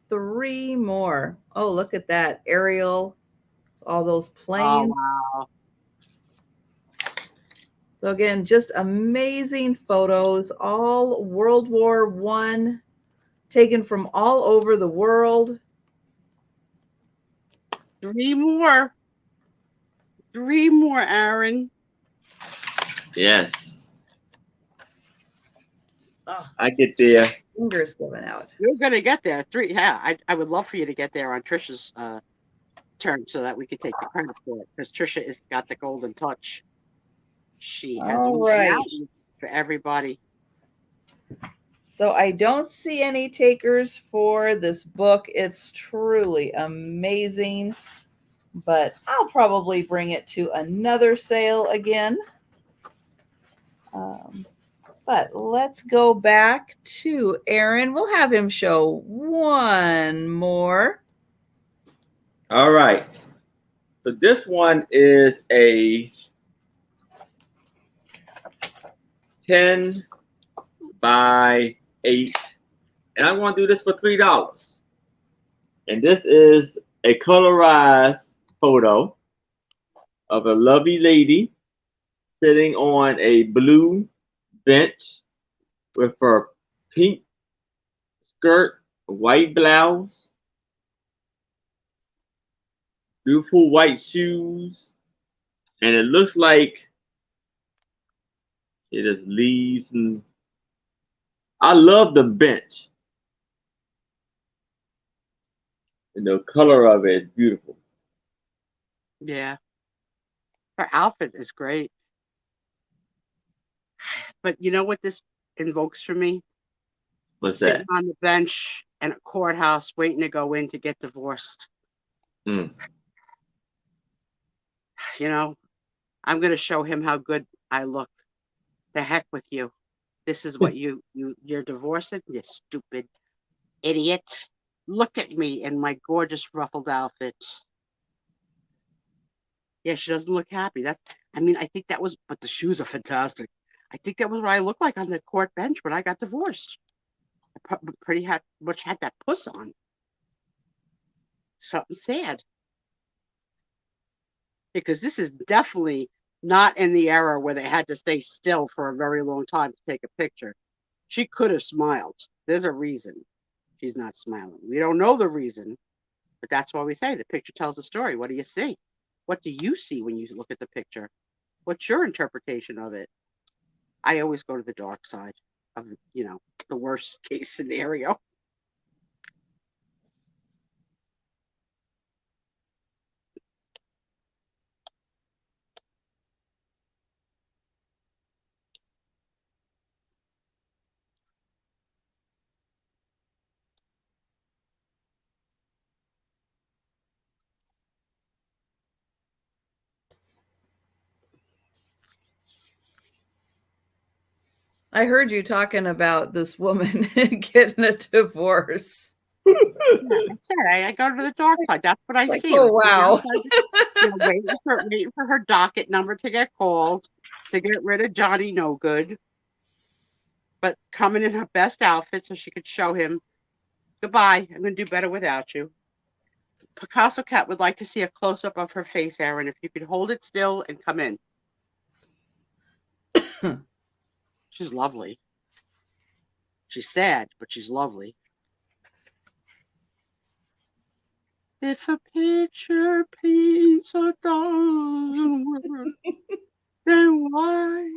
3 more. Oh, look at that. Aerial, all those planes. Oh, wow. So again, just amazing photos, all World War I, taken from all over the world. 3 more. 3 more, Aaron. Yes. Oh, I get there. Fingers giving out. You're going to get there. 3. Yeah, I would love for you to get there on Trisha's turn so that we could take the credit for it, because Trisha has got the golden touch. She has for everybody. So I don't see any takers for this book. It's truly amazing, but I'll probably bring it to another sale again. But let's go back to Aaron. We'll have him show one more. All right. So this one is a 10 by 8. And I'm going to do this for $3. And this is a colorized photo of a lovely lady sitting on a blue bench with her pink skirt, white blouse, beautiful white shoes, and it looks like it has leaves. And I love the bench, and the color of it is beautiful. Yeah. Her outfit is great. But you know what this invokes for me? What's Sitting that? on the bench in a courthouse waiting to go in to get divorced. Mm. You know, I'm going to show him how good I look. The heck with you. This is what you're divorcing, you stupid idiot. Look at me in my gorgeous ruffled outfit. Yeah, she doesn't look happy. I think that was, but the shoes are fantastic. I think that was what I looked like on the court bench when I got divorced. I pretty much had that puss on. Something sad. Because this is definitely not in the era where they had to stay still for a very long time to take a picture. She could have smiled. There's a reason she's not smiling. We don't know the reason, but that's why we say the picture tells the story. What do you see? What do you see when you look at the picture? What's your interpretation of it? I always go to the dark side of the worst case scenario. I heard you talking about this woman getting a divorce. Yeah, I said I go to the dark side. That's what I Like, see. oh Like sitting wow. outside, waiting for her docket number to get called to get rid of Johnny No Good, but coming in her best outfit so she could show him, goodbye. I'm going to do better without you. Picasso Cat would like to see a close up of her face, Aaron. If you could hold it still and come in. She's lovely. She's sad, but she's lovely. If a picture paints 1,000 words, then why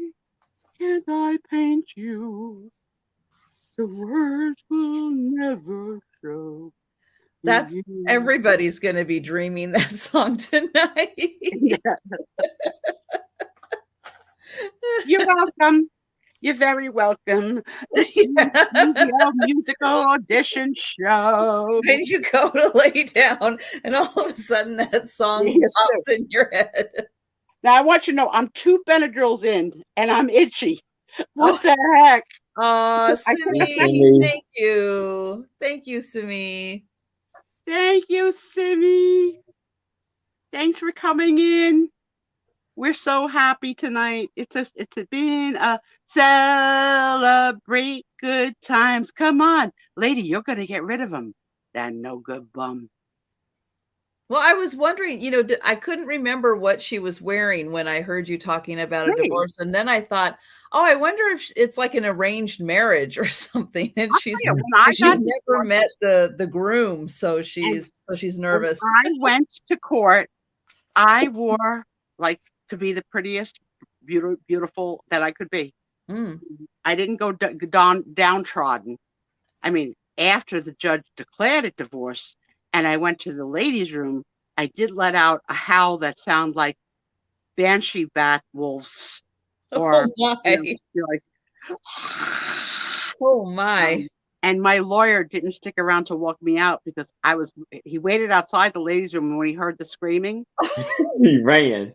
can't I paint you? The words will never show. That's everybody's going to be dreaming that song tonight. Yeah. You're welcome. You're very welcome. The Spiezio musical audition show. When you go to lay down, and all of a sudden that song pops in your head. Now I want you to know I'm 2 Benadryls in, and I'm itchy. What the heck? Oh, Simi, thank you. Thank you, Simi. Thank you, Simi. Thanks for coming in. We're so happy tonight. It's been a celebrate good times. Come on, lady, you're gonna get rid of him. That no good bum. Well, I was wondering, I couldn't remember what she was wearing when I heard you talking about a divorce. And then I thought, oh, I wonder if it's like an arranged marriage or something. And she never met the groom, so she's nervous. When I went to court, I wore like to be the prettiest, beautiful that I could be. I didn't go downtrodden. I mean, after the judge declared it divorce, and I went to the ladies' room, I did let out a howl that sounded like banshee bat wolves, or like, oh my. And my lawyer didn't stick around to walk me out because he waited outside the ladies' room when he heard the screaming. He ran.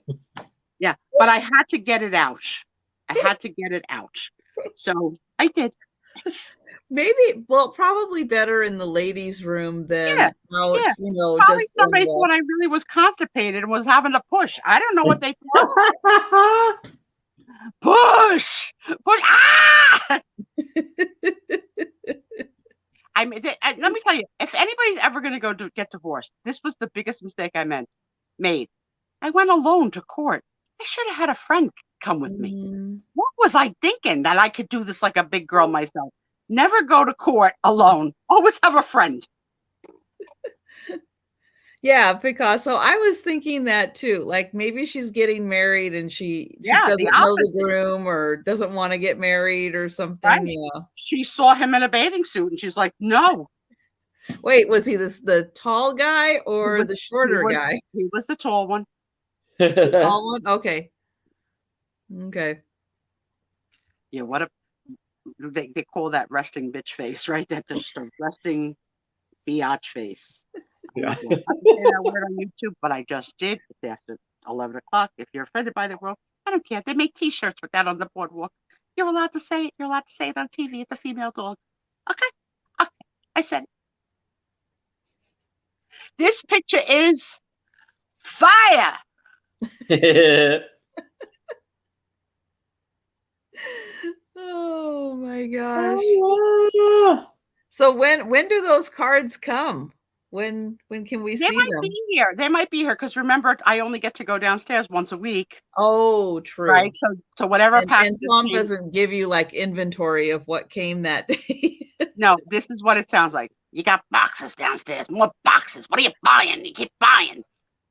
Yeah, but I had to get it out. So I did. Probably better in the ladies' room than out, probably somebody thought I really was constipated and was having to push. I don't know what they thought. Push! Ah! Let me tell you, if anybody's ever going to go to get divorced, this was the biggest mistake I made. I went alone to court. I should have had a friend come with me. What was I thinking that I could do this like a big girl myself? Never go to court alone. Always have a friend. Yeah, Picasso. I was thinking that too. Like maybe she's getting married and she doesn't know the groom or doesn't want to get married or something. Right. Yeah. She saw him in a bathing suit and she's like, no. Wait, was he the tall guy or the shorter guy? He was the tall one. The tall one? Okay. Okay. Yeah, what a they call that resting bitch face, right? That just a resting biatch face. Yeah. I have to say that word on YouTube, but I just did. It's after 11 o'clock. If you're offended by the word, I don't care. They make T-shirts with that on the boardwalk. You're allowed to say it. You're allowed to say it on TV. It's a female dog. Okay. Okay. I said it. This picture is fire. Oh my gosh. So when do those cards come? When can we see them? They might be here. They might be here because remember, I only get to go downstairs once a week. Oh, true. Right. So whatever and Tom doesn't give you like inventory of what came that day. No, this is what it sounds like. You got boxes downstairs, more boxes. What are you buying? You keep buying.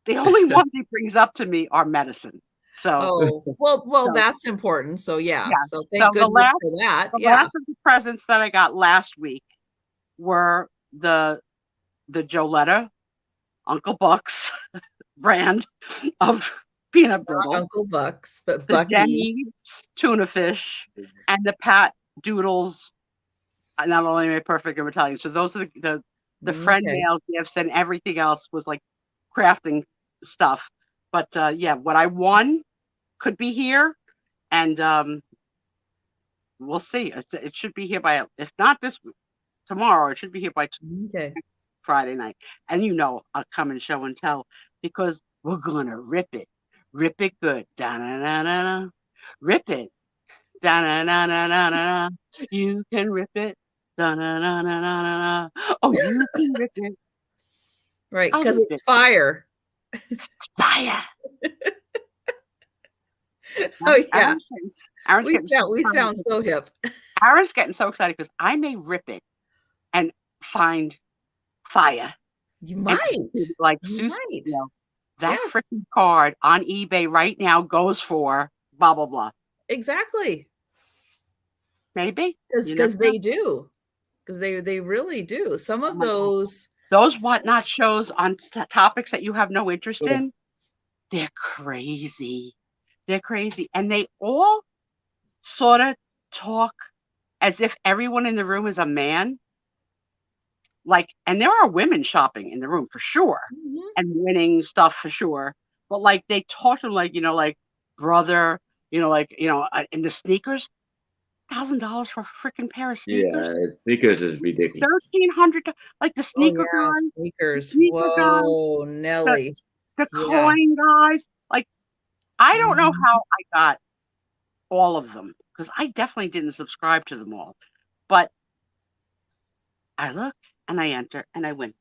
The only ones he brings up to me are medicine. So well, that's important. So yeah. So thank goodness for that. The last of the presents that I got last week were the Joletta Uncle Buck's brand of peanut brittle. Uncle Buck's, but the Denny's tuna fish and the Pat Doodles. Not only made perfect in Italian. So those are the friend mail gifts, and everything else was like crafting stuff. But yeah, what I won could be here, and we'll see. It should be here by, if not this tomorrow, it should be here by Friday night. And I'll come and show and tell because we're gonna rip it good. Da-na-na-na-na. Rip it. Da-na-na-na-na-na. You can rip it. Da-na-na-na-na-na. Oh, you can rip it. Right, because it's fire. It's fire. Oh yeah. We sound so hip. Aaron's getting so excited because I may rip it and find fire. You might. Like Susie, that freaking card on eBay right now goes for blah blah blah. Exactly. Maybe because they do. Because they really do. Some of those whatnot shows on topics that you have no interest in, they're crazy. They're crazy. And they all sort of talk as if everyone in the room is a man. Like, and there are women shopping in the room for sure, and winning stuff for sure. But like they talk to them like brother, in the sneakers. $1,000 for a freaking pair of sneakers. Yeah, sneakers is ridiculous. $1,300, like the sneaker guys. Sneakers. Whoa, Nelly. The coin guys. Like, I don't know how I got all of them because I definitely didn't subscribe to them all. But I look and I enter and I win.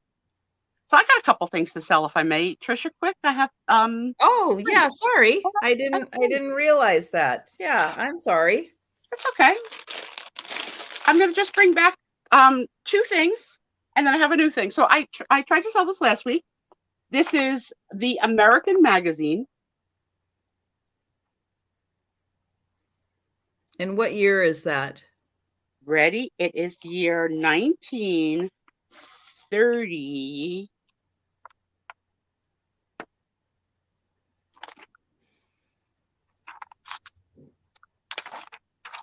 So I got a couple things to sell, if I may. Trisha, quick. I have Oh yeah, sorry. I didn't realize that. Yeah, I'm sorry. It's okay. I'm going to just bring back 2 things, and then I have a new thing. So I tried to sell this last week. This is the American Magazine. And what year is that? Ready? It is year 1930.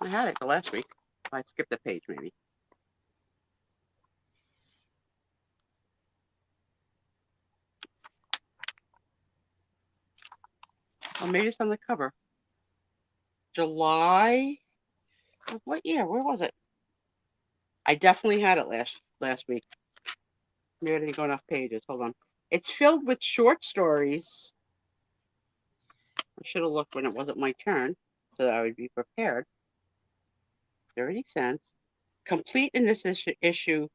I had it the last week. I skipped a page, maybe. Or maybe it's on the cover. July. What year? Where was it? I definitely had it last week. Maybe I didn't go enough pages. Hold on. It's filled with short stories. I should have looked when it wasn't my turn so that I would be prepared. 30 cents. Complete in this issue,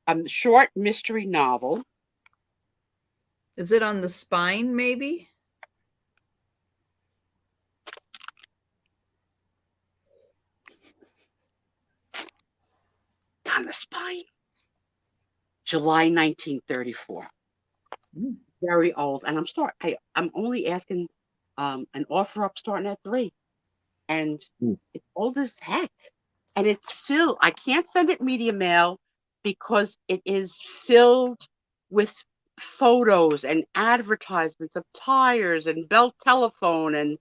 a short mystery novel. Is it on the spine, maybe? July 1934. Mm. Very old. And I'm only asking an offer up starting at 3. And it's old as heck. And it's filled. I can't send it media mail because it is filled with photos and advertisements of tires and Bell Telephone and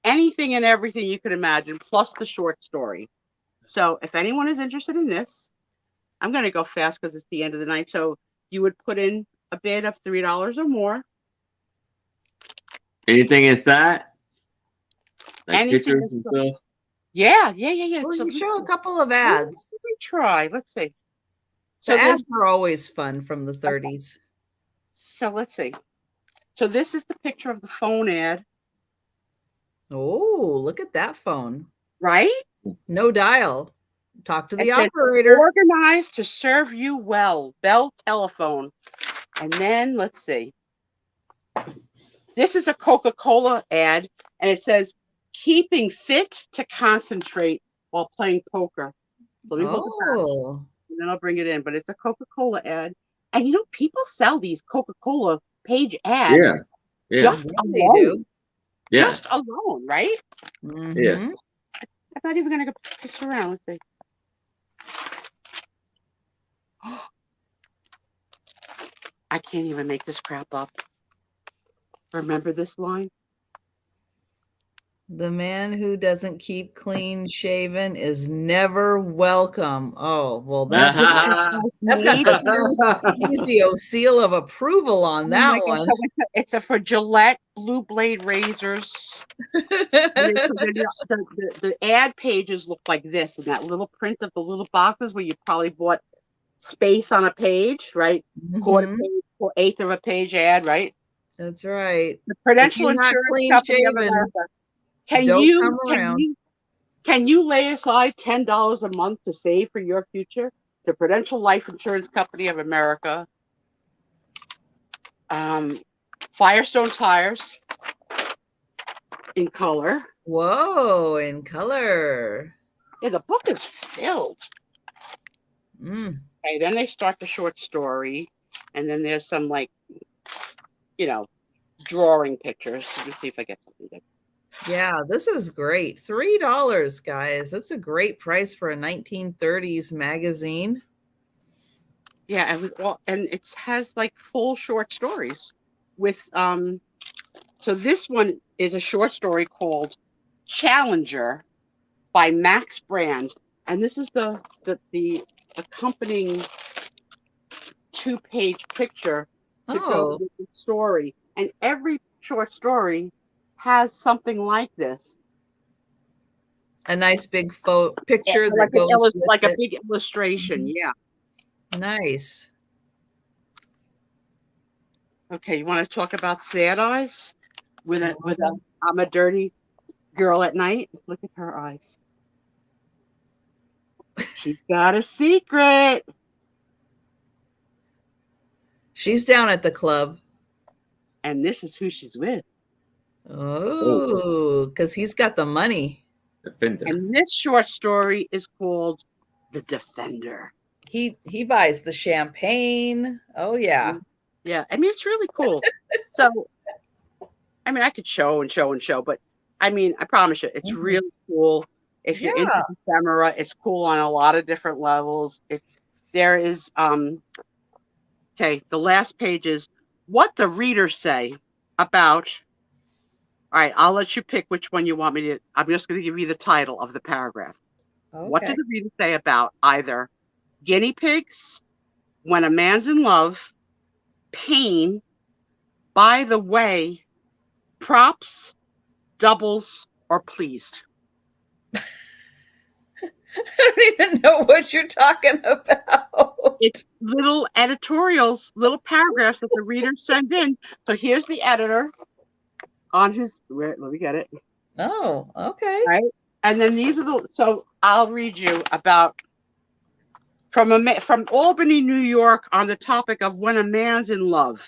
anything and everything you could imagine, plus the short story. So if anyone is interested in this, I'm going to go fast because it's the end of the night. So you would put in a bid of $3 or more. Anything inside? Like Anything pictures and stuff? Yeah. Well, So you show a couple of ads. let me try. Let's see. The ads are always fun from the 30s. So let's see. So this is the picture of the phone ad. Oh, look at that phone. Right? No dial. Talk to the operator. Organized to serve you well. Bell Telephone. And then let's see. This is a Coca-Cola ad, and it says, keeping fit to concentrate while playing poker. Let me look at that, and then I'll bring it in. But it's a Coca-Cola ad. And you know, people sell these Coca-Cola page ads just alone. They do. Just alone, right? Mm-hmm. Yeah. I'm not even going to go piss around. Let's see. I can't even make this crap up. Remember this line? The man who doesn't keep clean shaven is never welcome. Oh, well, that's got the Spiezio seal of approval on that one. So it's for Gillette Blue Blade razors. The ad pages look like this, and that little print of the little boxes where you probably bought space on a page, right? Mm-hmm. Quarter page or eighth of a page ad, right? That's right. The Prudential Insurance Company of America. Can you lay aside $10 a month to save for your future? The Prudential Life Insurance Company of America. Firestone tires in color. Whoa, in color. Yeah, the book is filled. Okay, then they start the short story, and then there's some drawing pictures. Let me see if I get something good. Yeah, this is great. $3, guys. That's a great price for a 1930s magazine. Yeah, and it has like full short stories with so this one is a short story called Challenger by Max Brand, and this is the accompanying 2-page picture to go with the story. And every short story has something like this. A nice big picture that goes like a big illustration. Yeah. Nice. Okay, you want to talk about sad eyes with I'm a dirty girl at night? Look at her eyes. She's got a secret. She's down at the club. And this is who she's with. Oh, because he's got the money. Defender. And this short story is called The Defender. He buys the champagne. Oh, yeah. Yeah, I mean, it's really cool. So, I mean, I could show, but I mean, I promise you, it's really cool. If you're into ephemera, it's cool on a lot of different levels. If there is, okay, the last page is what the readers say about. All right, I'll let you pick which one you want me to. I'm just going to give you the title of the paragraph. Okay. What do the readers say about either guinea pigs, when a man's in love, pain, by the way, props, doubles, or pleased? I don't even know what you're talking about. It's little editorials, little paragraphs that the readers send in. So here's the editor on his, let me get it. Oh, okay. Right. And then these are so I'll read you about from Albany, New York, on the topic of when a man's in love.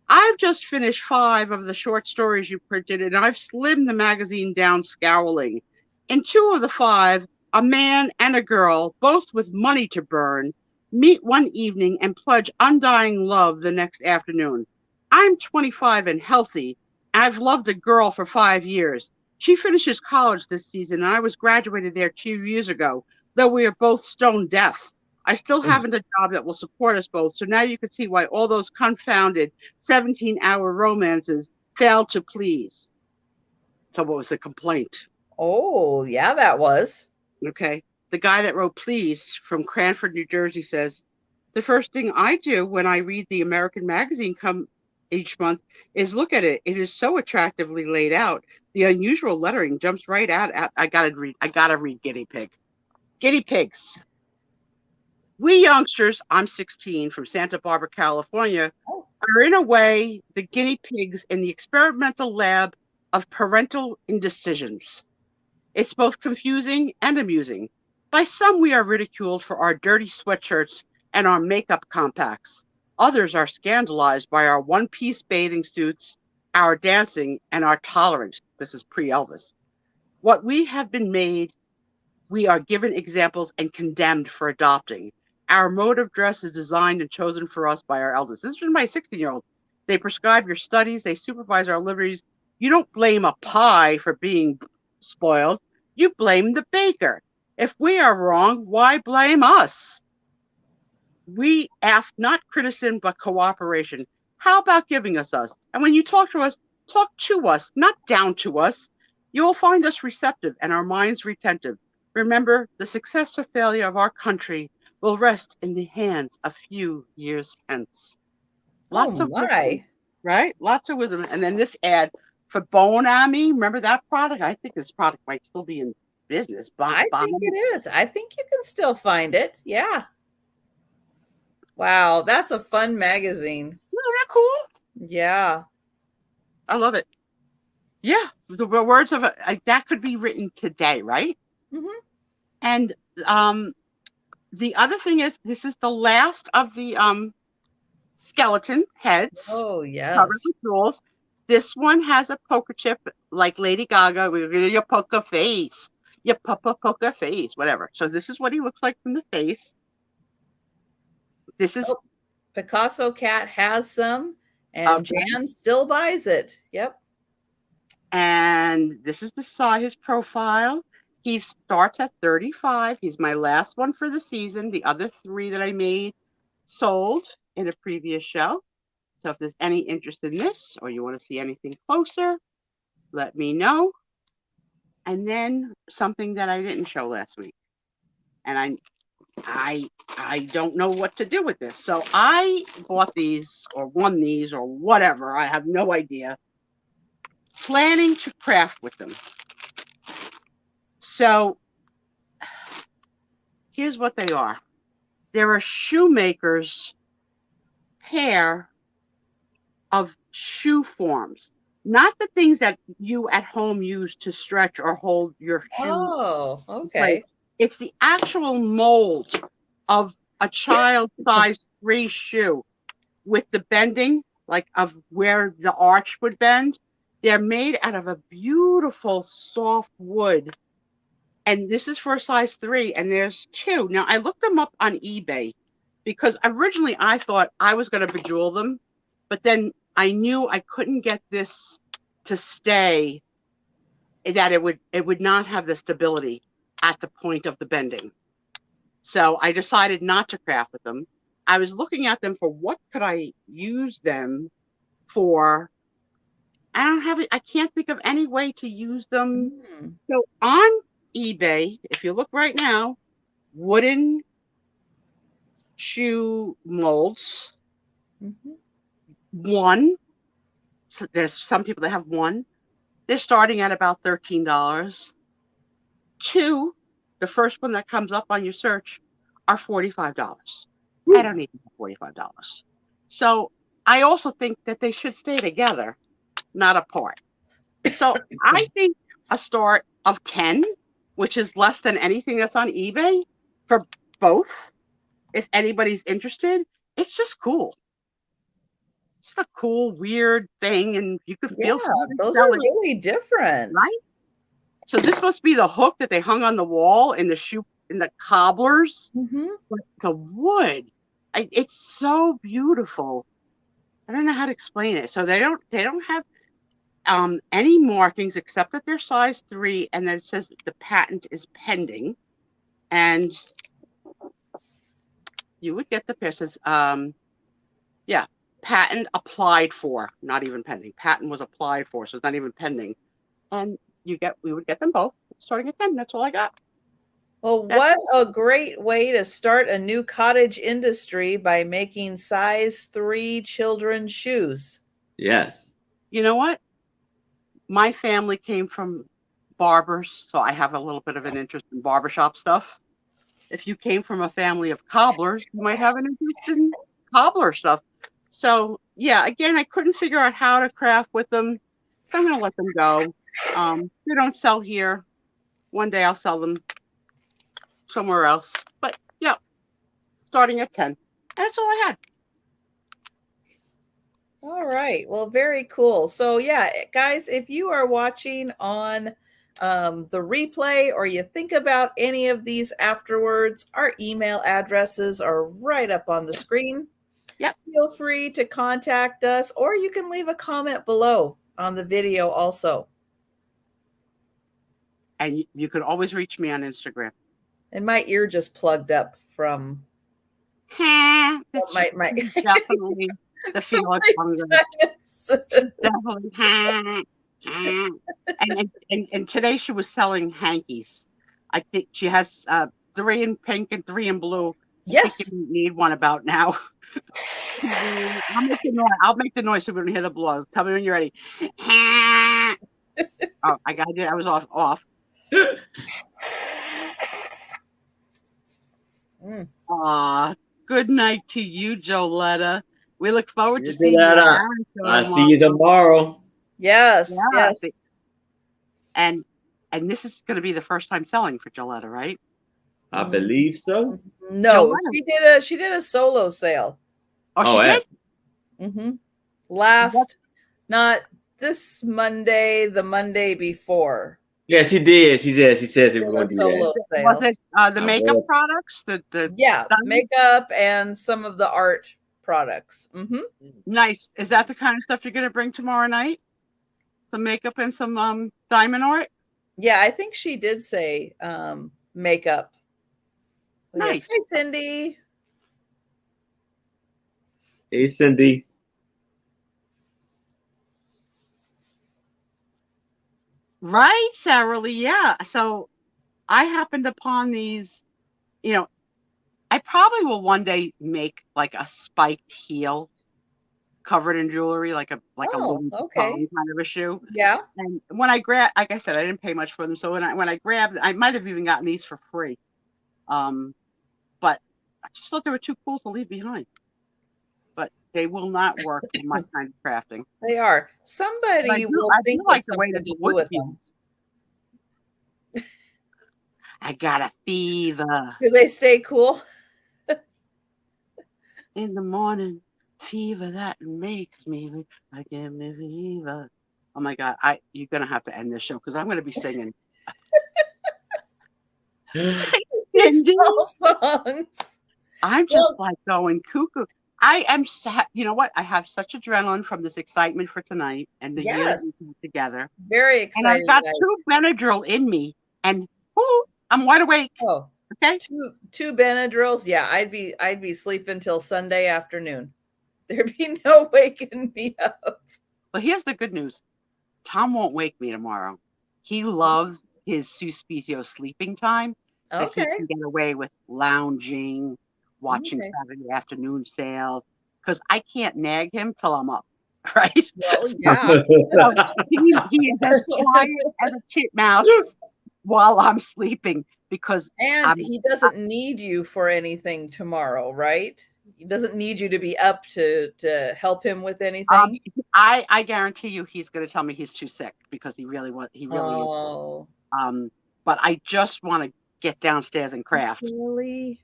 I've just finished 5 of the short stories you printed, and I've slimmed the magazine down scowling. In 2 of the 5, a man and a girl, both with money to burn, Meet one evening and pledge undying love the next afternoon. I'm 25 and healthy. I've loved a girl for 5 years. She finishes college this season, and I was graduated there 2 years ago, though we are both stone deaf. I still haven't a job that will support us both, so now you can see why all those confounded 17-hour romances failed to please. So what was the complaint? Oh, yeah, that was. Okay. The guy that wrote please from Cranford, New Jersey says, the first thing I do when I read the American magazine come each month is look at it. It is so attractively laid out. The unusual lettering jumps right out. I gotta read Guinea Pig. Guinea pigs. We youngsters, I'm 16 from Santa Barbara, California, are in a way the guinea pigs in the experimental lab of parental indecisions. It's both confusing and amusing. By some, we are ridiculed for our dirty sweatshirts and our makeup compacts. Others are scandalized by our one-piece bathing suits, our dancing, and our tolerance. This is pre-Elvis. What we have been made, we are given examples and condemned for adopting. Our mode of dress is designed and chosen for us by our elders. This is from my 16-year-old. They prescribe your studies. They supervise our liberties. You don't blame a pie for being spoiled. You blame the baker. If we are wrong, why blame us? We ask not criticism, but cooperation. How about giving us? And when you talk to us, not down to us. You will find us receptive and our minds retentive. Remember, the success or failure of our country will rest in the hands a few years hence. Lots of wisdom, right? Lots of wisdom. And then this ad for Bonami. Remember that product? I think this product might still be in business. I think it is. I think you can still find it. Yeah. Wow, that's a fun magazine. Isn't that cool? Yeah. I love it. Yeah, the words of that could be written today, right? Mm-hmm. And the other thing is, this is the last of the skeleton heads. Oh, yes. Covered with jewels. This one has a poker chip like Lady Gaga. We're going to your poker face. Your poker face, whatever. So this is what he looks like from the face. This is Picasso Cat has some, and Jan still buys it. Yep. And this is the size, his profile. He starts at 35. He's my last one for the season. The other 3 that I made sold in a previous show. So if there's any interest in this, or you want to see anything closer, let me know. And then something that I didn't show last week. And I don't know what to do with this. So I bought these or won these or whatever. I have no idea. Planning to craft with them. So here's what they are. They're a shoemaker's pair of shoe forms. Not the things that you at home use to stretch or hold your shoe. Oh, okay. It's the actual mold of a child size 3 shoe with the bending, like of where the arch would bend. They're made out of a beautiful soft wood. And this is for a size 3, and there's 2. Now, I looked them up on eBay because originally I thought I was going to bejewel them, but then I knew I couldn't get this to stay, that it would not have the stability at the point of the bending. So I decided not to craft with them. I was looking at them for what could I use them for. I can't think of any way to use them. So on eBay, if you look right now, wooden shoe molds. One. So there's some people that have one. They're starting at about $13. 2, the first one that comes up on your search, are $45. I don't need $45. So I also think that they should stay together, not apart. So I think a start of 10, which is less than anything that's on eBay for both, if anybody's interested, it's just cool. It's a cool, weird thing, and you could feel those are really different, right? So this must be the hook that they hung on the wall in the shoe in the cobblers, Mm-hmm. but the wood, it's so beautiful. I don't know how to explain it. So they don't have any markings except that they're size 3, and then it says that the patent is pending, and you would get the pair. It says yeah, patent applied for, not even pending. Patent was applied for, so it's not even pending. And we would get them both starting at 10. That's all I got. Well, what a great way to start a new cottage industry by making size 3 children's shoes. Yes. You know what? My family came from barbers, so I have a little bit of an interest in barbershop stuff. If you came from a family of cobblers, you might have an interest in cobbler stuff. So yeah, again, I couldn't figure out how to craft with them. So I'm going to let them go. They don't sell here. One day I'll sell them somewhere else. But yeah, starting at 10. That's all I had. All right. Well, very cool. So yeah, guys, if you are watching on the replay or you think about any of these afterwards, our email addresses are right up on the screen. Yep. Feel free to contact us, or you can leave a comment below on the video also. And you could always reach me on Instagram. And my ear just plugged up from my definitely the feeling definitely. And today she was selling hankies. I think she has 3 in pink and 3 in blue. Yes. I think you need one about now. I'll make the noise so we don't hear the blow. Tell me when you're ready. Oh, I got it. I was off. Good night to you, Joletta. We look forward to seeing you. I'll see you tomorrow. Yes, yes. And this is going to be the first time selling for Joletta, right? I believe so. No, she did a solo sale. Oh, she did? Mm-hmm. Not this Monday, the Monday before. Yes, she did. She says it was going to be solo sale. Was it the makeup products? Yeah, makeup and some of the art products. Mm-hmm. Nice. Is that the kind of stuff you're going to bring tomorrow night? Some makeup and some diamond art? Yeah, I think she did say makeup. Nice. Hi, Cindy. Hey, Cindy. Right, Sarah Lee. Yeah. So I happened upon these, I probably will one day make like a spiked heel covered in jewelry, like a Louis Vuitton kind of a shoe. Yeah. And when I grabbed, like I said, I didn't pay much for them. So when I grabbed, I might have even gotten these for free. But I just thought they were too cool to leave behind. But they will not work for my kind of crafting. They are. Somebody will think like the way that the wood with them. I got a fever. Do they stay cool? In the morning, fever that makes me, I give me fever. Oh my God, you're gonna have to end this show because I'm gonna be singing. All songs. I'm just like going cuckoo. I am sad. You know what? I have such adrenaline from this excitement for tonight and the year together. Very excited. And I've got 2 Benadryl in me, and I'm wide awake. Oh, okay. 2 Benadryls. Yeah, I'd be sleeping till Sunday afternoon. There'd be no waking me up. Well, here's the good news. Tom won't wake me tomorrow. He loves his Spiezio sleeping time. Okay. That he can get away with lounging, watching Saturday afternoon sales, because I can't nag him till I'm up, right? Well, yeah. He is as quiet as a titmouse while I'm sleeping because he doesn't need you for anything tomorrow, right? He doesn't need you to be up to help him with anything. I guarantee you, he's going to tell me he's too sick because he really is. But I just want to get downstairs and craft. Silly.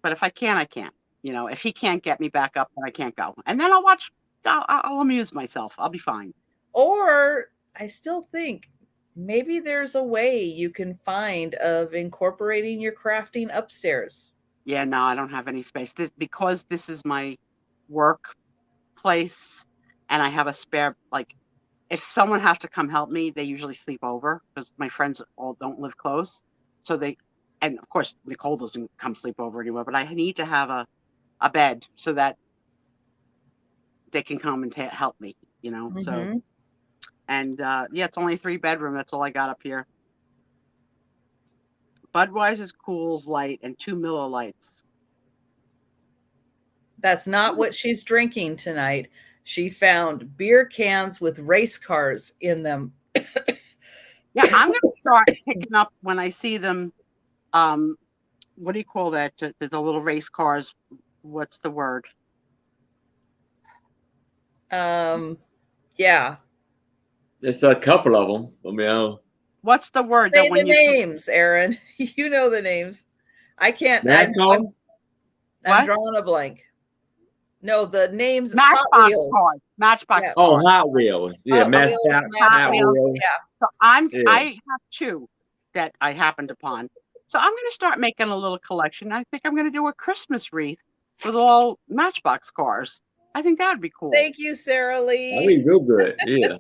But if I can, I can't. If he can't get me back up, then I can't go. And then I'll amuse myself. I'll be fine. Or I still think maybe there's a way you can find of incorporating your crafting upstairs. Yeah, no, I don't have any space. Because this is my workplace and I have a spare, like, if someone has to come help me, they usually sleep over because my friends all don't live close. So and of course, Nicole doesn't come sleep over anywhere, but I need to have a bed so that they can come and help me, you know? Mm-hmm. So, and yeah, it's only a 3-bedroom. That's all I got up here. Budweiser's Coors Light and 2 Miller Lights. That's not what she's drinking tonight. She found beer cans with race cars in them. Yeah, I'm going to start picking up when I see them. What do you call that? The little race cars. What's the word? Yeah. There's a couple of them. I mean, what's the word? Say the names, Aaron. You know the names. I can't. I'm drawing a blank. No, the names. Matchbox cars. Matchbox cars. Oh, Hot Wheels. Yeah, Hot Wheels. Yeah. So I have 2 that I happened upon. So I'm going to start making a little collection. I think I'm going to do a Christmas wreath with all Matchbox cars. I think that would be cool. Thank you, Sarah Lee. That'd be real good. Yeah.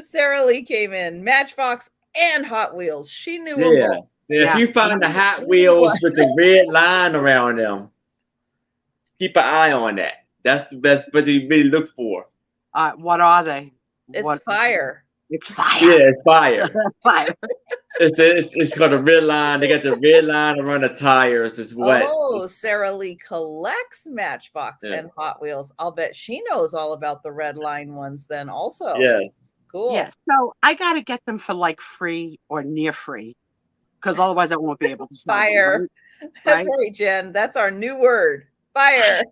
Sarah Lee came in. Matchbox and Hot Wheels. She knew them both. Yeah. If you find the Hot Wheels with the red line around them, keep an eye on that. That's the best, but you really look for. What are they? It's fire. It's fire. Yeah, it's fire. Fire. It's got a red line. They got the red line around the tires. It's what. Oh, Sarah Lee collects Matchbox and Hot Wheels. I'll bet she knows all about the red line ones then also. Yes. Cool. Yeah. So I got to get them for like free or near free because otherwise I won't be able to. Fire. Them, right? That's right, Jen. That's our new word. Fire.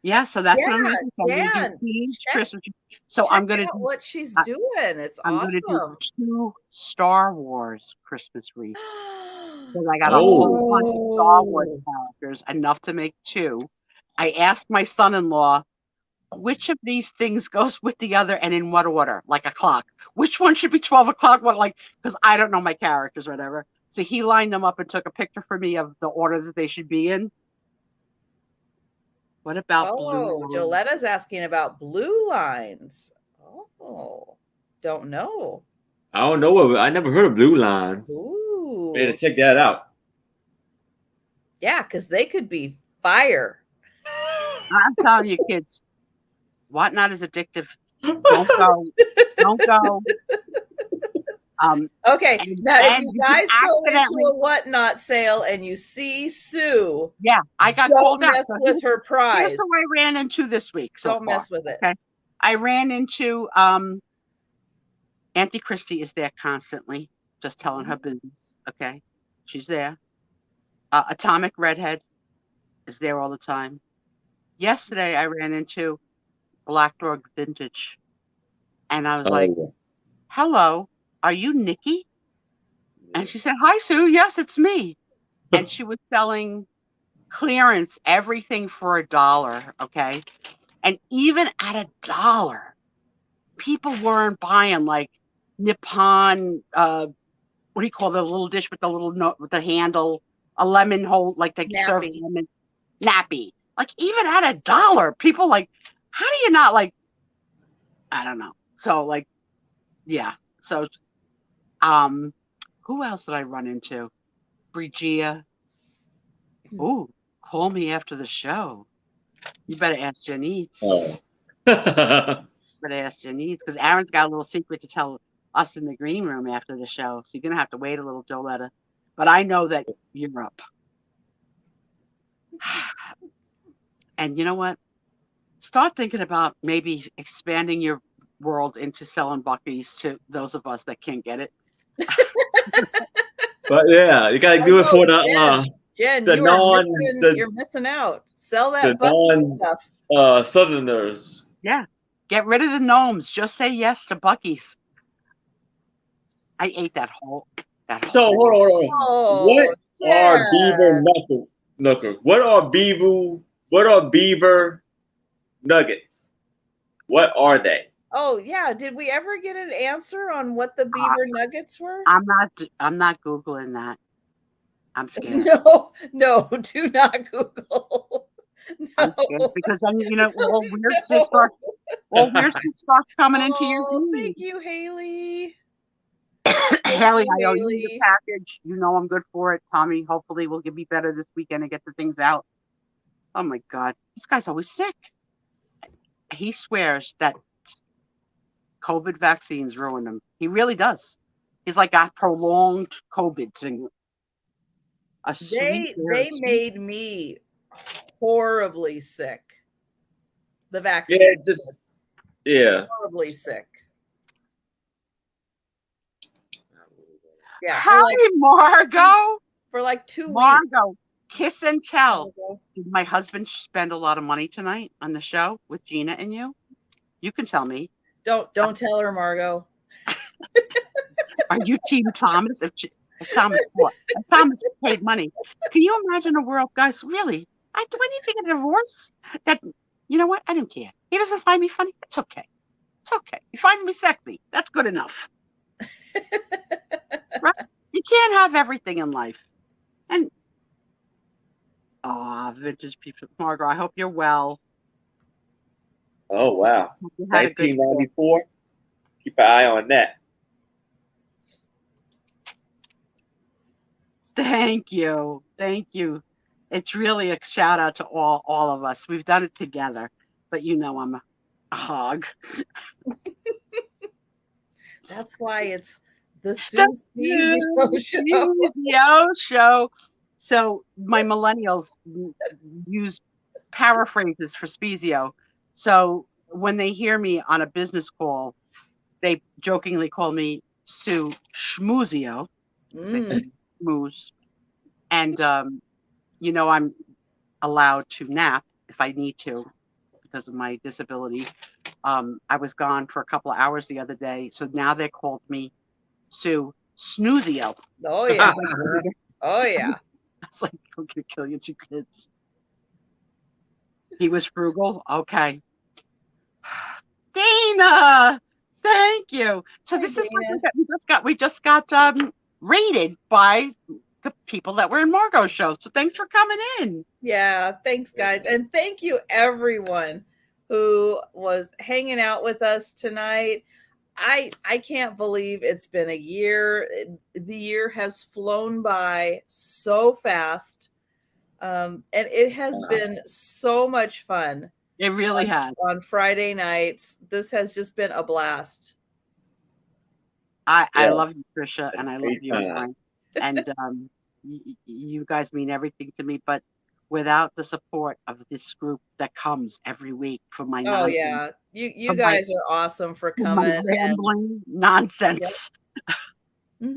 Yeah, so that's what I'm going to do. Christmas. So I'm going to do what she's doing. It's awesome. I'm going to do 2 Star Wars Christmas wreaths. Because I got a whole bunch of Star Wars characters, enough to make 2. I asked my son-in-law which of these things goes with the other and in what order, like a clock. Which one should be 12 o'clock? What, like, because I don't know my characters or whatever. So he lined them up and took a picture for me of the order that they should be in. What about blue lines? Joletta's asking about blue lines. Oh, don't know. I don't know. I never heard of blue lines. Ooh. Better check that out. Yeah, because they could be fire. I'm telling you, kids, Whatnot is addictive. Don't go. Don't go. Okay, now if you guys go into a Whatnot sale and you see Sue, I got don't mess with her prize. Here's who I ran into this week. Don't mess with it. Okay, I ran into Auntie Christie is there constantly, just telling her business. Okay, she's there. Atomic Redhead is there all the time. Yesterday I ran into Black Dog Vintage, and I was like, "Hello. Are you Nikki?" And she said, "Hi, Sue. Yes, it's me." And she was selling clearance, everything for $1. Okay. And even at $1, people weren't buying like Nippon, what do you call the little dish with the little note with the handle, a lemon hole, like they serve lemon nappy. Like even at $1, people like, how do you not like, I don't know. So like, yeah. So who else did I run into? Brigia. Ooh, call me after the show. You better ask Janice. Oh. Better ask Janice, because Aaron's got a little secret to tell us in the green room after the show. So you're gonna have to wait a little, Joletta. But I know that you're up. And you know what? Start thinking about maybe expanding your world into selling Buc-ee's to those of us that can't get it. But yeah, you gotta do it for the Jen, the you're missing out. Sell that Buc-ee's stuff. Southerners. Yeah, get rid of the gnomes. Just say yes to Buc-ee's. I ate that whole. So hold on. Oh, what are beaver knuckles? What are beaver nuggets? What are they? Oh yeah, did we ever get an answer on what the beaver nuggets were? I'm not Googling that. I'm scared. No, do not Google. I'm scared No, because then all weird stuff no. starts coming into your Oh, feed. thank you, Haley. Haley, You, I owe you the Haley. package. You know I'm good for it. Tommy, hopefully will give me better this weekend and get the things out. Oh my God, this guy's always sick. He swears that COVID vaccines ruin him. He really does. He's like a prolonged COVID thing. They made me horribly sick. The vaccine. Yeah, just yeah. Horribly sick. Yeah. Hi, Margot. For like 2 weeks. Margot, kiss and tell. Did my husband spend a lot of money tonight on the show with Gina and you? You can tell me. Don't tell her, Margot. Are you Team Thomas? If Thomas paid money. Can you imagine a world, guys? Really? Do I need to get a divorce? That you know what? I don't care. He doesn't find me funny. It's okay. It's okay. You find me sexy. That's good enough. Right? You can't have everything in life. And vintage people, Margaret. I hope you're well. Oh wow, 1994. Keep an eye on that. Thank you. It's really a shout out to all of us. We've done it together, but I'm a hog. That's why it's the Spiezio show. So my millennials use paraphrases for Spiezio. So when they hear me on a business call, they jokingly call me Sue Schmoozio. Schmooze. And I'm allowed to nap if I need to because of my disability. I was gone for a couple of hours the other day, so now they called me Sue Snoozio. Oh yeah. Oh yeah. I was like, I'm gonna kill your 2 kids. He was frugal. Okay. Dana, thank you. So this is like we just got rated by the people that were in Margot's show. So thanks for coming in. Yeah, thanks guys. And thank you everyone who was hanging out with us tonight. I can't believe it's been a year. The year has flown by so fast. And it has been so much fun. It really has. On Friday nights. This has just been a blast. I love you, Trisha, and I love you, Frank. And you guys mean everything to me, but without the support of this group that comes every week for my nonsense. Oh yeah. You guys are awesome for coming. My rambling nonsense. Yep.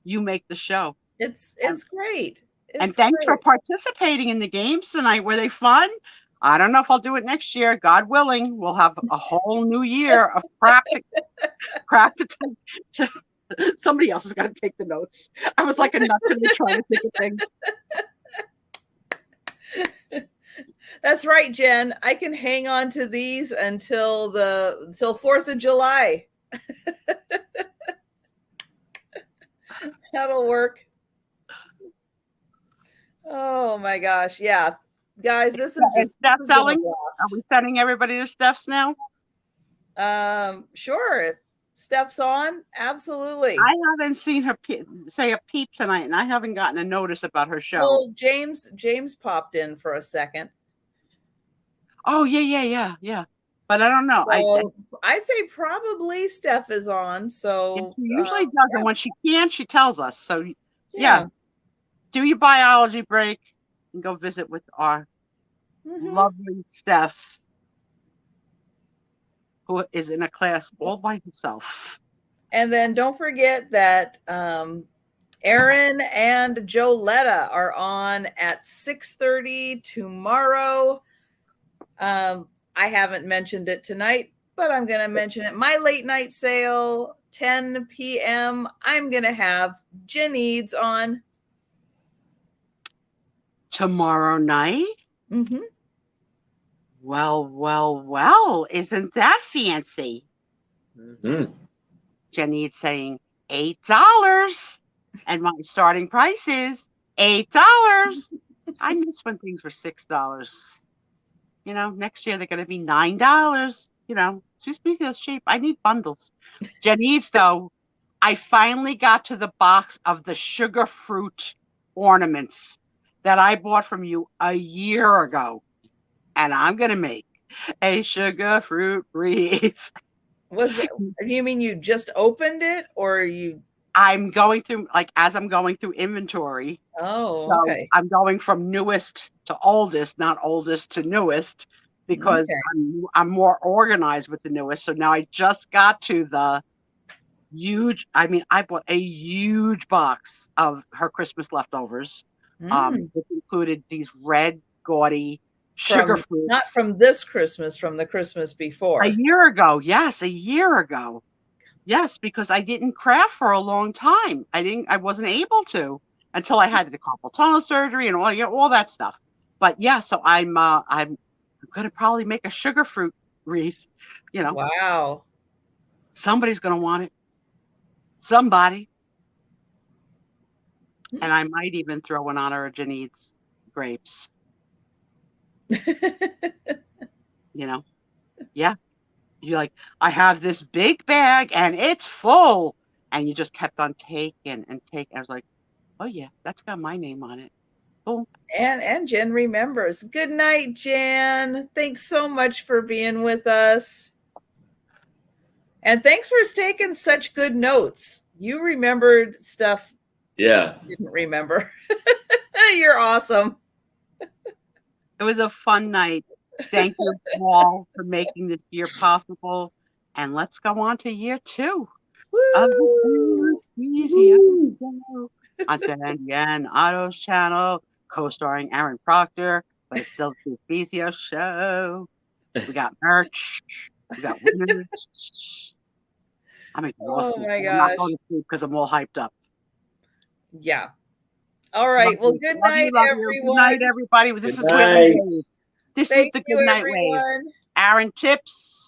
You make the show. It's great. And thanks for participating in the games tonight. Were they fun? I don't know if I'll do it next year. God willing, we'll have a whole new year of crap to somebody else is going to take the notes. I was like a nut to me trying to think of things. That's right, Jen. I can hang on to these until 4th of July. That'll work. Oh my gosh. Yeah. Guys, this is just Steph selling. Are we sending everybody to Steph's now? Sure. If Steph's on, absolutely. I haven't seen her say a peep tonight, and I haven't gotten a notice about her show. Well, James popped in for a second. Oh yeah. But I don't know. So I say probably Steph is on. So she usually does, and when she can, she tells us. So yeah. Do your biology break and go visit with our lovely Steph, who is in a class all by herself. And then don't forget that Aaron and Joletta are on at 6:30 tomorrow. I haven't mentioned it tonight, but I'm going to mention it. My late night sale, 10 p.m. I'm going to have Janine's on. Tomorrow night? Well, isn't that fancy? Mm-hmm. Jenny's saying $8. And my starting price is $8. I miss when things were $6. Next year they're going to be $9. Spiezio's cheap. I need bundles. Jenny's, though, I finally got to the box of the sugar fruit ornaments that I bought from you a year ago. And I'm going to make a sugar fruit wreath. You mean you just opened it, or you? I'm going through, as I'm going through inventory. Oh, okay. I'm going from newest to oldest, not oldest to newest, because I'm more organized with the newest. So now I just got to the huge. I bought a huge box of her Christmas leftovers. It included these red, gaudy sugar fruits. Not from this Christmas, from the Christmas before. A year ago, yes, a year ago. Yes, because I didn't craft for a long time. I wasn't able to until I had the carpal tunnel surgery and all that stuff. But yeah, so I'm gonna probably make a sugar fruit wreath. Wow. Somebody's gonna want it. Somebody. And I might even throw in honor of Janine's grapes. Yeah. You're like, I have this big bag and it's full. And you just kept on taking and taking. I was like, oh yeah, that's got my name on it. Boom. And Jen remembers. Good night, Jan. Thanks so much for being with us. And thanks for taking such good notes. You remembered stuff. Yeah. I didn't remember. You're awesome. It was a fun night. Thank you, Paul, for making this year possible. And let's go on to year 2 of the Spiezio on Sandy and Otto's channel, co-starring Aaron Proctor, but it's still the Spiezio show. We got merch. We got winners. I'm exhausted. Oh my gosh. I'm not going to sleep because I'm all hyped up. Yeah. All right. Well, good night, everyone. Good night, everybody. This is the Good Night Wave. This is the Good Night Wave. Aaron Tips.